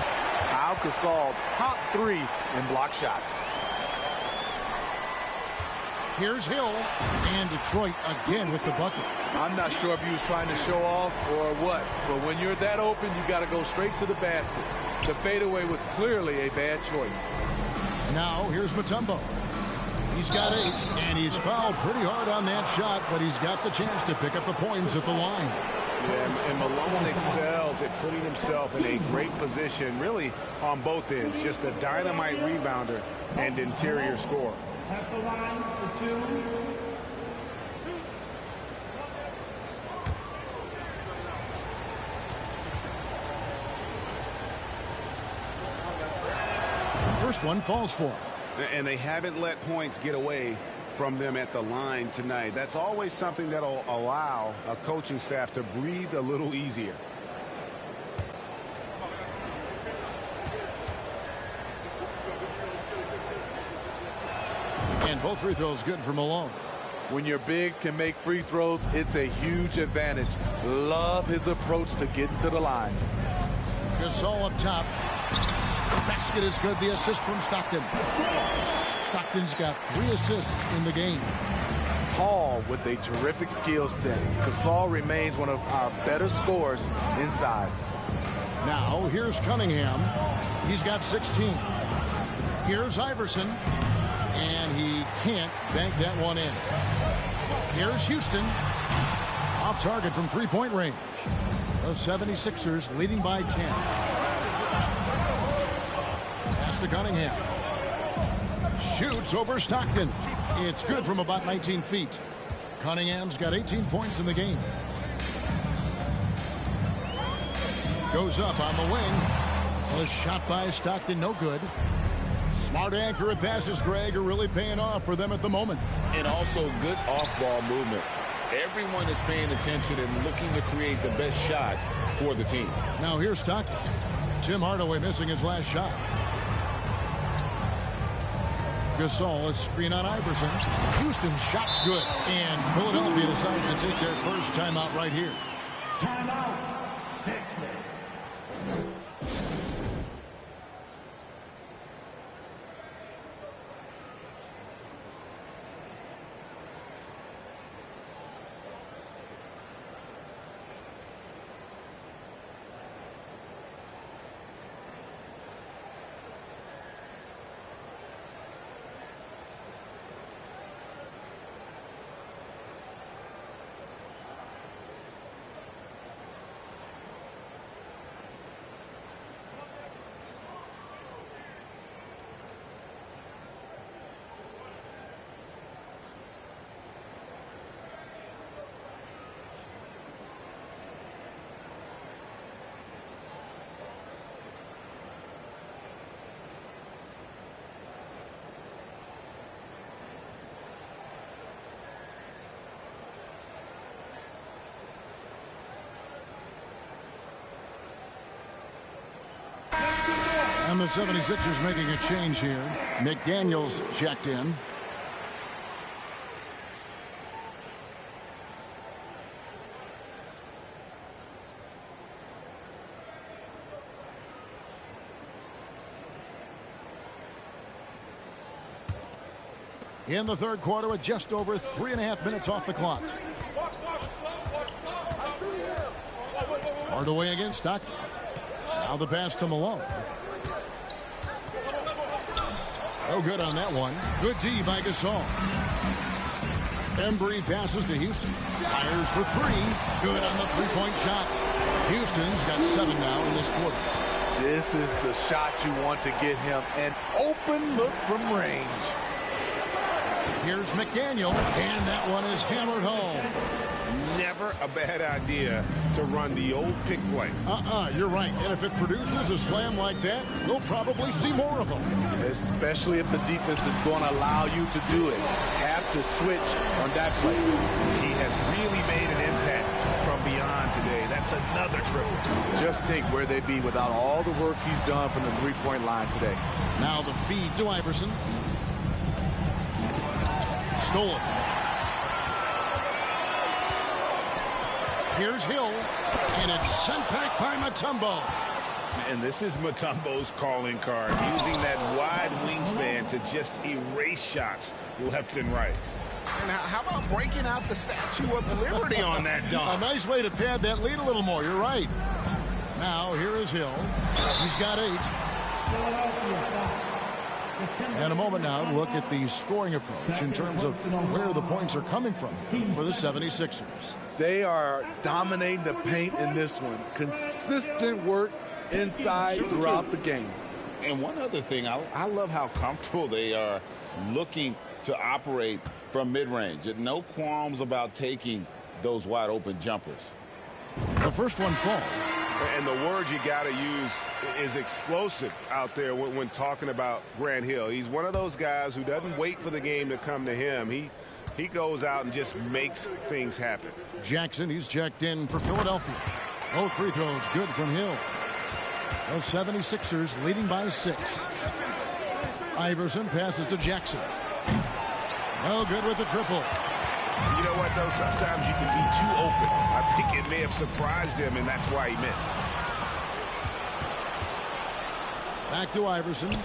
Al Gasol top 3 in block shots. Here's Hill, and Detroit again with the bucket. I'm not sure if he was trying to show off or what, but when you're that open, you got to go straight to the basket. The fadeaway was clearly a bad choice. Now here's Mutombo. He's got 8, and he's fouled pretty hard on that shot, but he's got the chance to pick up the points at the line. Yeah, and Malone excels at putting himself in a great position, really on both ends. Just a dynamite rebounder and interior scorer. At the line for 2. First one falls for him. And they haven't let points get away from them at the line tonight. That's always something that'll allow a coaching staff to breathe a little easier. And both free throws good for Malone. When your bigs can make free throws, it's a huge advantage. Love his approach to getting to the line. Gasol up top. The basket is good. The assist from Stockton. Stockton's got 3 assists in the game. Tall with a terrific skill set. Gasol remains one of our better scorers inside. Now here's Cunningham. He's got 16. Here's Iverson. And he can't bank that one in. Here's Houston. Off target from three-point range. The 76ers leading by 10. Pass to Cunningham. Shoots over Stockton. It's good from about 19 feet. Cunningham's got 18 points in the game. Goes up on the wing. A shot by Stockton, no good. Smart accurate passes, Greg, are really paying off for them at the moment. And also good off-ball movement. Everyone is paying attention and looking to create the best shot for the team. Now here's Stockton. Tim Hardaway missing his last shot. Gasol, a screen on Iverson. Houston shot's good. And Philadelphia decides to take their first timeout right here. Timeout. Sixers. And the 76ers making a change here. McDaniels checked in. In the third quarter with just over 3.5 minutes off the clock. Hardaway against Stockton. Now the pass to Malone. No good on that one. Good D by Gasol. Embry passes to Houston. Fires for 3. Good on the three-point shot. Houston's got 7 now in this quarter. This is the shot you want to get him. An open look from range. Here's McDaniel, and that one is hammered home. never a bad idea to run the old pick play. You're right. And if it produces a slam like that, we'll probably see more of them. Especially if the defense is going to allow you to do it. Have to switch on that play. He has really made an impact from beyond today. That's another triple. Just think where they'd be without all the work he's done from the three-point line today. Now the feed to Iverson. Stolen. Here's Hill, and it's sent back by Mutombo. And this is Mutombo's calling card, using that wide wingspan to just erase shots left and right. And how about breaking out the Statue of Liberty on that dunk? A nice way to pad that lead a little more. You're right. Now here is Hill. He's got 8. And a moment now to look at the scoring approach in terms of where the points are coming from for the 76ers. They are dominating the paint in this one. Consistent work inside throughout the game. And one other thing, I love how comfortable they are looking to operate from mid-range. No qualms about taking those wide open jumpers. The first one falls. And the word you got to use is explosive out there when talking about Grant Hill. He's one of those guys who doesn't wait for the game to come to him. He goes out and just makes things happen. Jackson, he's checked in for Philadelphia. Both free throws good from Hill. The 76ers leading by 6. Iverson passes to Jackson. No good with the triple. You know what, though? Sometimes you can be too open. I think it may have surprised him, and that's why he missed. Back to Iverson.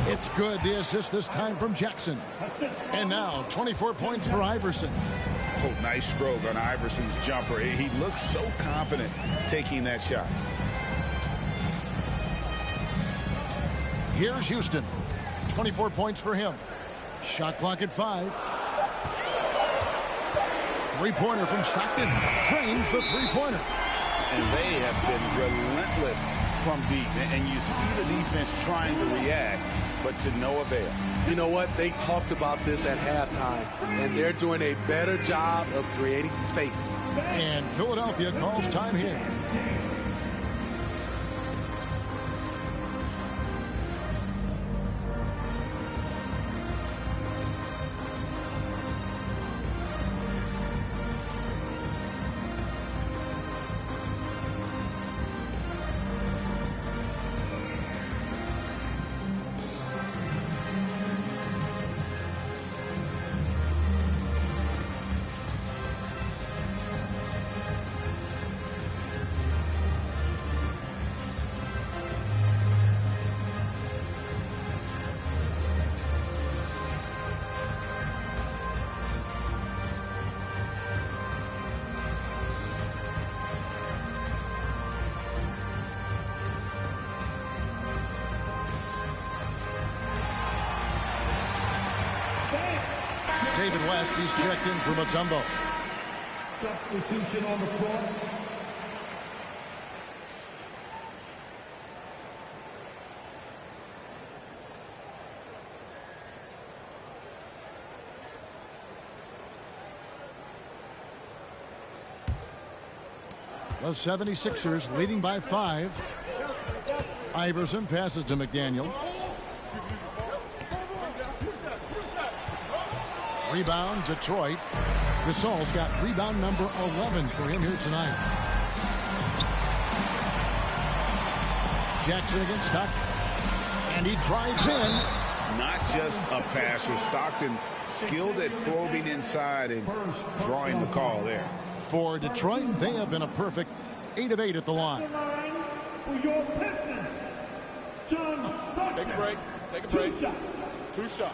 It's good. The assist this time from Jackson. And now 24 points for Iverson. Oh, nice stroke on Iverson's jumper. He looks so confident taking that shot. Here's Houston. 24 points for him. Shot clock at 5. Three-pointer from Stockton. Drains the three-pointer. And they have been relentless from deep. And you see the defense trying to react, but to no avail. You know what? They talked about this at halftime, and they're doing a better job of creating space. And Philadelphia calls time here. David West, he's checked in for Mutombo. Substitution on the floor. The 76ers leading by 5. Iverson passes to McDaniel. Rebound, Detroit. Gasol's got rebound number 11 for him here tonight. Jackson against Stockton. And he drives in. Not just a passer. Stockton skilled at probing inside and drawing the call there. For Detroit, they have been a perfect 8 of 8 at the line. Take a break. Take a break. 2 shots.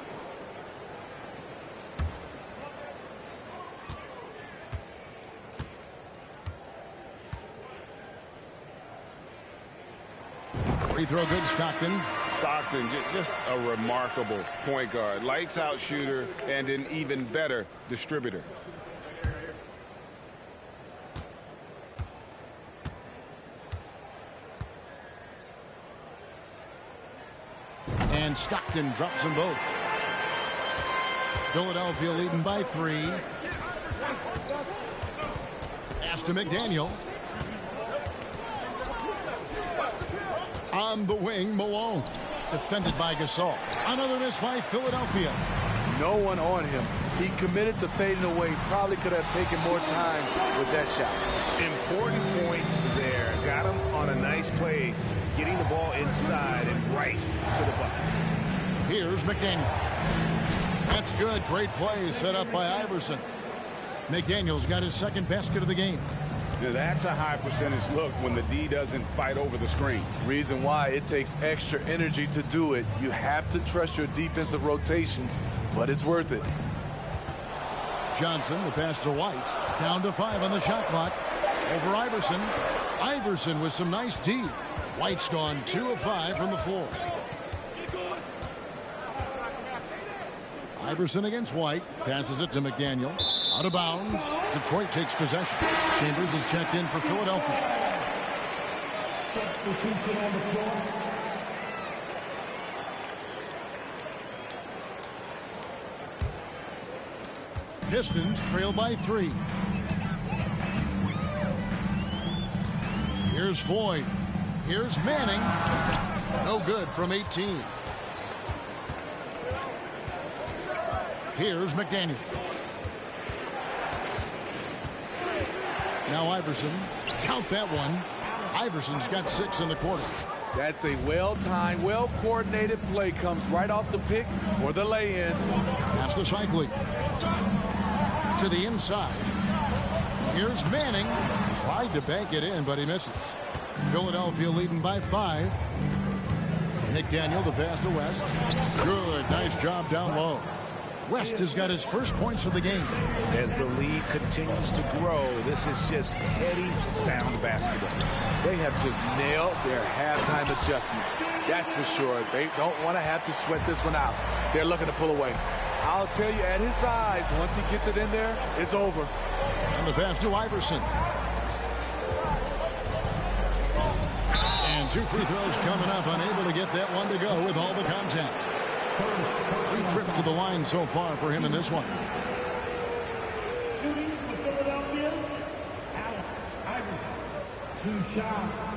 Free throw good, Stockton. Stockton, just a remarkable point guard. Lights out shooter and an even better distributor. And Stockton drops them both. Philadelphia leading by 3. Pass to McDaniel. On the wing, Malone. Defended by Gasol. Another miss by Philadelphia. No one on him. He committed to fading away. Probably could have taken more time with that shot. Important points there. Got him on a nice play, getting the ball inside and right to the bucket. Here's McDaniel. That's good. Great play set up by Iverson. McDaniel's got his second basket of the game. Now that's a high percentage look when the D doesn't fight over the screen. Reason why it takes extra energy to do it. You have to trust your defensive rotations, but it's worth it. Johnson, the pass to White. Down to 5 on the shot clock. Over Iverson. Iverson with some nice D. White's gone 2 of 5 from the floor. Iverson against White. Passes it to McDaniel. Out of bounds. Detroit takes possession. Chambers is checked in for Philadelphia. Substitution on the floor. Pistons trail by 3. Here's Floyd. Here's Manning. No good from 18. Here's McDaniel. Now Iverson. Count that one. Iverson's got 6 in the quarter. That's a well-timed, well-coordinated play. Comes right off the pick for the lay-in. Pass to Shikely. To the inside. Here's Manning. Tried to bank it in, but he misses. Philadelphia leading by 5. McDaniel, the pass to West. Good. Nice job down low. West has got his first points of the game. As the lead continues to grow, this is just heady, sound basketball. They have just nailed their halftime adjustments. That's for sure. They don't want to have to sweat this one out. They're looking to pull away. I'll tell you, at his size, once he gets it in there, it's over. And the pass to Iverson. And 2 free throws coming up. Unable to get that one to go with all the contact. 3 trips to the line so far for him in this one. Shooting for Philadelphia, Allen Iverson. 2 shots.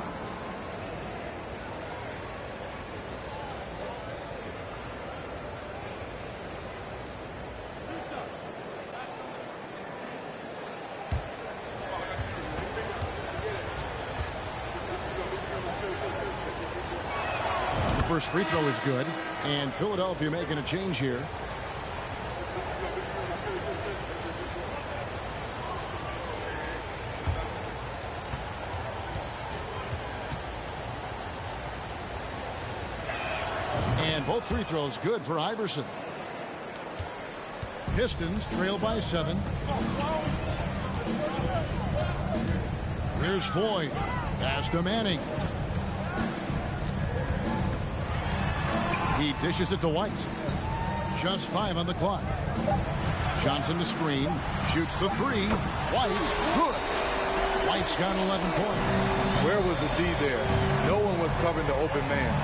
The first free throw is good. And Philadelphia making a change here. And both free throws good for Iverson. Pistons trail by 7. Here's Floyd. Pass to Manning. He dishes it to White. Just 5 on the clock. Johnson to screen. Shoots the 3. White. Good. White's got 11 points. Where was the D there? No one was covering the open man.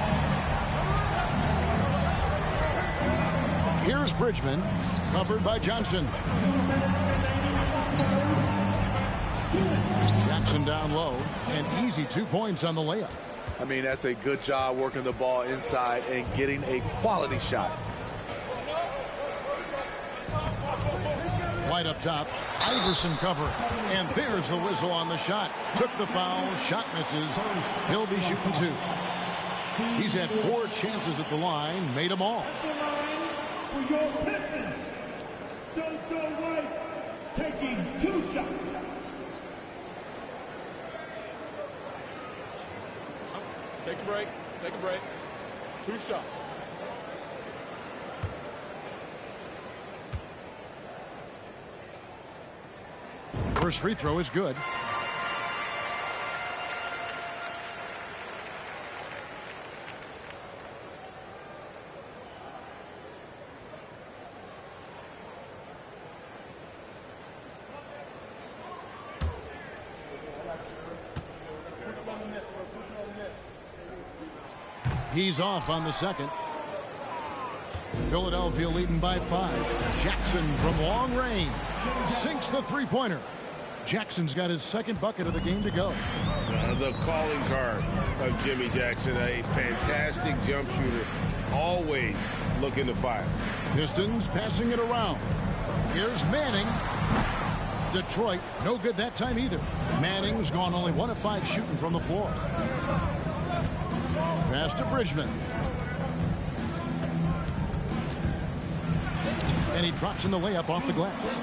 Here's Bridgman. Covered by Johnson. Jackson down low. An easy 2 points on the layup. I mean, that's a good job working the ball inside and getting a quality shot. White up top. Iverson cover. And there's the whistle on the shot. Took the foul. Shot misses. He'll be shooting 2. He's had 4 chances at the line. Made them all. For your Pistons, Joe White taking 2 shots. Take a break. Take a break. 2 shots. First free throw is good. He's off on the second. Philadelphia leading by 5. Jackson from long range sinks the 3-pointer. Jackson's got his second bucket of the game to go. The calling card of Jimmy Jackson, a fantastic jump shooter, always looking to fire. Pistons passing it around. Here's Manning. Detroit, no good that time either. Manning's gone only 1 of 5 shooting from the floor. Pass to Bridgman. And he drops in the layup off the glass.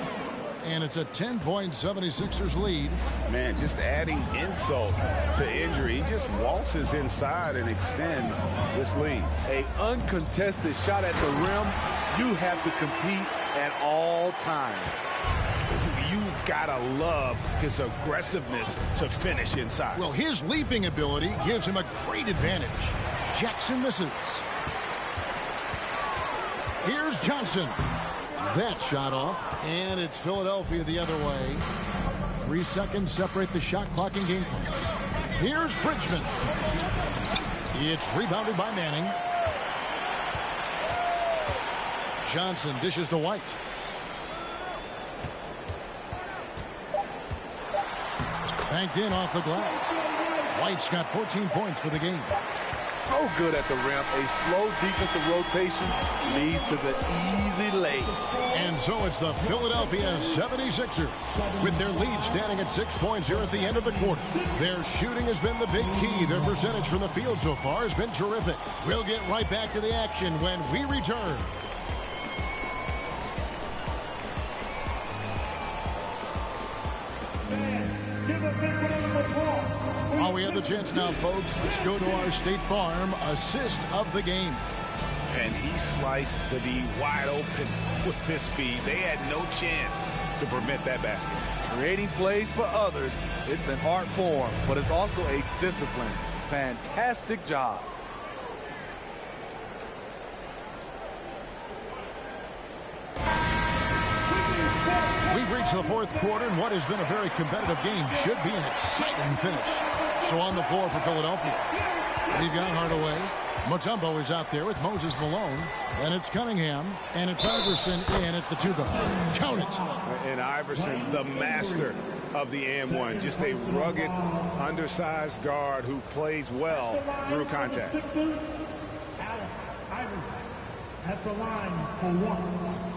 And it's a 10-point 76ers lead. Man, just adding insult to injury. He just waltzes inside and extends this lead. An uncontested shot at the rim. You have to compete at all times. You gotta love his aggressiveness to finish inside. Well, his leaping ability gives him a great advantage. Jackson misses. Here's Johnson. That shot off, and it's Philadelphia the other way. 3 seconds separate the shot clock and game clock. Here's Bridgman. It's rebounded by Manning. Johnson dishes to White. Banked in off the glass. White's got 14 points for the game. So good at the rim. A slow defensive rotation leads to the easy lay. And so it's the Philadelphia 76ers with their lead standing at 6 points here at the end of the quarter. Their shooting has been the big key. Their percentage from the field so far has been terrific. We'll get right back to the action when we return. While we have the chance now, folks, let's go to our State Farm assist of the game. And he sliced the D wide open with his feet. They had no chance to prevent that basket. Creating plays for others, it's an art form, but it's also a discipline. Fantastic job. We've reached the fourth quarter, and what has been a very competitive game should be an exciting finish. So on the floor for Philadelphia, we've got Hardaway. Mutombo is out there with Moses Malone. Then it's Cunningham, and it's Iverson in at the 2-guard. Count it. And Iverson, the master of the and-one. Just a rugged, undersized guard who plays well through contact. Iverson at the line for 1.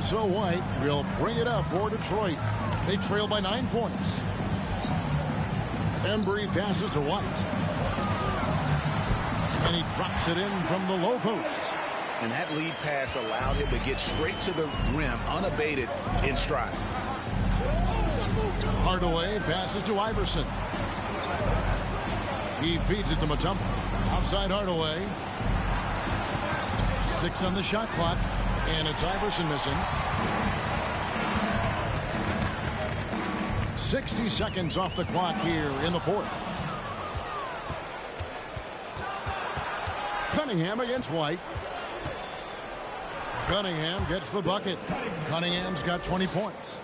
So White will bring it up for Detroit. They trail by 9 points. Embry passes to White. And he drops it in from the low post. And that lead pass allowed him to get straight to the rim unabated in stride. Hardaway passes to Iverson. He feeds it to Mutombo. Outside Hardaway. 6 on the shot clock. And it's Iverson missing. 60 seconds off the clock here in the fourth. Cunningham against White. Cunningham gets the bucket. Cunningham's got 20 points.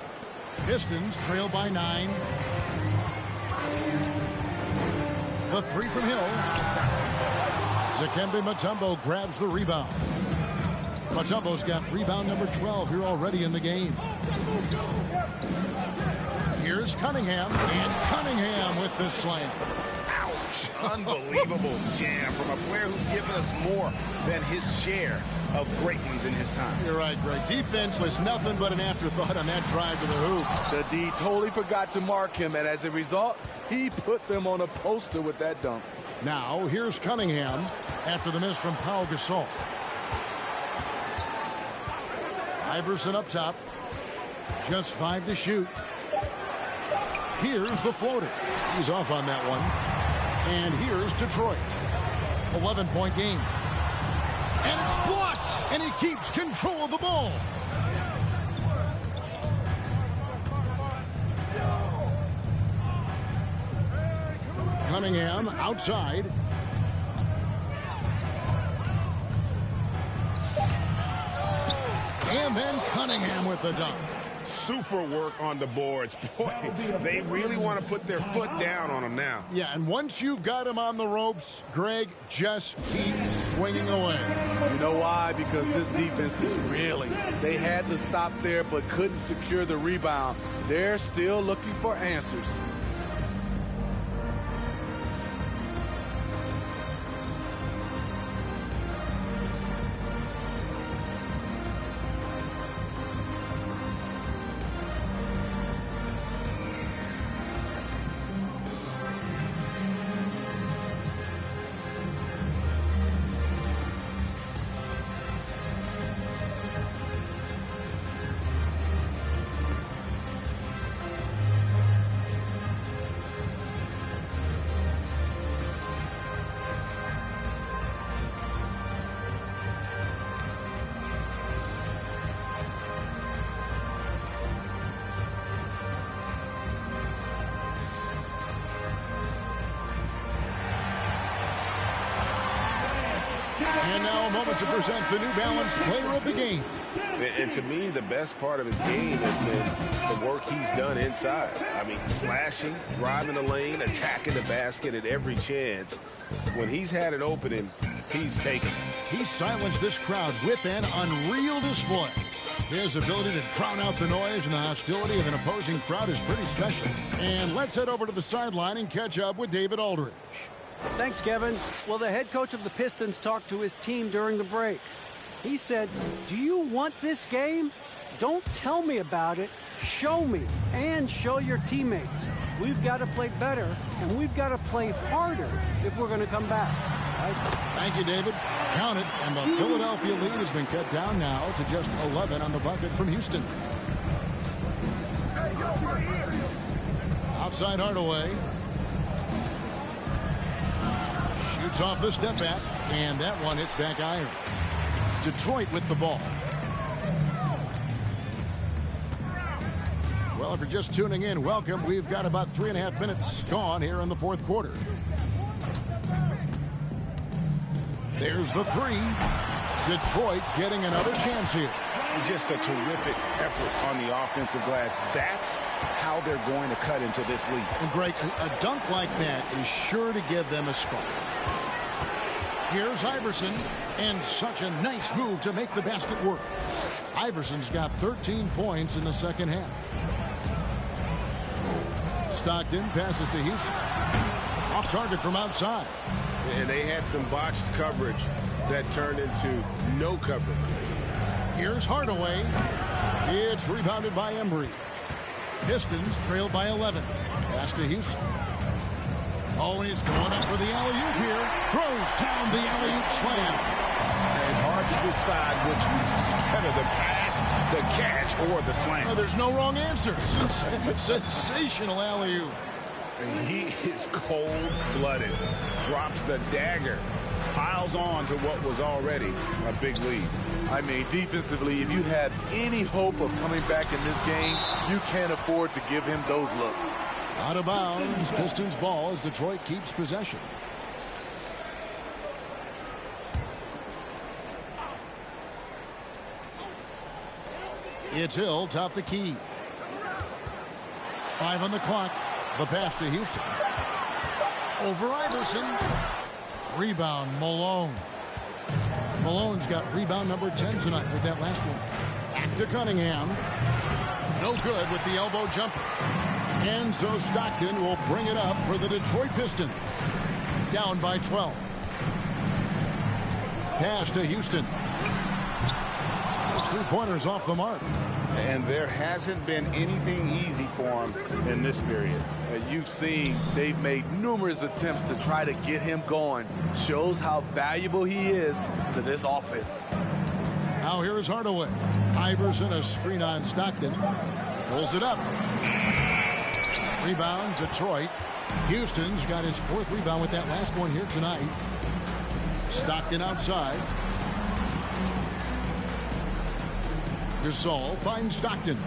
Pistons trail by 9. The 3 from Hill. Dikembe Mutombo grabs the rebound. Mutombo's got rebound number 12 here already in the game. Here's Cunningham, and Cunningham with the slam. Ouch! Unbelievable jam from a player who's given us more than his share of great ones in his time. You're right, Greg. Defense was nothing but an afterthought on that drive to the hoop. The D totally forgot to mark him, and as a result, he put them on a poster with that dunk. Now, here's Cunningham after the miss from Pau Gasol. Iverson up top. Just 5 to shoot. Here's the floater. He's off on that one. And here's Detroit. 11-point game. And it's blocked. And he keeps control of the ball. Cunningham outside. And then Cunningham with the dunk. Super work on the boards. Boy, they really want to put their foot down on him now. Yeah, and once you've got him on the ropes, Greg, just keep swinging away. You know why? Because this defense is reeling. They had to stop there but couldn't secure the rebound. They're still looking for answers. And now a moment to present the New Balance Player of the Game. And to me, the best part of his game has been the work he's done inside. I mean, slashing, driving the lane, attacking the basket at every chance. When he's had an opening, he's taken it. He silenced this crowd with an unreal display. His ability to drown out the noise and the hostility of an opposing crowd is pretty special. And let's head over to the sideline and catch up with David Aldridge. Thanks, Kevin. Well, the head coach of the Pistons talked to his team during the break. He said, "Do you want this game? Don't tell me about it. Show me and show your teammates. We've got to play better, and we've got to play harder if we're going to come back." Thank you, David. Count it, and the Philadelphia lead has been cut down now to just 11 on the bucket from Houston. Outside Hardaway. Shoots off the step back, and that one hits back iron. Detroit with the ball. Well, if you're just tuning in, welcome. We've got about 3.5 minutes gone here in the fourth quarter. There's the three. Detroit getting another chance here. Just a terrific effort on the offensive glass. That's how they're going to cut into this lead. And Greg, a dunk like that is sure to give them a spark. Here's Iverson, and such a nice move to make the basket work. Iverson's got 13 points in the second half. Stockton passes to Houston. Off target from outside. And they had some botched coverage that turned into no coverage. Here's Hardaway. It's rebounded by Embry. Pistons trailed by 11. Pass to Houston. Oh, he's going up for the alley-oop here. Throws down the alley-oop slam. And hard to decide which was better, the pass, the catch, or the slam. Oh, there's no wrong answer. Sensational alley-oop. He is cold-blooded. Drops the dagger. Piles on to what was already a big lead. I mean, defensively, if you have any hope of coming back in this game, you can't afford to give him those looks. Out of bounds, Pistons ball as Detroit keeps possession. It's Hill, top the key. 5 on the clock. The pass to Houston. Over Iverson. Rebound, Malone. Malone's got rebound number 10 tonight with that last one. Back to Cunningham. No good with the elbow jumper. And so Stockton will bring it up for the Detroit Pistons. Down by 12. Pass to Houston. Those three-pointers off the mark. And there hasn't been anything easy for him in this period. You've seen they've made numerous attempts to try to get him going. Shows how valuable he is to this offense. Now here is Hardaway. Iverson, a screen on Stockton. Pulls it up. Rebound, Detroit. Houston's got his 4th rebound with that last one here tonight. Stockton outside. Gasol finds Stockton.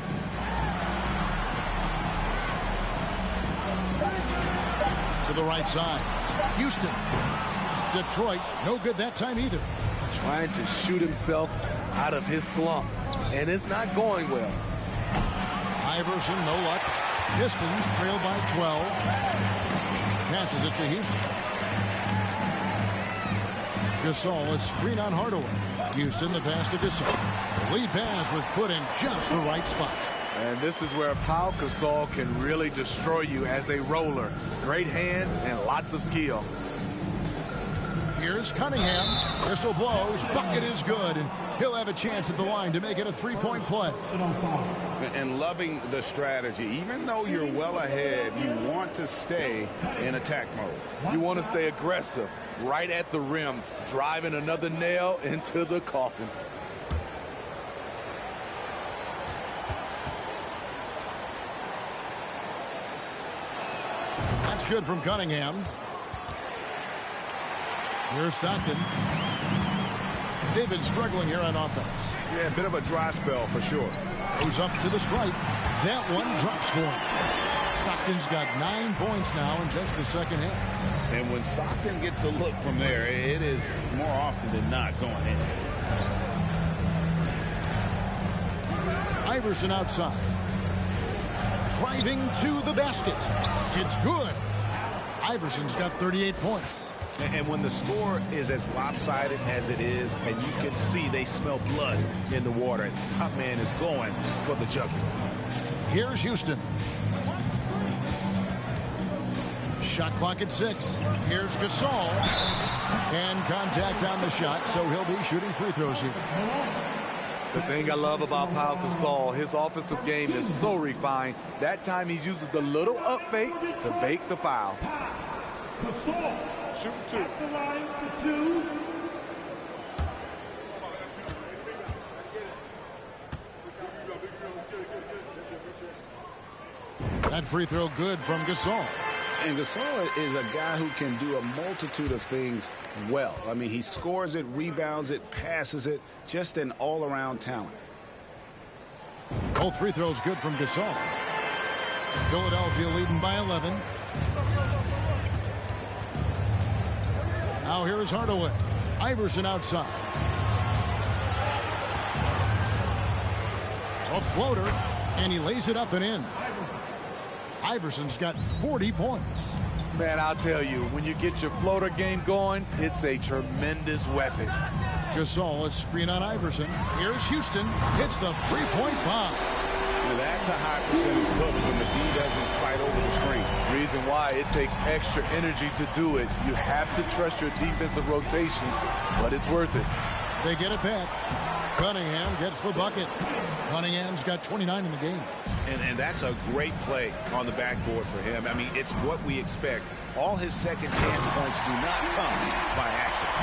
To the right side. Houston. Detroit, no good that time either. Trying to shoot himself out of his slump. and it's not going well. Iverson, no luck. Pistons trail by 12. Passes it to Houston. Gasol, a screen on Hardaway. Houston, the pass to Gasol. The lead pass was put in just the right spot. And this is where Pau Gasol can really destroy you as a roller. Great hands and lots of skill. Here's Cunningham. Whistle blows. Bucket is good. And he'll have a chance at the line to make it a three-point play. And loving the strategy. Even though you're well ahead, you want to stay in attack mode. You want to stay aggressive, right at the rim, driving another nail into the coffin. That's good from Cunningham. Here's Stockton. David struggling here on offense. Yeah, a bit of a dry spell for sure. Goes up to the stripe. That one drops for him. Stockton's got 9 points now in just the second half. And when Stockton gets a look from there, it is more often than not going in. Iverson outside. Driving to the basket. It's good. Iverson's got 38 points. And when the score is as lopsided as it is, and you can see they smell blood in the water, and Top Man is going for the jugular. Here's Houston. Shot clock at 6. Here's Gasol. And contact on the shot, so he'll be shooting free throws here. The thing I love about Pau Gasol, his offensive game is so refined. That time he uses the little up fake to bake the foul. Shoot two. At the line for 2. That free throw good from Gasol. And Gasol is a guy who can do a multitude of things well. I mean, he scores it, rebounds it, passes it, just an all-around talent. Both free throws good from Gasol. Philadelphia leading by 11. Now here is Hardaway. Iverson outside. A floater, and he lays it up and in. Iverson's got 40 points. Man, I'll tell you, when you get your floater game going, it's a tremendous weapon. Gasol, a screen on Iverson. Here's Houston. Hits the three-point bomb. Now that's a high percentage look when the D doesn't fight over the screen. Reason why it takes extra energy to do it. You have to trust your defensive rotations, but it's worth it. They get it back. Cunningham gets the bucket. Cunningham's got 29 in the game. And that's a great play on the backboard for him. I mean, it's what we expect. All his second chance points do not come by accident.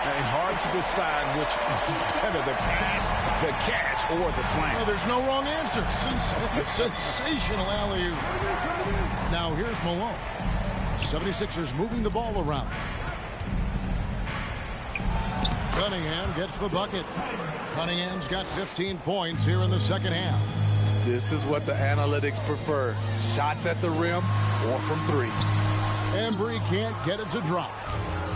And hard to decide which is better, the pass, the catch, or the slam. Oh, there's no wrong answer. Sensational alley-oop. Now here's Malone. 76ers moving the ball around. Cunningham gets the bucket. Cunningham's got 15 points here in the second half. This is what the analytics prefer. Shots at the rim or from 3. Embry can't get it to drop.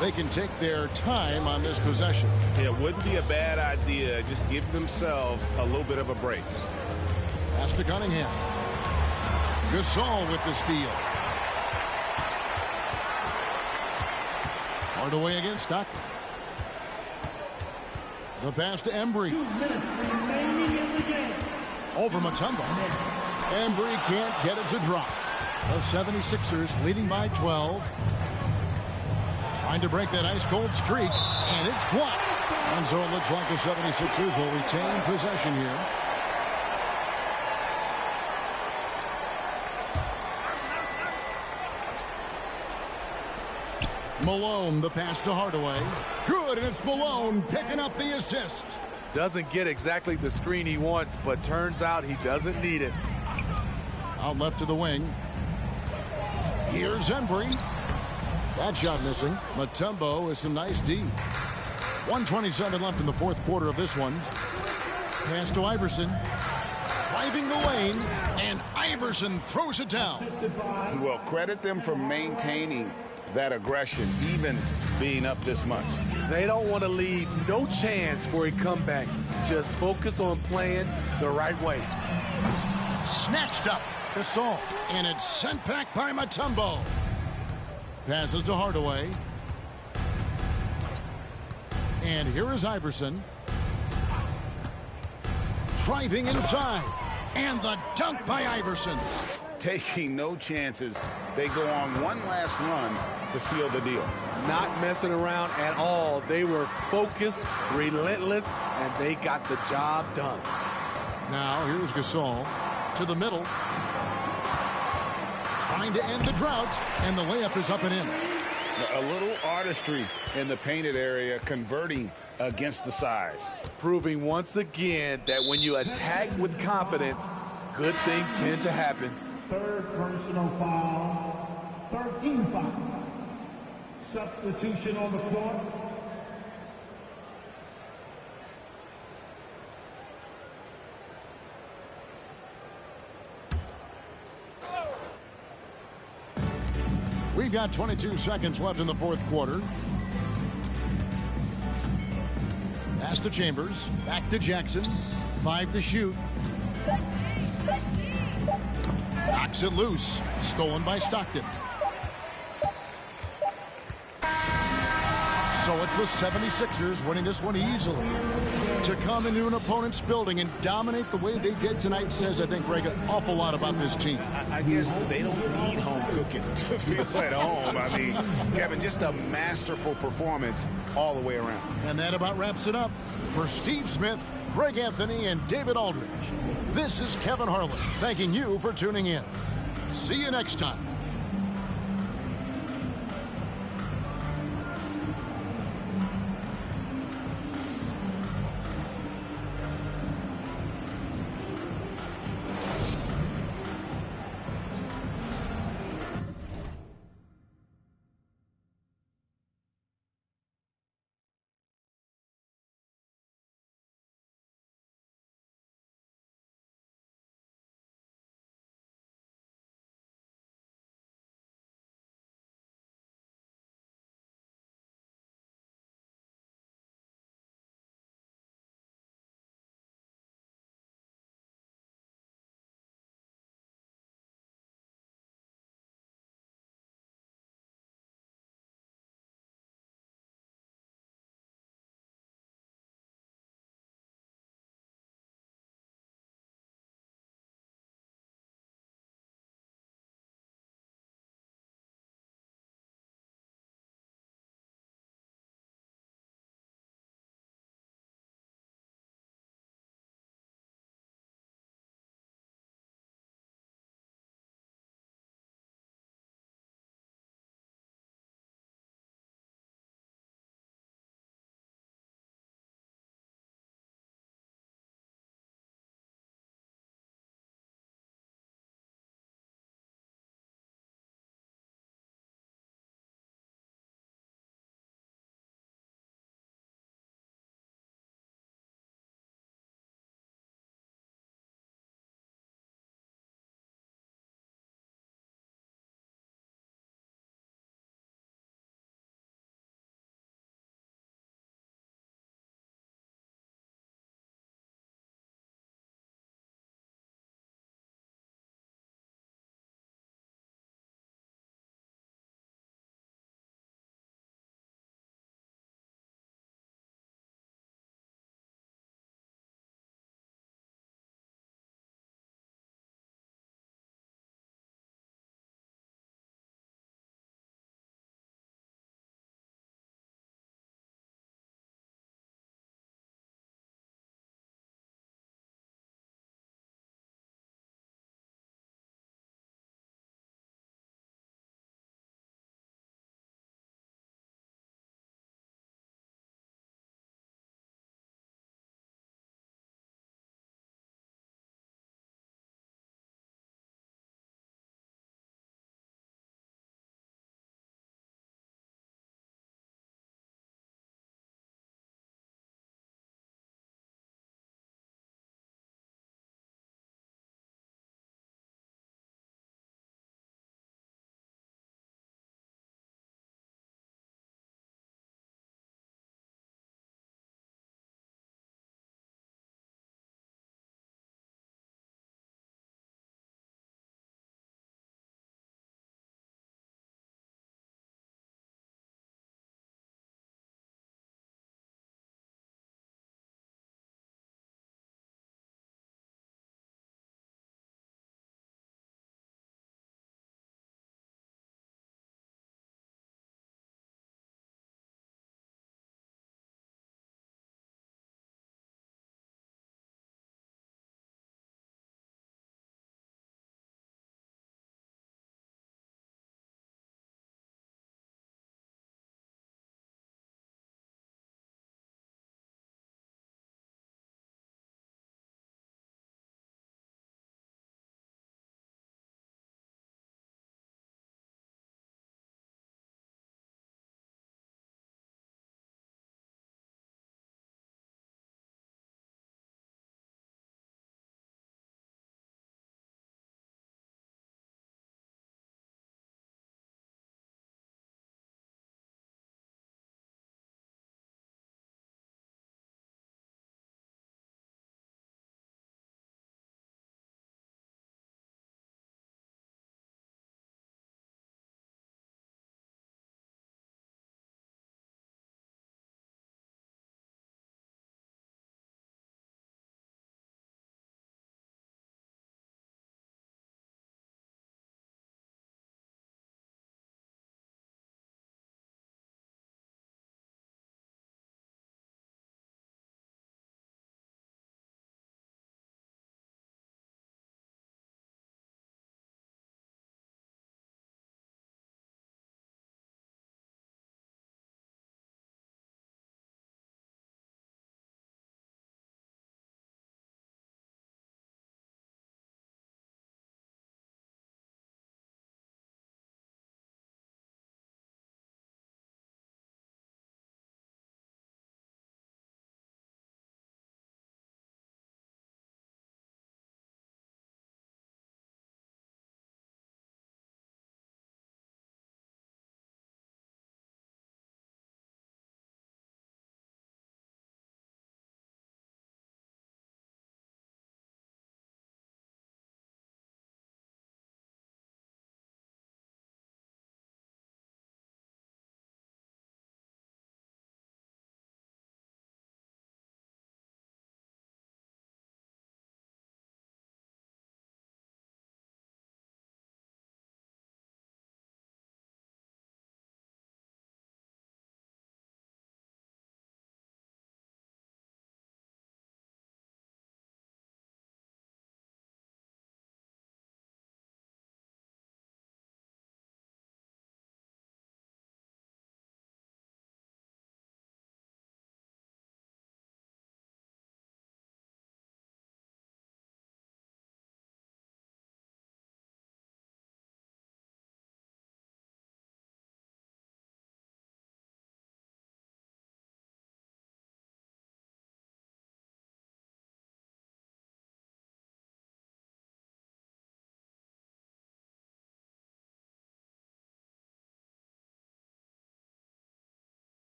They can take their time on this possession. It wouldn't be a bad idea. Just give themselves a little bit of a break. Pass to Cunningham. Gasol with the steal. Hardaway against Stockton. The pass to Embry. 2 minutes remaining in the game. Over Mutombo. Embry can't get it to drop. The 76ers leading by 12. Trying to break that ice-cold streak, and it's blocked. And so it looks like the 76ers will retain possession here. Malone, the pass to Hardaway. Good, and it's Malone picking up the assist. Doesn't get exactly the screen he wants, but turns out he doesn't need it. Out left to the wing. Here's Embry. That shot missing. Mutombo with some nice D. 1:27 left in the fourth quarter of this one. Pass to Iverson. Driving the lane, and Iverson throws it down. Well, credit them for maintaining that aggression, even being up this much. They don't want to leave no chance for a comeback. Just focus on playing the right way. Snatched up. Gasol. And it's sent back by Mutombo. Passes to Hardaway. And here is Iverson. Driving inside. And the dunk by Iverson. Taking no chances. They go on one last run to seal the deal. Not messing around at all. They were focused, relentless, and they got the job done. Now here's Gasol to the middle. Trying to end the drought, and the layup is up and in. A little artistry in the painted area, converting against the size. Proving once again that when you attack with confidence, good things tend to happen. Third personal foul. 13 foul. Substitution on the court. We've got 22 seconds left in the fourth quarter. Pass to Chambers. Back to Jackson. 5 to shoot. Knocks it loose. Stolen by Stockton. So it's the 76ers winning this one easily. To come into an opponent's building and dominate the way they did tonight says, I think, Greg, an awful lot about this team. I guess they don't need home cooking to feel at home. I mean, Kevin, just a masterful performance all the way around. And that about wraps it up. For Steve Smith, Greg Anthony, and David Aldridge, this is Kevin Harlan thanking you for tuning in. See you next time.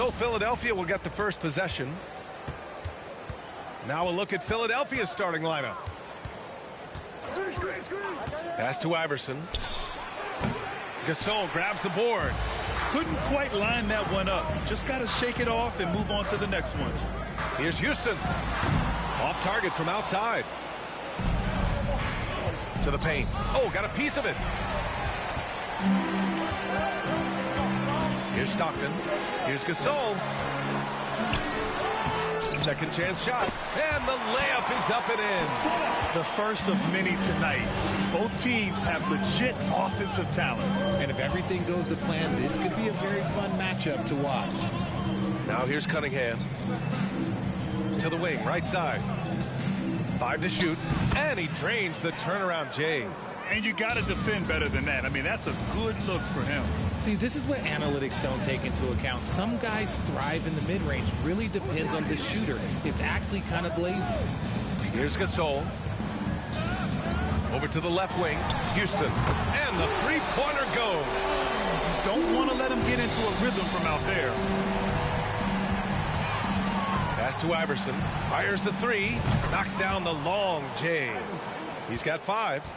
So Philadelphia will get the first possession. Now a look at Philadelphia's starting lineup. Pass to Iverson. Gasol grabs the board. Couldn't quite line that one up. Just got to shake it off and move on to the next one. Here's Houston. Off target from outside. To the paint. Oh, got a piece of it. Here's Stockton. Here's Gasol. Second chance shot. And the layup is up and in. The first of many tonight. Both teams have legit offensive talent. And if everything goes to plan, this could be a very fun matchup to watch. Now here's Cunningham. To the wing, right side. 5 to shoot. And he drains the turnaround Jay. And you got to defend better than that. I mean, that's a good look for him. See, this is what analytics don't take into account. Some guys thrive in the mid-range. Really depends on the shooter. It's actually kind of lazy. Here's Gasol. Over to the left wing. Houston. And the three-pointer goes. Don't want to let him get into a rhythm from out there. Pass to Iverson. Fires the three. Knocks down the long J. He's got 5.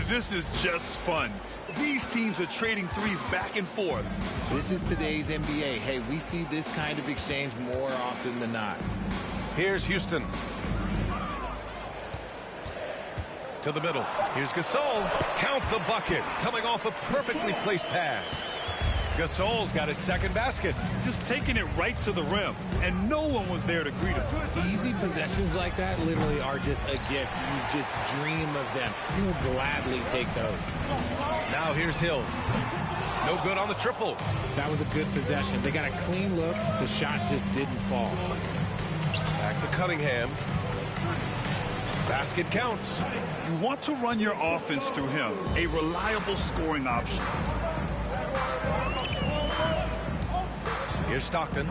This is just fun. These teams are trading threes back and forth. This is today's NBA. Hey, we see this kind of exchange more often than not. Here's Houston. To the middle. Here's Gasol. Count the bucket. Coming off a perfectly placed pass. Gasol's got his second basket. Just taking it right to the rim, and no one was there to greet him. Easy possessions like that literally are just a gift. You just dream of them. You'll gladly take those. Now here's Hill. No good on the triple. That was a good possession. They got a clean look. The shot just didn't fall. Back to Cunningham. Basket counts. You want to run your offense through him. A reliable scoring option. Here's Stockton.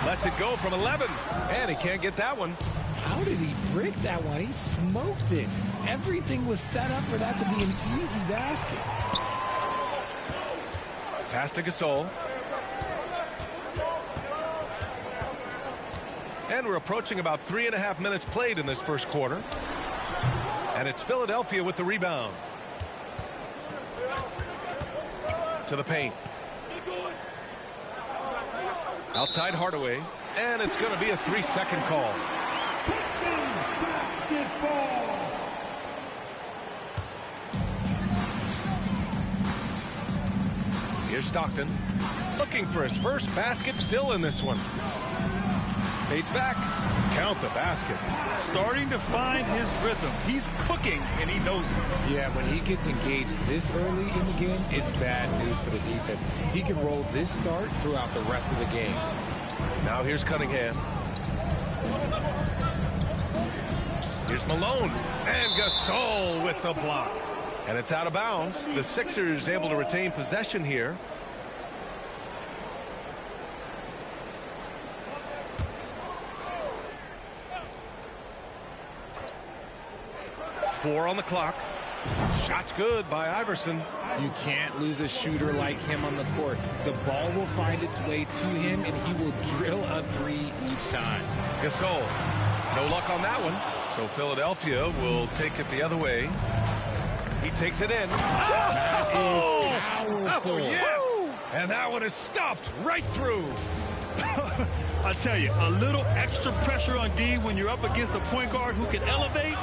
Lets it go from 11. And he can't get that one. How did he brick that one? He smoked it. Everything was set up for that to be an easy basket. Pass to Gasol. And we're approaching about 3.5 minutes played in this first quarter. And it's Philadelphia with the rebound. To the paint. Outside Hardaway. And it's going to be a 3-second call. Here's Stockton. Looking for his first basket, still in this one. Fades back. Count the basket. Starting to find his rhythm. He's cooking, and he knows it. Yeah, when he gets engaged this early in the game, it's bad news for the defense. He can roll this start throughout the rest of the game. Now here's Cunningham. Here's Malone. And Gasol with the block. And it's out of bounds. The Sixers able to retain possession here. Four on the clock. Shot's good by Iverson. You can't lose a shooter like him on the court. The ball will find its way to him, and he will drill a three each time. Gasol. No luck on that one. So Philadelphia will take it the other way. He takes it in. That is powerful. Oh, yes. And that one is stuffed right through. I tell you, a little extra pressure on D when you're up against a point guard who can elevate.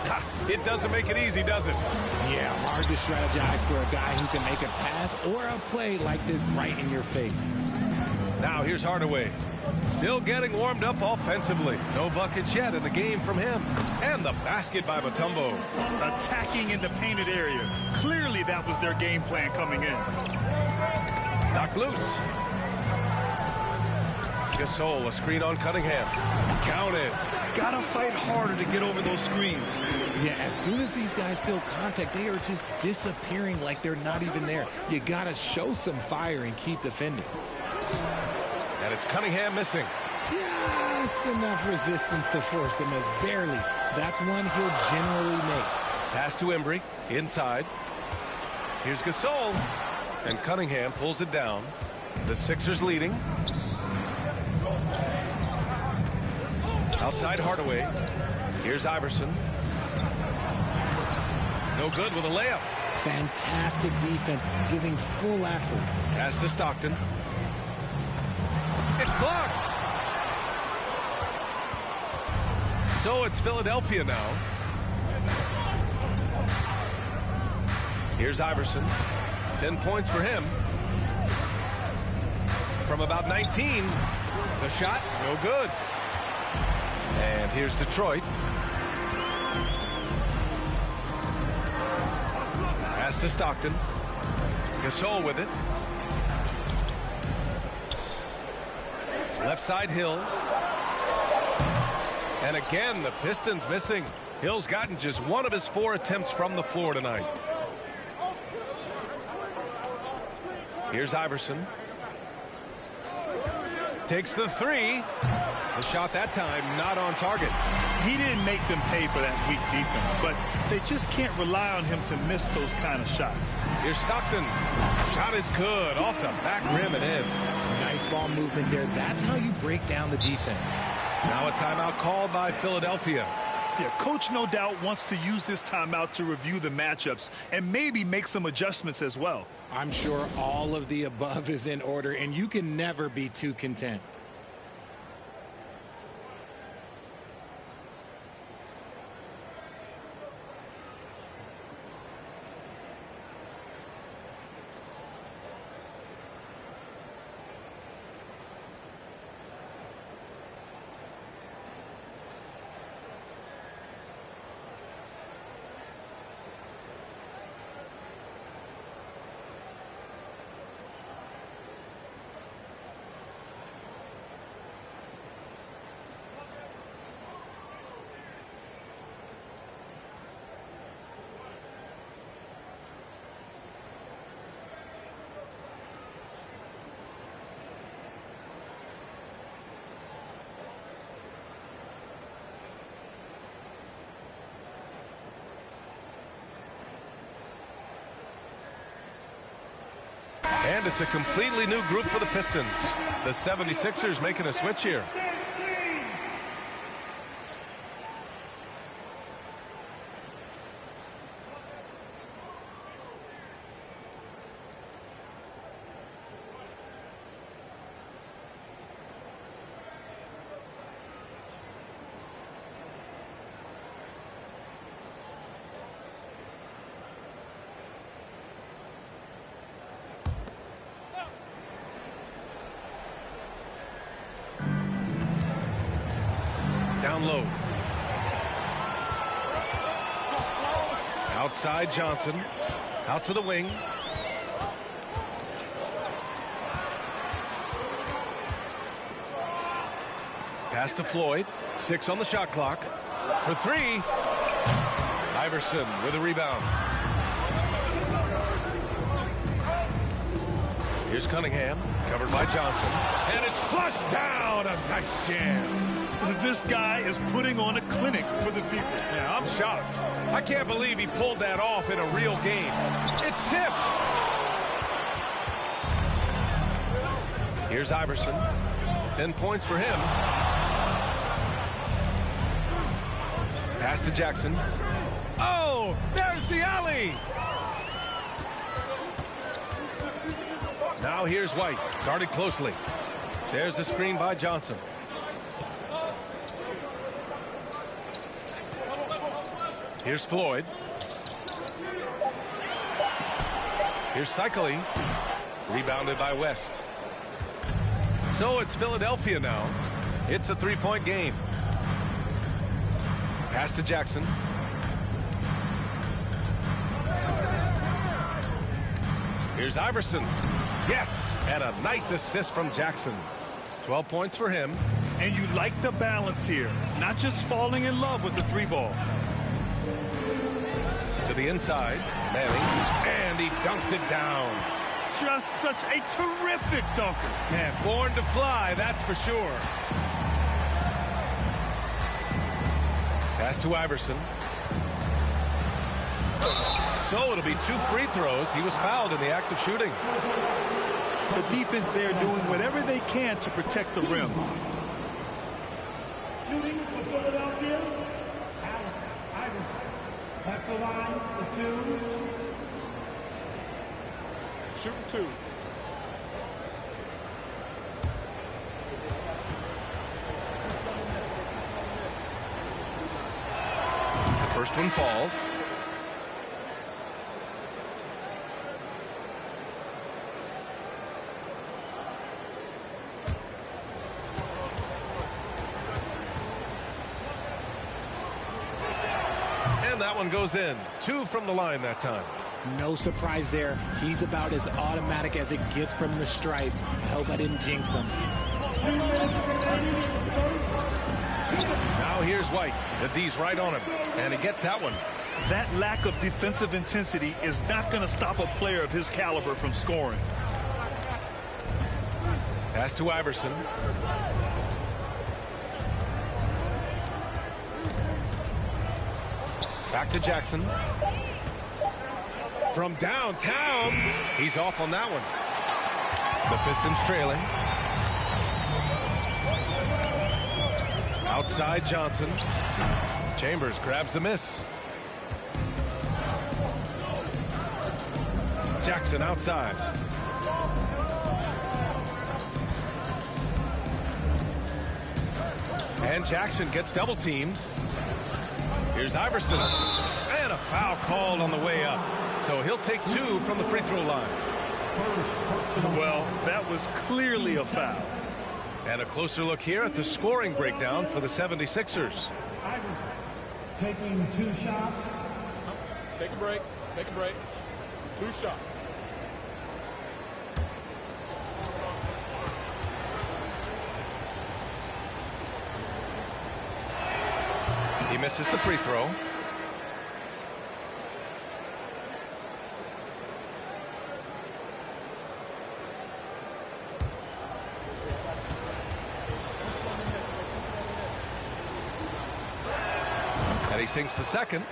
It doesn't make it easy, does it? Yeah, hard to strategize for a guy who can make a pass or a play like this right in your face. Now here's Hardaway. Still getting warmed up offensively. No buckets yet in the game from him. And the basket by Mutombo. Attacking in the painted area. Clearly that was their game plan coming in. Knocked loose. Gasol, a screen on Cunningham. Counted. Gotta fight harder to get over those screens. Yeah, as soon as these guys feel contact, they are just disappearing like they're not even there. You gotta show some fire and keep defending. And it's Cunningham missing. Just enough resistance to force the miss. Barely. That's one he'll generally make. Pass to Embry. Inside. Here's Gasol. And Cunningham pulls it down. The Sixers leading. Outside Hardaway. Here's Iverson. No good with a layup. Fantastic defense, giving full effort. Pass to Stockton. It's blocked. So it's Philadelphia now. Here's Iverson. 10 points for him. From about 19. The shot, no good. And here's Detroit. Pass to Stockton. Gasol with it. Left side Hill. And again, the Pistons missing. Hill's gotten just one of his 4 attempts from the floor tonight. Here's Iverson. Takes the 3. The shot that time not on target. He didn't make them pay for that weak defense, but they just can't rely on him to miss those kind of shots. Here's Stockton. Shot is good. Off the back rim and in. Nice ball movement there. That's how you break down the defense. Now a timeout called by Philadelphia. Yeah, coach no doubt wants to use this timeout to review the matchups and maybe make some adjustments as well. I'm sure all of the above is in order, and you can never be too content. And it's a completely new group for the Pistons. The 76ers making a switch here. Down low. Outside Johnson. Out to the wing. Pass to Floyd. 6 on the shot clock. For 3. Iverson with a rebound. Here's Cunningham. Covered by Johnson. And it's flushed down. A nice jam. This guy is putting on a clinic for the people. Yeah, I'm shocked. I can't believe he pulled that off in a real game. It's tipped. Here's Iverson. 10 points for him. Pass to Jackson. Oh, there's the alley. Now here's White. Guarded closely. There's the screen by Johnson. Here's Floyd. Here's Cycling. Rebounded by West. So it's Philadelphia now. It's a 3-point game. Pass to Jackson. Here's Iverson. Yes, and a nice assist from Jackson. 12 points for him. And you like the balance here. Not just falling in love with the 3-ball. To the inside, Manning, and he dunks it down. Just such a terrific dunker. Man, born to fly, that's for sure. Pass to Iverson. So it'll be 2 free throws. He was fouled in the act of shooting. The defense there doing whatever they can to protect the rim. Shooting for Philadelphia, Iverson. At the line for 2. Shooting 2. The first one falls. And that one goes in. 2 from the line that time. No surprise there. He's about as automatic as it gets from the stripe. I hope I didn't jinx him. Now here's White. The D's right on him. And he gets that one. That lack of defensive intensity is not going to stop a player of his caliber from scoring. Pass to Iverson. Back to Jackson. From downtown, he's off on that one. The Pistons trailing. Outside Johnson. Chambers grabs the miss. Jackson outside. And Jackson gets double teamed. Here's Iverson. And a foul called on the way up. So he'll take 2 from the free throw line. Well, that was clearly a foul. And a closer look here at the scoring breakdown for the 76ers. Iverson taking 2 shots. Take a break. Take a break. 2 shots. He misses the free throw. And he sinks the second.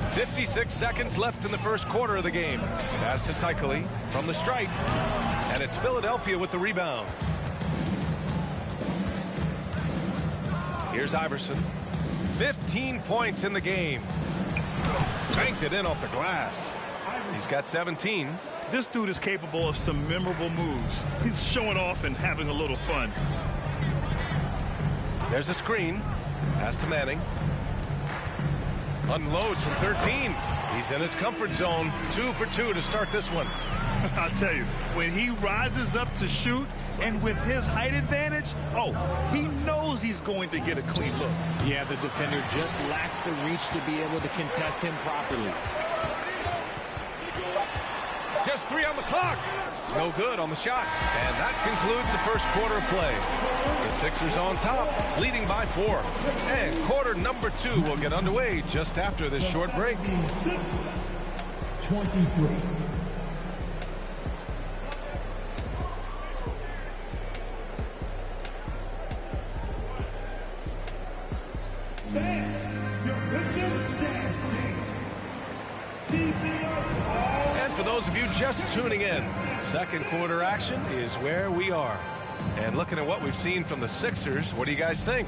56 seconds left in the first quarter of the game. Pass to Cycli from the stripe. And it's Philadelphia with the rebound. Here's Iverson. 15 points in the game. Banked it in off the glass. He's got 17. This dude is capable of some memorable moves. He's showing off and having a little fun. There's a screen. Pass to Manning. Unloads from 13. He's in his comfort zone. 2 for 2 to start this one. I'll tell you, when he rises up to shoot, and with his height advantage, he knows he's going to get a clean look. Yeah, the defender just lacks the reach to be able to contest him properly. Just 3 on the clock. No good on the shot. And that concludes the first quarter of play. The Sixers on top, leading by 4. And quarter number 2 will get underway just after this short break. 23. And for those of you just tuning in, second quarter action is where we are. And looking at what we've seen from the Sixers, what do you guys think?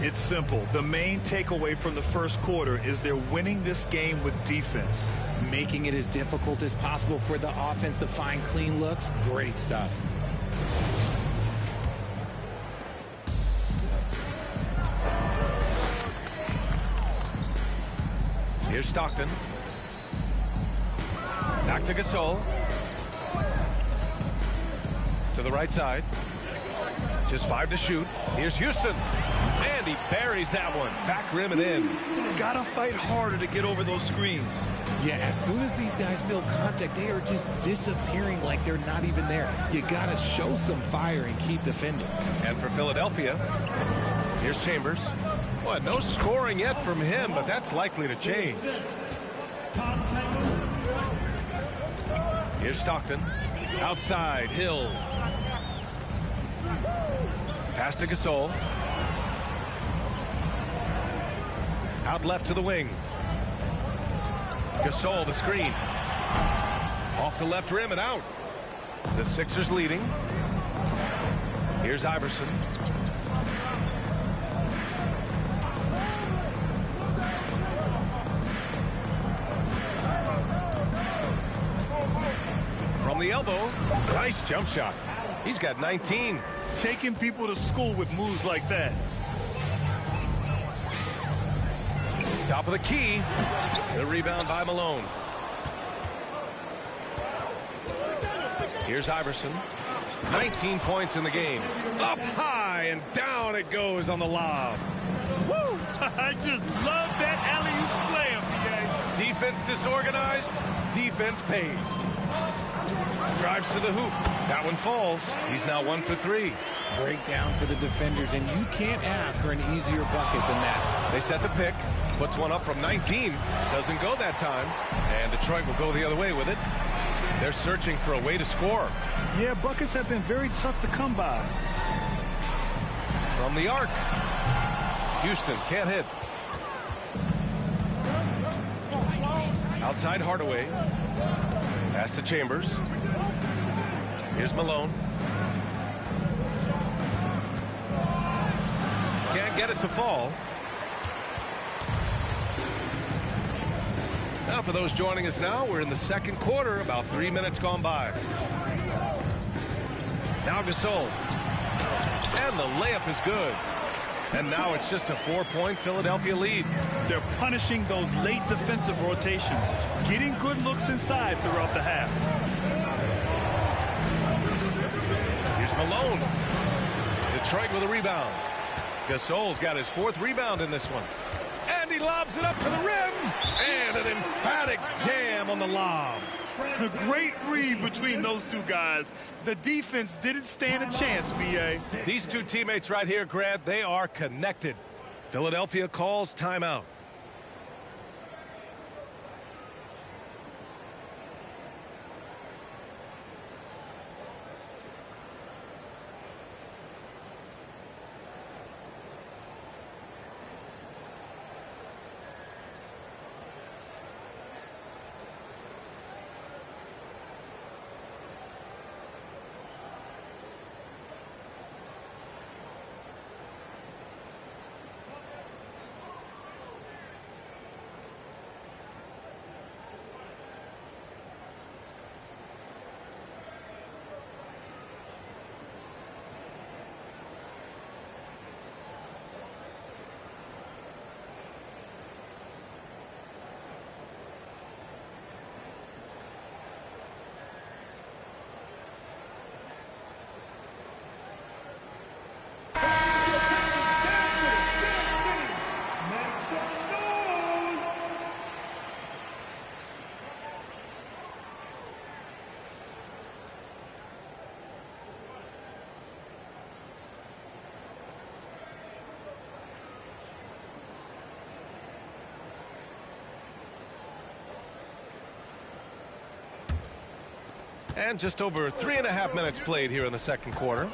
It's simple. The main takeaway from the first quarter is they're winning this game with defense. Making it as difficult as possible for the offense to find clean looks. Great stuff. Here's Stockton. Back to Gasol. To the right side. Just 5 to shoot. Here's Houston. And he buries that one. Back rim and in. Gotta fight harder to get over those screens. Yeah, as soon as these guys feel contact, they are just disappearing like they're not even there. You gotta show some fire and keep defending. And for Philadelphia, here's Chambers. Well, no scoring yet from him, but that's likely to change. Here's Stockton. Outside, Hill. Pass to Gasol. Out left to the wing. Gasol, the screen. Off the left rim and out. The Sixers leading. Here's Iverson. From the elbow, nice jump shot. He's got 19. Taking people to school with moves like that. Top of the key. The rebound by Malone. Here's Iverson. 19 points in the game. Up high and down it goes on the lob. Woo! I just love that alley-oop slam, BA. Defense disorganized. Defense pays. Drives to the hoop. That one falls. He's now 1 for 3. Breakdown for the defenders, and you can't ask for an easier bucket than that. They set the pick. Puts one up from 19. Doesn't go that time. And Detroit will go the other way with it. They're searching for a way to score. Yeah, buckets have been very tough to come by. From the arc. Houston can't hit. Outside Hardaway. Pass to Chambers. Here's Malone. Can't get it to fall. Now for those joining us now, we're in the second quarter, about 3 minutes gone by. Now Gasol. And the layup is good. And now it's just a 4-point Philadelphia lead. They're punishing those late defensive rotations, getting good looks inside throughout the half. Here's Malone. Detroit with a rebound. Gasol's got his 4th rebound in this one. And he lobs it up to the rim. And an emphatic jam on the lob. A great read between those two guys. The defense didn't stand a chance, B.A. These two teammates right here, Grant, they are connected. Philadelphia calls timeout. And just over 3.5 minutes played here in the second quarter.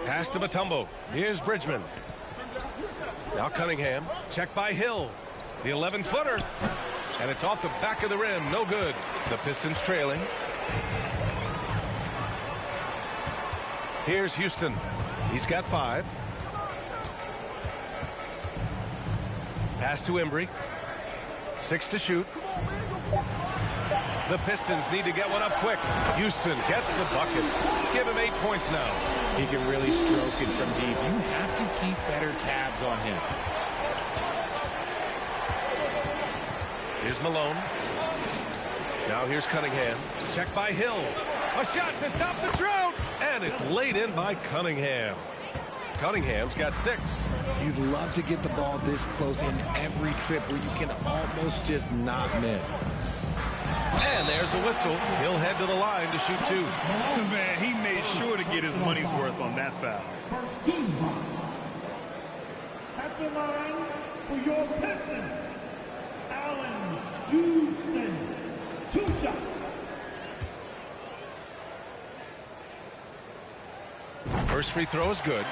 Pass to Mutombo. Here's Bridgman. Now Cunningham. Check by Hill. The 11-footer. And it's off the back of the rim. No good. The Pistons trailing. Here's Houston. He's got 5. Pass to Embry. 6 to shoot. The Pistons need to get one up quick. Houston gets the bucket. Give him 8 points now. He can really stroke it from deep. You have to keep better tabs on him. Here's Malone. Now here's Cunningham. Check by Hill. A shot to stop the drought. And it's laid in by Cunningham. Cunningham's got 6. You'd love to get the ball this close in every trip where you can almost just not miss. And there's a whistle. He'll head to the line to shoot 2. Man, he made sure to get his money's worth on that foul. First team foul. At the line for your Pistons, Allen Houston. 2 shots. First free throw is good.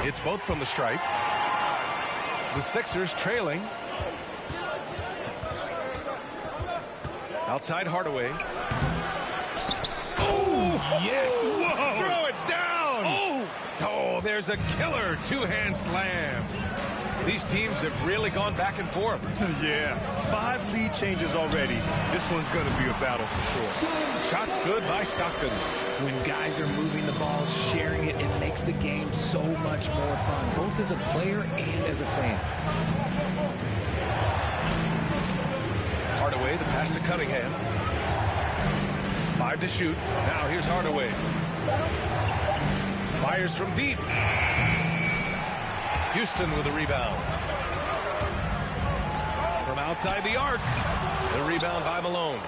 It's both from the stripe. The Sixers trailing. Outside Hardaway. Oh, yes. Whoa. Throw it down. Oh, there's a killer two-hand slam. These teams have really gone back and forth. Yeah, 5 lead changes already. This one's going to be a battle for sure. Shots good by Stockton. When guys are moving the ball, sharing it, it makes the game so much more fun, both as a player and as a fan. Hardaway, the pass to Cunningham. 5 to shoot. Now here's Hardaway. Fires from deep. Houston with a rebound. From outside the arc. The rebound by Malone.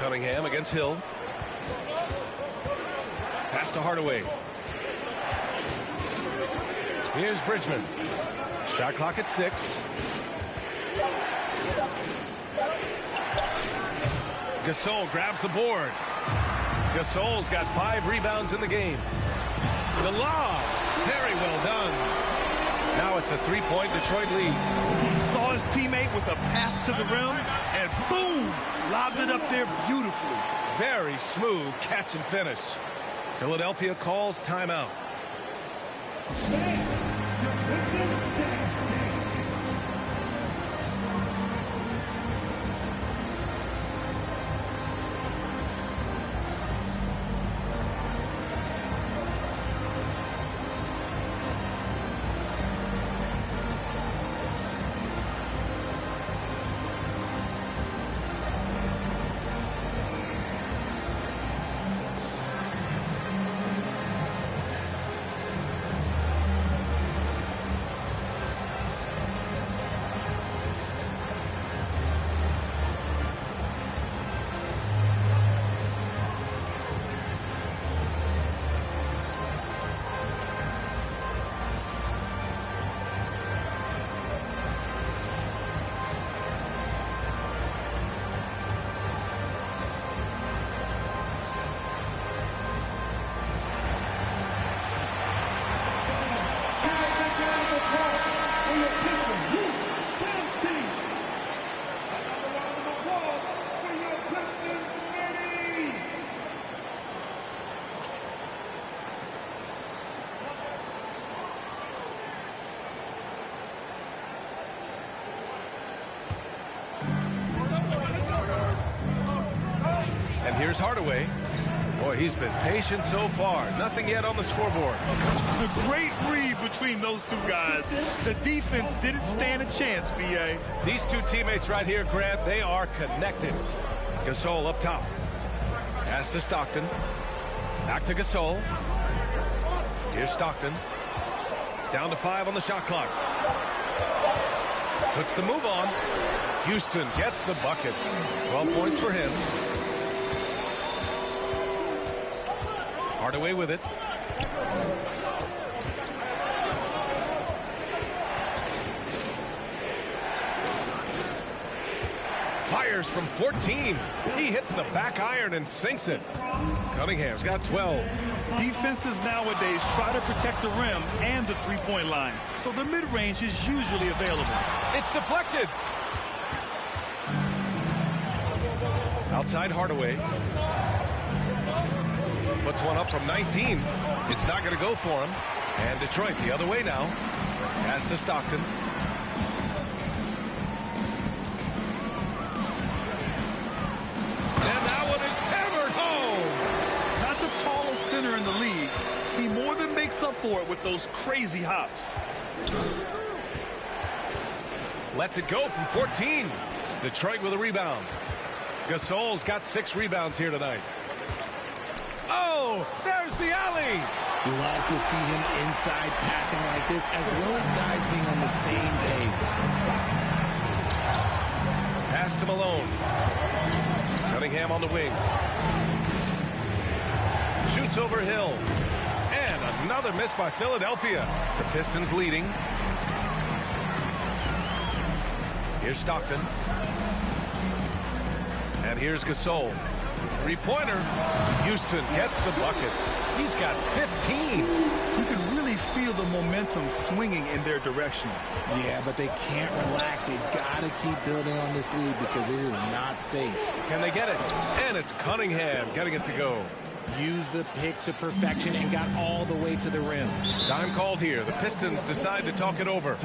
Cunningham against Hill. Pass to Hardaway. Here's Bridgman. Shot clock at 6. Gasol grabs the board. Gasol's got 5 rebounds in the game. The lob. Very well done. Now it's a 3-point Detroit lead. Saw his teammate with a path to the rim, and boom! Lobbed it up there beautifully. Very smooth catch and finish. Philadelphia calls timeout. Here's Hardaway. Boy, he's been patient so far. Nothing yet on the scoreboard. The great read between those two guys. The defense didn't stand a chance, B.A. These two teammates right here, Grant, they are connected. Gasol up top. Pass to Stockton. Back to Gasol. Here's Stockton. Down to 5 on the shot clock. Puts the move on. Houston gets the bucket. 12 points for him. Hardaway with it. Fires from 14. He hits the back iron and sinks it. Cunningham's got 12. Defenses nowadays try to protect the rim and the three-point line, so the mid-range is usually available. It's deflected. Outside Hardaway. Puts one up from 19. It's not going to go for him. And Detroit the other way now. Pass to Stockton. And that one is hammered home. Not the tallest center in the league. He more than makes up for it with those crazy hops. Lets it go from 14. Detroit with a rebound. Gasol's got 6 rebounds here tonight. Oh, there's the alley. Love to see him inside passing like this, as well as guys being on the same page. Pass to Malone. Cunningham on the wing. Shoots over Hill. And another miss by Philadelphia. The Pistons leading. Here's Stockton. And here's Gasol. Three-pointer. Houston gets the bucket. He's got 15. You can really feel the momentum swinging in their direction. Yeah, but they can't relax. They've got to keep building on this lead because it is not safe. Can they get it? And it's Cunningham getting it to go. Used the pick to perfection and got all the way to the rim. Time called here. The Pistons decide to talk it over.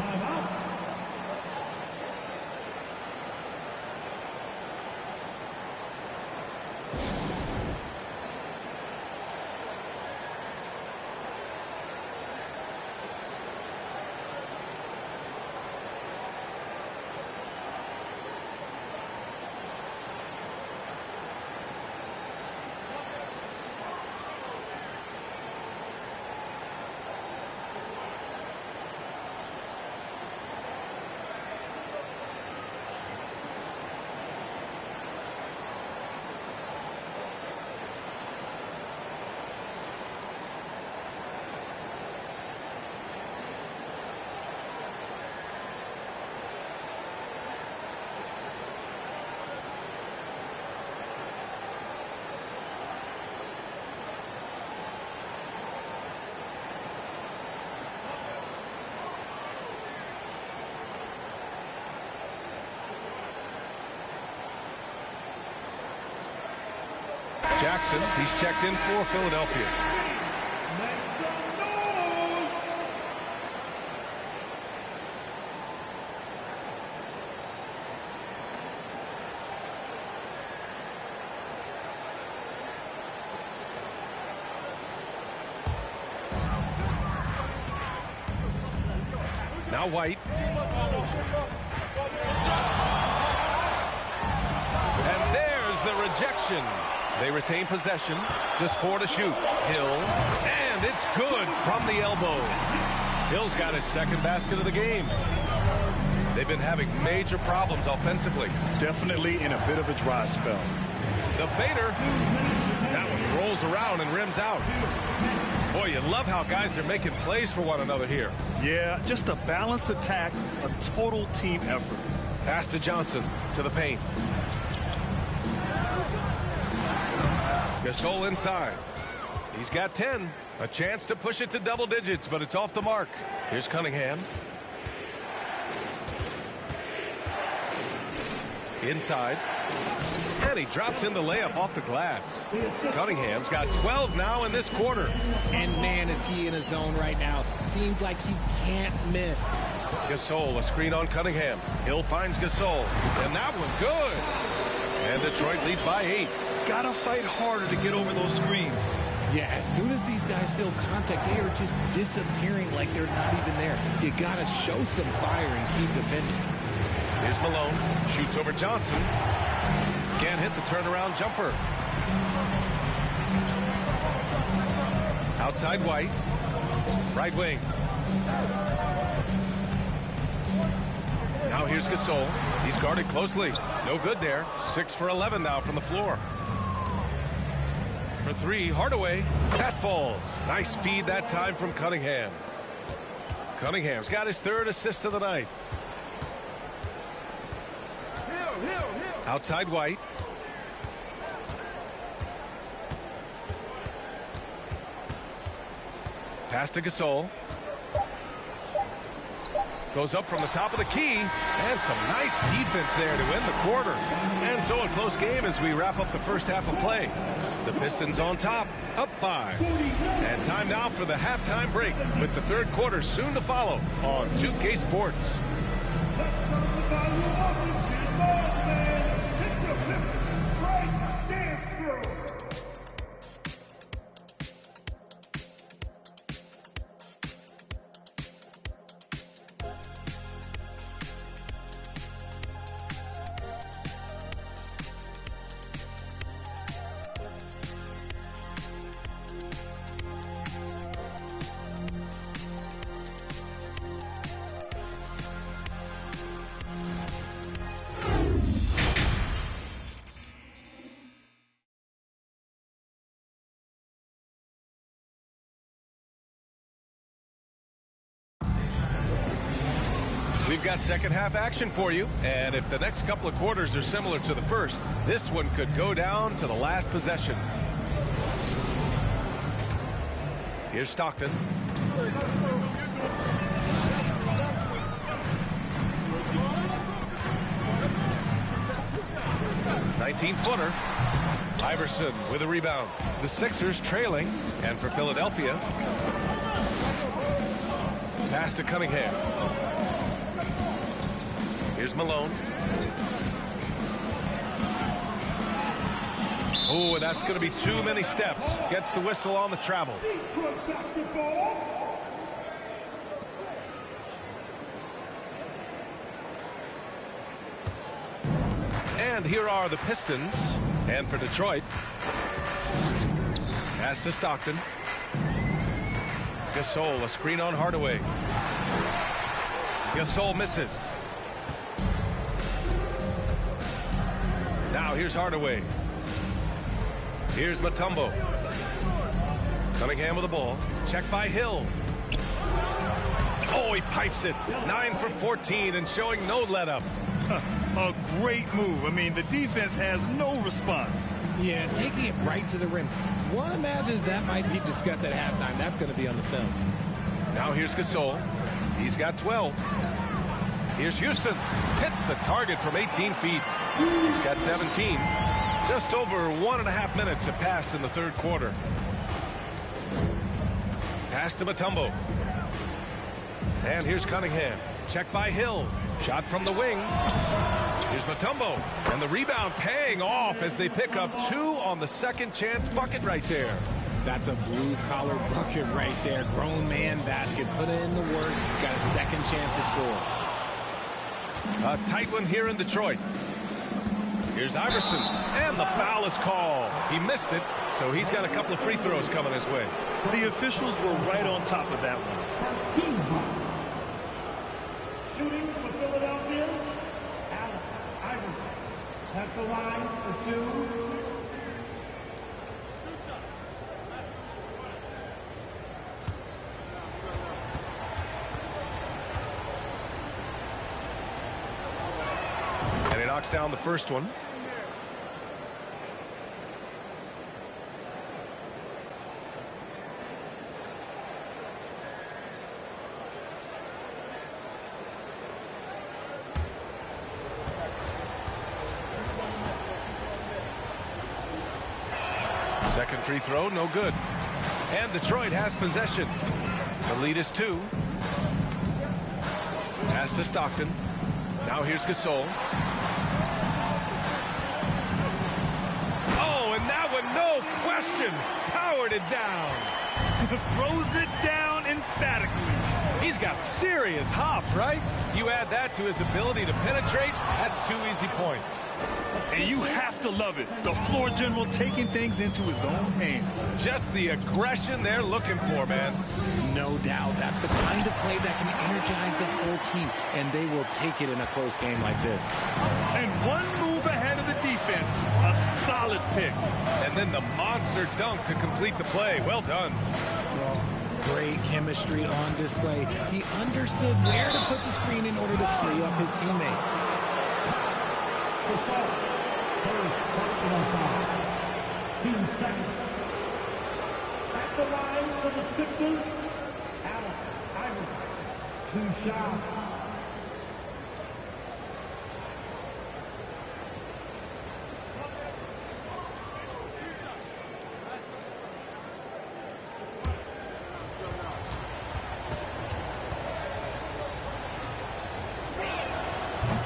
Jackson, he's checked in for Philadelphia. Now White. And there's the rejection. They retain possession. Just 4 to shoot. Hill. And it's good from the elbow. Hill's got his second basket of the game. They've been having major problems offensively. Definitely in a bit of a dry spell. The fader. That one rolls around and rims out. Boy, you love how guys are making plays for one another here. Yeah, just a balanced attack, a total team effort. Pass to Johnson, to the paint. Gasol inside. He's got 10. A chance to push it to double digits, but it's off the mark. Here's Cunningham. Inside. And he drops in the layup off the glass. Cunningham's got 12 now in this quarter. And man, is he in a zone right now. Seems like he can't miss. Gasol, a screen on Cunningham. Hill finds Gasol. And that one's good. And Detroit leads by 8. Gotta fight harder to get over those screens. Yeah, as soon as these guys feel contact, they are just disappearing like they're not even there. You gotta show some fire and keep defending. Here's Malone. Shoots over Johnson. Can't hit the turnaround jumper. Outside White. Right wing. Now here's Gasol. He's guarded closely. No good there. 6 for 11 now from the floor. For 3, Hardaway. That falls. Nice feed that time from Cunningham. Cunningham's got his 3rd assist of the night. Outside White. Pass to Gasol. Goes up from the top of the key. And some nice defense there to end the quarter. And so a close game as we wrap up the first half of play. The Pistons on top, up 5. And time now for the halftime break with the 3rd quarter soon to follow on 2K Sports. We've got second half action for you, and if the next couple of quarters are similar to the first, this one could go down to the last possession. Here's Stockton. "19-footer. Iverson with a rebound. The Sixers trailing, and for Philadelphia, pass to Cunningham. Here's Malone. Oh, that's going to be too many steps. Gets the whistle on the travel. And here are the Pistons. And for Detroit, pass to Stockton. Gasol, a screen on Hardaway. Gasol misses. Now here's Hardaway. Here's Mutombo. Cunningham with the ball. Check by Hill. Oh, he pipes it. 9 for 14 and showing no let-up. A great move. I mean, the defense has no response. Yeah, taking it right to the rim. One imagines that might be discussed at halftime. That's going to be on the film. Now here's Gasol. He's got 12. Here's Houston. Hits the target from 18 feet. He's got 17. Just over 1.5 minutes have passed in the third quarter. Pass to Mutombo. And here's Cunningham. Check by Hill. Shot from the wing. Here's Mutombo. And the rebound paying off as they pick up 2 on the second chance bucket right there. That's a blue-collar bucket right there. Grown man basket. Put in the work. He's got a second chance to score. A tight one here in Detroit. Here's Iverson. And the foul is called. He missed it, so he's got a couple of free throws coming his way. The officials were right on top of that one. Shooting for Philadelphia, Allen Iverson. At the line for 2. And he knocks down the first one. Second free throw, no good. And Detroit has possession. The lead is 2. Pass to Stockton. Now here's Gasol. Oh, and that one, no question, powered it down. Throws it down emphatically. He's got serious hop, right? You add that to his ability to penetrate, that's 2 easy points. And you have to love it. The floor general taking things into his own hands. Just the aggression they're looking for, man. No doubt. That's the kind of play that can energize the whole team, and they will take it in a close game like this. And one move ahead of the defense. A solid pick. And then the monster dunk to complete the play. Well done. Well, great chemistry on display. He understood where to put the screen in order to free up his teammate. First personal foul. 2 seconds. At the line for the Sixers, Allen Iverson. 2 shots.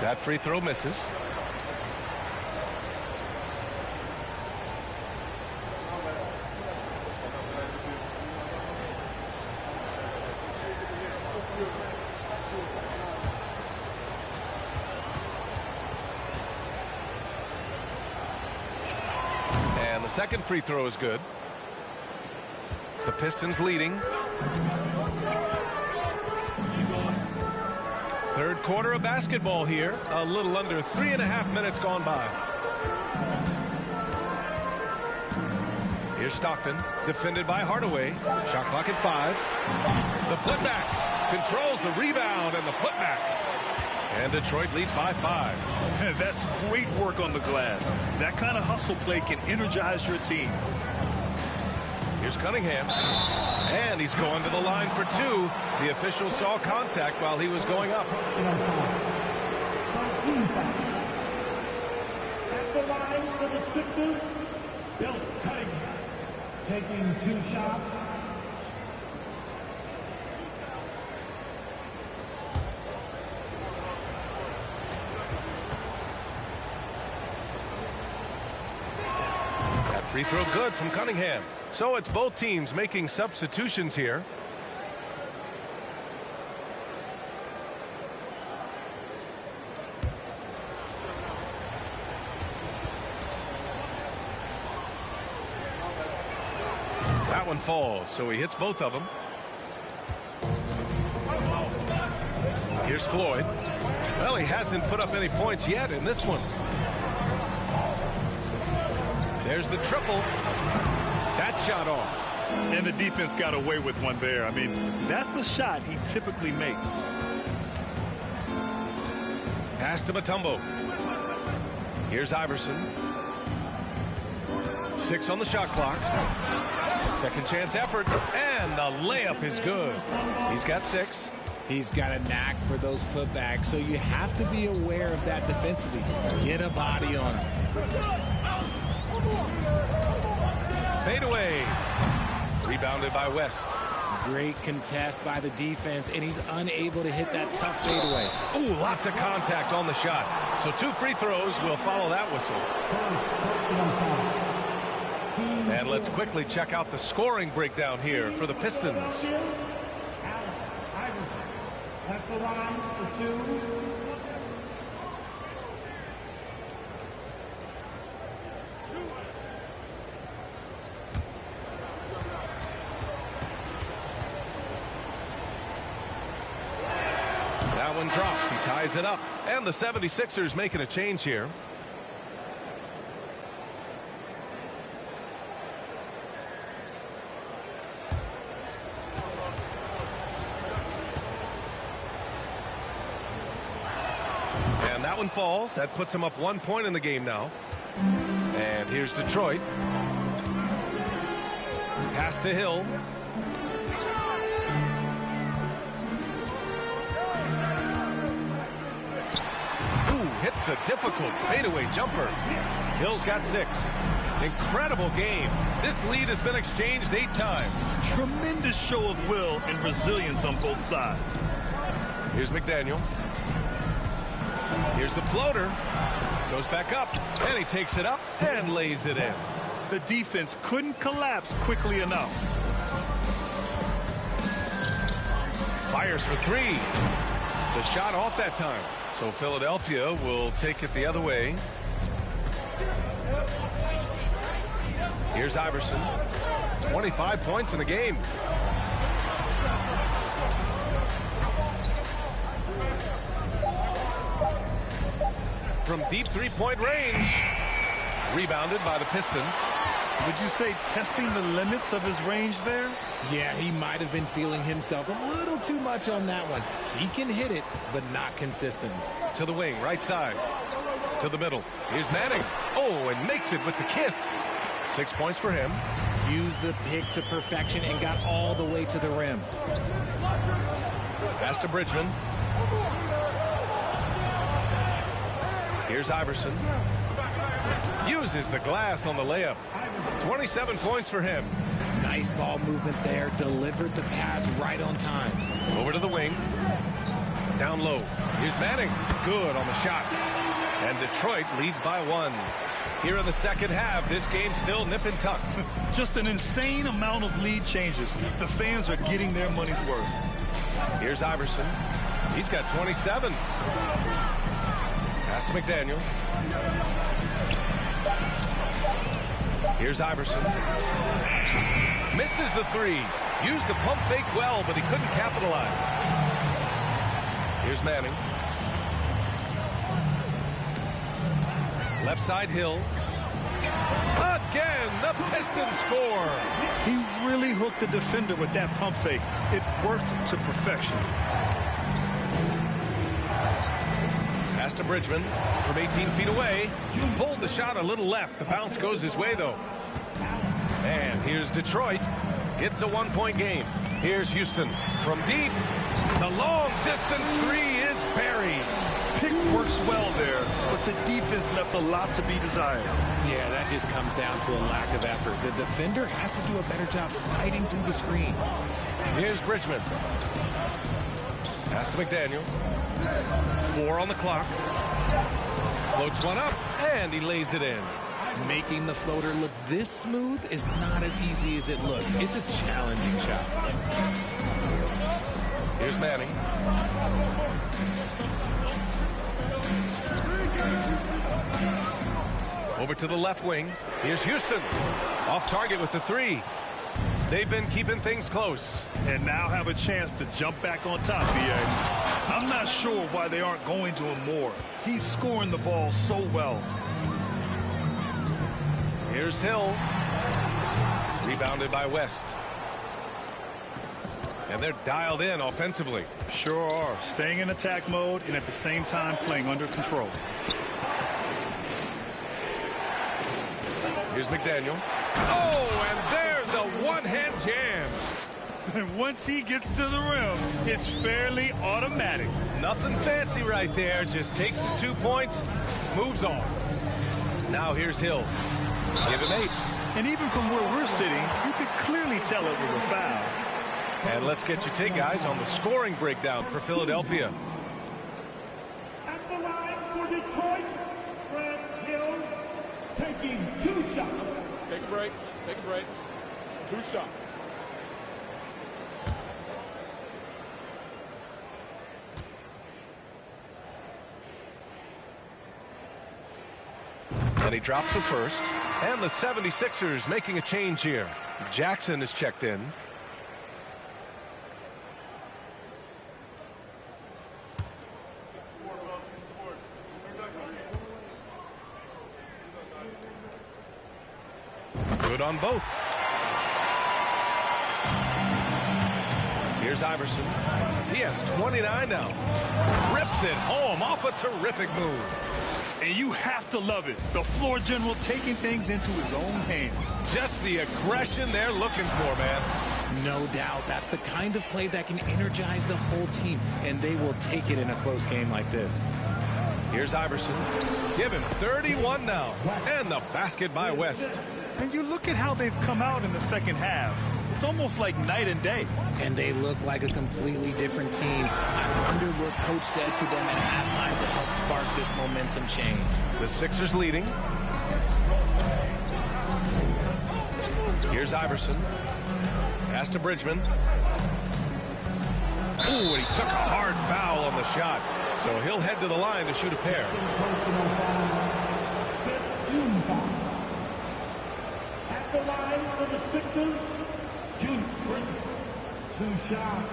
That free throw misses. The second free throw is good. The Pistons leading. Third quarter of basketball here. A little under 3.5 minutes gone by. Here's Stockton, defended by Hardaway. Shot clock at 5. The putback controls the rebound and the putback. And Detroit leads by 5. That's great work on the glass. That kind of hustle play can energize your team. Here's Cunningham. And he's going to the line for 2. The official saw contact while he was going up. At the line for the Sixers, Bill Cunningham taking 2 shots. Free throw good from Cunningham. So it's both teams making substitutions here. That one falls, so he hits both of them. Here's Floyd. Well, he hasn't put up any points yet in this one. There's the triple. That shot off. And the defense got away with one there. I mean, that's a shot he typically makes. Pass to Mutombo. Here's Iverson. 6 on the shot clock. Second chance effort. And the layup is good. He's got 6. He's got a knack for those putbacks, so you have to be aware of that defensively. Get a body on him. Fade away. Rebounded by West. Great contest by the defense, and he's unable to hit that tough fadeaway. Ooh, lots of contact on the shot. So 2 free throws will follow that whistle. And let's quickly check out the scoring breakdown here for the Pistons. At the line for 2. That one drops. He ties it up. And the 76ers making a change here. And that one falls. That puts him up 1 point in the game now. And here's Detroit. Pass to Hill. Hits the difficult fadeaway jumper. Hill's got 6. Incredible game. This lead has been exchanged 8 times. Tremendous show of will and resilience on both sides. Here's McDaniel. Here's the floater. Goes back up, and he takes it up and lays it in. The defense couldn't collapse quickly enough. Fires for 3. The shot off that time. So Philadelphia will take it the other way. Here's Iverson. 25 points in the game. From deep 3-point range. Rebounded by the Pistons. Would you say testing the limits of his range there? Yeah, he might have been feeling himself a little too much on that one. He can hit it, but not consistently. To the wing, right side. To the middle. Here's Manning. Oh, and makes it with the kiss. 6 points for him. Used the pick to perfection and got all the way to the rim. Pass to Bridgman. Here's Iverson. Uses the glass on the layup. 27 points for him. Nice ball movement there. Delivered the pass right on time. Over to the wing. Down low. Here's Manning. Good on the shot. And Detroit leads by 1. Here in the second half, this game's still nip and tuck. Just an insane amount of lead changes. The fans are getting their money's worth. Here's Iverson. He's got 27. Pass to McDaniel. Here's Iverson. Misses the 3. Used the pump fake well, but he couldn't capitalize. Here's Manning. Left side Hill. Again, the Pistons score. He's really hooked the defender with that pump fake. It worked to perfection. Pass to Bridgman from 18 feet away. Pulled the shot a little left. The bounce goes his way, though. And here's Detroit. It's a 1-point game. Here's Houston from deep. The long distance three is buried. Pick works well there, but the defense left a lot to be desired. Yeah, that just comes down to a lack of effort. The defender has to do a better job fighting through the screen. Here's Bridgman. Pass to McDaniel. 4 on the clock. Floats one up, and he lays it in. Making the floater look this smooth is not as easy as it looks. It's a challenging shot. Here's Manning. Over to the left wing. Here's Houston. Off target with the three. They've been keeping things close. And now have a chance to jump back on top, B.A. I'm not sure why they aren't going to him more. He's scoring the ball so well. Here's Hill. Rebounded by West. And they're dialed in offensively. Sure are. Staying in attack mode and at the same time playing under control. Here's McDaniel. Oh, and there's a one-hand jam. And once he gets to the rim, it's fairly automatic. Nothing fancy right there. Just takes his 2 points, moves on. Now here's Hill. Give him 8. And even from where we're sitting, you could clearly tell it was a foul. And let's get your take, guys, on the scoring breakdown for Philadelphia. At the line for Detroit, Grant Hill taking 2 shots. Take a break. Take a break. 2 shots. And he drops the first. And the 76ers making a change here. Jackson is checked in. Good on both. Here's Iverson. He has 29 now. Rips it home off a terrific move. And you have to love it. The floor general taking things into his own hands. Just the aggression they're looking for, man. No doubt. That's the kind of play that can energize the whole team, and they will take it in a close game like this. Here's Iverson. Give him 31 now. And the basket by West. And you look at how they've come out in the second half. It's almost like night and day. And they look like a completely different team. I wonder what coach said to them at halftime to help spark this momentum change. The Sixers leading. Here's Iverson. Pass to Bridgman. Ooh, and he took a hard foul on the shot. So he'll head to the line to shoot a pair. At the line for the Sixers, Junior Bridgman. 2 shots.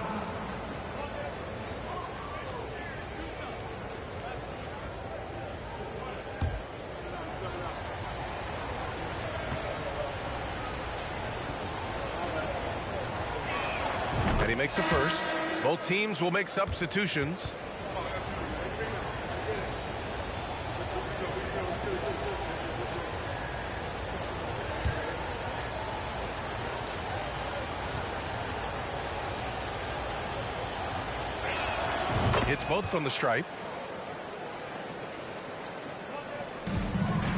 And he makes the first. Both teams will make substitutions. Hits both from the stripe.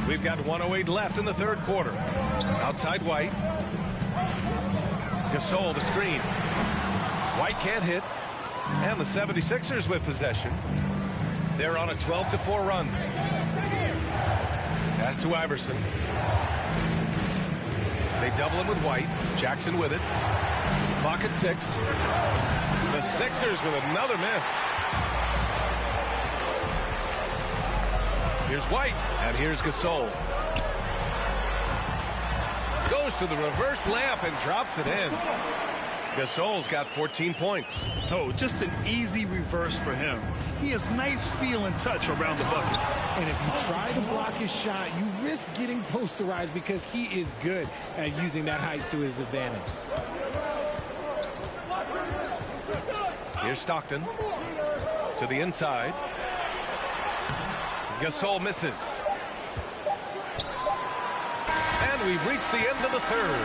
We've got 1:08 left in the third quarter. Outside White. Gasol the screen. White can't hit. And the 76ers with possession. They're on a 12-4 run. Pass to Iverson. They double him with White. Jackson with it. Clock at 6. The Sixers with another miss. Here's White, and here's Gasol. Goes to the reverse layup and drops it in. Gasol's got 14 points. Oh, just an easy reverse for him. He has nice feel and touch around the bucket. And if you try to block his shot, you risk getting posterized because he is good at using that height to his advantage. Here's Stockton to the inside. Gasol misses. And we've reached the end of the third.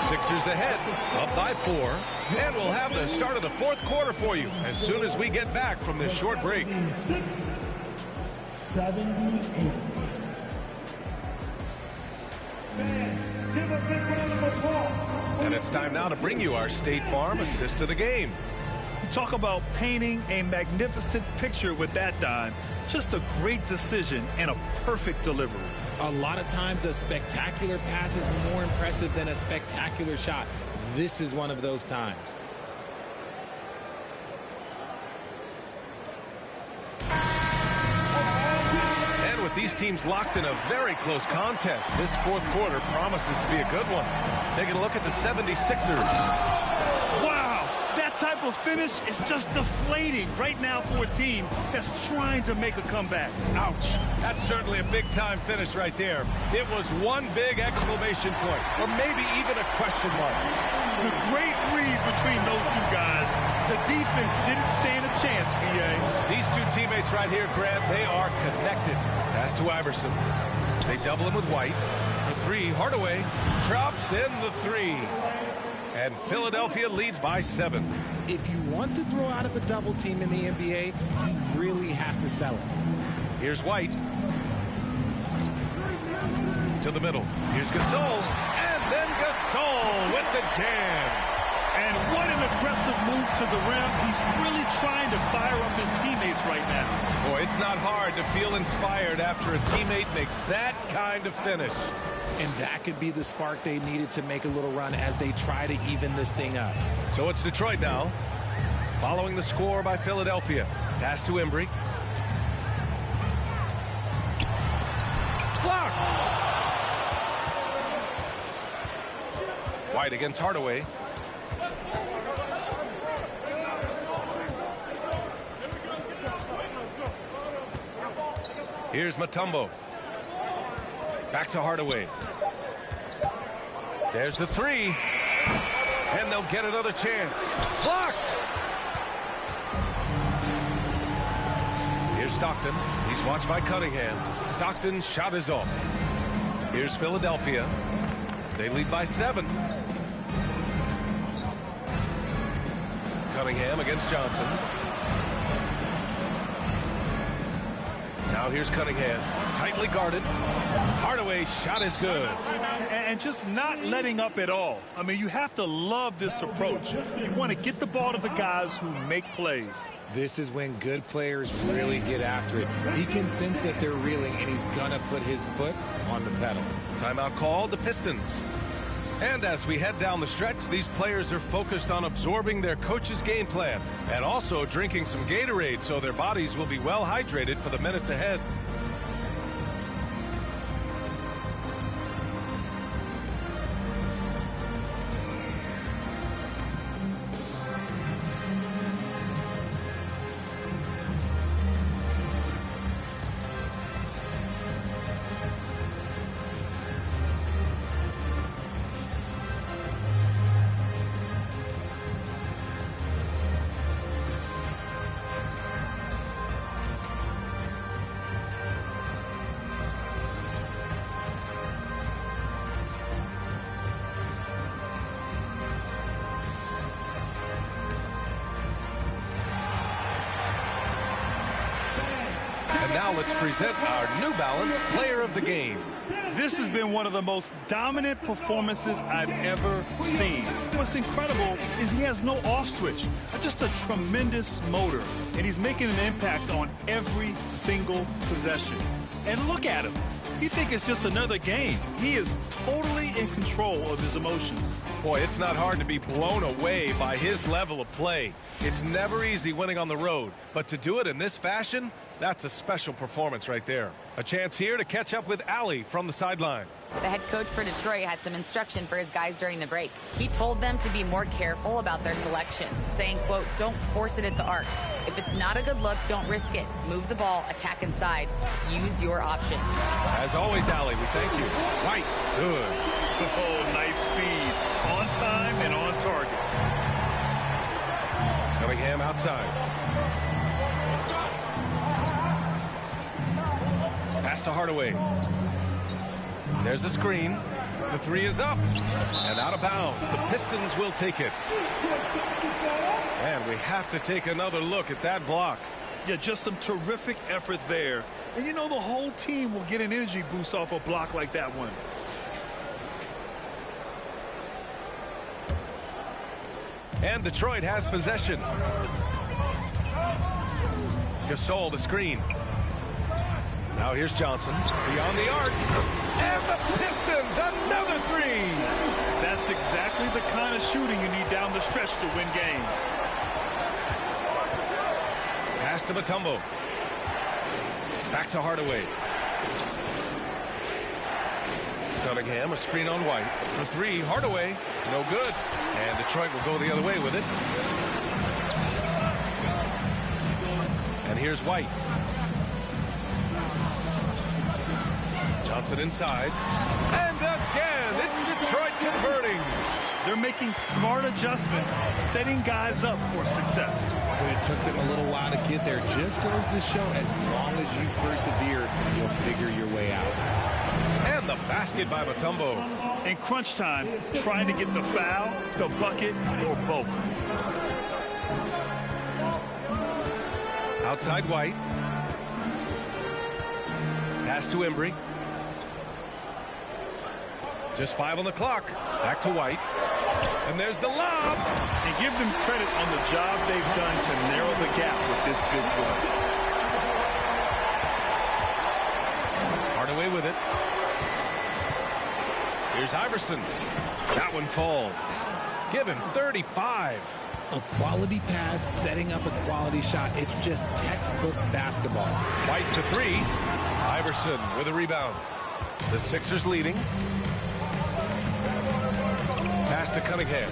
Sixers ahead, up by 4. And we'll have the start of the fourth quarter for you as soon as we get back from this short break. 78. And it's time now to bring you our State Farm assist of the game. Talk about painting a magnificent picture with that dime. Just a great decision and a perfect delivery. A lot of times a spectacular pass is more impressive than a spectacular shot. This is one of those times. And with these teams locked in a very close contest, this fourth quarter promises to be a good one. Taking a look at the 76ers. That type of finish is just deflating right now for a team that's trying to make a comeback. Ouch. That's certainly a big-time finish right there. It was one big exclamation point, or maybe even a question mark. The great read between those two guys. The defense didn't stand a chance, PA. These two teammates right here, Grant, they are connected. Pass to Iverson. They double him with White. For 3, Hardaway drops in the 3. And Philadelphia leads by 7. If you want to throw out of a double team in the NBA, you really have to sell it. Here's White. To the middle. Here's Gasol. And then Gasol with the jam. And what an aggressive move to the rim. He's really trying to fire up his teammates right now. Boy, it's not hard to feel inspired after a teammate makes that kind of finish. And that could be the spark they needed to make a little run as they try to even this thing up. So it's Detroit now, following the score by Philadelphia. Pass to Embry. Blocked! White against Hardaway. Here's Mutombo. Back to Hardaway. There's the 3. And they'll get another chance. Blocked! Here's Stockton. He's watched by Cunningham. Stockton's shot is off. Here's Philadelphia. They lead by 7. Cunningham against Johnson. Now here's Cunningham. Tightly guarded. Hardaway's shot is good. And just not letting up at all. I mean, you have to love this approach. You want to get the ball to the guys who make plays. This is when good players really get after it. He can sense that they're reeling, and he's going to put his foot on the pedal. Timeout called, the Pistons. And as we head down the stretch, these players are focused on absorbing their coach's game plan and also drinking some Gatorade so their bodies will be well hydrated for the minutes ahead. Now let's present our New Balance Player of the Game. This has been one of the most dominant performances I've ever seen. What's incredible is he has no off switch, just a tremendous motor, and he's making an impact on every single possession. And look at him. You think it's just another game. He is totally in control of his emotions. Boy, it's not hard to be blown away by his level of play. It's never easy winning on the road, but to do it in this fashion, that's a special performance right there. A chance here to catch up with Allie from the sideline. The head coach for Detroit had some instruction for his guys during the break. He told them to be more careful about their selections, saying, quote, don't force it at the arc. If it's not a good look, don't risk it. Move the ball, attack inside. Use your options. As always, Allie, we thank you. White, good. Oh, nice speed. On time and on target. Cunningham outside. Pass to Hardaway. There's a screen. The three is up and out of bounds. The Pistons will take it. And we have to take another look at that block. Yeah, just some terrific effort there. And you know, the whole team will get an energy boost off a block like that one. And Detroit has possession. Gasol the screen. Now here's Johnson beyond the arc. And the Pistons, another three. That's exactly the kind of shooting you need down the stretch to win games. Pass to Mutombo. Back to Hardaway. Cunningham, a screen on White. For three, Hardaway, no good. And Detroit will go the other way with it. And here's White. Johnson inside. And again, it's Detroit converting. They're making smart adjustments, setting guys up for success. But it took them a little while to get there. Just goes to show, as long as you persevere, you'll figure your way out. And the basket by Mutombo. In crunch time, trying to get the foul, the bucket, or both. Outside White. Pass to Embry. Just 5 on the clock. Back to White. And there's the lob. And give them credit on the job they've done to narrow the gap with this big boy. Hardaway with it. Here's Iverson. That one falls. Give him 35. A quality pass, setting up a quality shot. It's just textbook basketball. White to three. Iverson with a rebound. The Sixers leading. Pass to Cunningham.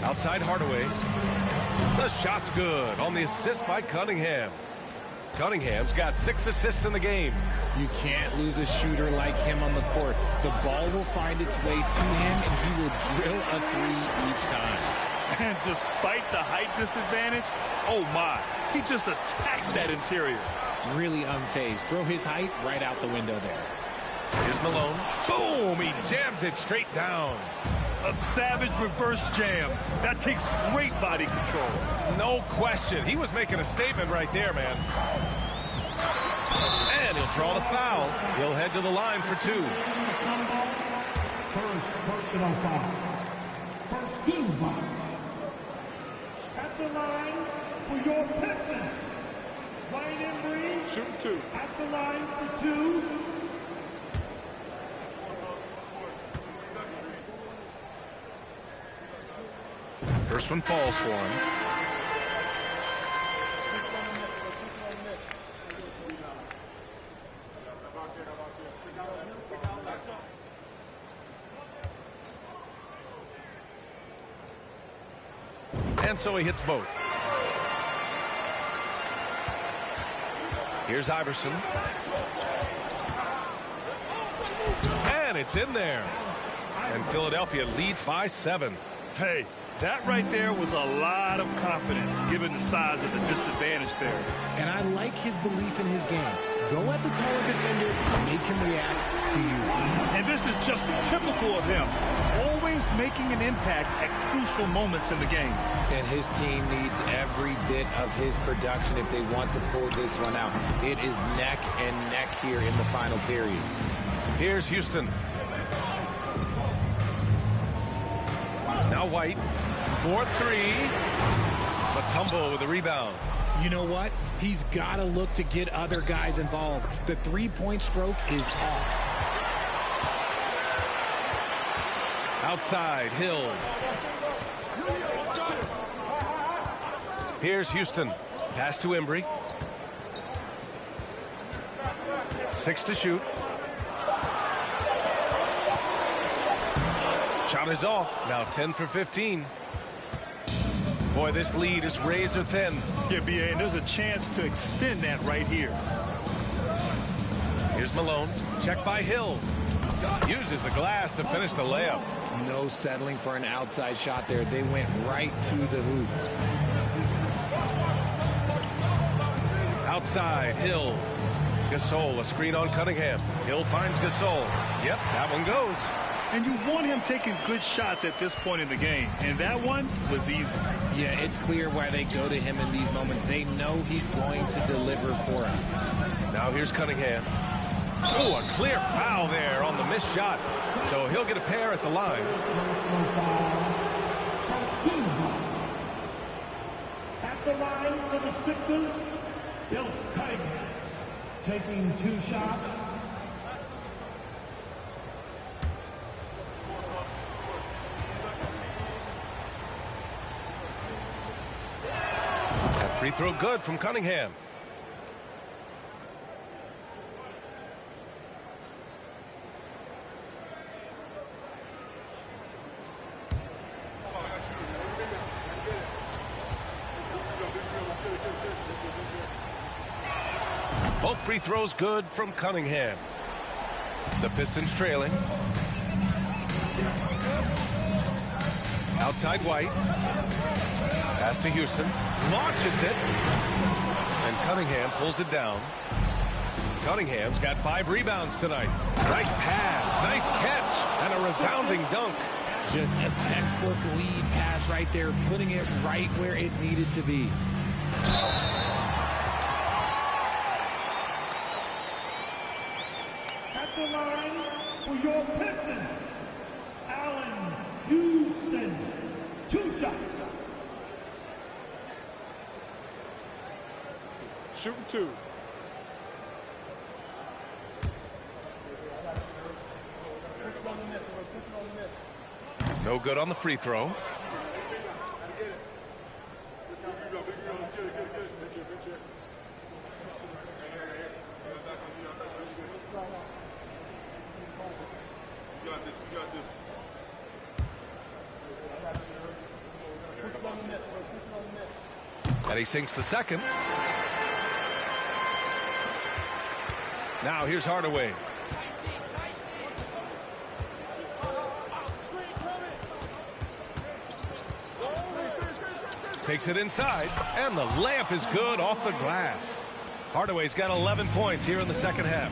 Outside Hardaway. The shot's good on the assist by Cunningham. Cunningham's got 6 assists in the game. You can't lose a shooter like him on the court. The ball will find its way to him, and he will drill a three each time. And despite the height disadvantage, oh my, he just attacks that interior. Really unfazed. Throw his height right out the window there. Here's Malone. Boom! He jams it straight down. A savage reverse jam. That takes great body control. No question. He was making a statement right there, man. And he'll draw the foul. He'll head to the line for 2. First personal foul. First team foul. At the line for your Pistons. Ryan Embry. Shooting 2. At the line for 2. First one falls for him. And so he hits both. Here's Iverson. And it's in there. And Philadelphia leads by 7. Hey, that right there was a lot of confidence given the size of the disadvantage there. And I like his belief in his game. Go at the taller defender, make him react to you. And this is just typical of him. Always making an impact at crucial moments in the game. And his team needs every bit of his production if they want to pull this one out. It is neck and neck here in the final period. Here's Houston. Now White. 4-3. Mutombo with the rebound. You know what? He's got to look to get other guys involved. The three-point stroke is off. Outside, Hill. Here's Houston. Pass to Embry. 6 to shoot. Shot is off. Now 10 for 15. Boy, this lead is razor thin. Yeah, B.A., and there's a chance to extend that right here. Here's Malone. Check by Hill. Uses the glass to finish the layup. No settling for an outside shot there. They went right to the hoop. outside. Hill. Gasol, a screen on Cunningham. Hill finds Gasol. Yep, that one goes. And you want him taking good shots at this point in the game. And that one was easy. Yeah, it's clear why they go to him in these moments. They know he's going to deliver for them. Now here's Cunningham. Oh, a clear foul there on the missed shot. So he'll get a pair at the line. At the line for the Sixers, Bill Cunningham taking 2 shots. That free throw good from Cunningham. Both free throws good from Cunningham. The Pistons trailing. Outside White. Pass to Houston. Launches it. And Cunningham pulls it down. Cunningham's got 5 rebounds tonight. Nice pass. Nice catch. And a resounding dunk. Just a textbook lead pass right there, putting it right where it needed to be. At the line for your Pistons, Allen Houston. 2 shots. Shooting 2. No good on the free throw. And he sinks the second. Now here's Hardaway. Takes it inside, and the layup is good off the glass. Hardaway's got 11 points here in the second half.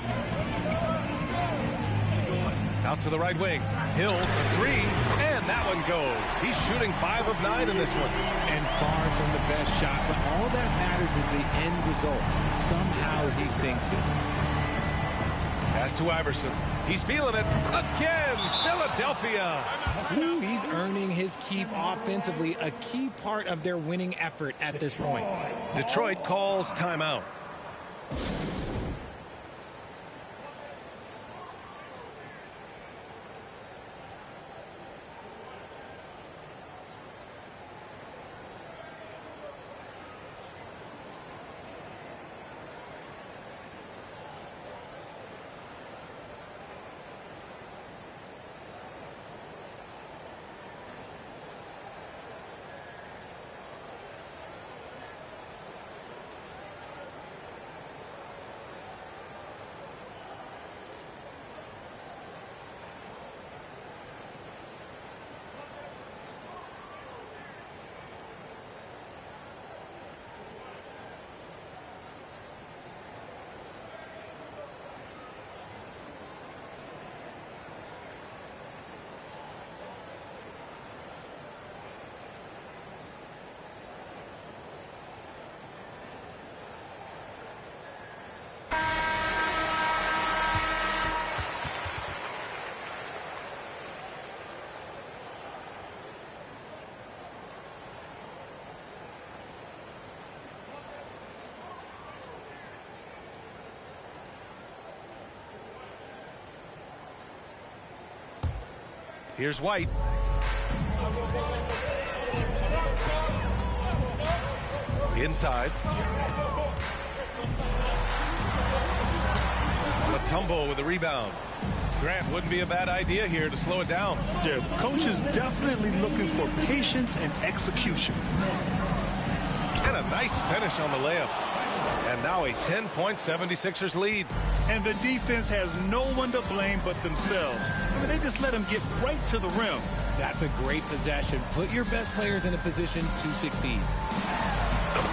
Out to the right wing. Hill for 3, and that one goes. He's shooting 5 of 9 in this one. And far from the best shot, but all that matters is the end result. Somehow he sinks it. Pass to Iverson. He's feeling it again. Philadelphia. Ooh, he's earning his keep offensively, a key part of their winning effort at this point. Detroit calls timeout. Here's White. Inside. Mutombo with the rebound. Grant, wouldn't be a bad idea here to slow it down. Yeah, coach is definitely looking for patience and execution. And a nice finish on the layup. And now a 10-point 76ers lead. And the defense has no one to blame but themselves. I mean, they just let him get right to the rim. That's a great possession. Put your best players in a position to succeed.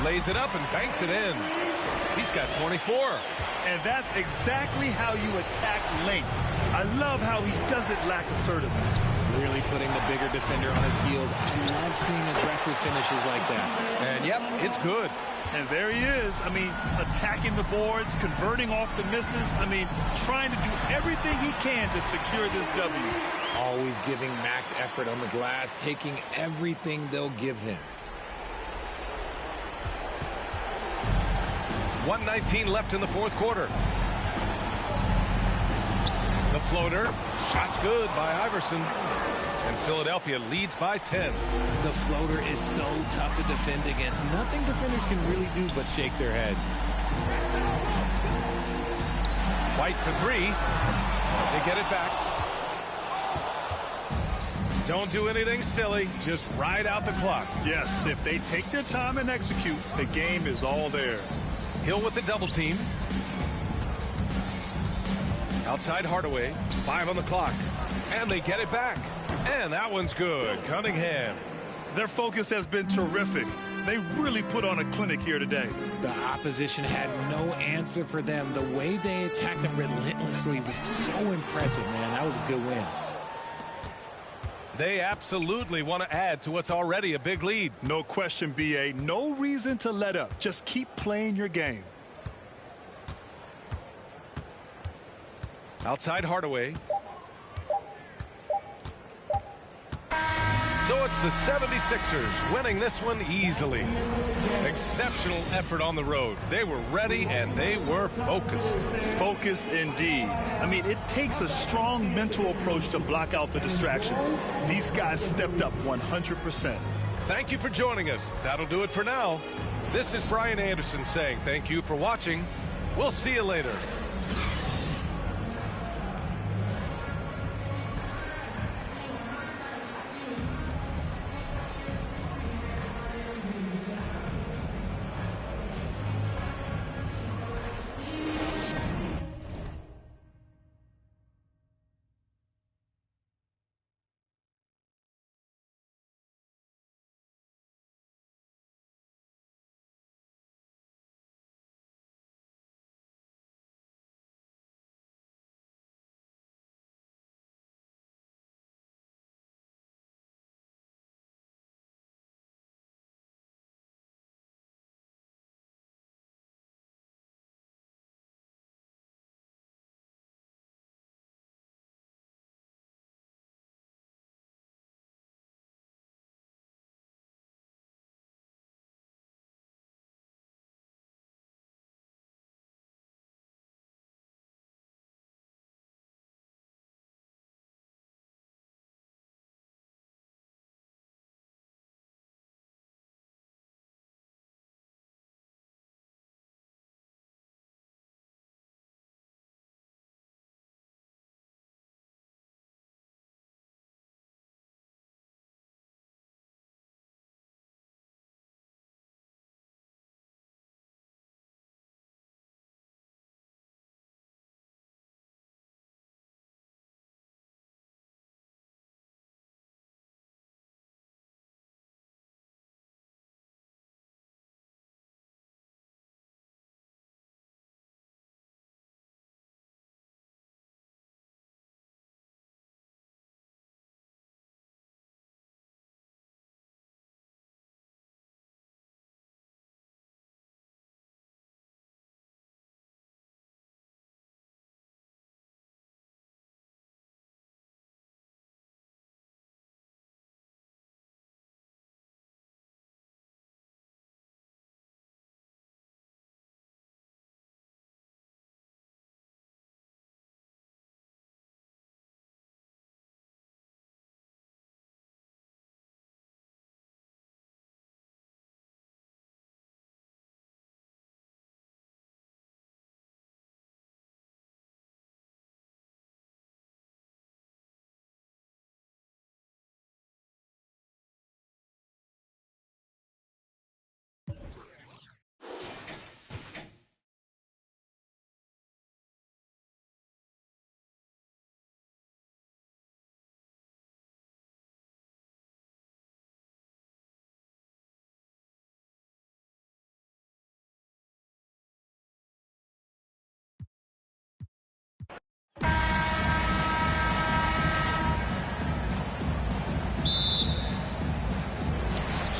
Lays it up and banks it in. He's got 24. And that's exactly how you attack length. I love how he doesn't lack assertiveness. Really putting the bigger defender on his heels. I love seeing aggressive finishes like that. And yep, it's good. And there he is. I mean, attacking the boards, converting off the misses. I mean, trying to do everything he can to secure this W. Always giving max effort on the glass, taking everything they'll give him. 1:19 left in the fourth quarter. The floater, shot's good by Iverson. And Philadelphia leads by 10. The floater is so tough to defend against. Nothing defenders can really do but shake their heads. White for three. They get it back. Don't do anything silly. Just ride out the clock. Yes, if they take their time and execute, the game is all theirs. Hill with the double team. Outside Hardaway. 5 on the clock. And they get it back. And that one's good. Cunningham. Their focus has been terrific. They really put on a clinic here today. The opposition had no answer for them. The way they attacked them relentlessly was so impressive, man. That was a good win. They absolutely want to add to what's already a big lead. No question, B.A. No reason to let up. Just keep playing your game. Outside Hardaway. So it's the 76ers winning this one easily. Exceptional effort on the road. They were ready and they were focused. Focused indeed. I mean, it takes a strong mental approach to block out the distractions. These guys stepped up 100%. Thank you for joining us. That'll do it for now. This is Brian Anderson saying thank you for watching. We'll see you later.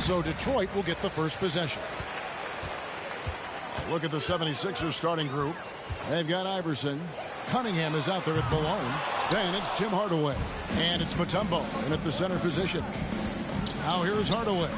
So Detroit will get the first possession. Look at the 76ers starting group. They've got Iverson. Cunningham is out there at Malone. Then it's Tim Hardaway. And it's Mutombo in at the center position. Now here's Hardaway.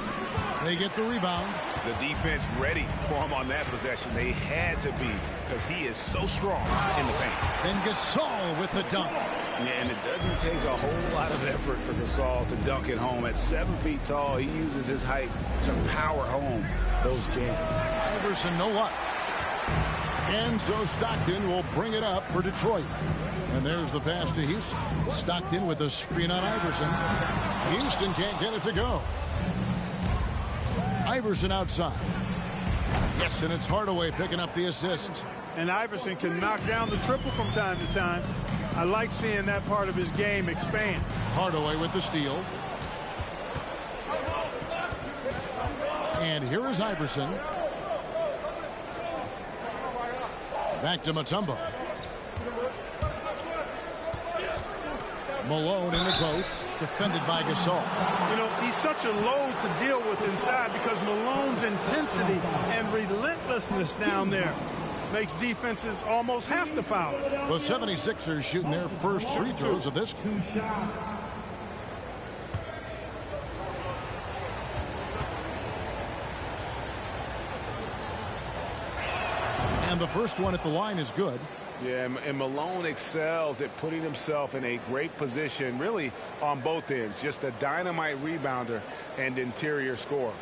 They get the rebound. The defense ready for him on that possession. They had to be, because he is so strong in the paint. Then Gasol with the dunk. Yeah, and it doesn't take a whole lot of effort for Gasol to dunk it home. At 7 feet tall, he uses his height to power home those jams. Iverson, no luck. And so Stockton will bring it up for Detroit. And there's the pass to Houston. Stockton with a screen on Iverson. Houston can't get it to go. Iverson outside. Yes, and it's Hardaway picking up the assist. And Iverson can knock down the triple from time to time. I like seeing that part of his game expand. Hardaway with the steal. And here is Iverson. Back to Mutombo. Malone in the post, defended by Gasol. You know, he's such a load to deal with inside because Malone's intensity and relentlessness down there makes defenses almost have to foul. The 76ers shooting their first free throws of this. And the first one at the line is good. Yeah, and Malone excels at putting himself in a great position, really on both ends. Just a dynamite rebounder and interior scorer.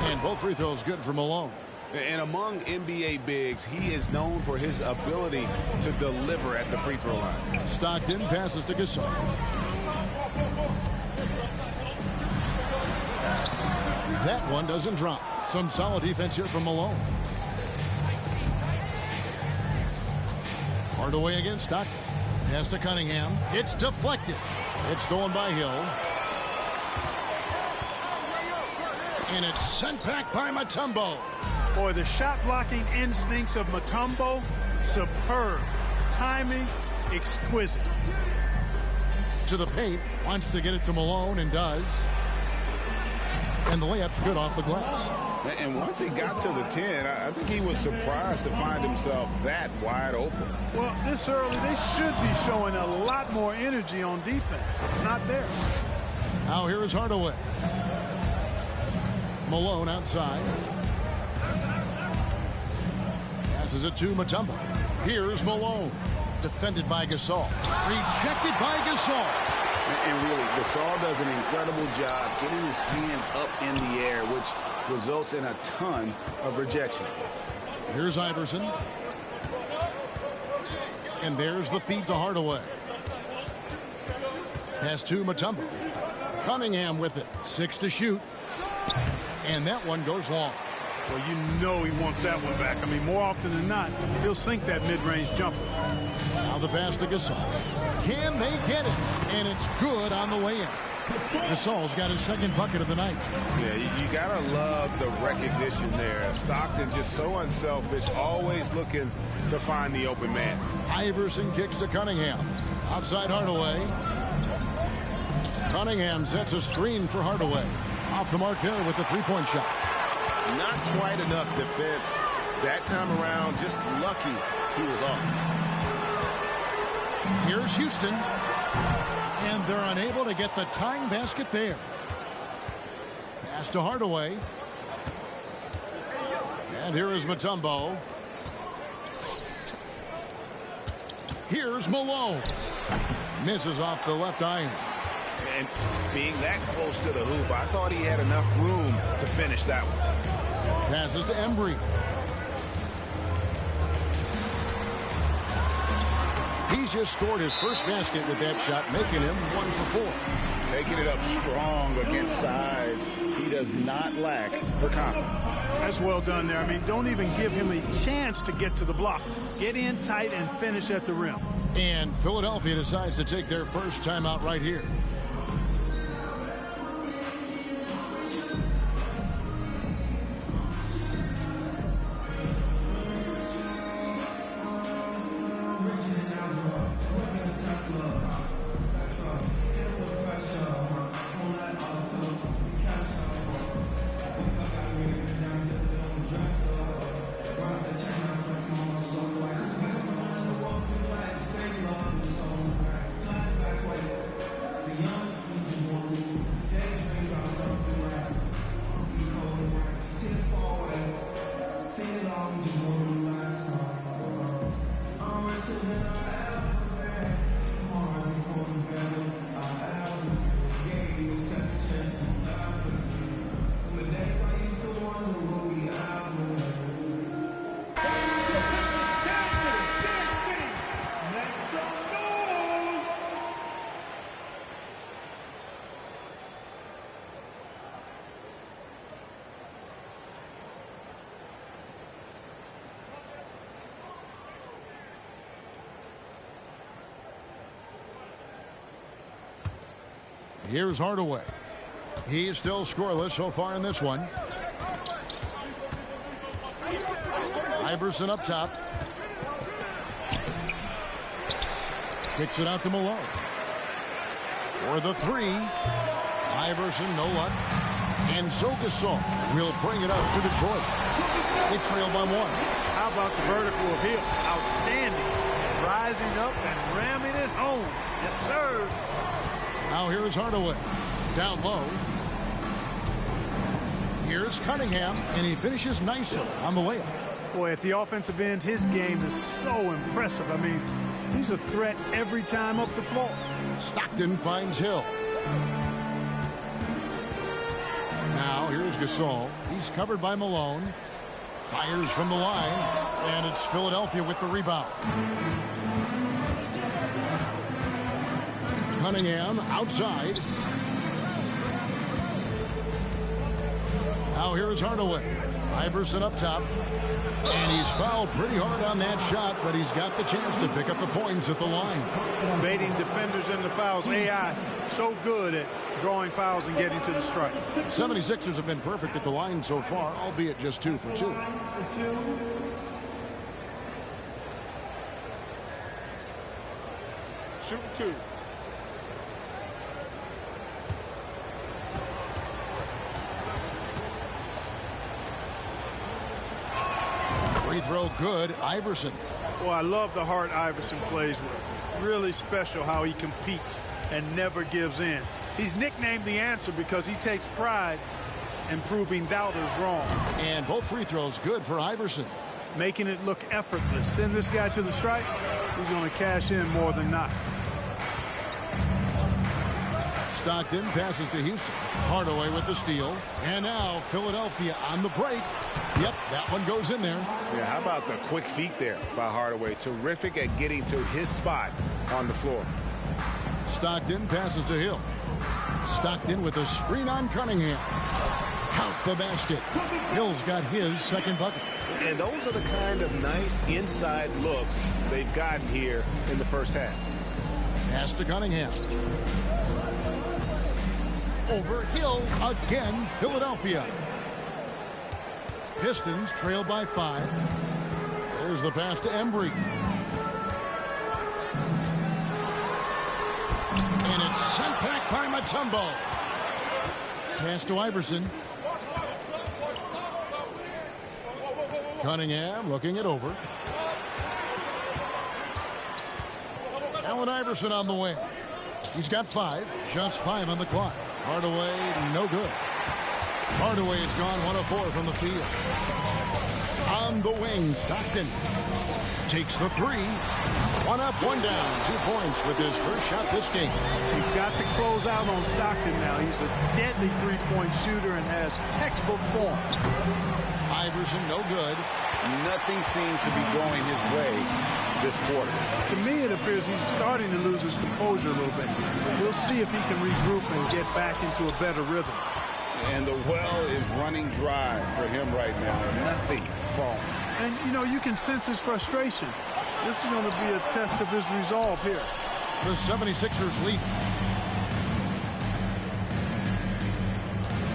And both free throws good for Malone. And among NBA bigs, he is known for his ability to deliver at the free throw line. Stockton passes to Gasol. That one doesn't drop. Some solid defense here from Malone. Hardaway against Stockton. Pass to Cunningham. It's deflected. It's stolen by Hill. And it's sent back by Mutombo. Boy, the shot blocking instincts of Mutombo, superb. Timing, exquisite. To the paint, wants to get it to Malone and does. And the layup's good off the glass. And once he got to the 10, I think he was surprised to find himself that wide open. Well, this early, they should be showing a lot more energy on defense. It's not there. Now here is Hardaway. Malone outside. Passes it to Mutombo. Here's Malone. Defended by Gasol. Rejected by Gasol. And really, Gasol does an incredible job getting his hands up in the air, which results in a ton of rejection. Here's Iverson. And there's the feed to Hardaway. Pass to Mutombo. Cunningham with it. 6 to shoot. And that one goes long. Well, you know he wants that one back. I mean, more often than not, he'll sink that mid-range jumper. Now the pass to Gasol. Can they get it? And it's good on the way in. Gasol's got his second bucket of the night. Yeah, you got to love the recognition there. Stockton just so unselfish, always looking to find the open man. Iverson kicks to Cunningham. Outside Hardaway. Cunningham sets a screen for Hardaway. Off the mark there with the three-point shot. Not quite enough defense that time around. Just lucky he was off. Here's Houston. And they're unable to get the tying basket there. Pass to Hardaway. And here is Mutombo. Here's Malone. Misses off the left iron. And being that close to the hoop, I thought he had enough room to finish that one. Passes to Embry. He's just scored his first basket with that shot, making him 1 for 4. Taking it up strong against size. He does not lack for confidence. That's well done there. I mean, don't even give him a chance to get to the block. Get in tight and finish at the rim. And Philadelphia decides to take their first timeout right here. Here's Hardaway. He's still scoreless so far in this one. Iverson up top. Kicks it out to Malone. For the three. Iverson, no luck. And so Gasol will bring it up to Detroit. They trail by one. How about the vertical of Hill? Outstanding. Rising up and ramming it home. Yes, sir. Now here's Hardaway. Down low. Here's Cunningham, and he finishes nicely on the layup. Boy, at the offensive end, his game is so impressive. I mean, he's a threat every time up the floor. Stockton finds Hill. Now here's Gasol. He's covered by Malone. Fires from the line, and it's Philadelphia with the rebound. Cunningham outside. Now here's Hardaway. Iverson up top. And he's fouled pretty hard on that shot, but he's got the chance to pick up the points at the line. Baiting defenders into fouls. AI so good at drawing fouls and getting to the strike. 76ers have been perfect at the line so far, albeit just 2 for 2. Shoot 2. Free throw good. Iverson. Well, I love the heart Iverson plays with. Really special how he competes and never gives in. He's nicknamed the answer because he takes pride in proving doubters wrong. And both free throws good for Iverson. Making it look effortless. Send this guy to the strike. He's going to cash in more than not. Stockton passes to Houston. Hardaway with the steal. And now Philadelphia on the break. Yep, that one goes in there. Yeah, how about the quick feet there by Hardaway? Terrific at getting to his spot on the floor. Stockton passes to Hill. Stockton with a screen on Cunningham. Count the basket. Hill's got his second bucket. And those are the kind of nice inside looks they've gotten here in the first half. Pass to Cunningham. Over Hill again, Philadelphia. Pistons trail by 5. There's the pass to Embry. And it's sent back by Mutombo. Pass to Iverson. Cunningham looking it over. Allen Iverson on the wing. He's got 5. Just 5 on the clock. Hardaway, no good. Hardaway has gone 1 of 4 from the field. On the wing, Stockton takes the 3. 1 up, 1 down. 2 points with his first shot this game. You've got to close out on Stockton now. He's a deadly three-point shooter and has textbook form. Iverson, no good. Nothing seems to be going his way this quarter. To me, it appears he's starting to lose his composure a little bit. We'll see if he can regroup and get back into a better rhythm. And the well is running dry for him right now. Nothing falling. And, you know, you can sense his frustration. This is going to be a test of his resolve here. The 76ers lead.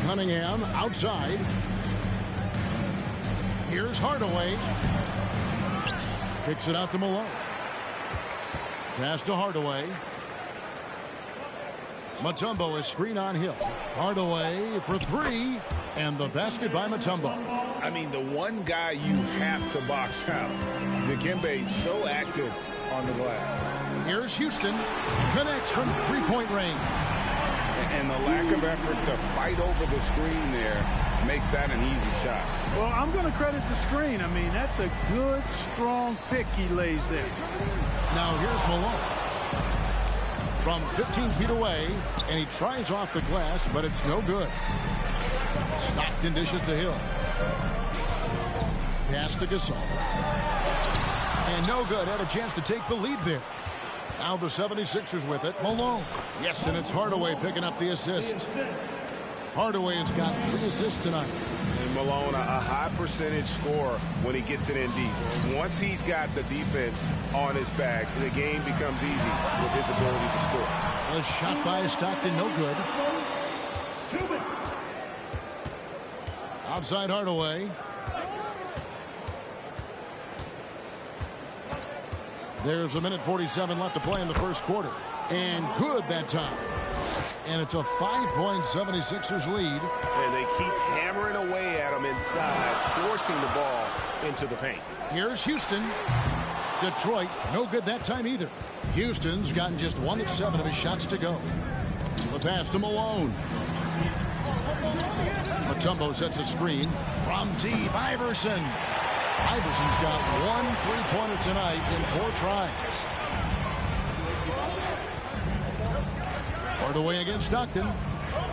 Cunningham outside. Here's Hardaway. Kicks it out to Malone. Pass to Hardaway. Mutombo is screen on Hill. Hardaway for 3. And the basket by Mutombo. I mean, the one guy you have to box out. Dikembe so active on the glass. Here's Houston. Connects from 3-point range. And the lack of effort to fight over the screen there makes that an easy shot. Well, I'm going to credit the screen. I mean, that's a good, strong pick he lays there. Now here's Malone. From 15 feet away, and he tries off the glass, but it's no good. Stockton dishes to Hill. Pass to Gasol. And no good. Had a chance to take the lead there. Now the 76ers with it. Malone. Yes, and it's Hardaway picking up the assist. Hardaway has got 3 assists tonight. And Malone, a high percentage scorer when he gets it in deep. Once he's got the defense on his back, the game becomes easy with his ability to score. A shot by Stockton, no good. Outside Hardaway. There's a minute 47 left to play in the first quarter. And good that time. And it's a 5-point 76ers lead. And they keep hammering away at him inside, forcing the ball into the paint. Here's Houston. Detroit, no good that time either. Houston's gotten just 1 of 7 of his shots to go. The pass to Malone. Mutombo sets a screen. From deep, Iverson. Iverson's got 1 3-pointer tonight in 4 tries. Hardaway against Stockton.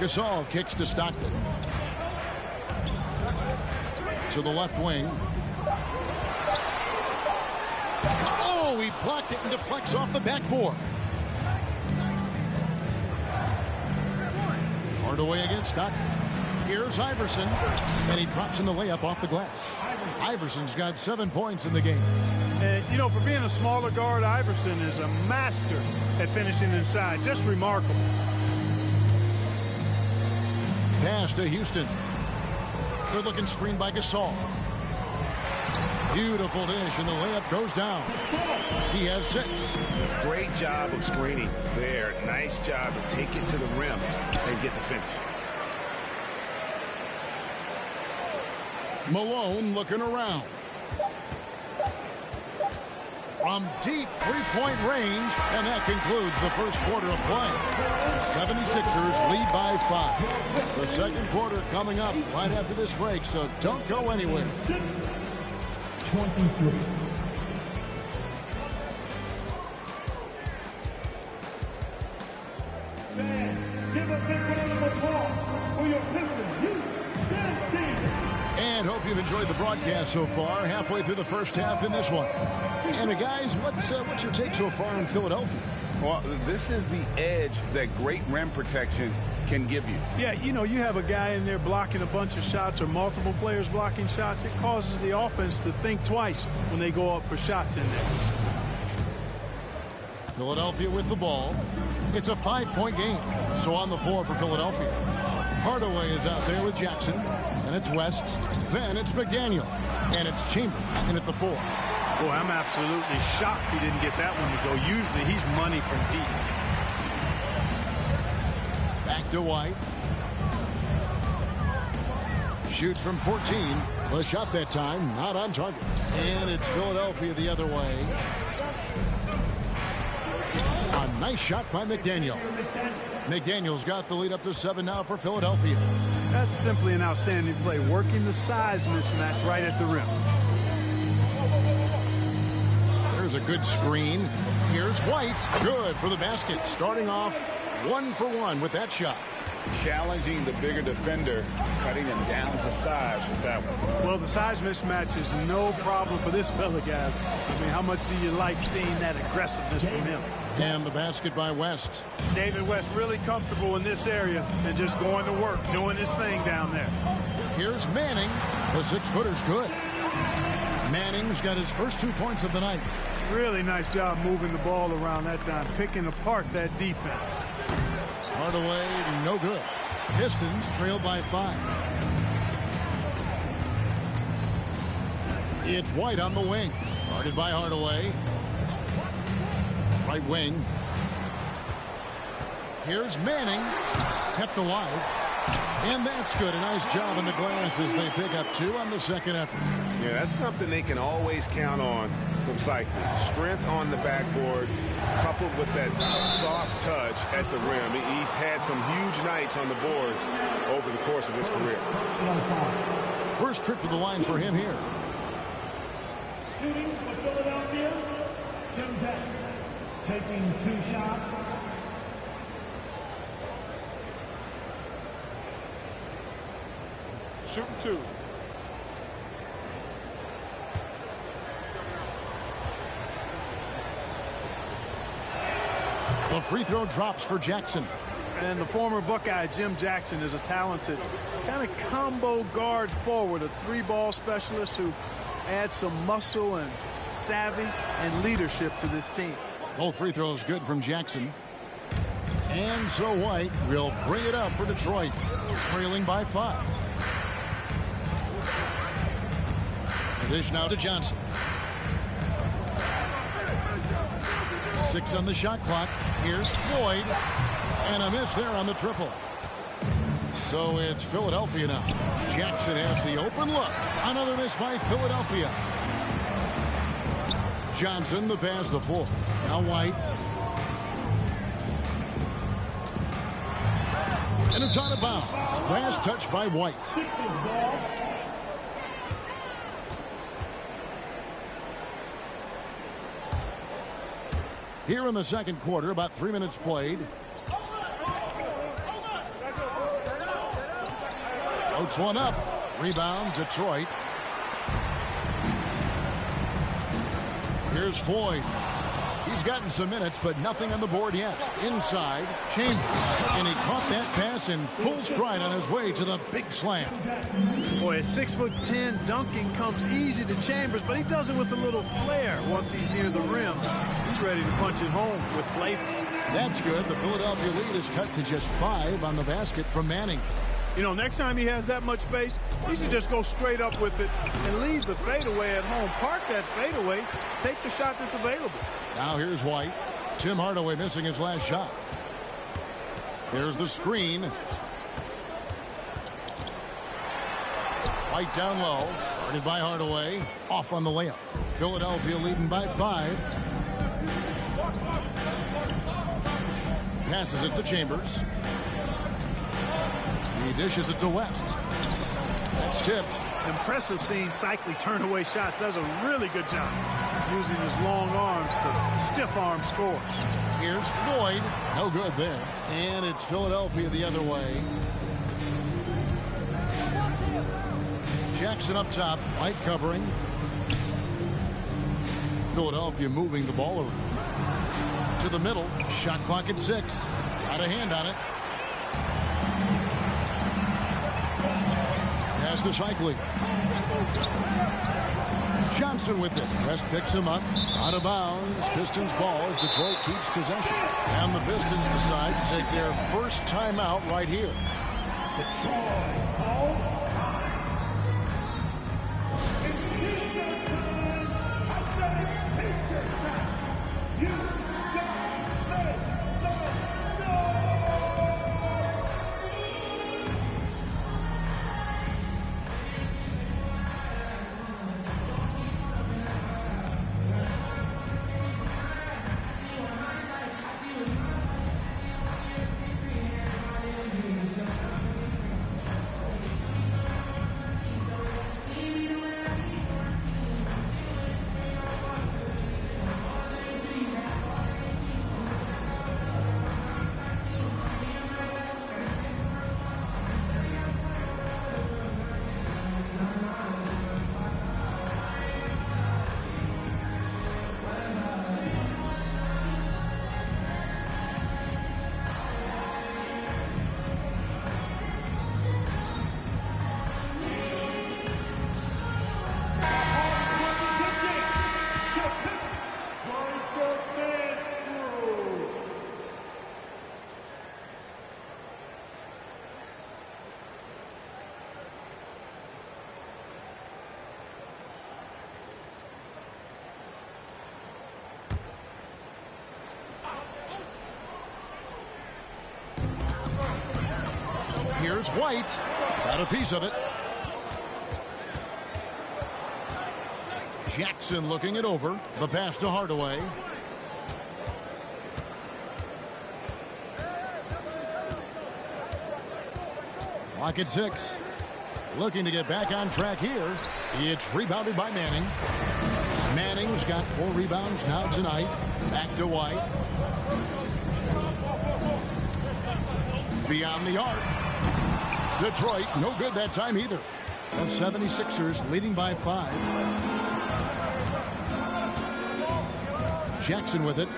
Gasol kicks to Stockton. To the left wing. Oh, he blocked it and deflects off the backboard. Hardaway against Stockton. Here's Iverson. And he drops in the layup off the glass. Iverson's got 7 points in the game. And, you know, for being a smaller guard, Iverson is a master at finishing inside. Just remarkable. Pass to Houston. Good looking screen by Gasol. Beautiful dish, and the layup goes down. He has 6. Great job of screening there. Nice job to take it to the rim and get the finish. Malone looking around. From deep 3-point range, and that concludes the first quarter of play. 76ers lead by 5. The second quarter coming up right after this break, so don't go anywhere. 23. Give a big round of applause for your Pistons Youth Dance Team. And hope you've enjoyed the broadcast so far. Halfway through the first half in this one. And guys, what's your take so far in Philadelphia? Well, this is the edge that great rim protection can give you. Yeah, you know, you have a guy in there blocking a bunch of shots or multiple players blocking shots. It causes the offense to think twice when they go up for shots in there. Philadelphia with the ball. It's a 5-point game. So on the floor for Philadelphia. Hardaway is out there with Jackson. And it's West. Then it's McDaniel. And it's Chambers in at the 4. Boy, I'm absolutely shocked he didn't get that one to go. Usually he's money from deep. Back to White. Shoots from 14. The shot that time, not on target. And it's Philadelphia the other way. A nice shot by McDaniel. McDaniel's got the lead up to 7 now for Philadelphia. That's simply an outstanding play, working the size mismatch right at the rim. There's a good screen. Here's White. Good for the basket. Starting off 1 for 1 with that shot. Challenging the bigger defender, cutting him down to size with that one. Well, the size mismatch is no problem for this fella, guys. I mean, how much do you like seeing that aggressiveness from him? And the basket by West. David West really comfortable in this area and just going to work, doing his thing down there. Here's Manning. The 6-footer's good. Manning's got his first 2 points of the night. Really nice job moving the ball around that time, picking apart that defense. Hardaway, no good. Pistons trailed by 5. It's White on the wing. Guarded by Hardaway. Right wing. Here's Manning. Kept alive. And that's good. A nice job in the glass as they pick up 2 on the second effort. Yeah, that's something they can always count on from Cycling. Strength on the backboard, coupled with that soft touch at the rim. He's had some huge nights on the boards over the course of his career. First trip to the line for him here. Shooting for Philadelphia, Jim Jackson. Taking 2 shots. Shooting 2. The free throw drops for Jackson. And the former Buckeye Jim Jackson is a talented kind of combo guard forward, a three-ball specialist who adds some muscle and savvy and leadership to this team. Both free throws good from Jackson. And so White will bring it up for Detroit, trailing by 5. The dish now to Johnson. 6 on the shot clock. Here's Floyd. And a miss there on the triple. So it's Philadelphia now. Jackson has the open look. Another miss by Philadelphia. Johnson the pass to Floyd. Now White. And it's out of bounds. Last touch by White. Here in the second quarter, about 3 minutes played. Floats one up. Rebound, Detroit. Here's Floyd. He's gotten some minutes, but nothing on the board yet. Inside, Chambers. And he caught that pass in full stride on his way to the big slam. Boy, at 6'10", dunking comes easy to Chambers, but he does it with a little flair once he's near the rim. He's ready to punch it home with flavor. That's good. The Philadelphia lead is cut to just 5 on the basket from Manning. You know, next time he has that much space, he should just go straight up with it and leave the fadeaway at home. Park that fadeaway, take the shot that's available. Now here's White. Tim Hardaway missing his last shot. There's the screen. White down low. Guarded by Hardaway. Off on the layup. Philadelphia leading by 5. Passes it to Chambers. He dishes it to West. That's tipped. Impressive seeing Cycli turn away shots. Does a really good job using his long arms to stiff arm scores. Here's Floyd. No good there. And it's Philadelphia the other way. Jackson up top. White covering. Philadelphia moving the ball around. To the middle. Shot clock at 6. Got a hand on it. Pass to Cycli. Johnson with it. West picks him up. Out of bounds. Pistons ball as Detroit keeps possession. And the Pistons decide to take their first timeout right here. Here's White. Got a piece of it. Jackson looking it over. The pass to Hardaway. Clock at 6. Looking to get back on track here. It's rebounded by Manning. Manning's got 4 rebounds now tonight. Back to White. Beyond the arc. Detroit, no good that time either. The 76ers leading by 5. Jackson with it.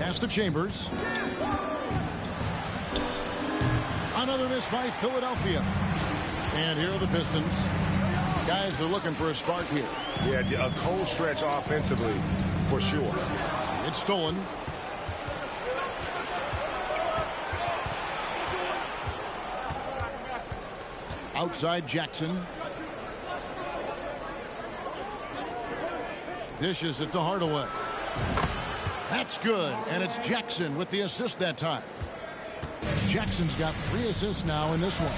Pass to Chambers. Another miss by Philadelphia. And here are the Pistons. Guys are looking for a spark here. Yeah, a cold stretch offensively, for sure. It's stolen. Outside Jackson. Dishes it to Hardaway. That's good, and it's Jackson with the assist that time. Jackson's got 3 assists now in this one.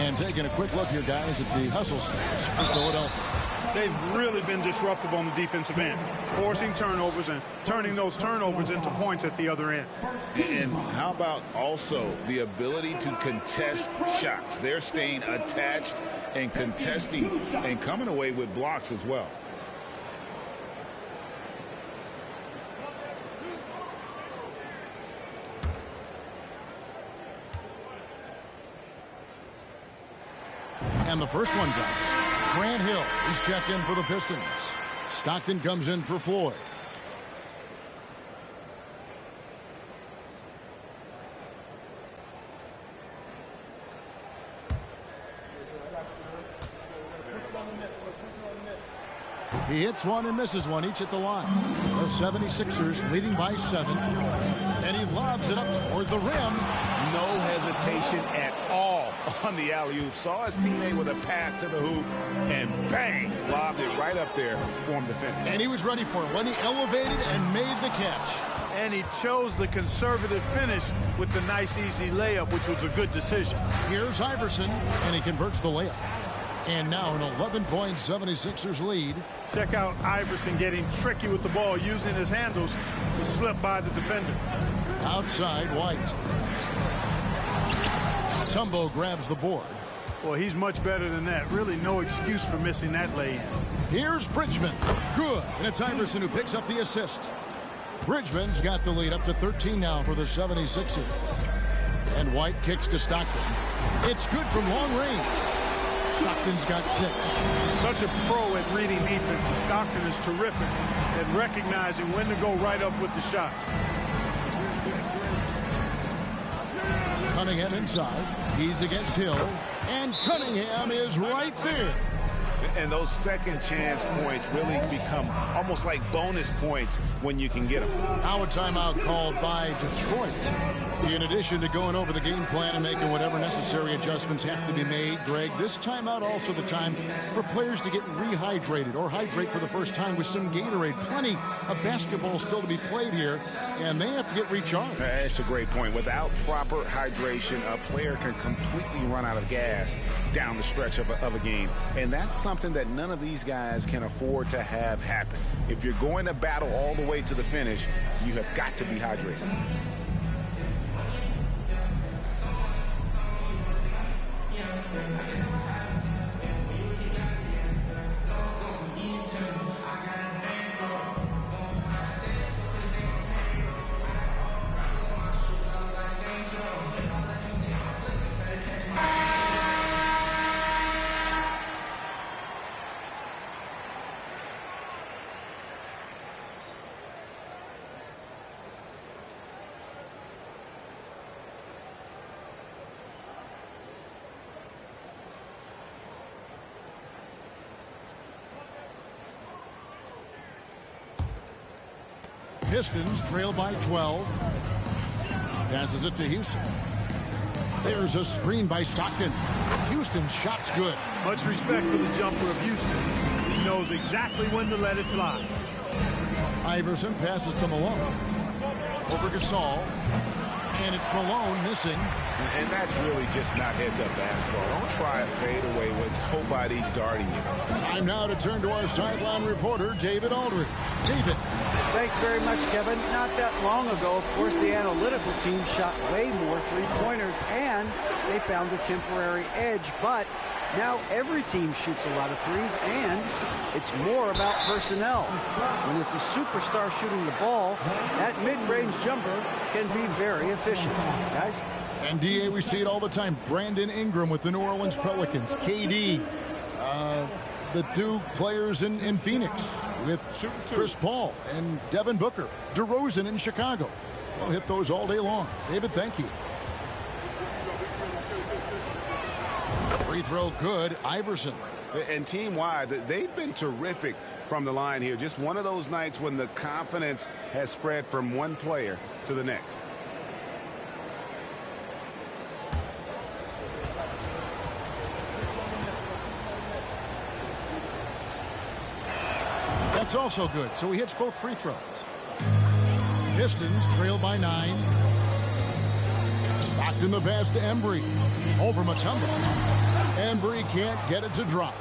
And taking a quick look here, guys, at the hustle stats for Philadelphia. They've really been disruptive on the defensive end, forcing turnovers and turning those turnovers into points at the other end. And how about also the ability to contest shots? They're staying attached and contesting and coming away with blocks as well. And the first one drops. Grant Hill, he's checked in for the Pistons. Stockton comes in for Floyd. He hits one and misses one, each at the line. The 76ers leading by 7. And he lobs it up toward the rim. No hesitation at all on the alley-oop. Saw his teammate with a pass to the hoop, and bang, lobbed it right up there for him to finish. And he was ready for it when he elevated and made the catch. And he chose the conservative finish with the nice, easy layup, which was a good decision. Here's Iverson, and he converts the layup. And now an 11-point 76ers lead. Check out Iverson getting tricky with the ball, using his handles to slip by the defender. Outside, White. Tumbo grabs the board. Well, he's much better than that. Really no excuse for missing that lay-in. Here's Bridgman. Good. And it's Iverson who picks up the assist. Bridgman's got the lead up to 13 now for the 76ers. And White kicks to Stockton. It's good from long range. Stockton's got 6. Such a pro at reading defense. Stockton is terrific at recognizing when to go right up with the shot. Cunningham inside. He's against Hill. And Cunningham is right there. And those second chance points really become almost like bonus points when you can get them. Now a timeout called by Detroit. In addition to going over the game plan and making whatever necessary adjustments have to be made, Greg, this timeout also the time for players to get rehydrated or hydrate for the first time with some Gatorade. Plenty of basketball still to be played here, and they have to get recharged. That's a great point. Without proper hydration, a player can completely run out of gas down the stretch of a game. And that's something that none of these guys can afford to have happen. If you're going to battle all the way to the finish, you have got to be hydrated. Pistons trail by 12. Passes it to Houston. There's a screen by Stockton. Houston's shot's good. Much respect for the jumper of Houston. He knows exactly when to let it fly. Iverson passes to Malone. Over Gasol. And it's Malone missing. And that's really just not heads-up basketball. Don't try a fadeaway when nobody's guarding you. Time now to turn to our sideline reporter, David Aldridge. David. Thanks very much, Kevin. Not that long ago, of course, the analytical team shot way more three-pointers, and they found a temporary edge. But now every team shoots a lot of threes, and it's more about personnel. When it's a superstar shooting the ball, that mid-range jumper can be very efficient. Guys? And, DA, we see it all the time. Brandon Ingram with the New Orleans Pelicans. KD. the two players in Phoenix with Chris Paul and Devin Booker, DeRozan in Chicago. We'll hit those all day long. David, thank you. Free throw good, Iverson. And team-wide, they've been terrific from the line here. Just one of those nights when the confidence has spread from one player to the next. That's also good, so he hits both free throws. Pistons trail by 9. Stockton the pass to Embry. Over Mutombo. Embry can't get it to drop.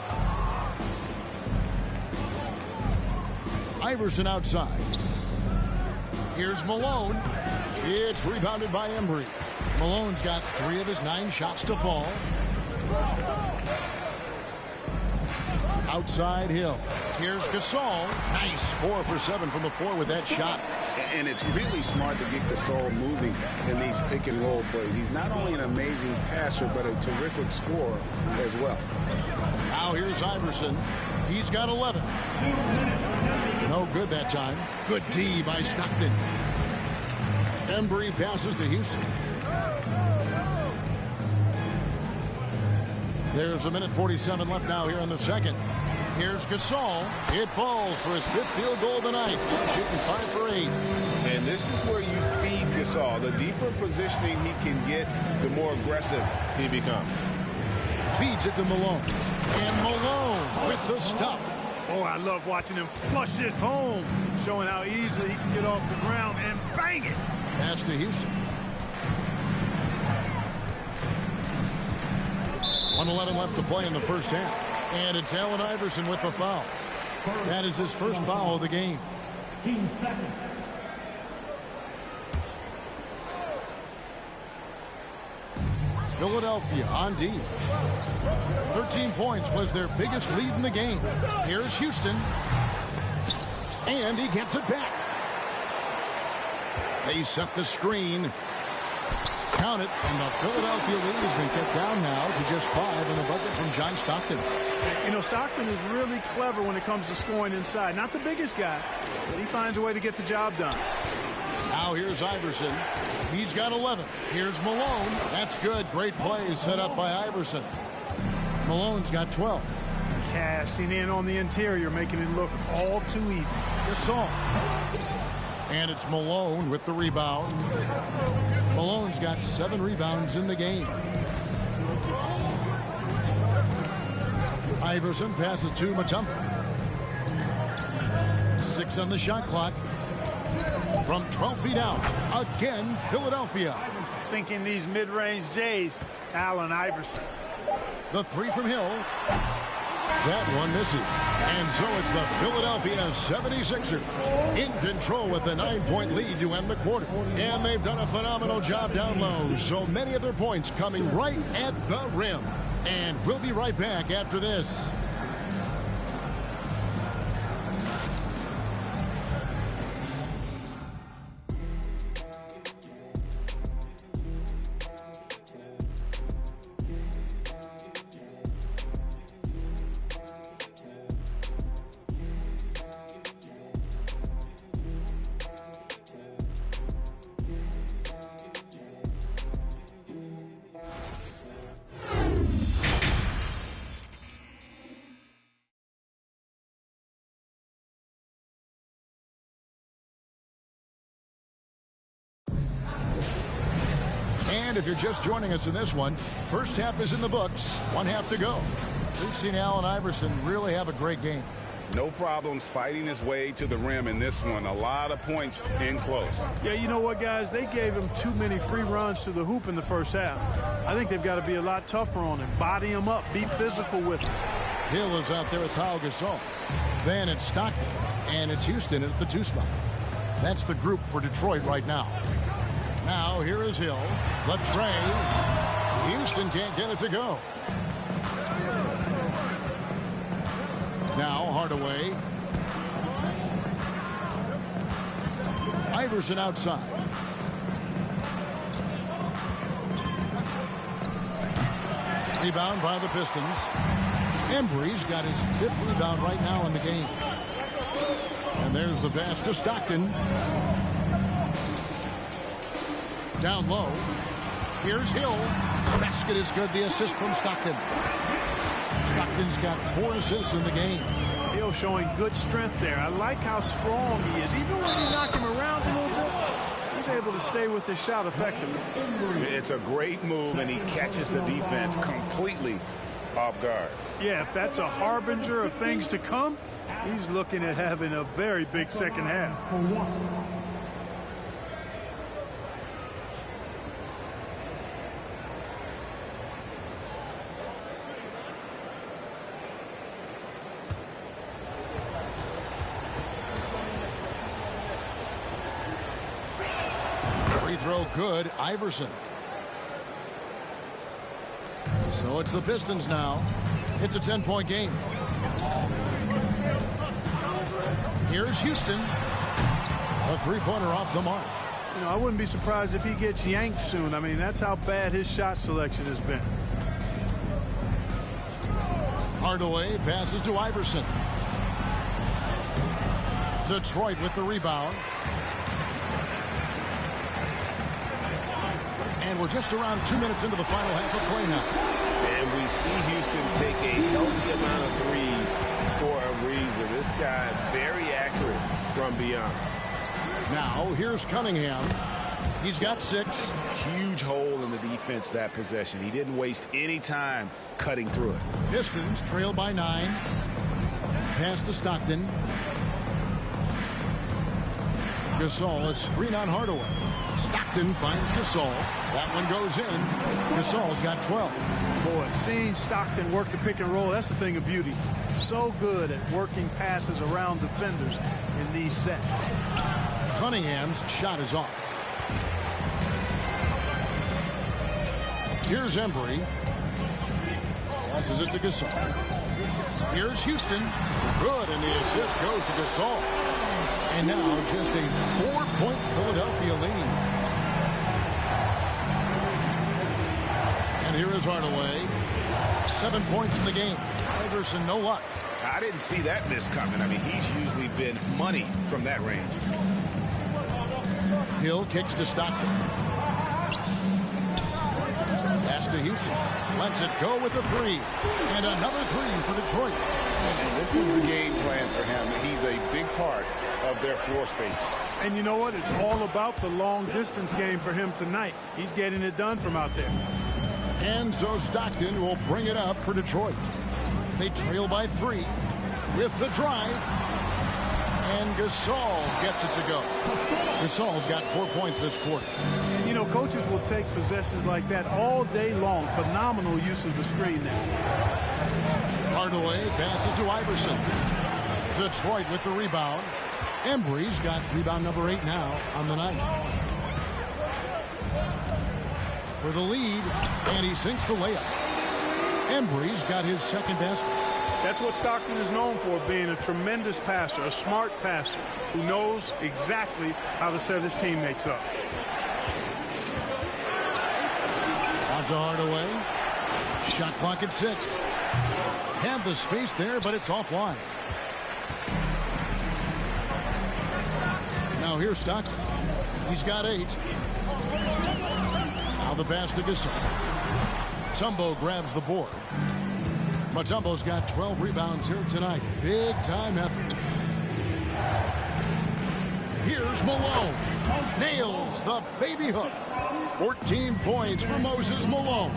Iverson outside. Here's Malone. It's rebounded by Embry. Malone's got 3 of his 9 shots to fall. Outside Hill. Here's Gasol. Nice 4 for 7 from the floor with that shot. And it's really smart to get Gasol moving in these pick and roll plays. He's not only an amazing passer, but a terrific scorer as well. Now here's Iverson. He's got 11. No good that time. Good D by Stockton. Embry passes to Houston. There's 1:47 left now here in the second. Here's Gasol. It falls for his 5th field goal of the night. He's shooting 5 for 8. And this is where you feed Gasol. The deeper positioning he can get, the more aggressive he becomes. Feeds it to Malone. And Malone with the stuff. Oh, I love watching him flush it home, showing how easily he can get off the ground and bang it. Pass to Houston. 1:11 left to play in the first half. And it's Allen Iverson with the foul. That is his first foul of the game. Philadelphia on D. 13 points was their biggest lead in the game. Here's Houston. And he gets it back. They set the screen. Count it, and the Philadelphia lead has been kept down now to just 5 in the bucket from John Stockton. You know, Stockton is really clever when it comes to scoring inside. Not the biggest guy, but he finds a way to get the job done. Now here's Iverson. He's got 11. Here's Malone. That's good. Great play set up by Iverson. Malone's got 12. Cashing in on the interior, making it look all too easy. Gasol. And it's Malone with the rebound. Malone's got 7 rebounds in the game. Iverson passes to Mutombo. 6 on the shot clock. From 12 feet out, again, Philadelphia. Sinking these mid-range J's, Allen Iverson. The 3 from Hill. That one misses. And so it's the Philadelphia 76ers in control with the 9-point lead to end the quarter. And they've done a phenomenal job down low. So many of their points coming right at the rim. And we'll be right back after this. And if you're just joining us in this one, first half is in the books. 1 half to go. We've seen Allen Iverson really have a great game. No problems fighting his way to the rim in this one. A lot of points in close. Yeah, you know what, guys? They gave him too many free runs to the hoop in the first half. I think they've got to be a lot tougher on him. Body him up. Be physical with him. Hill is out there with Pau Gasol. Then it's Stockton. And it's Houston at the 2 spot. That's the group for Detroit right now. Now, here is Hill. Latrey. Houston can't get it to go. Now, Hardaway. Iverson outside. Rebound by the Pistons. Embry's got his 5th rebound right now in the game. And there's the pass to Stockton. Down low. Here's Hill. The basket is good. The assist from Stockton. Stockton's got 4 assists in the game. Hill showing good strength there. I like how strong he is. Even when you knock him around a little bit, he's able to stay with his shot effectively. It's a great move, and he catches the defense completely off guard. Yeah, if that's a harbinger of things to come, he's looking at having a very big second half. Free throw good. Iverson. So it's the Pistons now. It's a 10-point game. Here's Houston. A 3-pointer off the mark. You know, I wouldn't be surprised if he gets yanked soon. I mean, that's how bad his shot selection has been. Hardaway passes to Iverson. Detroit with the rebound. And we're just around 2 minutes into the final half of play now. And we see Houston take a healthy amount of threes for a reason. This guy very accurate from beyond. Now here's Cunningham. He's got 6. Huge hole in the defense that possession. He didn't waste any time cutting through it. Pistons trail by 9. Pass to Stockton. Gasol, a screen on Hardaway. Stockton finds Gasol. That one goes in. Gasol's got 12. Boy, seeing Stockton work the pick and roll, that's the thing of beauty. So good at working passes around defenders in these sets. Cunningham's shot is off. Here's Embry. Passes it to Gasol. Here's Houston. Good, and the assist goes to Gasol. And now just a 4-point Philadelphia lead. And here is Hardaway. 7 points in the game. Iverson, no luck. I didn't see that miss coming. I mean, he's usually been money from that range. Hill kicks to Stockton. Pass to Houston. Lets it go with a 3. And another 3 for Detroit. And this is the game plan for him. He's a big part of their floor space. And you know what? It's all about the long distance game for him tonight. He's getting it done from out there. And so Stockton will bring it up for Detroit. They trail by 3 with the drive. And Gasol gets it to go. Gasol's got 4 points this quarter. And, you know, coaches will take possessions like that all day long. Phenomenal use of the screen there. Hardaway passes to Iverson. Detroit with the rebound. Embry's got rebound number 8 now on the night. For the lead, and he sinks the layup. Embry's got his second basket. That's what Stockton is known for, being a tremendous passer, a smart passer, who knows exactly how to set his teammates up. On to Hardaway. Shot clock at 6. Had the space there, but it's offline. Now here's Stockton. He's got 8. Now the pass to Gasol. Mutombo grabs the board. Mutombo's got 12 rebounds here tonight. Big time effort. Here's Malone. Nails the baby hook. 14 points for Moses Malone.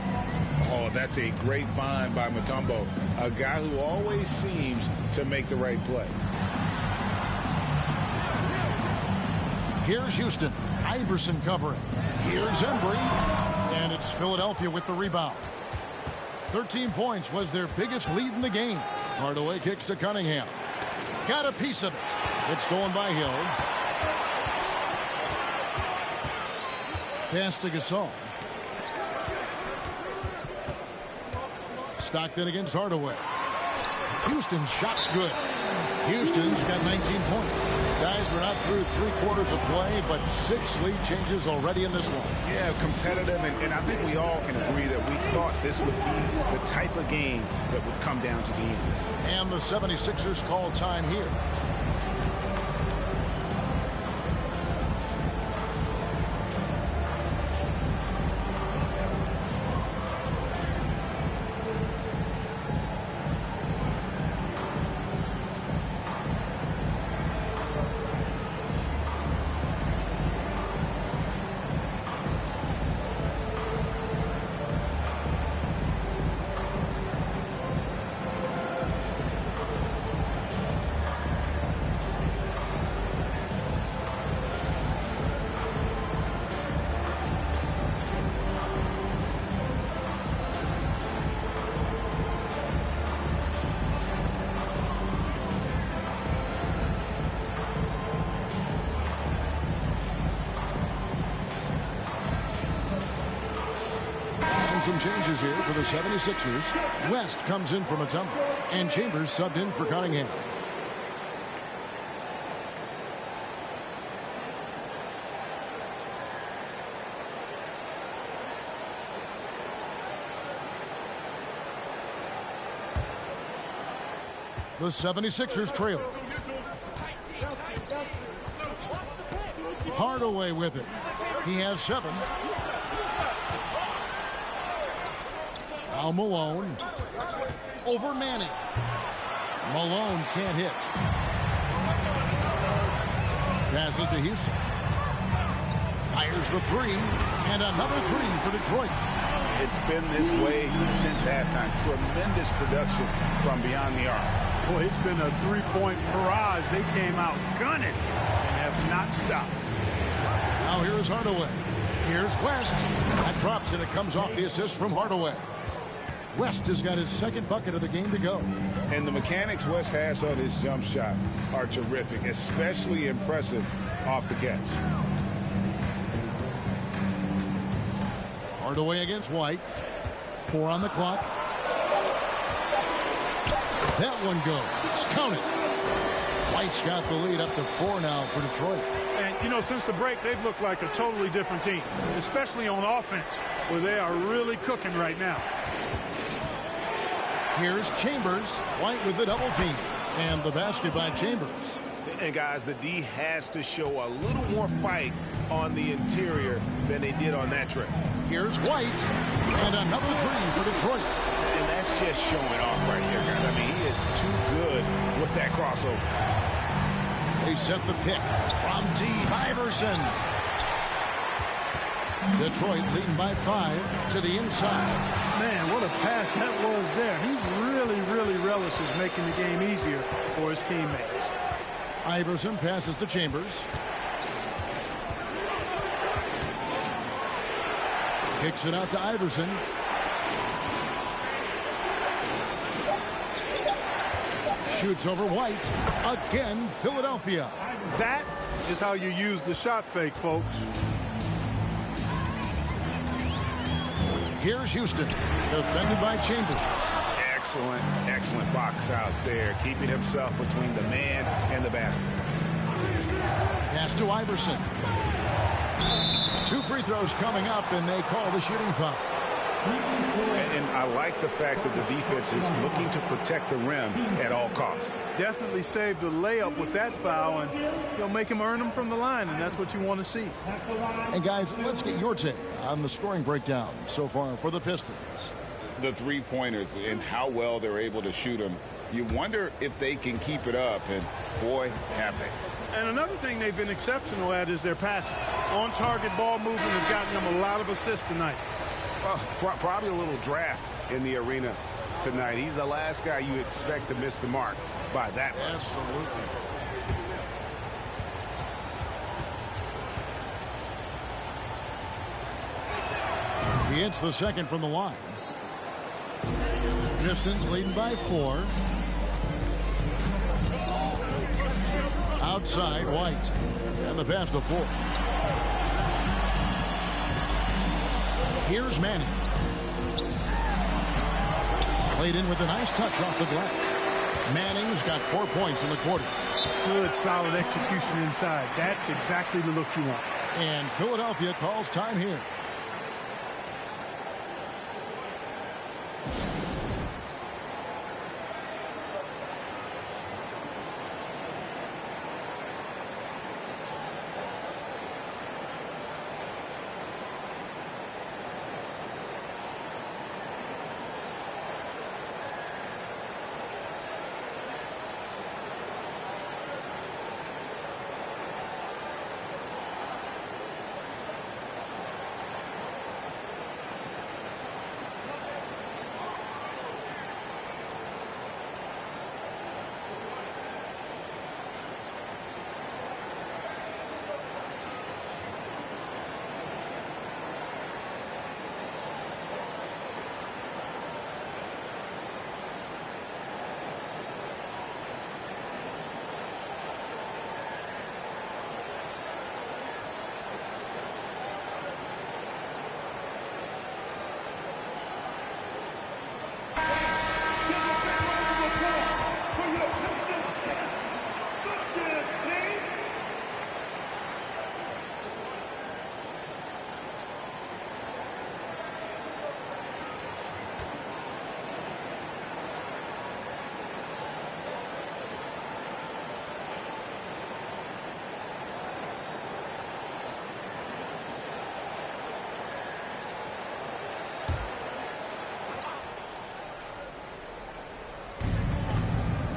Oh, that's a great find by Mutombo. A guy who always seems to make the right play. Here's Houston. Iverson covering. Here's Embry. And it's Philadelphia with the rebound. 13 points was their biggest lead in the game. Hardaway kicks to Cunningham. Got a piece of it. It's stolen by Hill. Pass to Gasol. Stockton against Hardaway. Houston shot's good. Houston's got 19 points. Guys, we're not through 3 quarters of play, but 6 lead changes already in this one. Yeah, competitive, and I think we all can agree that we thought this would be the type of game that would come down to the end. And the 76ers call time here. Some changes here for the 76ers. West comes in from a tumble, and Chambers subbed in for Cunningham. The 76ers trail. Hardaway with it. He has 7. Now Malone over Manning. Malone can't hit. Passes to Houston. Fires the 3, and another 3 for Detroit. It's been this way since halftime. Tremendous production from beyond the arc. Boy, it's been a 3-point barrage. They came out gunning and have not stopped. Now here's Hardaway. Here's West. That drops, and it comes off the assist from Hardaway. West has got his 2nd bucket of the game to go. And the mechanics West has on his jump shot are terrific, especially impressive off the catch. Hardaway against White. 4 on the clock. That one goes. Count it. White's got the lead up to 4 now for Detroit. And, you know, since the break, they've looked like a totally different team, especially on offense, where they are really cooking right now. Here's Chambers. White with the double team. And the basket by Chambers. And, guys, the D has to show a little more fight on the interior than they did on that trip. Here's White. And another 3 for Detroit. And that's just showing off right here, guys. I mean, he is too good with that crossover. They set the pick from deep. Iverson. Detroit leading by 5 to the inside. Man, what a pass that was there. He really relishes making the game easier for his teammates. Iverson passes to Chambers. Kicks it out to Iverson. Shoots over White. Again, Philadelphia. That is how you use the shot fake, folks. Here's Houston, defended by Chambers. Excellent box out there, keeping himself between the man and the basket. Pass to Iverson. 2 free throws coming up, and they call the shooting foul. And I like the fact that the defense is looking to protect the rim at all costs. Definitely saved a layup with that foul, and you'll make him earn them from the line, and that's what you want to see. And guys, let's get your take on the scoring breakdown so far for the Pistons. The 3-pointers and how well they're able to shoot them. You wonder if they can keep it up, and boy, have they. And another thing they've been exceptional at is their passing. On-target ball movement has gotten them a lot of assists tonight. Well, probably a little draft in the arena tonight. He's the last guy you expect to miss the mark by that much. Absolutely. He hits the 2nd from the line. Pistons leading by 4. Outside, White. And the pass to 4. Here's Manning. Played in with a nice touch off the glass. Manning's got 4 points in the quarter. Good, solid execution inside. That's exactly the look you want. And Philadelphia calls time here.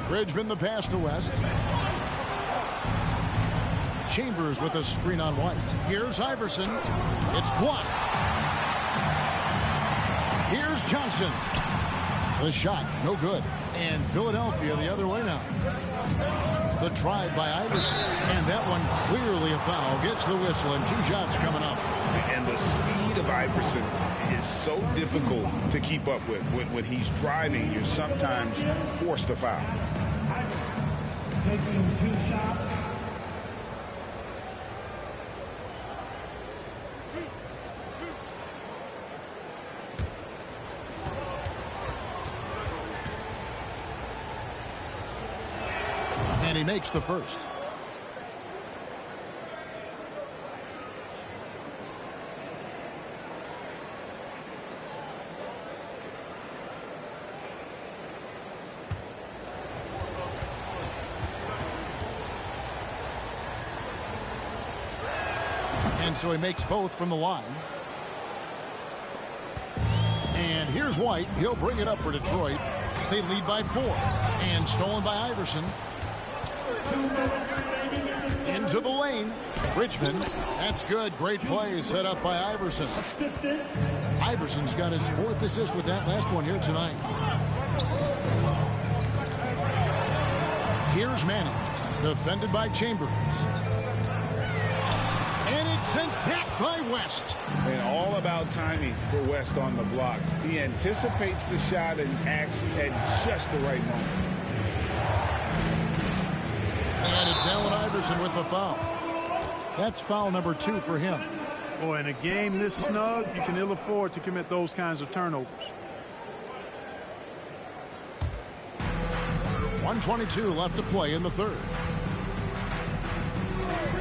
Bridgman the pass to West. Chambers with a screen on White. Here's Iverson. It's blocked. Here's Johnson. The shot, no good. And Philadelphia the other way now. The try by Iverson. And that one clearly a foul. Gets the whistle and 2 shots coming up. And the speed of Iverson is so difficult to keep up with. When he's driving, you're sometimes forced to foul. Taking 2 shots. And he makes the first. And so he makes both from the line. And here's White. He'll bring it up for Detroit. They lead by 4. And stolen by Iverson. Into the lane. Bridgman. That's good. Great play set up by Iverson. Iverson's got his 4th assist with that last one here tonight. Here's Manning. Defended by Chambers. And it's sent back by West. And all about timing for West on the block. He anticipates the shot and acts at just the right moment. And it's Allen Iverson with the foul. That's foul number 2 for him. Boy, in a game this snug, you can ill afford to commit those kinds of turnovers. 1:22 left to play in the 3rd.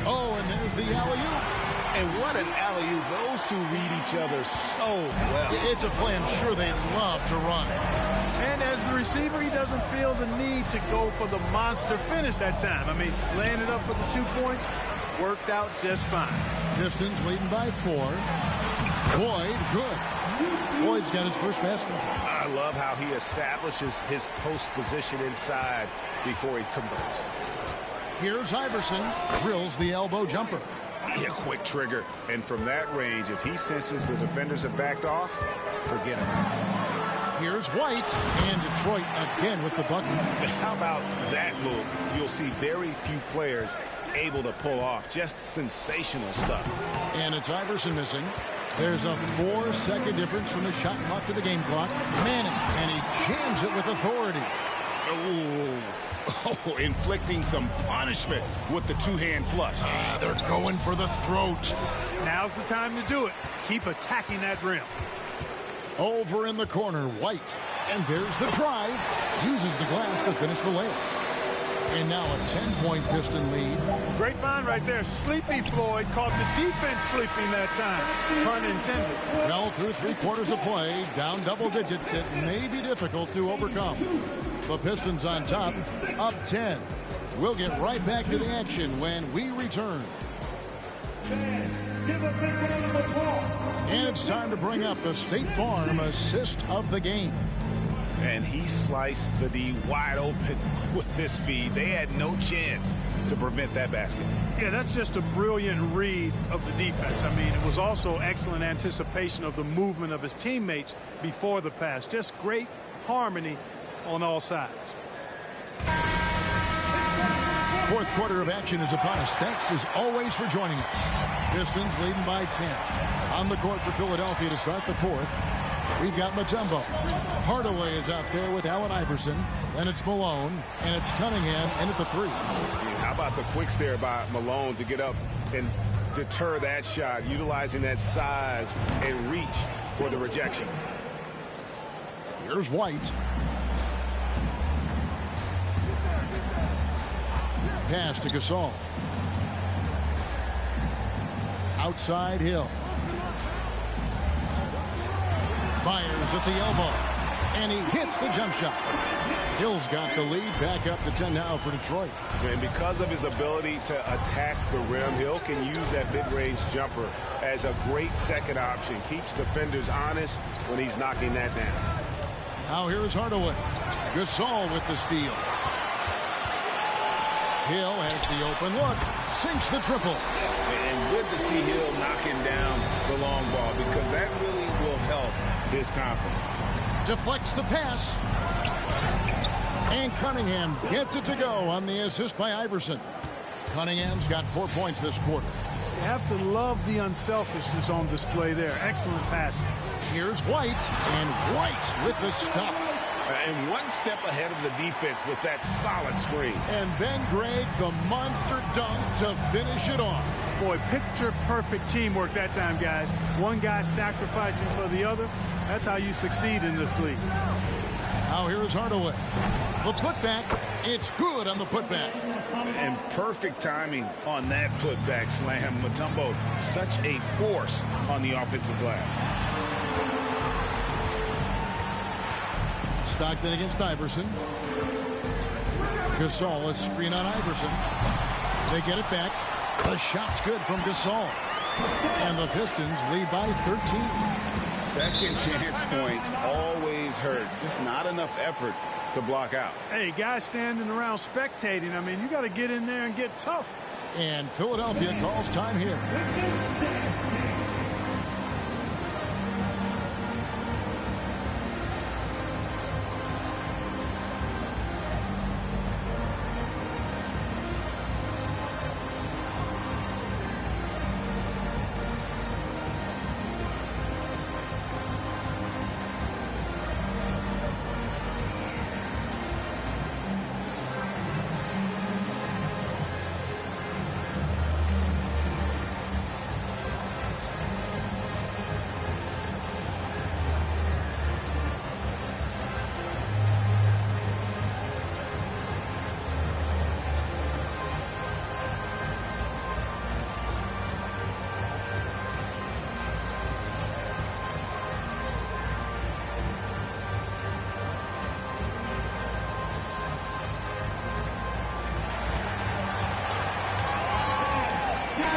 Oh, and there's the alley-oop. And what an alley-oop. Those two read each other so well. It's a play I'm sure they love to run. And as the receiver, he doesn't feel the need to go for the monster finish that time. I mean, laying it up for the 2 points worked out just fine. Pistons leading by 4. Boyd, good. Boyd's got his first basket. I love how he establishes his post position inside before he converts. Here's Iverson. Drills the elbow jumper. Yeah, quick trigger. And from that range, if he senses the defenders have backed off, forget about it. Here's White. And Detroit again with the bucket. How about that move? You'll see very few players able to pull off. Just sensational stuff. And it's Iverson missing. There's a 4-second difference from the shot clock to the game clock. Manning, and he jams it with authority. Oh, inflicting some punishment with the 2-hand flush. They're going for the throat. Now's the time to do it. Keep attacking that rim. Over in the corner, White. And there's the drive. Uses the glass to finish the layup. And now a 10-point Piston lead. Great find right there. Sleepy Floyd caught the defense sleeping that time. Pun intended. Well, through 3/4 of play, down double digits, it may be difficult to overcome. The Pistons on top, up 10. We'll get right back to the action when we return. And it's time to bring up the State Farm assist of the game. And he sliced the D wide open with this feed. They had no chance to prevent that basket. Yeah, that's just a brilliant read of the defense. I mean, it was also excellent anticipation of the movement of his teammates before the pass. Just great harmony on all sides. Fourth quarter of action is upon us. Thanks as always for joining us. Pistons leading by 10. On the court for Philadelphia to start the fourth. We've got Mutombo. Hardaway is out there with Allen Iverson. Then it's Malone, and it's Cunningham in at the 3. Yeah, how about the quicks there by Malone to get up and deter that shot, utilizing that size and reach for the rejection. Here's White. Pass to Gasol. Outside Hill. Fires at the elbow. And he hits the jump shot. Hill's got the lead, back up to 10 now for Detroit. And because of his ability to attack the rim, Hill can use that mid-range jumper as a great second option. Keeps defenders honest when he's knocking that down. Now here's Hardaway. Gasol with the steal. Hill has the open look. Sinks the triple. And good to see Hill knocking down the long ball because that really will help his confidence. Deflects the pass. And Cunningham gets it to go on the assist by Iverson. Cunningham's got 4 points this quarter. You have to love the unselfishness on display there. Excellent passing. Here's White, and White with the stuff. And one step ahead of the defense with that solid screen. And then Greg, the monster dunk to finish it off. Boy, picture perfect teamwork that time, guys. One guy sacrificing for the other. That's how you succeed in this league. Now here's Hardaway. The putback. It's good on the putback. And perfect timing on that putback slam. Mutombo, such a force on the offensive glass. Stockton against Iverson. Gasol, a screen on Iverson. They get it back. The shot's good from Gasol. And the Pistons lead by 13. Second chance points always hurt. Just not enough effort to block out. Hey, guys standing around spectating. I mean, you got to get in there and get tough. And Philadelphia calls time here.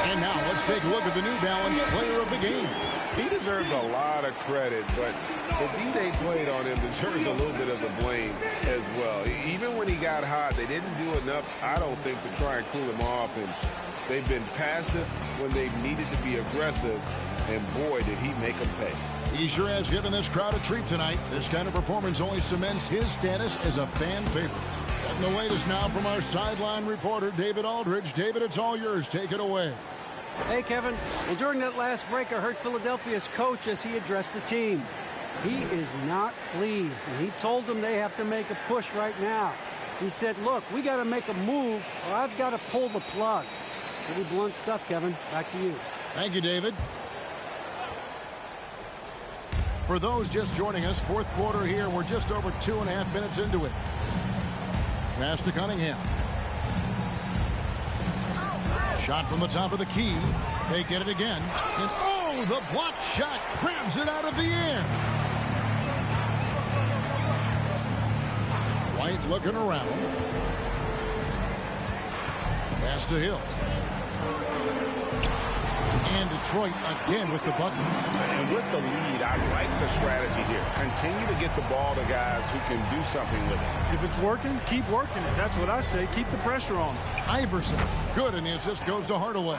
And now let's take a look at the New Balance player of the game. He deserves a lot of credit, but the D they played on him deserves a little bit of the blame as well. Even when he got hot, they didn't do enough, I don't think, to try and cool him off. And they've been passive when they needed to be aggressive. And boy, did he make them pay. He sure has given this crowd a treat tonight. This kind of performance only cements his status as a fan favorite. Getting the latest now from our sideline reporter, David Aldridge. David, it's all yours. Take it away. Hey, Kevin. Well, during that last break, I heard Philadelphia's coach as he addressed the team. He is not pleased, and he told them they have to make a push right now. He said, look, we got to make a move, or I've got to pull the plug. Pretty blunt stuff, Kevin. Back to you. Thank you, David. For those just joining us, fourth quarter here. We're just over 2.5 minutes into it. Pass to Cunningham. Shot from the top of the key. They get it again. And oh, the block shot grabs it out of the air. White looking around. Pass to Hill. And Detroit again with the bucket. And with the lead, I like the strategy here. Continue to get the ball to guys who can do something with it. If it's working, keep working it. That's what I say. Keep the pressure on. Iverson. Good, and the assist goes to Hardaway.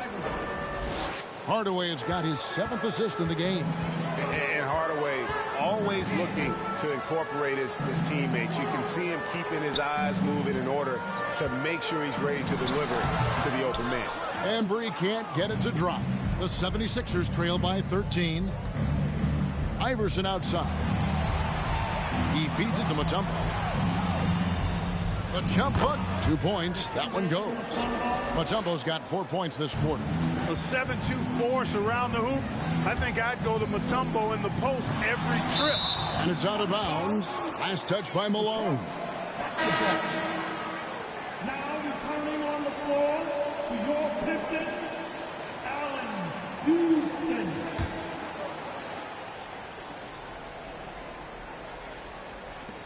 Hardaway has got his 7th assist in the game. And Hardaway always looking to incorporate his teammates. You can see him keeping his eyes moving in order to make sure he's ready to deliver to the open man. Embry can't get it to drop. The 76ers trail by 13. Iverson outside. He feeds it to Mutombo. The jump hook, 2 points. That one goes. Mutombo's got 4 points this quarter. A 7-2 force around the hoop. I think I'd go to Mutombo in the post every trip. And it's out of bounds. Last touch by Malone. Now returning on the floor to your Pistons, Allen Houston.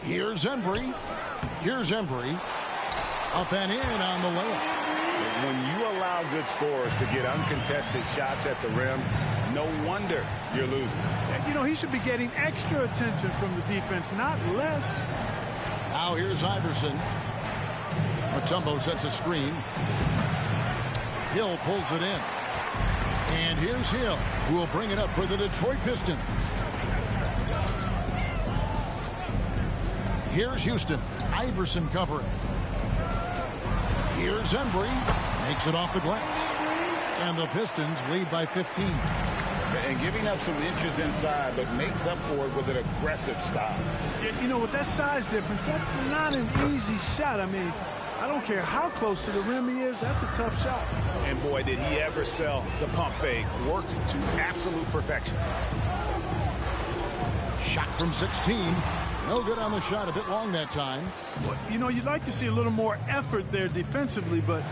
Here's Embry. Up and in on the layup. When you allow good scorers to get uncontested shots at the rim, no wonder you're losing. And, you know, he should be getting extra attention from the defense, not less. Now here's Iverson. Mutombo sets a screen. Hill pulls it in. And here's Hill, who will bring it up for the Detroit Pistons. Here's Houston. Iverson covering. Here's Embry. Makes it off the glass. And the Pistons lead by 15. And giving up some inches inside, but makes up for it with an aggressive style. You know, with that size difference, that's not an easy shot. I mean, I don't care how close to the rim he is. That's a tough shot. And boy, did he ever sell the pump fake. Worked to absolute perfection. Shot from 16. No good on the shot. A bit long that time. You know, you'd like to see a little more effort there defensively, but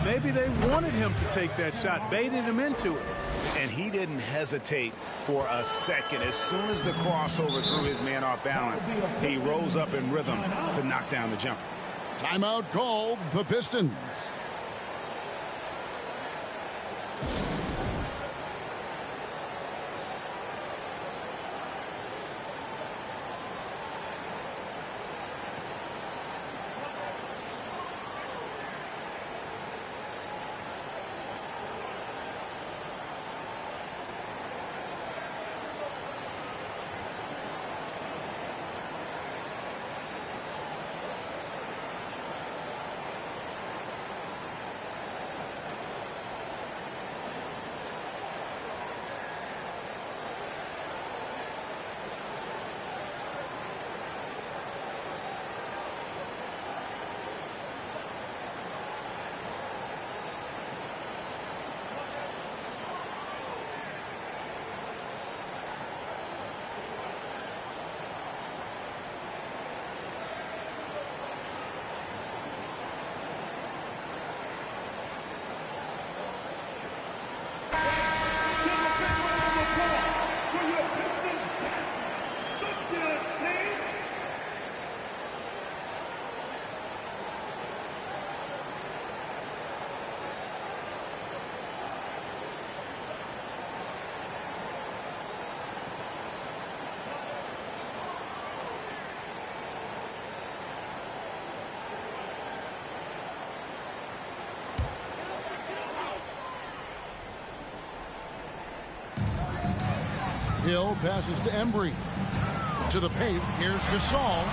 maybe they wanted him to take that shot, baited him into it. And he didn't hesitate for a second. As soon as the crossover threw his man off balance, he rose up in rhythm to knock down the jumper. Timeout called, the Pistons. Hill passes to Embry. To the paint, here's Gasol.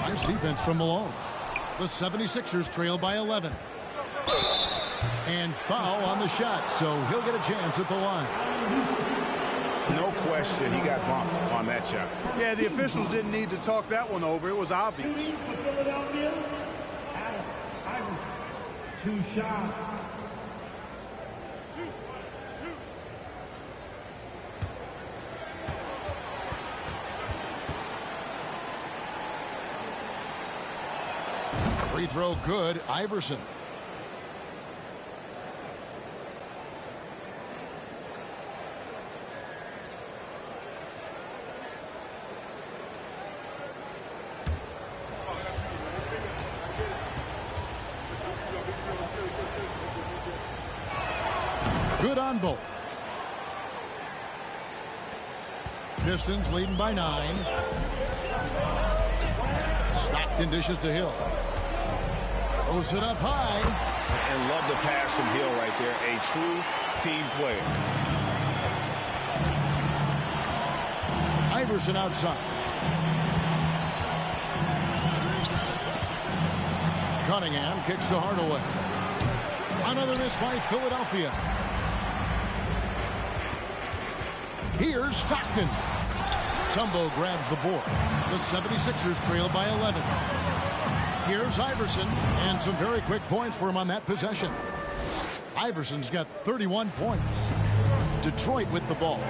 Nice defense from Malone. The 76ers trail by 11. And foul on the shot, so he'll get a chance at the line. No question, he got bumped on that shot. Yeah, the officials didn't need to talk that one over. It was obvious. Philadelphia, Iverson, 2 shots. Free throw good. Iverson. Good on both. Pistons leading by 9. Stockton dishes to Hill. Throws it up high. And love the pass from Hill right there. A true team player. Iverson outside. Cunningham kicks to Hardaway. Another miss by Philadelphia. Here's Stockton. Mutombo grabs the board. The 76ers trail by 11. Here's Iverson, and some very quick points for him on that possession. Iverson's got 31 points. Detroit with the ball.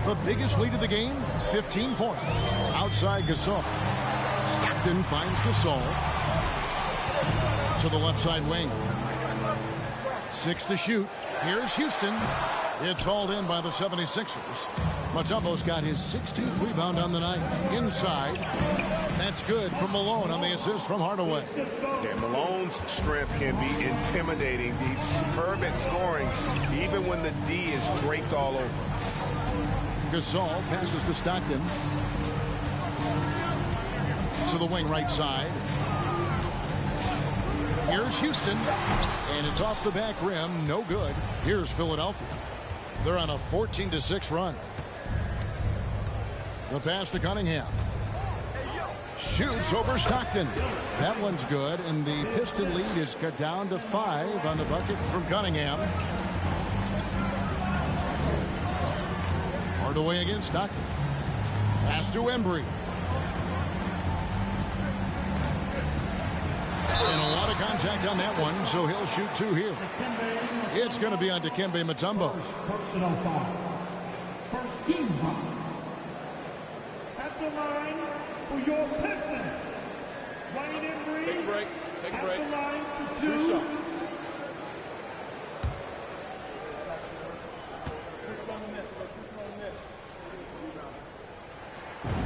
The biggest lead of the game, 15 points. Outside Gasol. Stockton finds Gasol. To the left side wing. 6 to shoot. Here's Houston. It's hauled in by the 76ers. Mutombo's got his 16th rebound on the night. Inside. That's good from Malone on the assist from Hardaway. Yeah, Malone's strength can be intimidating. He's superb at scoring, even when the D is draped all over. Gasol passes to Stockton. To the wing right side. Here's Houston. And it's off the back rim. No good. Here's Philadelphia. They're on a 14-6 run. The pass to Cunningham. Shoots over Stockton. That one's good, and the Piston lead is cut down to 5 on the bucket from Cunningham. Hardaway against Stockton. Pass to Embry. And a lot of contact on that one, so he'll shoot 2 here. It's going to be on Dikembe Mutombo. Personal foul. First team foul. At the line for your Pistons. Ryan Embry. Take a break. Take a break. At the line for 2 shots.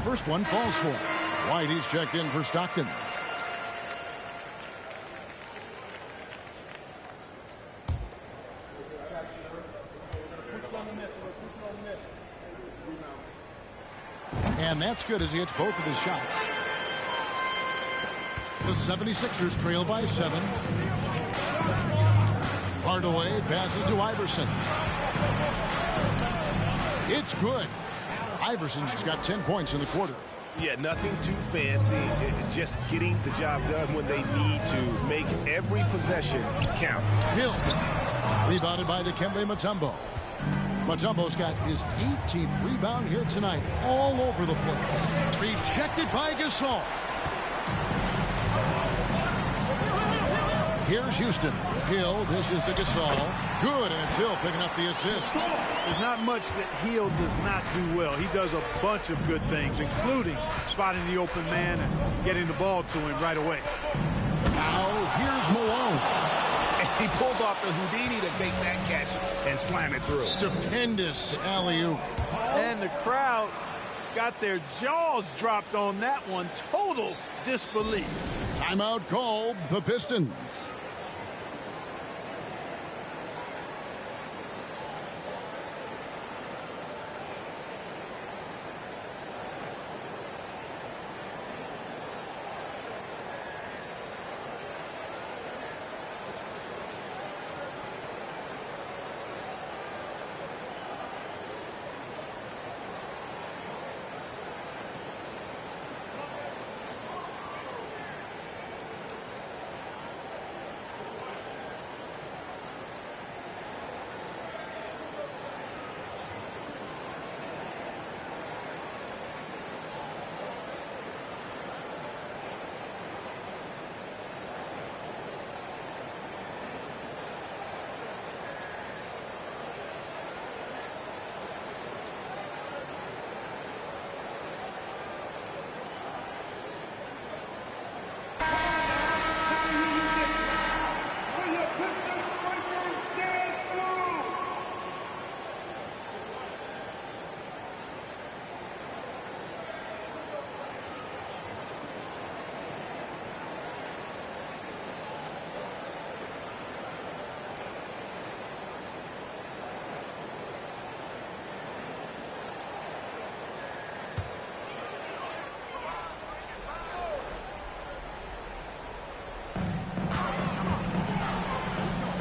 First one falls for him. White, he's checked in for Stockton. And that's good as he hits both of his shots. The 76ers trail by 7. Hardaway passes to Iverson. It's good. Iverson's got 10 points in the quarter. Yeah, nothing too fancy. Just getting the job done when they need to. Make every possession count. Hill. Rebounded by Dikembe Mutombo. Mutombo's got his 18th rebound here tonight. All over the place. Rejected by Gasol. Here's Houston. Hill dishes to Gasol. Good, and it's Hill picking up the assist. There's not much that Hill does not do well. He does a bunch of good things, including spotting the open man and getting the ball to him right away. Now, here's Malone. And he pulls off the Houdini to make that catch and slam it through. Stupendous alley-oop. And the crowd got their jaws dropped on that one. Total disbelief. Timeout called, the Pistons.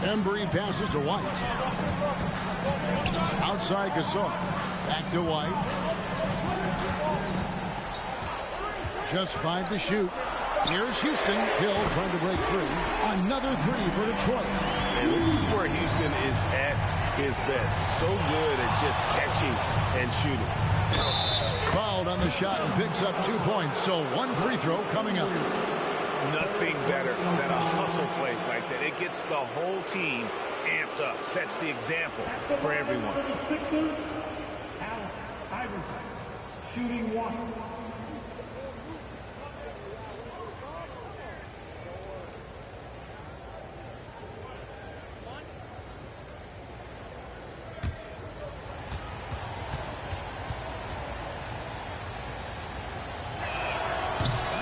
Embry passes to White. Outside Gasol. Back to White. Just 5 to shoot. Here's Houston. Hill trying to break free. Another 3 for Detroit. And this is where Houston is at his best. So good at just catching and shooting. Fouled on the shot and picks up 2 points. So 1 free throw coming up. Nothing better than a hustle play like that. It gets the whole team amped up, sets the example for everyone. For the Sixers, Allen Iverson, shooting 1.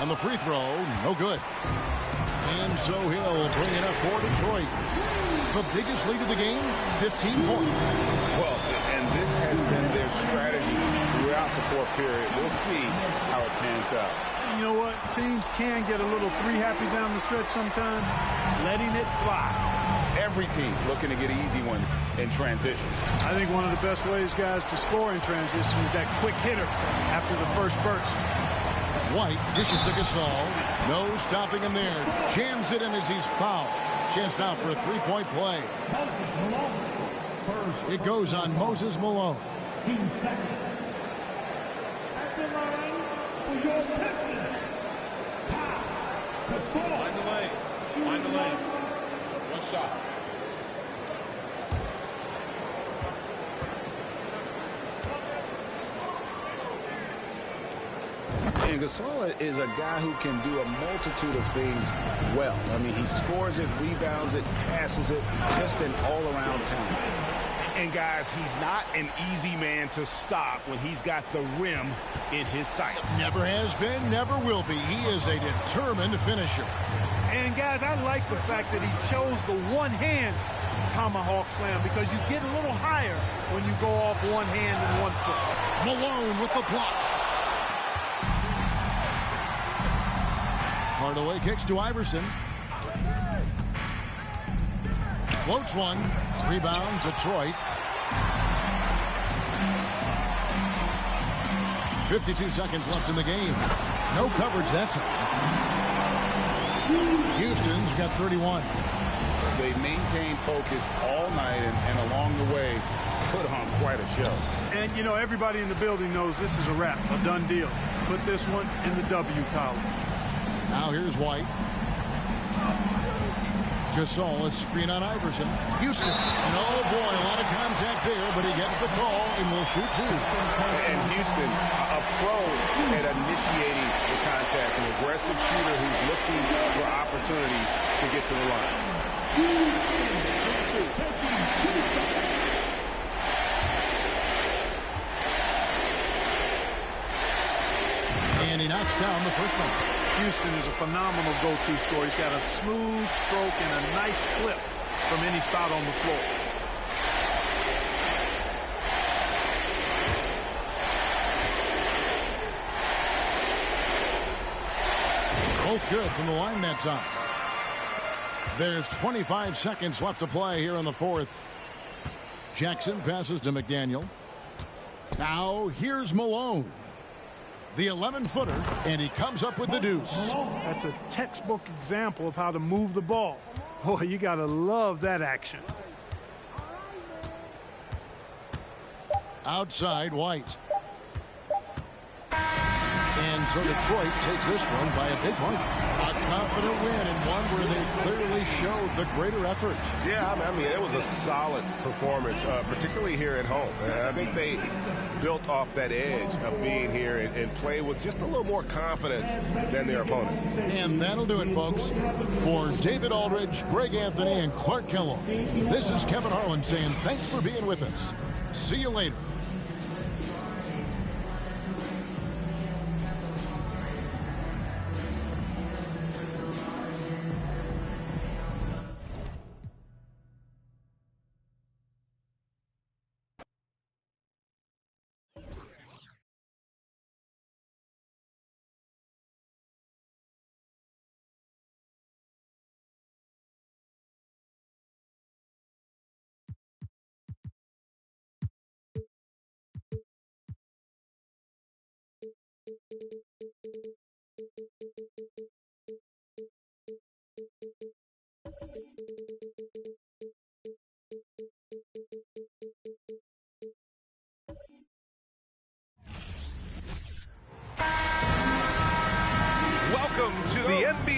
On the free throw, no good. And so he'll bring it up for Detroit. The biggest lead of the game, 15 points. Well, and this has been their strategy throughout the fourth period. We'll see how it pans out. You know what? Teams can get a little three-happy down the stretch sometimes, letting it fly. Every team looking to get easy ones in transition. I think one of the best ways, guys, to score in transition is that quick hitter after the first burst. White dishes to Gasol. No stopping him there. Jams it in as he's fouled. Chance now for a three-point play. It goes on Moses Malone. 15 seconds. At the line for your Pistons. Gasol. Find the lanes. Find the lanes. One shot. And Gasol is a guy who can do a multitude of things well. I mean, he scores it, rebounds it, passes it, just an all-around talent. And, guys, he's not an easy man to stop when he's got the rim in his sights. Never has been, never will be. He is a determined finisher. And, guys, I like the fact that he chose the one-hand tomahawk slam because you get a little higher when you go off one hand and 1 foot. Malone with the block. Hardaway kicks to Iverson. Floats one. Rebound, Detroit. 52 seconds left in the game. No coverage that time. Houston's got 31. They maintained focus all night and along the way put on quite a show. And, you know, everybody in the building knows this is a wrap, a done deal. Put this one in the W column. Now here's White. Gasol, a screen on Iverson. Houston. And oh boy, a lot of contact there, but he gets the call and will shoot 2. And Houston, a pro at initiating the contact, an aggressive shooter who's looking for opportunities to get to the line. And he knocks down the first one. Houston is a phenomenal go-to scorer. He's got a smooth stroke and a nice clip from any spot on the floor. Both good from the line that time. There's 25 seconds left to play here in the fourth. Jackson passes to McDaniel. Now here's Malone. The 11-footer, and he comes up with the deuce. That's a textbook example of how to move the ball. Boy, you got to love that action. Outside, White. And so Detroit takes this one by a big margin. A confident win and one where they clearly showed the greater effort. Yeah, I mean, it was a solid performance, particularly here at home. I think they built off that edge of being here and play with just a little more confidence than their opponent. And that'll do it, folks. For David Aldridge, Greg Anthony, and Clark Kellogg, this is Kevin Harlan saying thanks for being with us. See you later.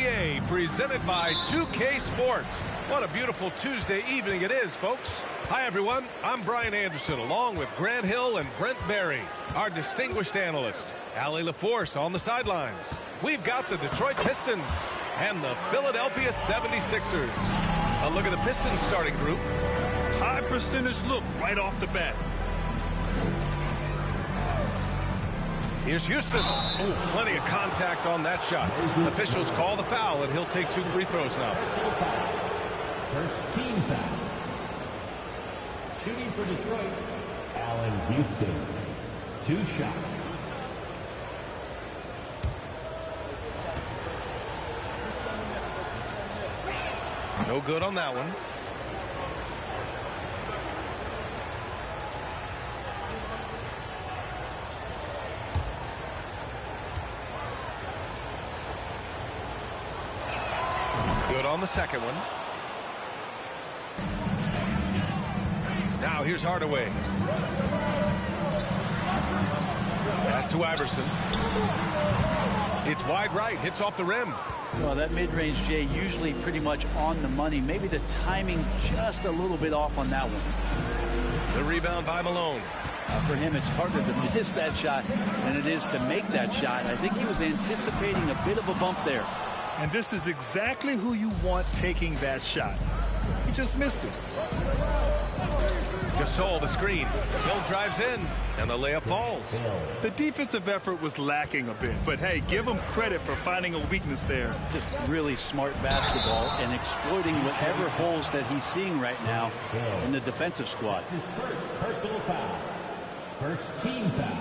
NBA, presented by 2K Sports. What a beautiful Tuesday evening it is, folks. Hi, everyone. I'm Brian Anderson, along with Grant Hill and Brent Barry, our distinguished analyst. Allie LaForce on the sidelines. We've got the Detroit Pistons and the Philadelphia 76ers. A look at the Pistons starting group. High percentage look right off the bat. Here's Houston. Ooh, plenty of contact on that shot. Officials call the foul, and he'll take 2 free throws now. First team foul. Shooting for Detroit, Allen Houston. 2 shots. No good on that one. Good on the second one. Now here's Hardaway. Pass to Iverson. It's wide right, hits off the rim. Well, that mid-range, Jay, usually pretty much on the money. Maybe the timing just a little bit off on that one. The rebound by Malone. For him, it's harder to miss that shot than it is to make that shot. I think he was anticipating a bit of a bump there. And this is exactly who you want taking that shot. He just missed it. Gasol, the screen. Hill drives in, and the layup falls. The defensive effort was lacking a bit, but hey, give him credit for finding a weakness there. Just really smart basketball and exploiting whatever holes that he's seeing right now in the defensive squad. His first personal foul. First team foul.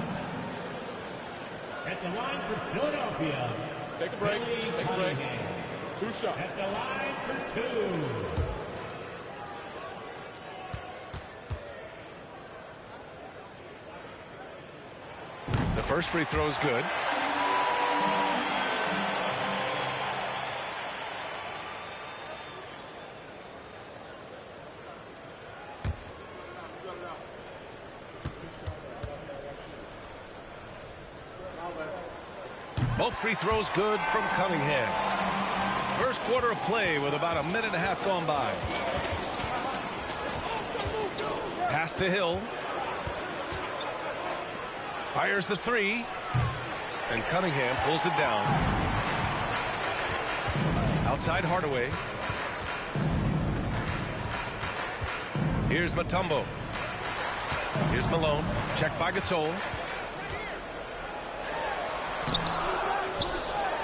At the line for Philadelphia. Take a break. Take a break. 2 shots. At the line for 2. The first free throw is good. Both free throws good from Cunningham. First quarter of play with about 1.5 minutes gone by. Pass to Hill. Fires the 3. And Cunningham pulls it down. Outside Hardaway. Here's Mutombo. Here's Malone. Checked by Gasol.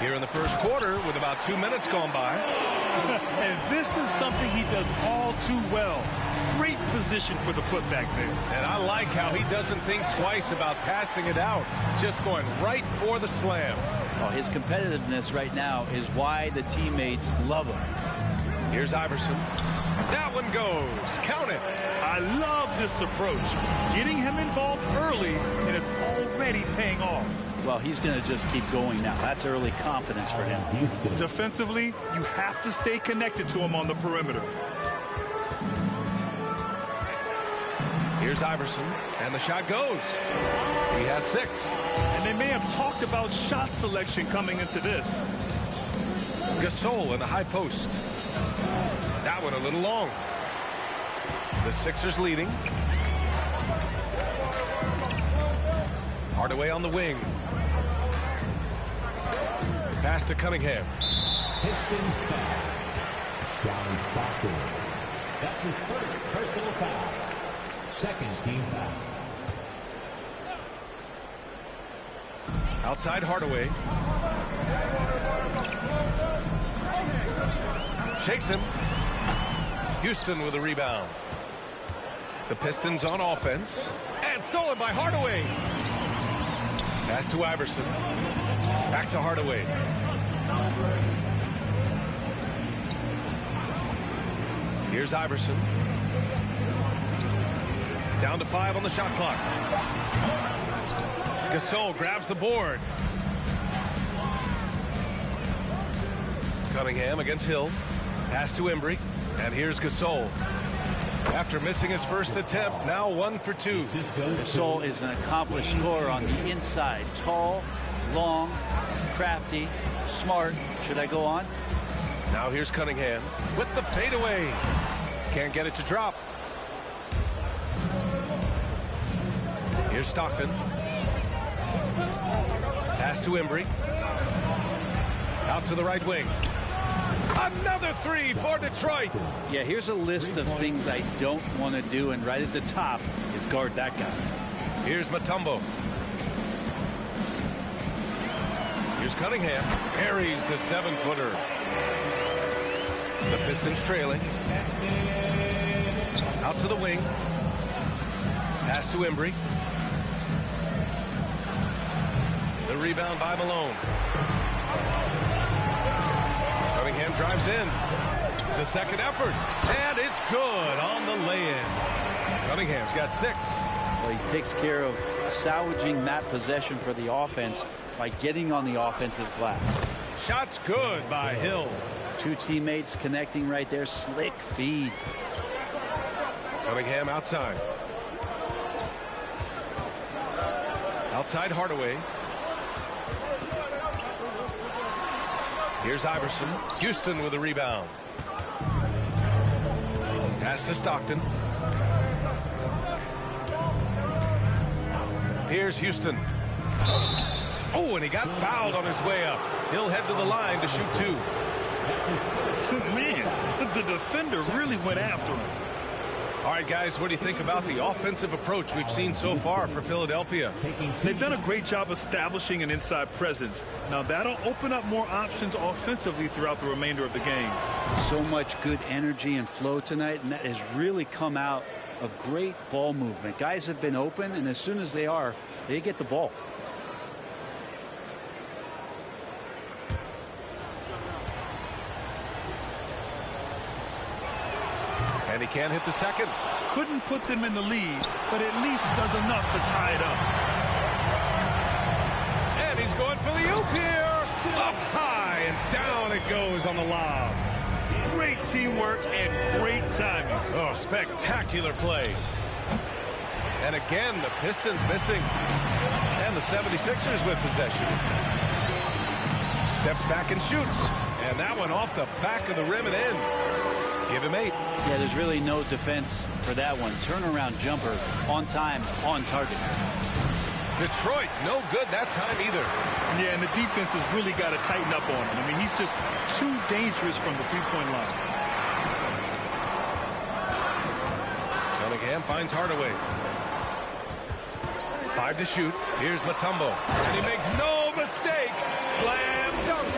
Here in the first quarter with about 2 minutes gone by. And this is something he does all too well. Great position for the putback there. And I like how he doesn't think twice about passing it out. Just going right for the slam. Oh, his competitiveness right now is why the teammates love him. Here's Iverson. That one goes. Count it. I love this approach. Getting him involved early, and it's already paying off. Well, he's going to just keep going now. That's early confidence for him. Defensively, you have to stay connected to him on the perimeter. Here's Iverson, and the shot goes. He has 6. And they may have talked about shot selection coming into this. Gasol in the high post. That one a little long. The Sixers leading. Hardaway on the wing. Pass to Cunningham. Pistons foul. John Stockton. That's his first personal foul. Second team foul. Outside Hardaway. Shakes him. Houston with a rebound. The Pistons on offense. And stolen by Hardaway. Pass to Iverson. Back to Hardaway. Here's Iverson. Down to 5 on the shot clock. Gasol grabs the board. Cunningham against Hill. Pass to Embry. And here's Gasol. After missing his first attempt, now 1 for 2. Gasol is an accomplished scorer on the inside. Tall, long, crafty, smart. Should I go on? Now here's Cunningham with the fadeaway. Can't get it to drop. Here's Stockton. Pass to Embry. Out to the right wing. Another three for Detroit. Yeah, here's a list of things I don't want to do, and right at the top is guard that guy. Here's Mutombo. Here's Cunningham. Parries the 7-footer. The Pistons trailing. Out to the wing. Pass to Embry. The rebound by Malone. Cunningham drives in. The second effort. And it's good on the lay-in. Cunningham's got 6. Well, he takes care of salvaging that possession for the offense by getting on the offensive glass. Shot's good by Hill. 2 teammates connecting right there. Slick feed. Cunningham outside. Outside Hardaway. Here's Iverson. Houston with a rebound. Pass to Stockton. Here's Houston. Oh, and he got fouled on his way up. He'll head to the line to shoot 2. Man, the defender really went after him. All right, guys, what do you think about the offensive approach we've seen so far for Philadelphia? They've done a great job establishing an inside presence. Now, that'll open up more options offensively throughout the remainder of the game. So much good energy and flow tonight, and that has really come out of great ball movement. Guys have been open, and as soon as they are, they get the ball. And he can't hit the second. Couldn't put them in the lead, but at least does enough to tie it up. And he's going for the oop here. Up high and down it goes on the lob. Great teamwork and great timing. Oh, spectacular play. And again, the Pistons missing. And the 76ers with possession. Steps back and shoots. And that one off the back of the rim and in. Give him 8. Yeah, there's really no defense for that one. Turnaround jumper on time, on target. Detroit, no good that time either. Yeah, and the defense has really got to tighten up on him. I mean, he's just too dangerous from the three-point line. Cunningham finds Hardaway. 5 to shoot. Here's Mutombo. And he makes no mistake. Slam dunk.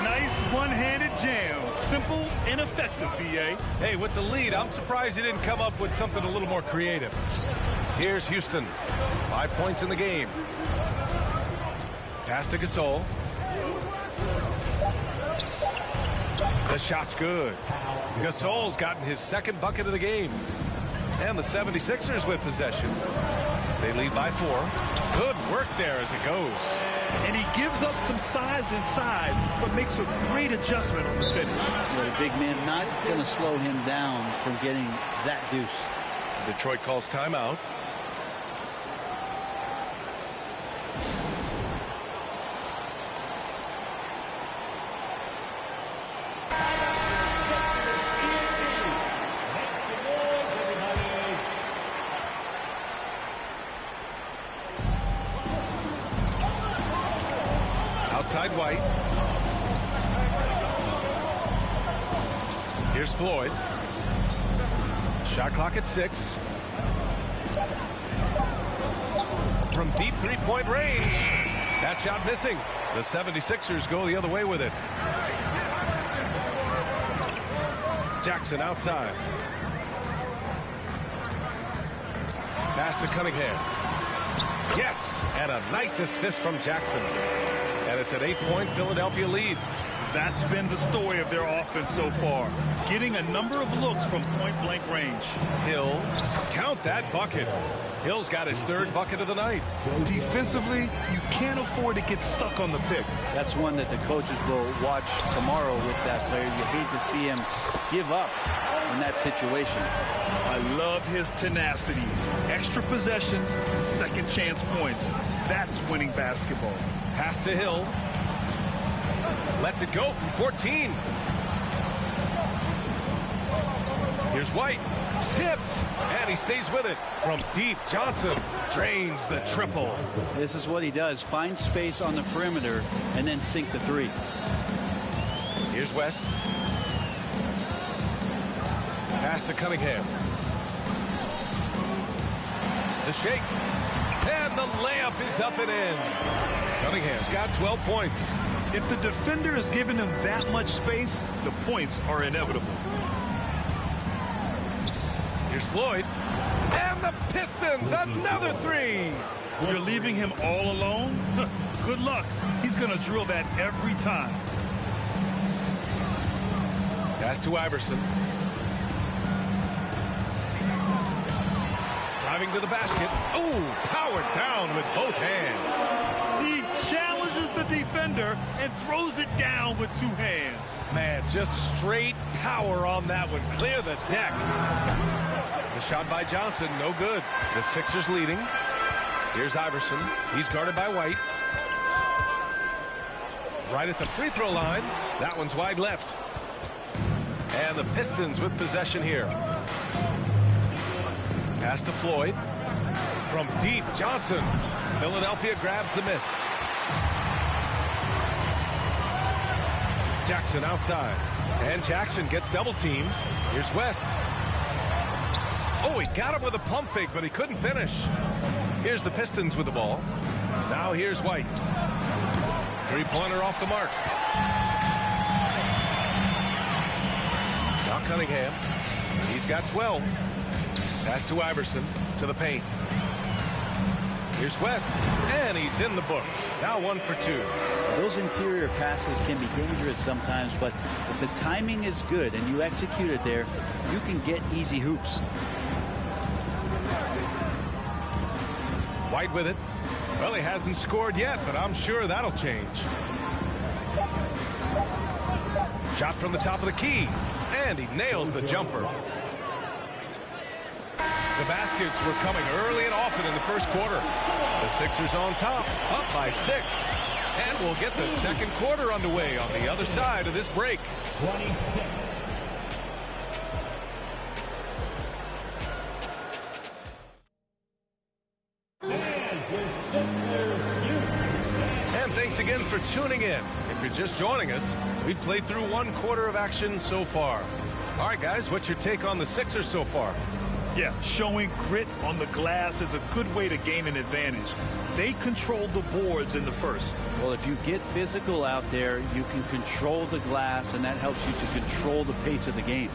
Nice one-handed jam. Simple and effective, B.A. Hey, with the lead, I'm surprised he didn't come up with something a little more creative. Here's Houston. 5 points in the game. Pass to Gasol. The shot's good. Gasol's gotten his second bucket of the game. And the 76ers with possession. They lead by 4. Good work there as it goes. And he gives up some size inside, but makes a great adjustment on the finish. Yeah, the big man not going to slow him down from getting that deuce. Detroit calls timeout. Outside White. Here's Floyd. Shot clock at 6. From deep three-point range. That shot missing. The 76ers go the other way with it. Jackson outside. Pass to Cunningham. Yes, and a nice assist from Jackson. And it's an 8-point Philadelphia lead. That's been the story of their offense so far. Getting a number of looks from point-blank range. Hill, count that bucket. Hill's got his 3rd bucket of the night. Defensively, you can't afford to get stuck on the pick. That's one that the coaches will watch tomorrow with that player. You hate to see him give up in that situation. I love his tenacity. Extra possessions, second chance points. That's winning basketball. Pass to Hill. Lets it go from 14. Here's White. Tipped. And he stays with it. From deep, Johnson drains the triple. This is what he does. Find space on the perimeter and then sink the three. Here's West. Pass to Cunningham. The shake. And the layup is up and in. Cunningham's got 12 points. If the defender is giving him that much space, the points are inevitable. Here's Floyd. And the Pistons, another three. You're leaving him all alone? Good luck. He's going to drill that every time. Pass to Iverson. Driving to the basket. Oh, powered down with both hands. He challenges the defender and throws it down with two hands. Man, just straight power on that one. Clear the deck. The shot by Johnson, no good. The Sixers leading. Here's Iverson. He's guarded by White. Right at the free throw line. That one's wide left. And the Pistons with possession here. Pass to Floyd. From deep, Johnson. Philadelphia grabs the miss. Jackson outside. And Jackson gets double teamed. Here's West. Oh, he got him with a pump fake, but he couldn't finish. Here's the Pistons with the ball. Now here's White. Three-pointer off the mark. Now Cunningham. He's got 12. Pass to Iverson. To the paint. Here's West. And he's in the books. Now 1 for 2. Those interior passes can be dangerous sometimes, but if the timing is good and you execute it there, you can get easy hoops. White with it. Well, he hasn't scored yet, but I'm sure that'll change. Shot from the top of the key. And he nails the jumper. The baskets were coming early and often in the first quarter. The Sixers on top, up by 6. And we'll get the second quarter underway on the other side of this break. 26. And thanks again for tuning in. If you're just joining us, we've played through 1 quarter of action so far. All right, guys, what's your take on the Sixers so far? Yeah, showing grit on the glass is a good way to gain an advantage. They control the boards in the first. Well, if you get physical out there, you can control the glass, and that helps you to control the pace of the game.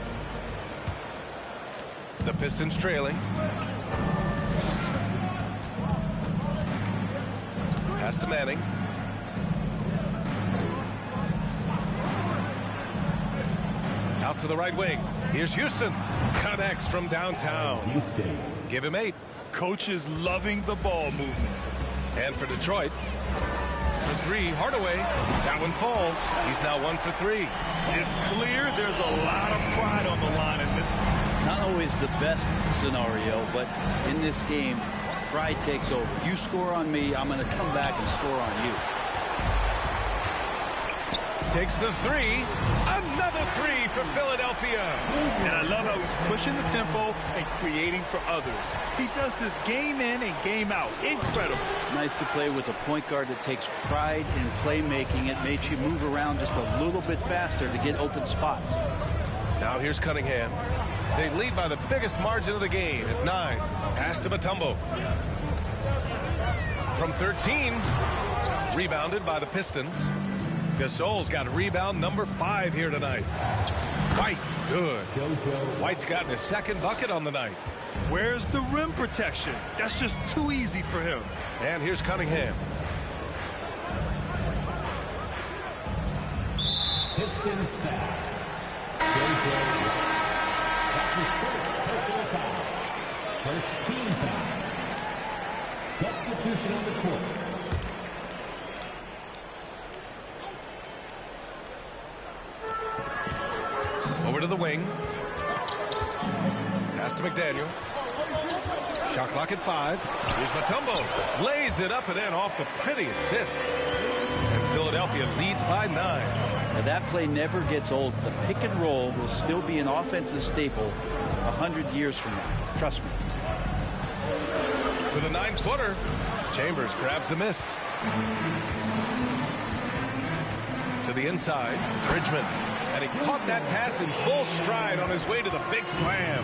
The Pistons trailing. Pass to Manning. Out to the right wing. Here's Houston. Connects from downtown. Houston. Give him 8. Coach is loving the ball movement. And for Detroit, the 3, Hardaway. That one falls. He's now 1 for 3. It's clear there's a lot of pride on the line in this one. Not always the best scenario, but in this game, pride takes over. You score on me, I'm going to come back and score on you. Takes the 3. Another 3 for Philadelphia. And I love how he's pushing the tempo and creating for others. He does this game in and game out. Incredible. Nice to play with a point guard that takes pride in playmaking. It makes you move around just a little bit faster to get open spots. Now here's Cunningham. They lead by the biggest margin of the game at 9. Pass to Mutombo. From 13. Rebounded by the Pistons. Gasol's got rebound number 5 here tonight. White, good. White's gotten his second bucket on the night. Where's the rim protection? That's just too easy for him. And here's Cunningham. Pistons foul. JoJo White. That's his first personal foul. First team foul. Substitution on the court. Over to the wing. Pass to McDaniel. Shot clock at 5. Here's Mutombo. Lays it up and in off the pretty assist. And Philadelphia leads by 9. Now that play never gets old. The pick and roll will still be an offensive staple 100 years from now. Trust me. With a 9-footer, Chambers grabs the miss. To the inside, Bridgman. And he caught that pass in full stride on his way to the big slam.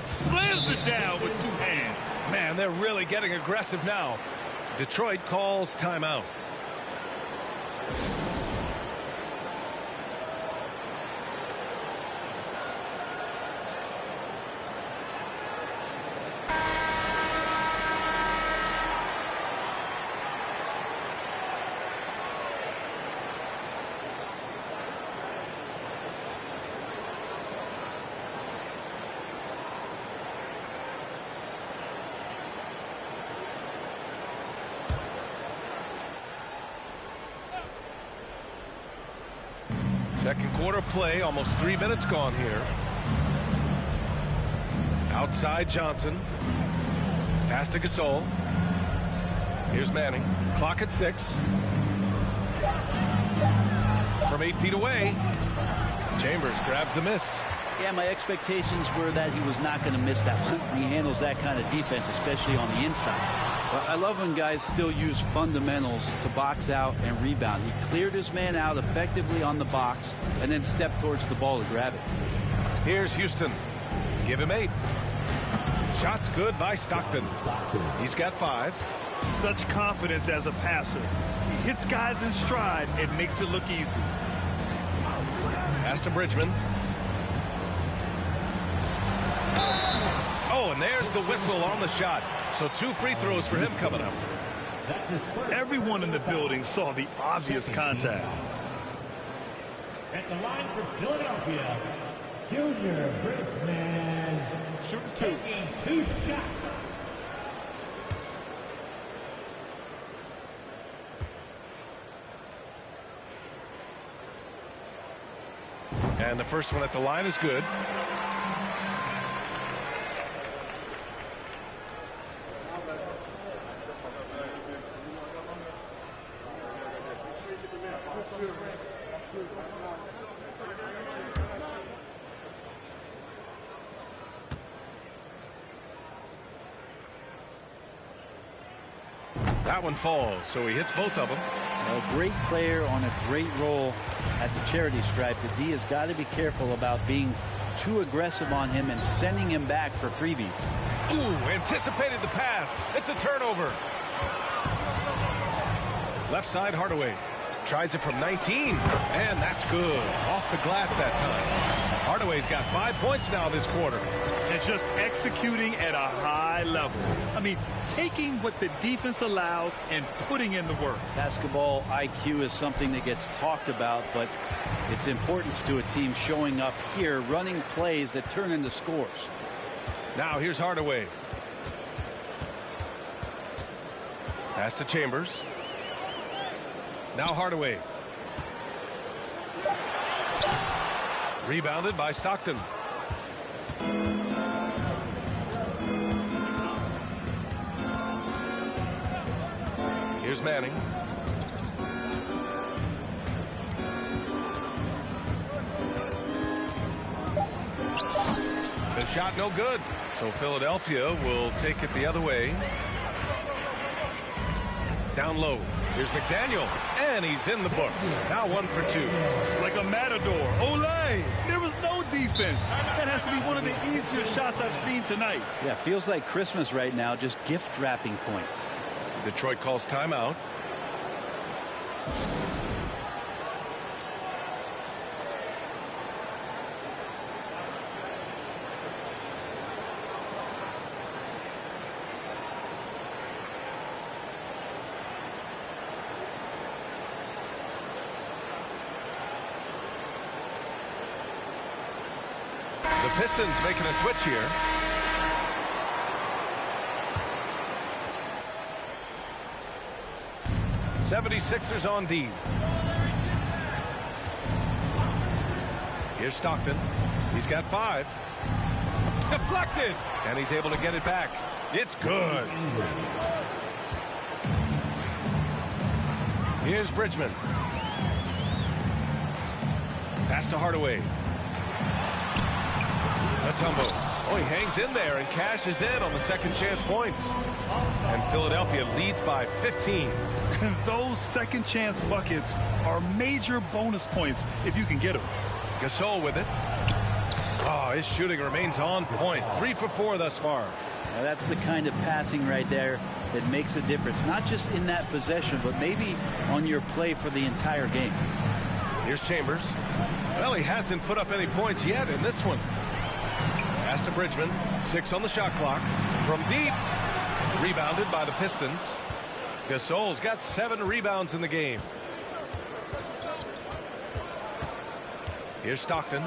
Slams it down with 2 hands. Man, they're really getting aggressive now. Detroit calls timeout. Second quarter play, almost 3 minutes gone here. Outside Johnson. Pass to Gasol. Here's Manning. Clock at 6. From 8 feet away, Chambers grabs the miss. Yeah, my expectations were that he was not going to miss that one. He handles that kind of defense, especially on the inside. But I love when guys still use fundamentals to box out and rebound. He cleared his man out effectively on the box and then stepped towards the ball to grab it. Here's Houston. Give him 8. Shot's good by Stockton. He's got 5. Such confidence as a passer. He hits guys in stride and makes it look easy. Pass to Bridgman. Oh, and there's the whistle on the shot. So 2 free throws for him coming up. Everyone in the building saw the obvious contact. At the line for Philadelphia, Junior Bridgman. Shooting 2. Taking 2 shots. And the first one at the line is good. That one falls, so he hits both of them. A great player on a great role at the charity stripe. The D has got to be careful about being too aggressive on him and sending him back for freebies. Ooh, anticipated the pass. It's a turnover. Left side, Hardaway. Tries it from 19, and that's good. Off the glass that time. Hardaway's got 5 points now this quarter. And just executing at a high level. I mean, taking what the defense allows and putting in the work. Basketball IQ is something that gets talked about, but its importance to a team showing up here, running plays that turn into scores. Now here's Hardaway. Pass to Chambers. Now Hardaway. Rebounded by Stockton. Here's Manning. The shot no good. So Philadelphia will take it the other way. Down low. Here's McDaniel. And he's in the books. Now 1 for 2. Like a matador. Olay! There was no defense. That has to be one of the easier shots I've seen tonight. Yeah, feels like Christmas right now, just gift wrapping points. Detroit calls timeout. The Pistons making a switch here. '76ers on D. Here's Stockton. He's got 5. Deflected. And he's able to get it back. It's good. Here's Bridgman. Pass to Hardaway. Mutombo. Oh, he hangs in there and cashes in on the second chance points. And Philadelphia leads by 15. Those second chance buckets are major bonus points if you can get them. Gasol with it. Oh, his shooting remains on point. 3 for 4 thus far. Now that's the kind of passing right there that makes a difference, not just in that possession, but maybe on your play for the entire game. Here's Chambers. Well, he hasn't put up any points yet in this one. Pass to Bridgman. 6 on the shot clock. From deep. Rebounded by the Pistons. Gasol's got 7 rebounds in the game. Here's Stockton.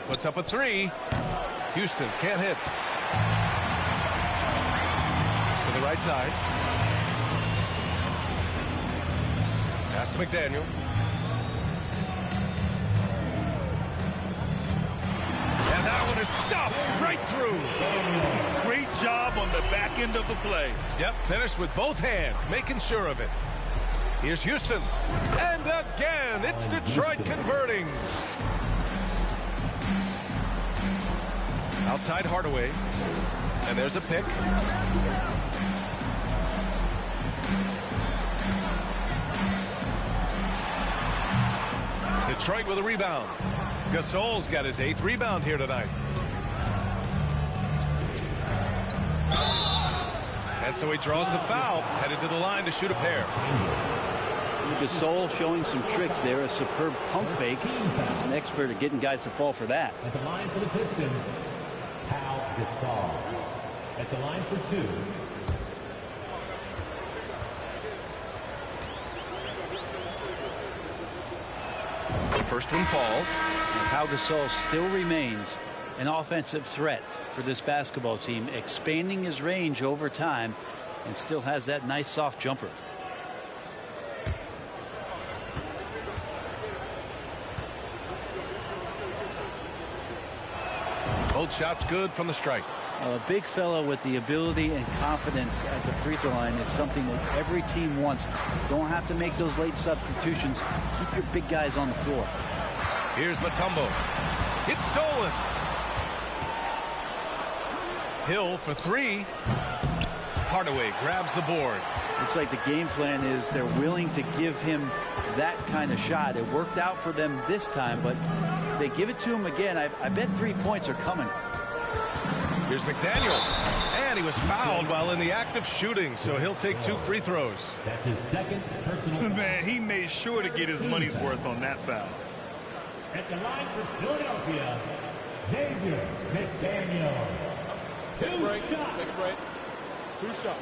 Puts up a 3. Houston can't hit. To the right side. Pass to McDaniel. And that one is stuffed right through. Great job on the back end of the play. Yep, finished with both hands, making sure of it. Here's Houston. And again, it's Detroit converting. Outside Hardaway. And there's a pick. Detroit with a rebound. Gasol's got his 8th rebound here tonight. And so he draws the foul, headed to the line to shoot a pair. Gasol showing some tricks there, a superb pump fake. He's an expert at getting guys to fall for that. At the line for the Pistons, Pau Gasol. At the line for 2. The first one falls. Pau Gasol still remains an offensive threat for this basketball team, expanding his range over time and still has that nice soft jumper. Both shots good from the strike. A big fella with the ability and confidence at the free throw line is something that every team wants. Don't have to make those late substitutions. Keep your big guys on the floor. Here's Mutombo. It's stolen. Hill for 3. Hardaway grabs the board. Looks like the game plan is they're willing to give him that kind of shot. It worked out for them this time, but if they give it to him again, I bet 3 points are coming. Here's McDaniel. And he was fouled while in the act of shooting, so he'll take 2 free throws. That's his 2nd personal. Man, he made sure to get his money's worth on that foul. At the line for Philadelphia, Xavier McDaniel. Take a break. Take a break. 2 shots.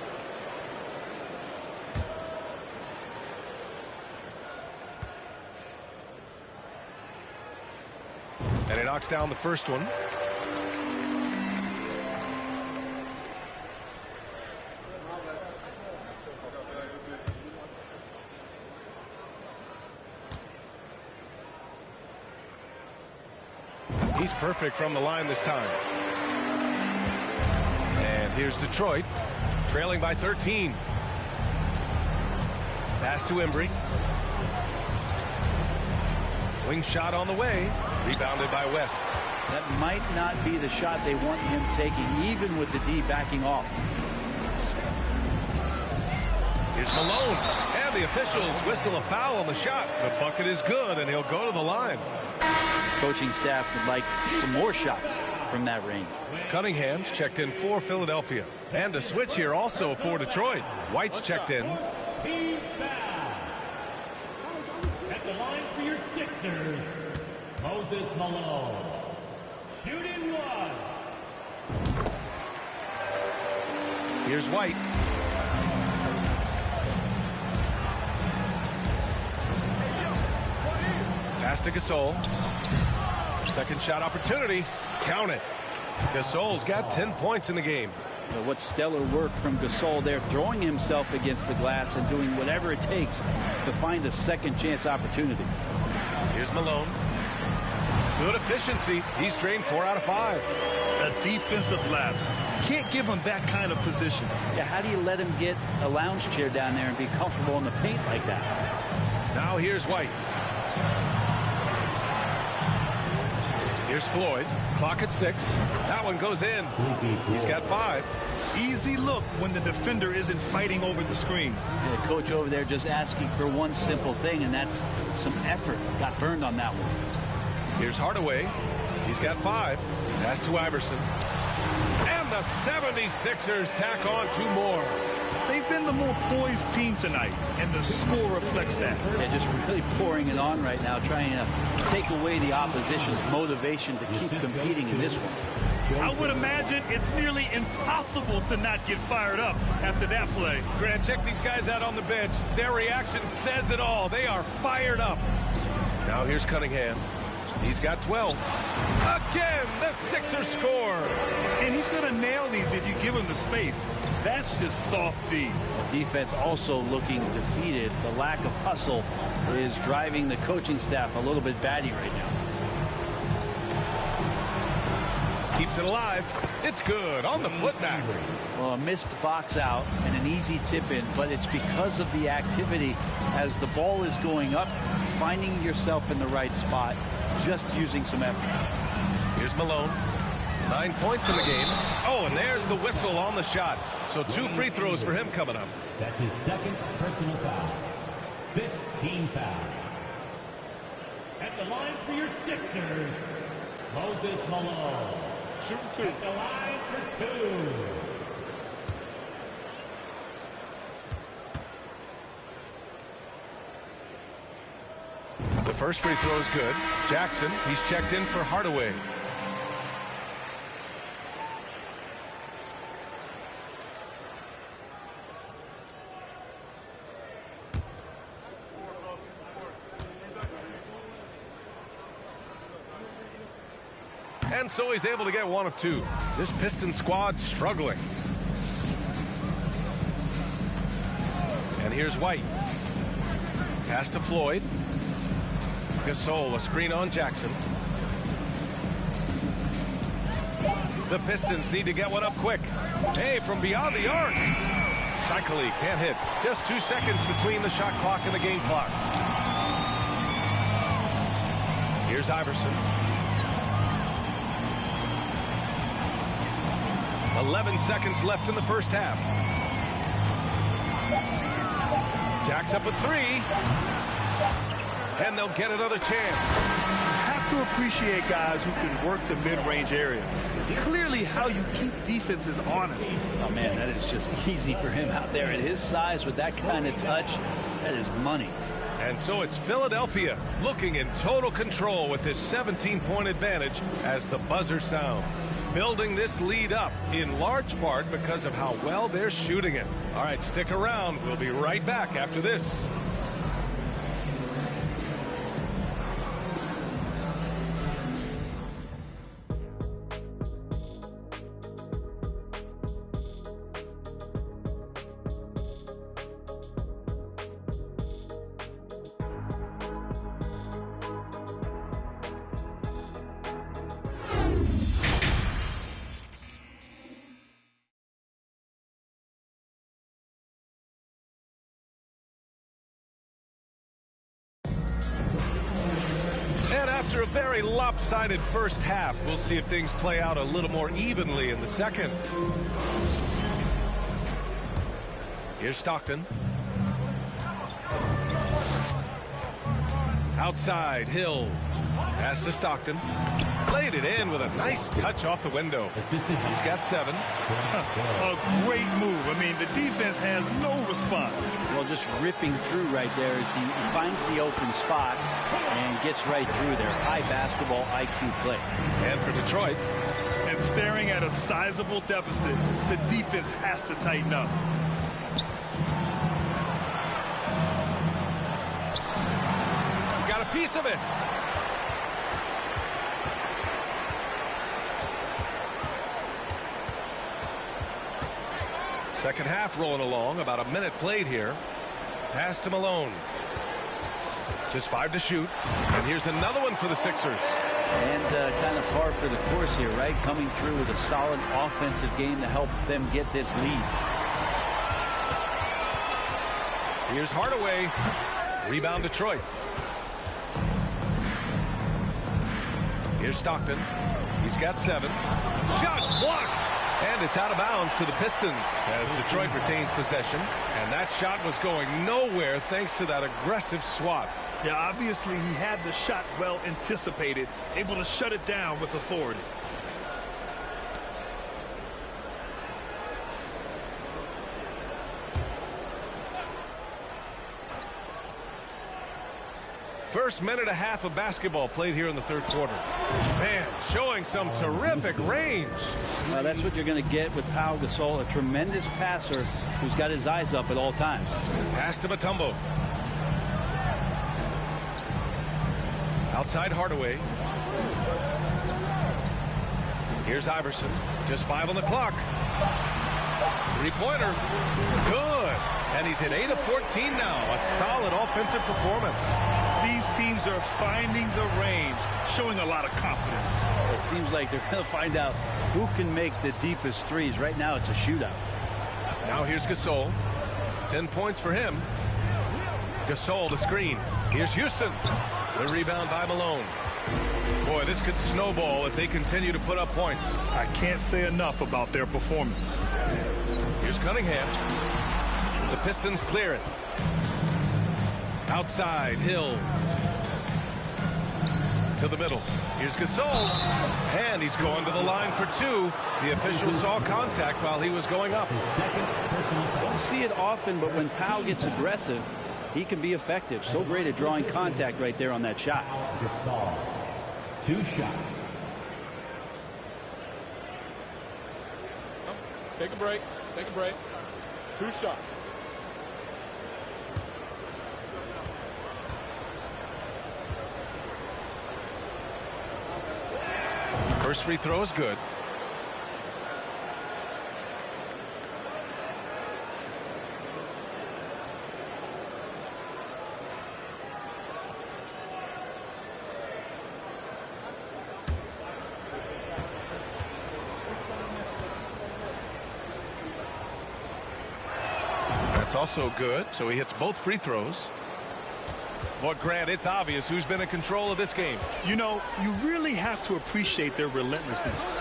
And he knocks down the first one. He's perfect from the line this time. And here's Detroit, trailing by 13. Pass to Embry. Wing shot on the way. Rebounded by West. That might not be the shot they want him taking, even with the D backing off. Here's Malone. And the officials whistle a foul on the shot. The bucket is good, and he'll go to the line. Coaching staff would like some more shots from that range. Cunningham's checked in for Philadelphia. And a switch here also for Detroit. White's checked in. Team foul. At the line for your Sixers, Moses Malone. Shooting 1. Here's White. Pass to Gasol. Second shot opportunity. Count it. Gasol's got 10 points in the game. So what stellar work from Gasol there, throwing himself against the glass and doing whatever it takes to find a second chance opportunity. Here's Malone. Good efficiency. He's drained 4 out of 5. A defensive lapse. Can't give him that kind of position. Yeah, how do you let him get a lounge chair down there and be comfortable in the paint like that? Now here's White. Here's Floyd. Clock at 6. That one goes in. He's got 5. Easy look when the defender isn't fighting over the screen. The coach over there just asking for one simple thing, and that's some effort. Got burned on that one. Here's Hardaway. He's got 5. Pass to Iverson. And the 76ers tack on 2 more. They've been the more poised team tonight, and the score reflects that. They're just really pouring it on right now, trying to take away the opposition's motivation to keep competing in this one. I would imagine it's nearly impossible to not get fired up after that play. Grant, check these guys out on the bench. Their reaction says it all. They are fired up. Now here's Cunningham. He's got 12. Again, the Sixers score. And he's going to nail these if you give him the space. That's just soft D. Defense also looking defeated. The lack of hustle is driving the coaching staff a little bit batty right now. Keeps it alive. It's good on the putback. Well, a missed box out and an easy tip in, but it's because of the activity as the ball is going up, finding yourself in the right spot, just using some effort. Here's Malone. 9 points in the game. Oh, and there's the whistle on the shot. So 2 free throws for him coming up. That's his second personal foul. 15 foul. At the line for your Sixers, Moses Malone. Shooting 2. At the line for 2. The first free throw is good. Jackson, he's checked in for Hardaway. And so he's able to get 1 of 2. This Pistons squad struggling. And here's White. Pass to Floyd. Gasol, a screen on Jackson. The Pistons need to get one up quick. Hey, from beyond the arc. Cycli can't hit. Just 2 seconds between the shot clock and the game clock. Here's Iverson. 11 seconds left in the first half. Jack's up at 3. And they'll get another chance. Have to appreciate guys who can work the mid-range area. It's clearly how you keep defenses honest. Oh, man, that is just easy for him out there at his size with that kind of touch. That is money. And so it's Philadelphia looking in total control with this 17-point advantage as the buzzer sounds. Building this lead up in large part because of how well they're shooting it. All right, stick around. We'll be right back after this. After a very lopsided first half, we'll see if things play out a little more evenly in the second. Here's Stockton. Outside, Hill. Pass to Stockton. Played it in with a nice touch off the window. He's got 7. A great move. I mean, the defense has no response. Well, just ripping through right there as he finds the open spot and gets right through there. High basketball IQ play. And for Detroit. And staring at a sizable deficit, the defense has to tighten up. Got a piece of it. Second half rolling along, about a minute played here. Pass to Malone. Just 5 to shoot. And here's another one for the Sixers. And kind of par for the course here, right? Coming through with a solid offensive game to help them get this lead. Here's Hardaway. Rebound Detroit. Here's Stockton. He's got 7. Shots blocked. And it's out of bounds to the Pistons as Detroit retains possession. And that shot was going nowhere thanks to that aggressive swat. Yeah, obviously he had the shot well anticipated, able to shut it down with authority. First minute and a half of basketball played here in the third quarter. Man, showing some terrific range. That's what you're going to get with Pau Gasol, a tremendous passer who's got his eyes up at all times. Pass to Mutombo. Outside Hardaway. Here's Iverson. Just 5 on the clock. Three-pointer. Good. And he's hit 8 of 14 now. A solid offensive performance. These teams are finding the range, showing a lot of confidence. It seems like they're going to find out who can make the deepest threes. Right now, it's a shootout. Now here's Gasol. 10 points for him. Gasol to screen. Here's Houston. The rebound by Malone. Boy, this could snowball if they continue to put up points. I can't say enough about their performance. Here's Cunningham. The Pistons clear it. Outside, Hill. To the middle. Here's Gasol. And he's going to the line for 2. The official saw contact while he was going up. Don't see it often, but when Pau gets aggressive, he can be effective. So great at drawing contact right there on that shot. Gasol. 2 shots. Take a break. Take a break. 2 shots. First free throw is good. That's also good. So he hits both free throws. But Grant, it's obvious who's been in control of this game. You know, you really have to appreciate their relentlessness.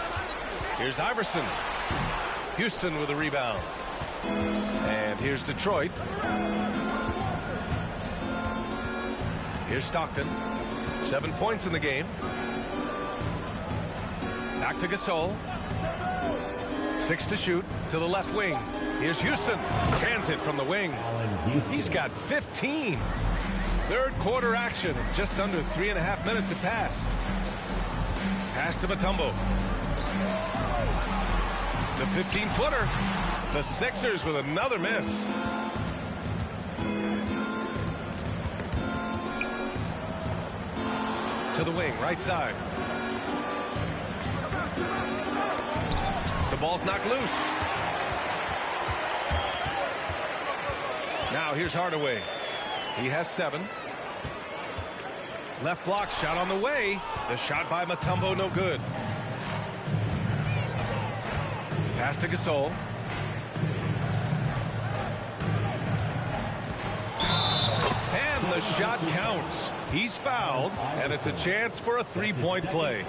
Here's Iverson. Houston with a rebound. And here's Detroit. Here's Stockton. 7 points in the game. Back to Gasol. 6 to shoot to the left wing. Here's Houston. Transit from the wing. He's got 15. Third quarter action. Just under 3.5 minutes have passed. Pass to Mutombo. The 15-footer. The Sixers with another miss. To the wing, right side. The ball's knocked loose. Now here's Hardaway. He has 7. Left block shot on the way. The shot by Mutombo no good. Pass to Gasol. And the shot counts. He's fouled, and it's a chance for a 3-point play.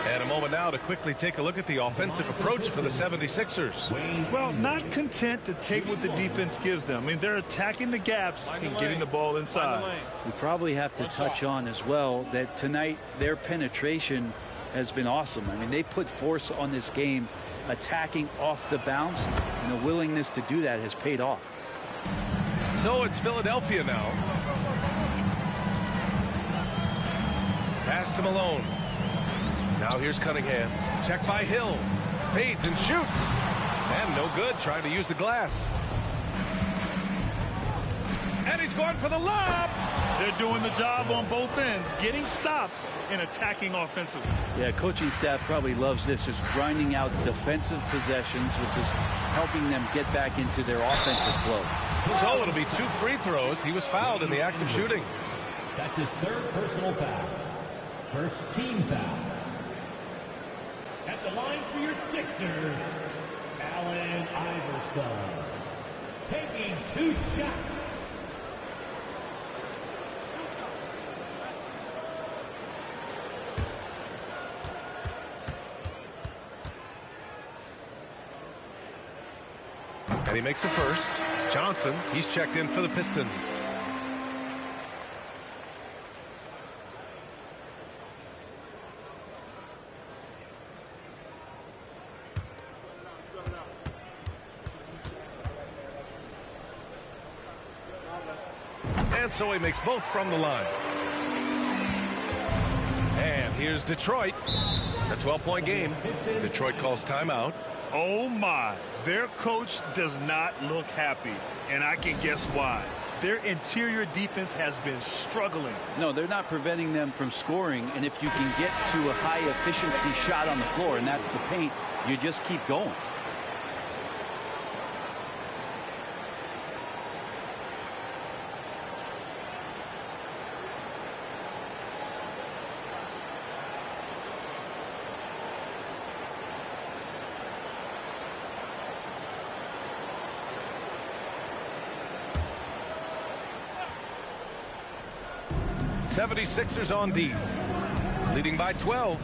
And a moment now to quickly take a look at the offensive approach for the 76ers. Well, not content to take what the defense gives them. I mean, they're attacking the gaps and getting the ball inside. We probably have to touch on as well that tonight their penetration has been awesome. I mean, they put force on this game, attacking off the bounce, and the willingness to do that has paid off. So it's Philadelphia now. Pass to Malone. Now here's Cunningham. Check by Hill. Fades and shoots. And no good, trying to use the glass. And he's going for the lob. They're doing the job on both ends, getting stops and attacking offensively. Yeah, coaching staff probably loves this, just grinding out defensive possessions, which is helping them get back into their offensive flow. So it'll be 2 free throws. He was fouled in the act of shooting. That's his 3rd personal foul. First team foul. At the line for your Sixers, Allen Iverson. Taking 2 shots. And he makes the first. Johnson, he's checked in for the Pistons. And so he makes both from the line. And here's Detroit. A 12-point game. Detroit calls timeout. Oh, my. Their coach does not look happy, and I can guess why. Their interior defense has been struggling. No, they're not preventing them from scoring, and if you can get to a high-efficiency shot on the floor, and that's the paint, you just keep going. '76ers on D, leading by 12.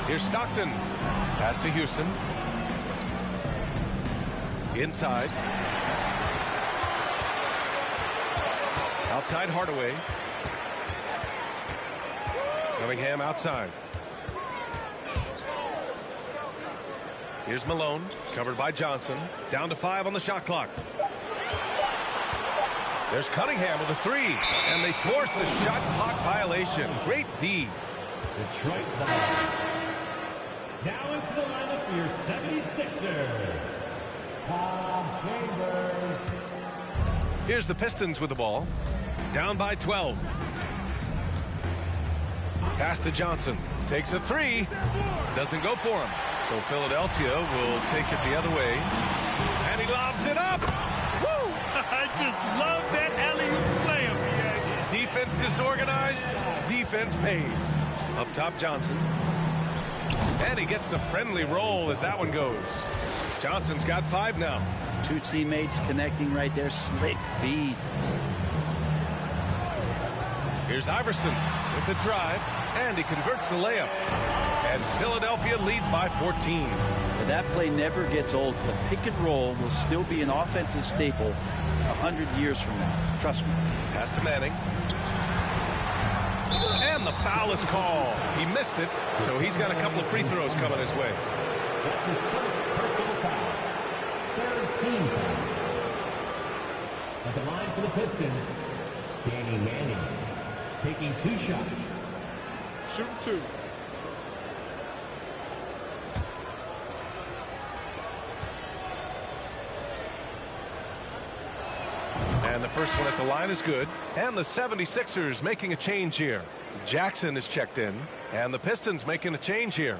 Here's Stockton. Pass to Houston. Inside. Outside Hardaway. Cunningham outside. Here's Malone, covered by Johnson. Down to 5 on the shot clock. There's Cunningham with a 3, and they force the shot clock violation. Great D. Detroit foul. Now into the lineup for your 76ers. Tom Chambers. Here's the Pistons with the ball. Down by 12. Pass to Johnson. Takes a 3. Doesn't go for him. So Philadelphia will take it the other way. And he lobs it up. Woo! I just love that alley-oop slam. Defense disorganized. Defense pays. Up top, Johnson. And he gets the friendly roll as that one goes. Johnson's got 5 now. 2 teammates connecting right there. Slick feed. Here's Iverson with the drive, and he converts the layup. And Philadelphia leads by 14. But that play never gets old. The pick and roll will still be an offensive staple 100 years from now. Trust me. Pass to Manning. And the foul is called. He missed it, so he's got a couple of free throws coming his way. That's his first personal foul. 13 foul. At the line for the Pistons, Danny Manning taking 2 shots. Shooting 2. And the first one at the line is good. And the 76ers making a change here. Jackson is checked in. And the Pistons making a change here.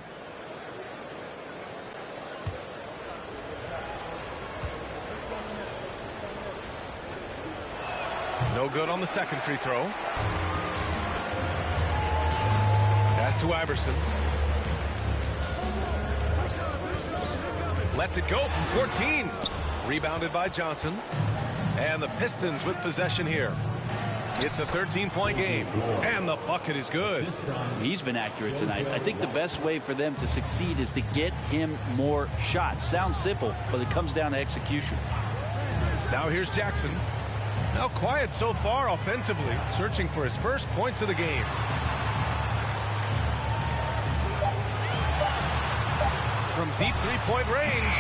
No good on the second free throw. Pass to Iverson. Lets it go from 14. Rebounded by Johnson. And the Pistons with possession here. It's a 13-point game. And the bucket is good. He's been accurate tonight. I think the best way for them to succeed is to get him more shots. Sounds simple, but it comes down to execution. Now here's Jackson. Now quiet so far offensively, searching for his first points of the game. From deep three-point range.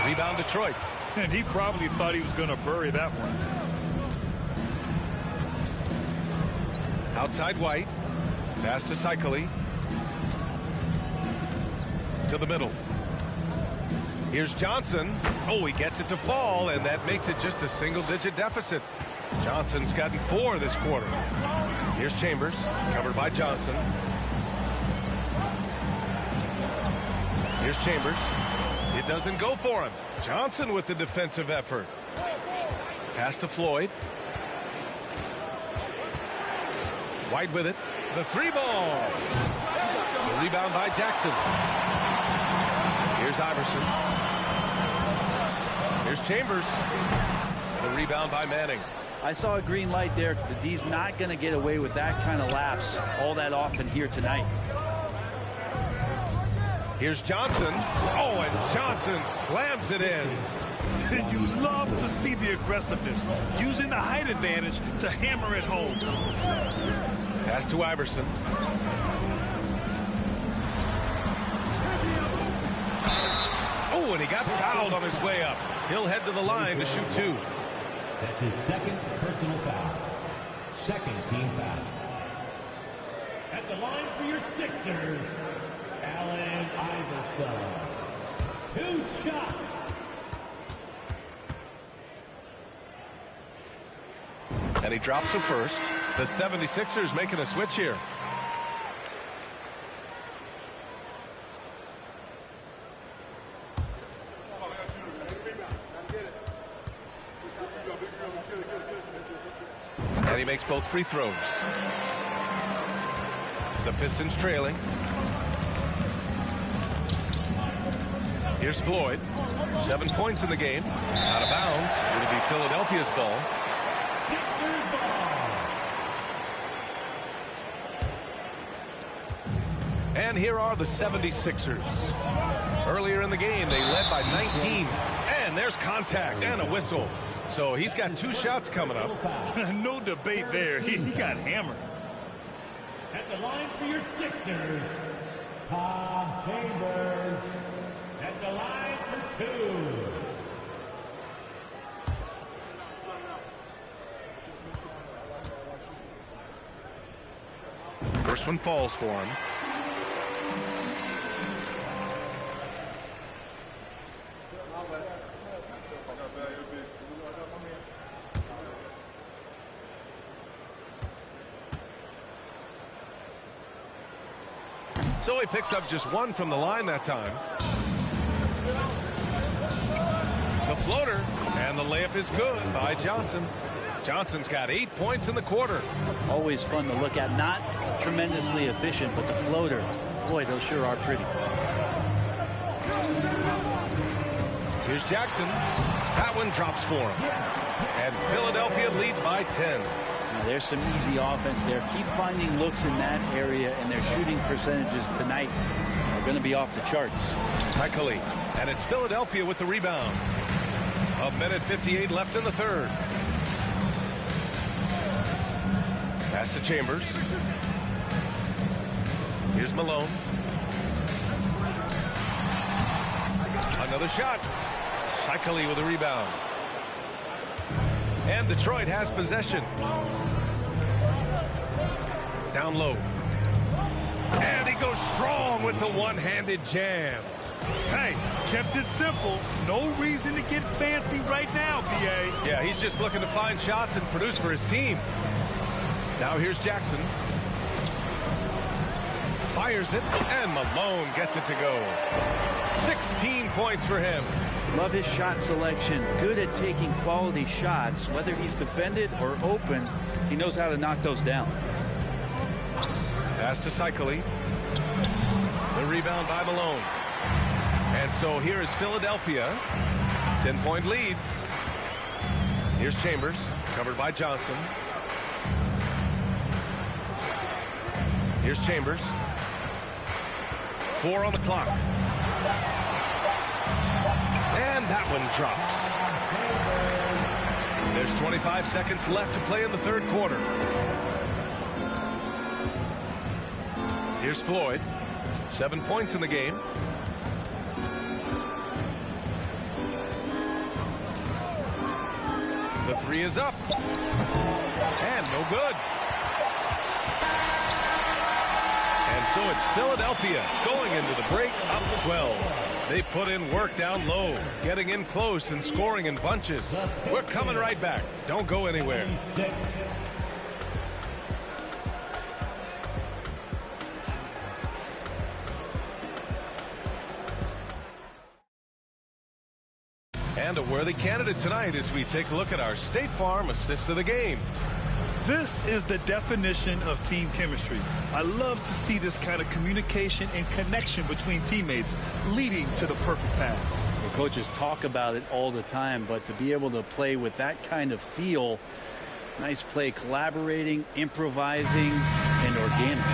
Rebound Detroit. And he probably thought he was going to bury that one. Outside White. Pass to Cycli. To the middle. Here's Johnson. Oh, he gets it to fall, and that makes it just a single-digit deficit. Johnson's gotten 4 this quarter. Here's Chambers, covered by Johnson. Here's Chambers. It doesn't go for him. Johnson with the defensive effort. Pass to Floyd. White with it. The 3-ball. The rebound by Jackson. Here's Iverson. Here's Chambers. The rebound by Manning. I saw a green light there. The D's not going to get away with that kind of lapse all that often here tonight. Here's Johnson. Oh, and Johnson slams it in. You love to see the aggressiveness, using the height advantage to hammer it home. Pass to Iverson. Oh, and he got fouled on his way up. He'll head to the line to shoot 2. That's his second personal foul. Second team foul. At the line for your Sixers, Allen Iverson. 2 shots. And he drops the first. The 76ers making a switch here. And he makes both free throws. The Pistons trailing. Here's Floyd. 7 points in the game. Out of bounds. It'll be Philadelphia's ball. And here are the 76ers. Earlier in the game, they led by 19. And there's contact and a whistle. So he's got 2 shots coming up. No debate there. He got hammered. At the line for your Sixers, Tom Chambers. At the line for 2. First one falls for him. So he picks up just 1 from the line that time. The floater, and the layup is good by Johnson. Johnson's got 8 points in the quarter. Always fun to look at. Not tremendously efficient, but the floater, boy, those sure are pretty. Here's Jackson. That one drops for him. And Philadelphia leads by 10. Now, there's some easy offense there. Keep finding looks in that area, and their shooting percentages tonight are going to be off the charts. Tykely, and it's Philadelphia with the rebound. 1:58 left in the third. Pass to Chambers. Here's Malone. Another shot. Tykely with a rebound. And Detroit has possession. Down low. And he goes strong with the one-handed jam. Hey, kept it simple. No reason to get fancy right now, B.A. Yeah, he's just looking to find shots and produce for his team. Now here's Jackson. Fires it, and Malone gets it to go. 16 points for him. Love his shot selection. Good at taking quality shots. Whether he's defended or open, he knows how to knock those down. Pass to Tykely. The rebound by Malone. And so here is Philadelphia. 10-point lead. Here's Chambers, covered by Johnson. Here's Chambers. 4 on the clock. And that one drops. There's 25 seconds left to play in the third quarter. Here's Floyd. 7 points in the game. The 3 is up. And no good. And so it's Philadelphia going into the break up 12. They put in work down low, getting in close and scoring in bunches. We're coming right back. Don't go anywhere. And a worthy candidate tonight as we take a look at our State Farm assist of the game. This is the definition of team chemistry. I love to see this kind of communication and connection between teammates leading to the perfect pass. The coaches talk about it all the time, but to be able to play with that kind of feel, nice play, collaborating, improvising, and organic.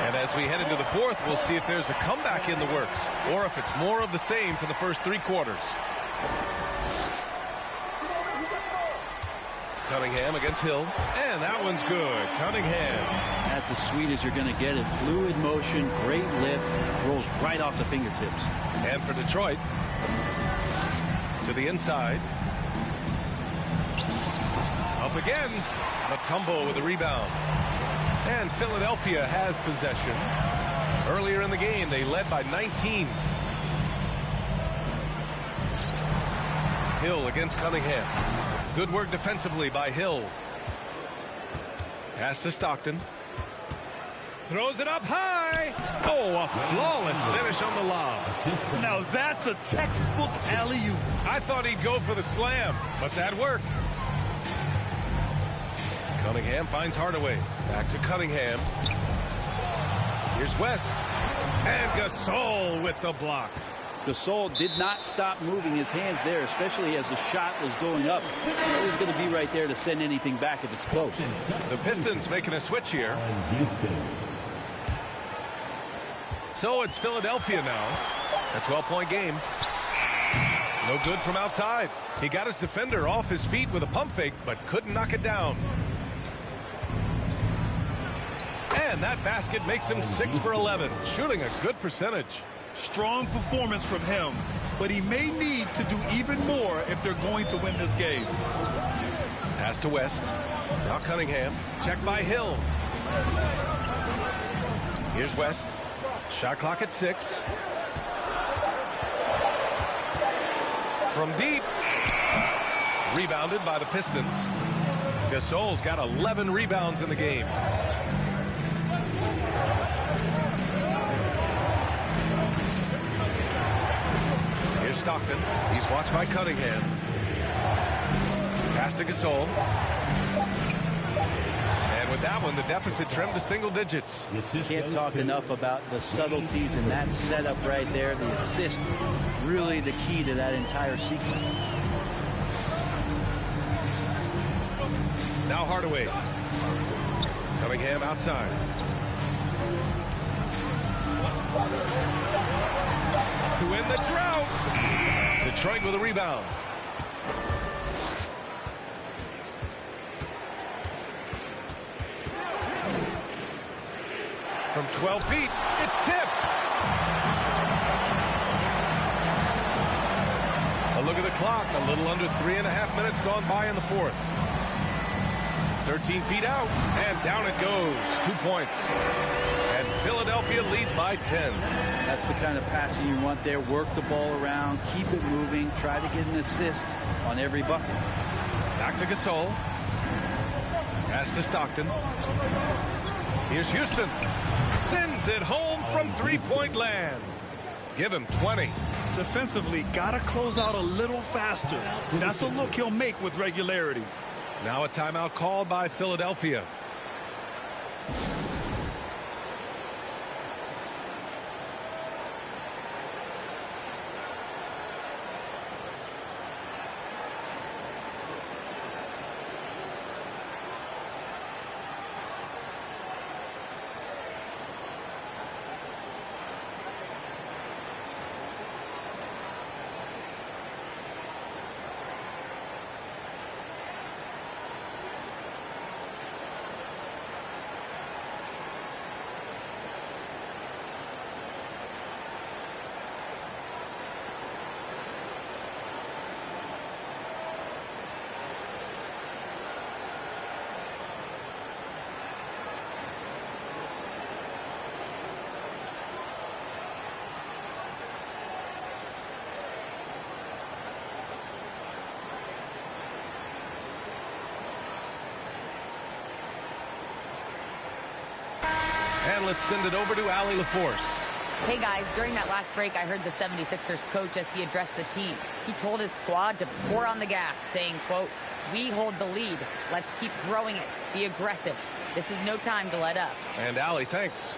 And as As we head into the fourth, we'll see if there's a comeback in the works or if it's more of the same for the first 3 quarters. Cunningham against Hill, and that one's good. Cunningham. That's as sweet as you're going to get it. Fluid motion, great lift, rolls right off the fingertips. And for Detroit, to the inside. Up again. Mutombo with a rebound. And Philadelphia has possession. Earlier in the game, they led by 19. Hill against Cunningham. Good work defensively by Hill. Pass to Stockton. Throws it up high. Oh, a flawless finish on the lob. Now that's a textbook alley-oop. I thought he'd go for the slam, but that worked. Cunningham finds Hardaway. Back to Cunningham. Here's West. And Gasol with the block. Gasol did not stop moving his hands there, especially as the shot was going up. He's going to be right there to send anything back if it's close. The Pistons making a switch here. So it's Philadelphia now. A 12-point game. No good from outside. He got his defender off his feet with a pump fake, but couldn't knock it down. And that basket makes him 6 for 11, shooting a good percentage. Strong performance from him, but he may need to do even more if they're going to win this game. Pass to West. Now Cunningham. Check by Hill. Here's West. Shot clock at 6. From deep. Rebounded by the Pistons. Gasol's got 11 rebounds in the game. Here's Stockton. He's watched by Cunningham. Pass to Gasol. And with that one, the deficit trimmed to single digits. Can't talk enough about the subtleties in that setup right there. The assist, really the key to that entire sequence. Now Hardaway. Cunningham outside. To win the drought. Detroit with a rebound. From 12 feet, it's tipped. A look at the clock. A little under 3.5 minutes gone by in the fourth. 13 feet out, and down it goes. 2 points. And Philadelphia leads by 10. That's the kind of passing you want there. Work the ball around, keep it moving, try to get an assist on every bucket. Back to Gasol. Pass to Stockton. Here's Houston. Sends it home from three-point land. Give him 20. Defensively, got to close out a little faster. That's a look he'll make with regularity. Now a timeout called by Philadelphia. And let's send it over to Allie LaForce. Hey guys, during that last break, I heard the 76ers coach as he addressed the team. He told his squad to pour on the gas, saying, quote, "We hold the lead. Let's keep growing it. Be aggressive. This is no time to let up." And Allie, thanks.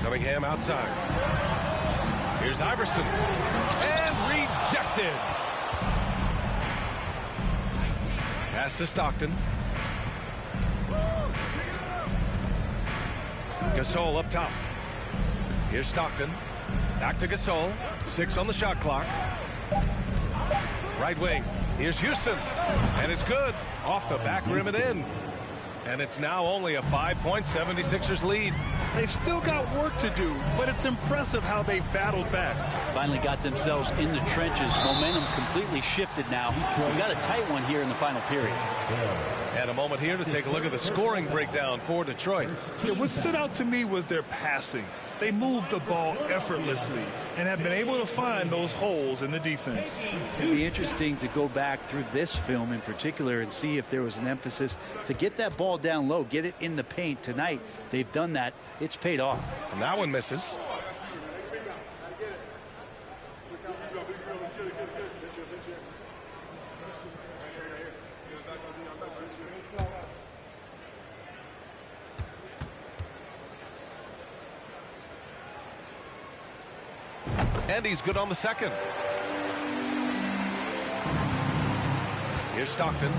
Cunningham outside. Here's Iverson. And rejected. Pass to Stockton. Gasol up top. Here's Stockton. Back to Gasol. 6 on the shot clock. Right wing. Here's Houston. And it's good. Off the back rim and in. And it's now only a 5-point 76ers lead. They've still got work to do, but it's impressive how they've battled back. Finally got themselves in the trenches. Momentum completely shifted now. We've got a tight one here in the final period. And a moment here to take a look at the scoring breakdown for Detroit. Yeah, what stood out to me was their passing. They moved the ball effortlessly and have been able to find those holes in the defense. It'll be interesting to go back through this film in particular and see if there was an emphasis to get that ball down low, get it in the paint. Tonight, they've done that. It's paid off. And that one misses. And he's good on the second. Here's Stockton.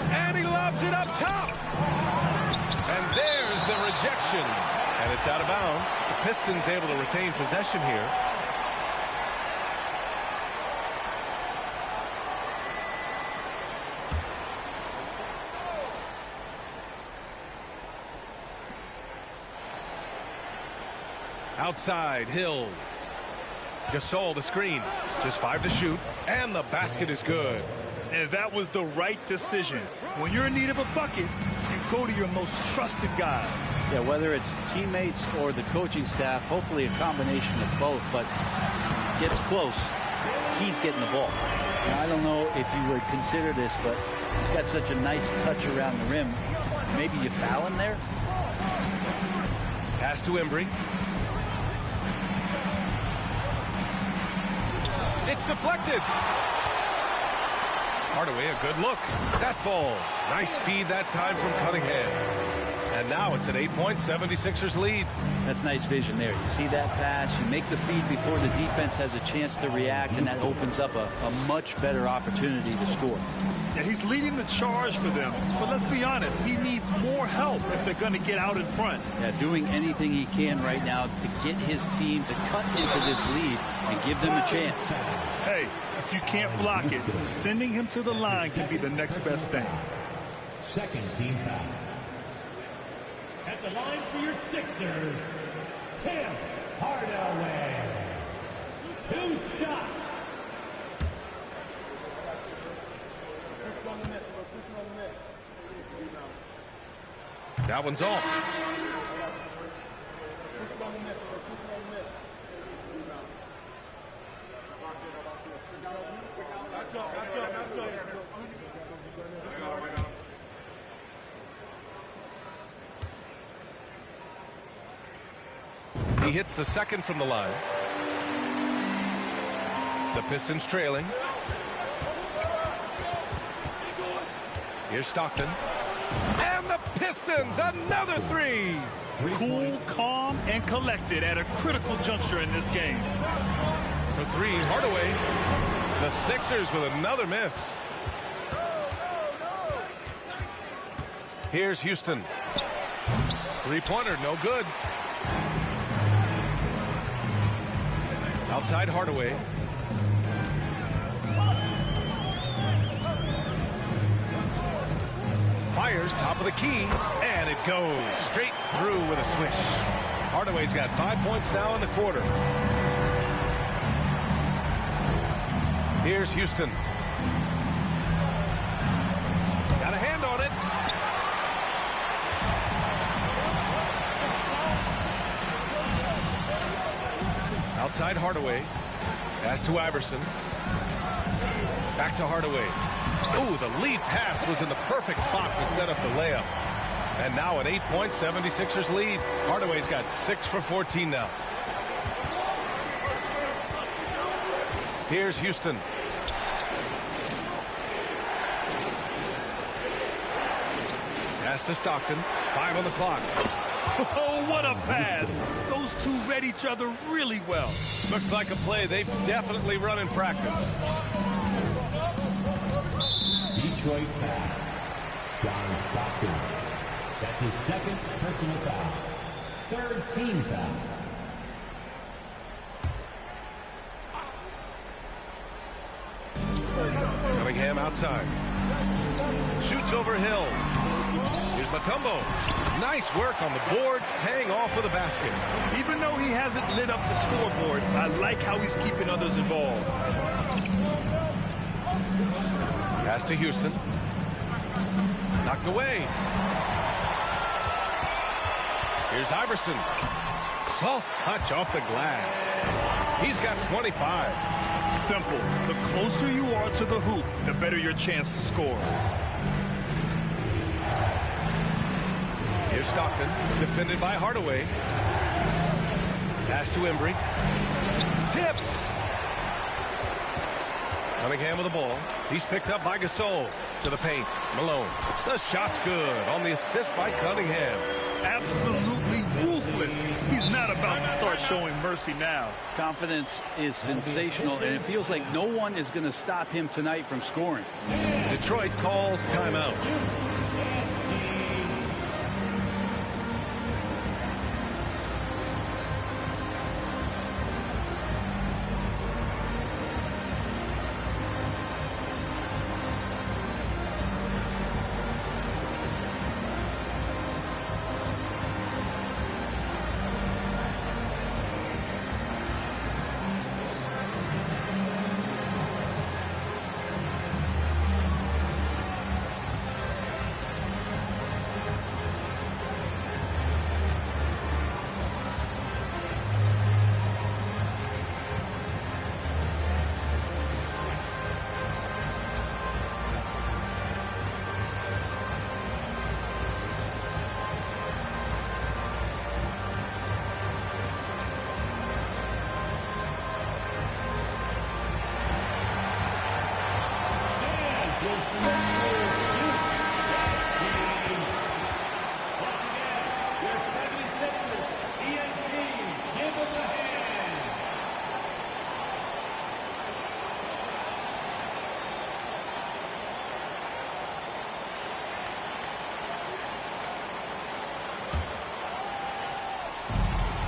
And he lobs it up top. And there's the rejection. And it's out of bounds. The Pistons able to retain possession here. Outside, Hill. Gasol the screen. Just 5 to shoot. And the basket is good. And that was the right decision. When you're in need of a bucket, you go to your most trusted guys. Yeah, whether it's teammates or the coaching staff, hopefully a combination of both, but gets close. He's getting the ball. Now, I don't know if you would consider this, but he's got such a nice touch around the rim. Maybe you foul him there? Pass to Embry. It's deflected. Hardaway, a good look. That falls. Nice feed that time from Cunningham. And now it's an 8-point 76ers lead. That's nice vision there. You see that pass, you make the feed before the defense has a chance to react, and that opens up a much better opportunity to score. Yeah, he's leading the charge for them. But let's be honest, he needs more help if they're going to get out in front. Yeah, doing anything he can right now to get his team to cut into this lead and give them a chance. Hey, if you can't block it, sending him to the line can be the next best thing. Second team foul. At the line for your Sixers, Tim Hardaway. 2 shots. That one's off. He hits the second from the line. The Pistons trailing. Here's Stockton. And the Pistons, another 3. Cool, calm, and collected at a critical juncture in this game. For 3, Hardaway. The Sixers with another miss. Here's Houston. 3-pointer, no good. Outside Hardaway. Fires top of the key, and it goes straight through with a swish. Hardaway's got 5 points now in the quarter. Here's Houston. Got a hand on it. Outside Hardaway. Pass to Iverson. Back to Hardaway. Ooh, the lead pass was in the perfect spot to set up the layup. And now an 8-point 76ers lead. Hardaway's got 6 for 14 now. Here's Houston. Pass to Stockton. 5 on the clock. Oh, what a pass. Those two read each other really well. Looks like a play they've definitely run in practice. Detroit foul. John Stockton. That's his second personal foul. Third team foul. Cunningham outside. Shoots over Hill. Here's Mutombo. Nice work on the boards, paying off with a basket. Even though he hasn't lit up the scoreboard, I like how he's keeping others involved. Pass to Houston. Knocked away. Here's Iverson. Soft touch off the glass. He's got 25. Simple. The closer you are to the hoop, the better your chance to score. Here's Stockton, defended by Hardaway. Pass to Embry. Tipped. Cunningham with the ball. He's picked up by Gasol. To the paint. Malone. The shot's good on the assist by Cunningham. Absolutely ruthless. He's not about to start showing mercy now. Confidence is sensational, and it feels like no one is going to stop him tonight from scoring. Detroit calls timeout.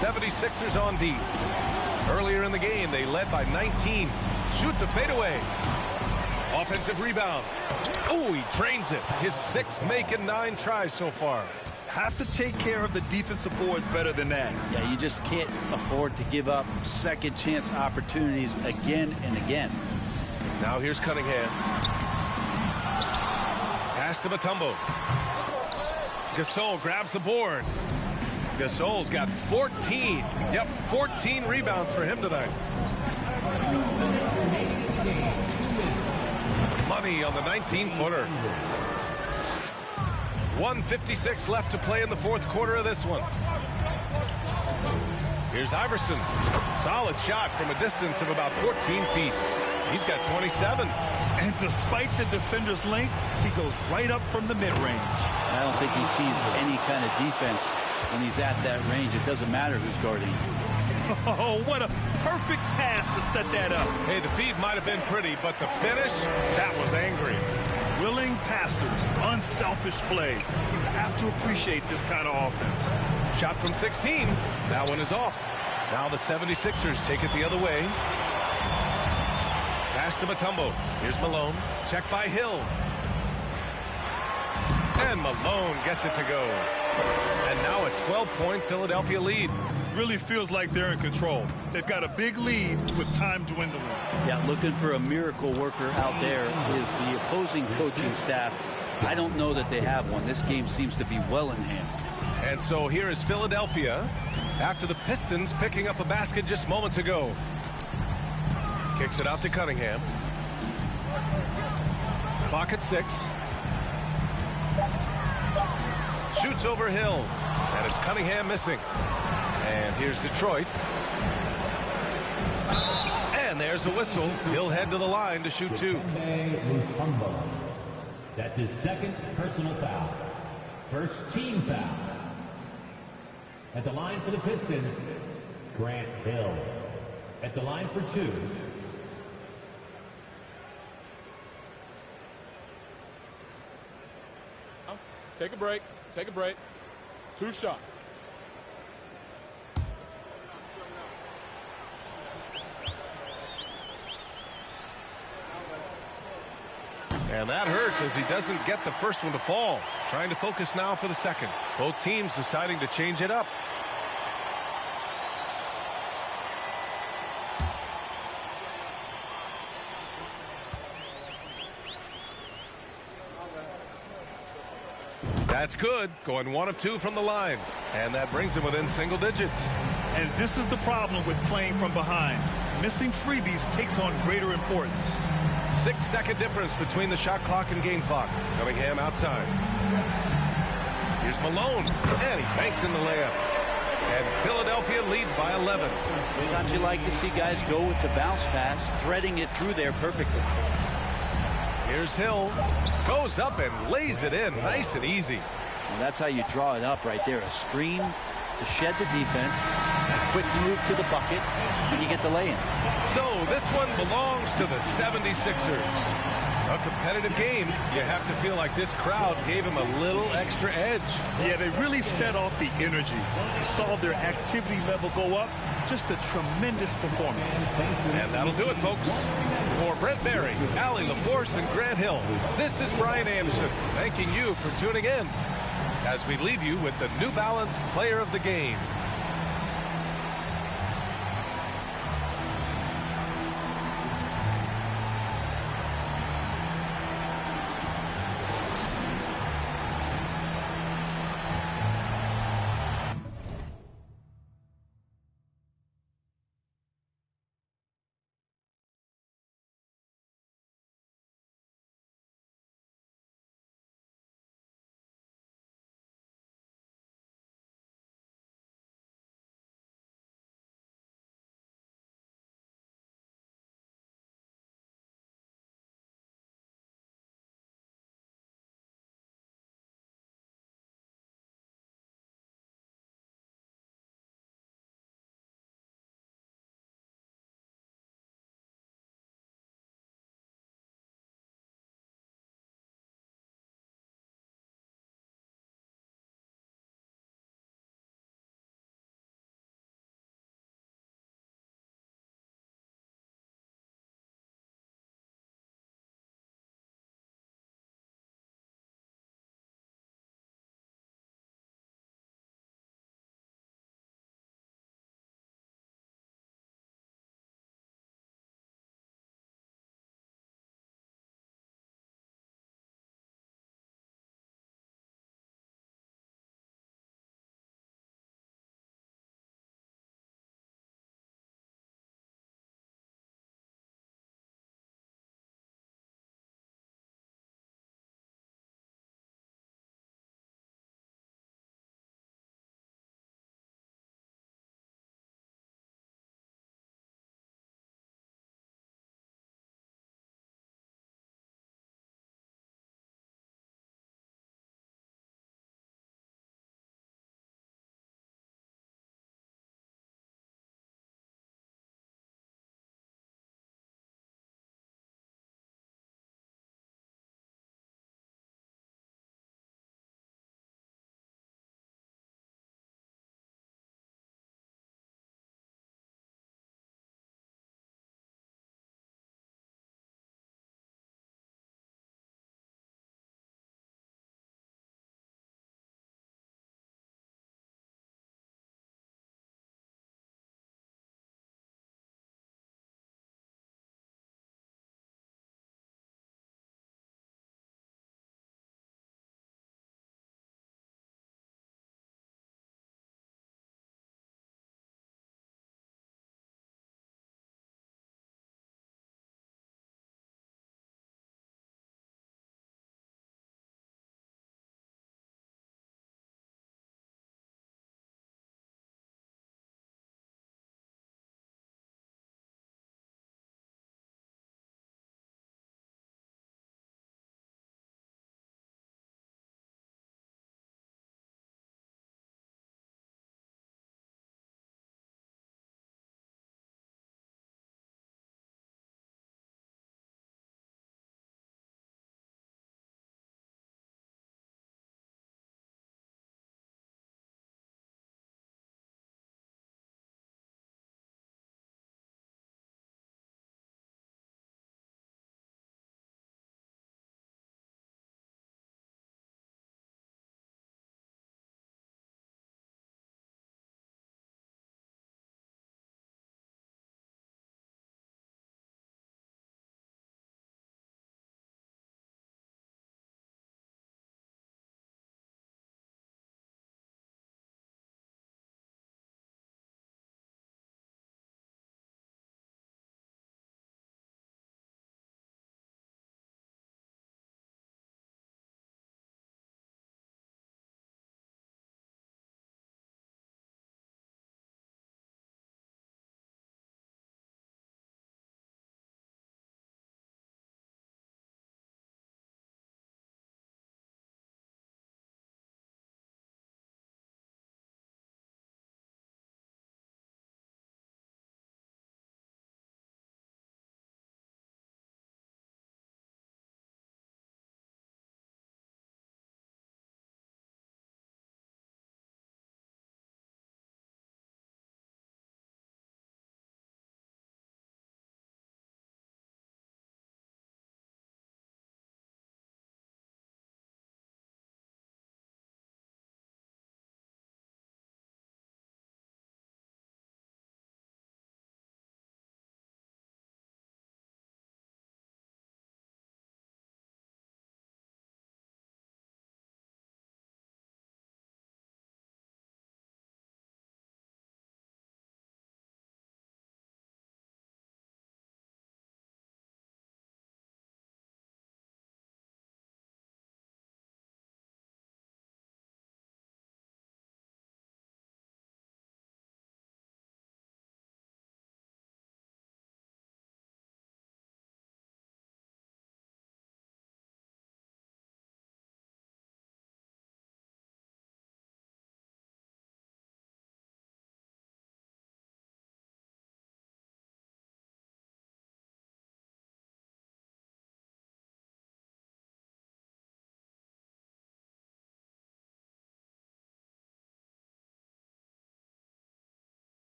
'76ers on D. Earlier in the game, they led by 19. Shoots a fadeaway. Offensive rebound. Oh, he drains it. His sixth make and 9 tries so far. Have to take care of the defensive boards better than that. Yeah, you just can't afford to give up second chance opportunities again and again. Now here's Cunningham. Pass to Mutombo. Gasol grabs the board. Gasol's got 14. Yep, 14 rebounds for him tonight. Money on the 19-footer. 1:56 left to play in the fourth quarter of this one. Here's Iverson. Solid shot from a distance of about 14 feet. He's got 27. And despite the defender's length, he goes right up from the mid-range. I don't think he sees any kind of defense when he's at that range. It doesn't matter who's guarding. Oh, what a perfect pass to set that up. Hey, the feed might have been pretty, but the finish, that was angry. Willing passers, unselfish play. You have to appreciate this kind of offense. Shot from 16. That one is off. Now the 76ers take it the other way. Pass to Mutombo. Here's Malone. Check by Hill. And Malone gets it to go. And now a 12-point Philadelphia lead. Really feels like they're in control. They've got a big lead with time dwindling. Yeah, looking for a miracle worker out there is the opposing coaching staff. I don't know that they have one. This game seems to be well in hand. And so here is Philadelphia after the Pistons picking up a basket just moments ago. Kicks it out to Cunningham. Clock at 6. Shoots over Hill. And it's Cunningham missing. And here's Detroit. And there's a whistle. He'll head to the line to shoot 2. That's his second personal foul. First team foul. At the line for the Pistons, Grant Hill. At the line for 2, Take a break. Take a break. 2 shots. And that hurts as he doesn't get the first one to fall. Trying to focus now for the second. Both teams deciding to change it up. That's good. Going 1 of 2 from the line. And that brings him within single digits. And this is the problem with playing from behind. Missing freebies takes on greater importance. 6-second difference between the shot clock and game clock. Cunningham outside. Here's Malone. And he banks in the layup. And Philadelphia leads by 11. Sometimes you like to see guys go with the bounce pass, threading it through there perfectly. Here's Hill. Goes up and lays it in. Nice and easy. Well, that's how you draw it up right there. A screen to shed the defense. A quick move to the bucket. And you get the lay-in. So this one belongs to the 76ers. A competitive game. You have to feel like this crowd gave him a little extra edge. Yeah, they really fed off the energy. You saw their activity level go up. Just a tremendous performance. And that'll do it, folks. For Brent Barry, Allie LaForce, and Grant Hill, this is Brian Anderson thanking you for tuning in as we leave you with the New Balance Player of the Game.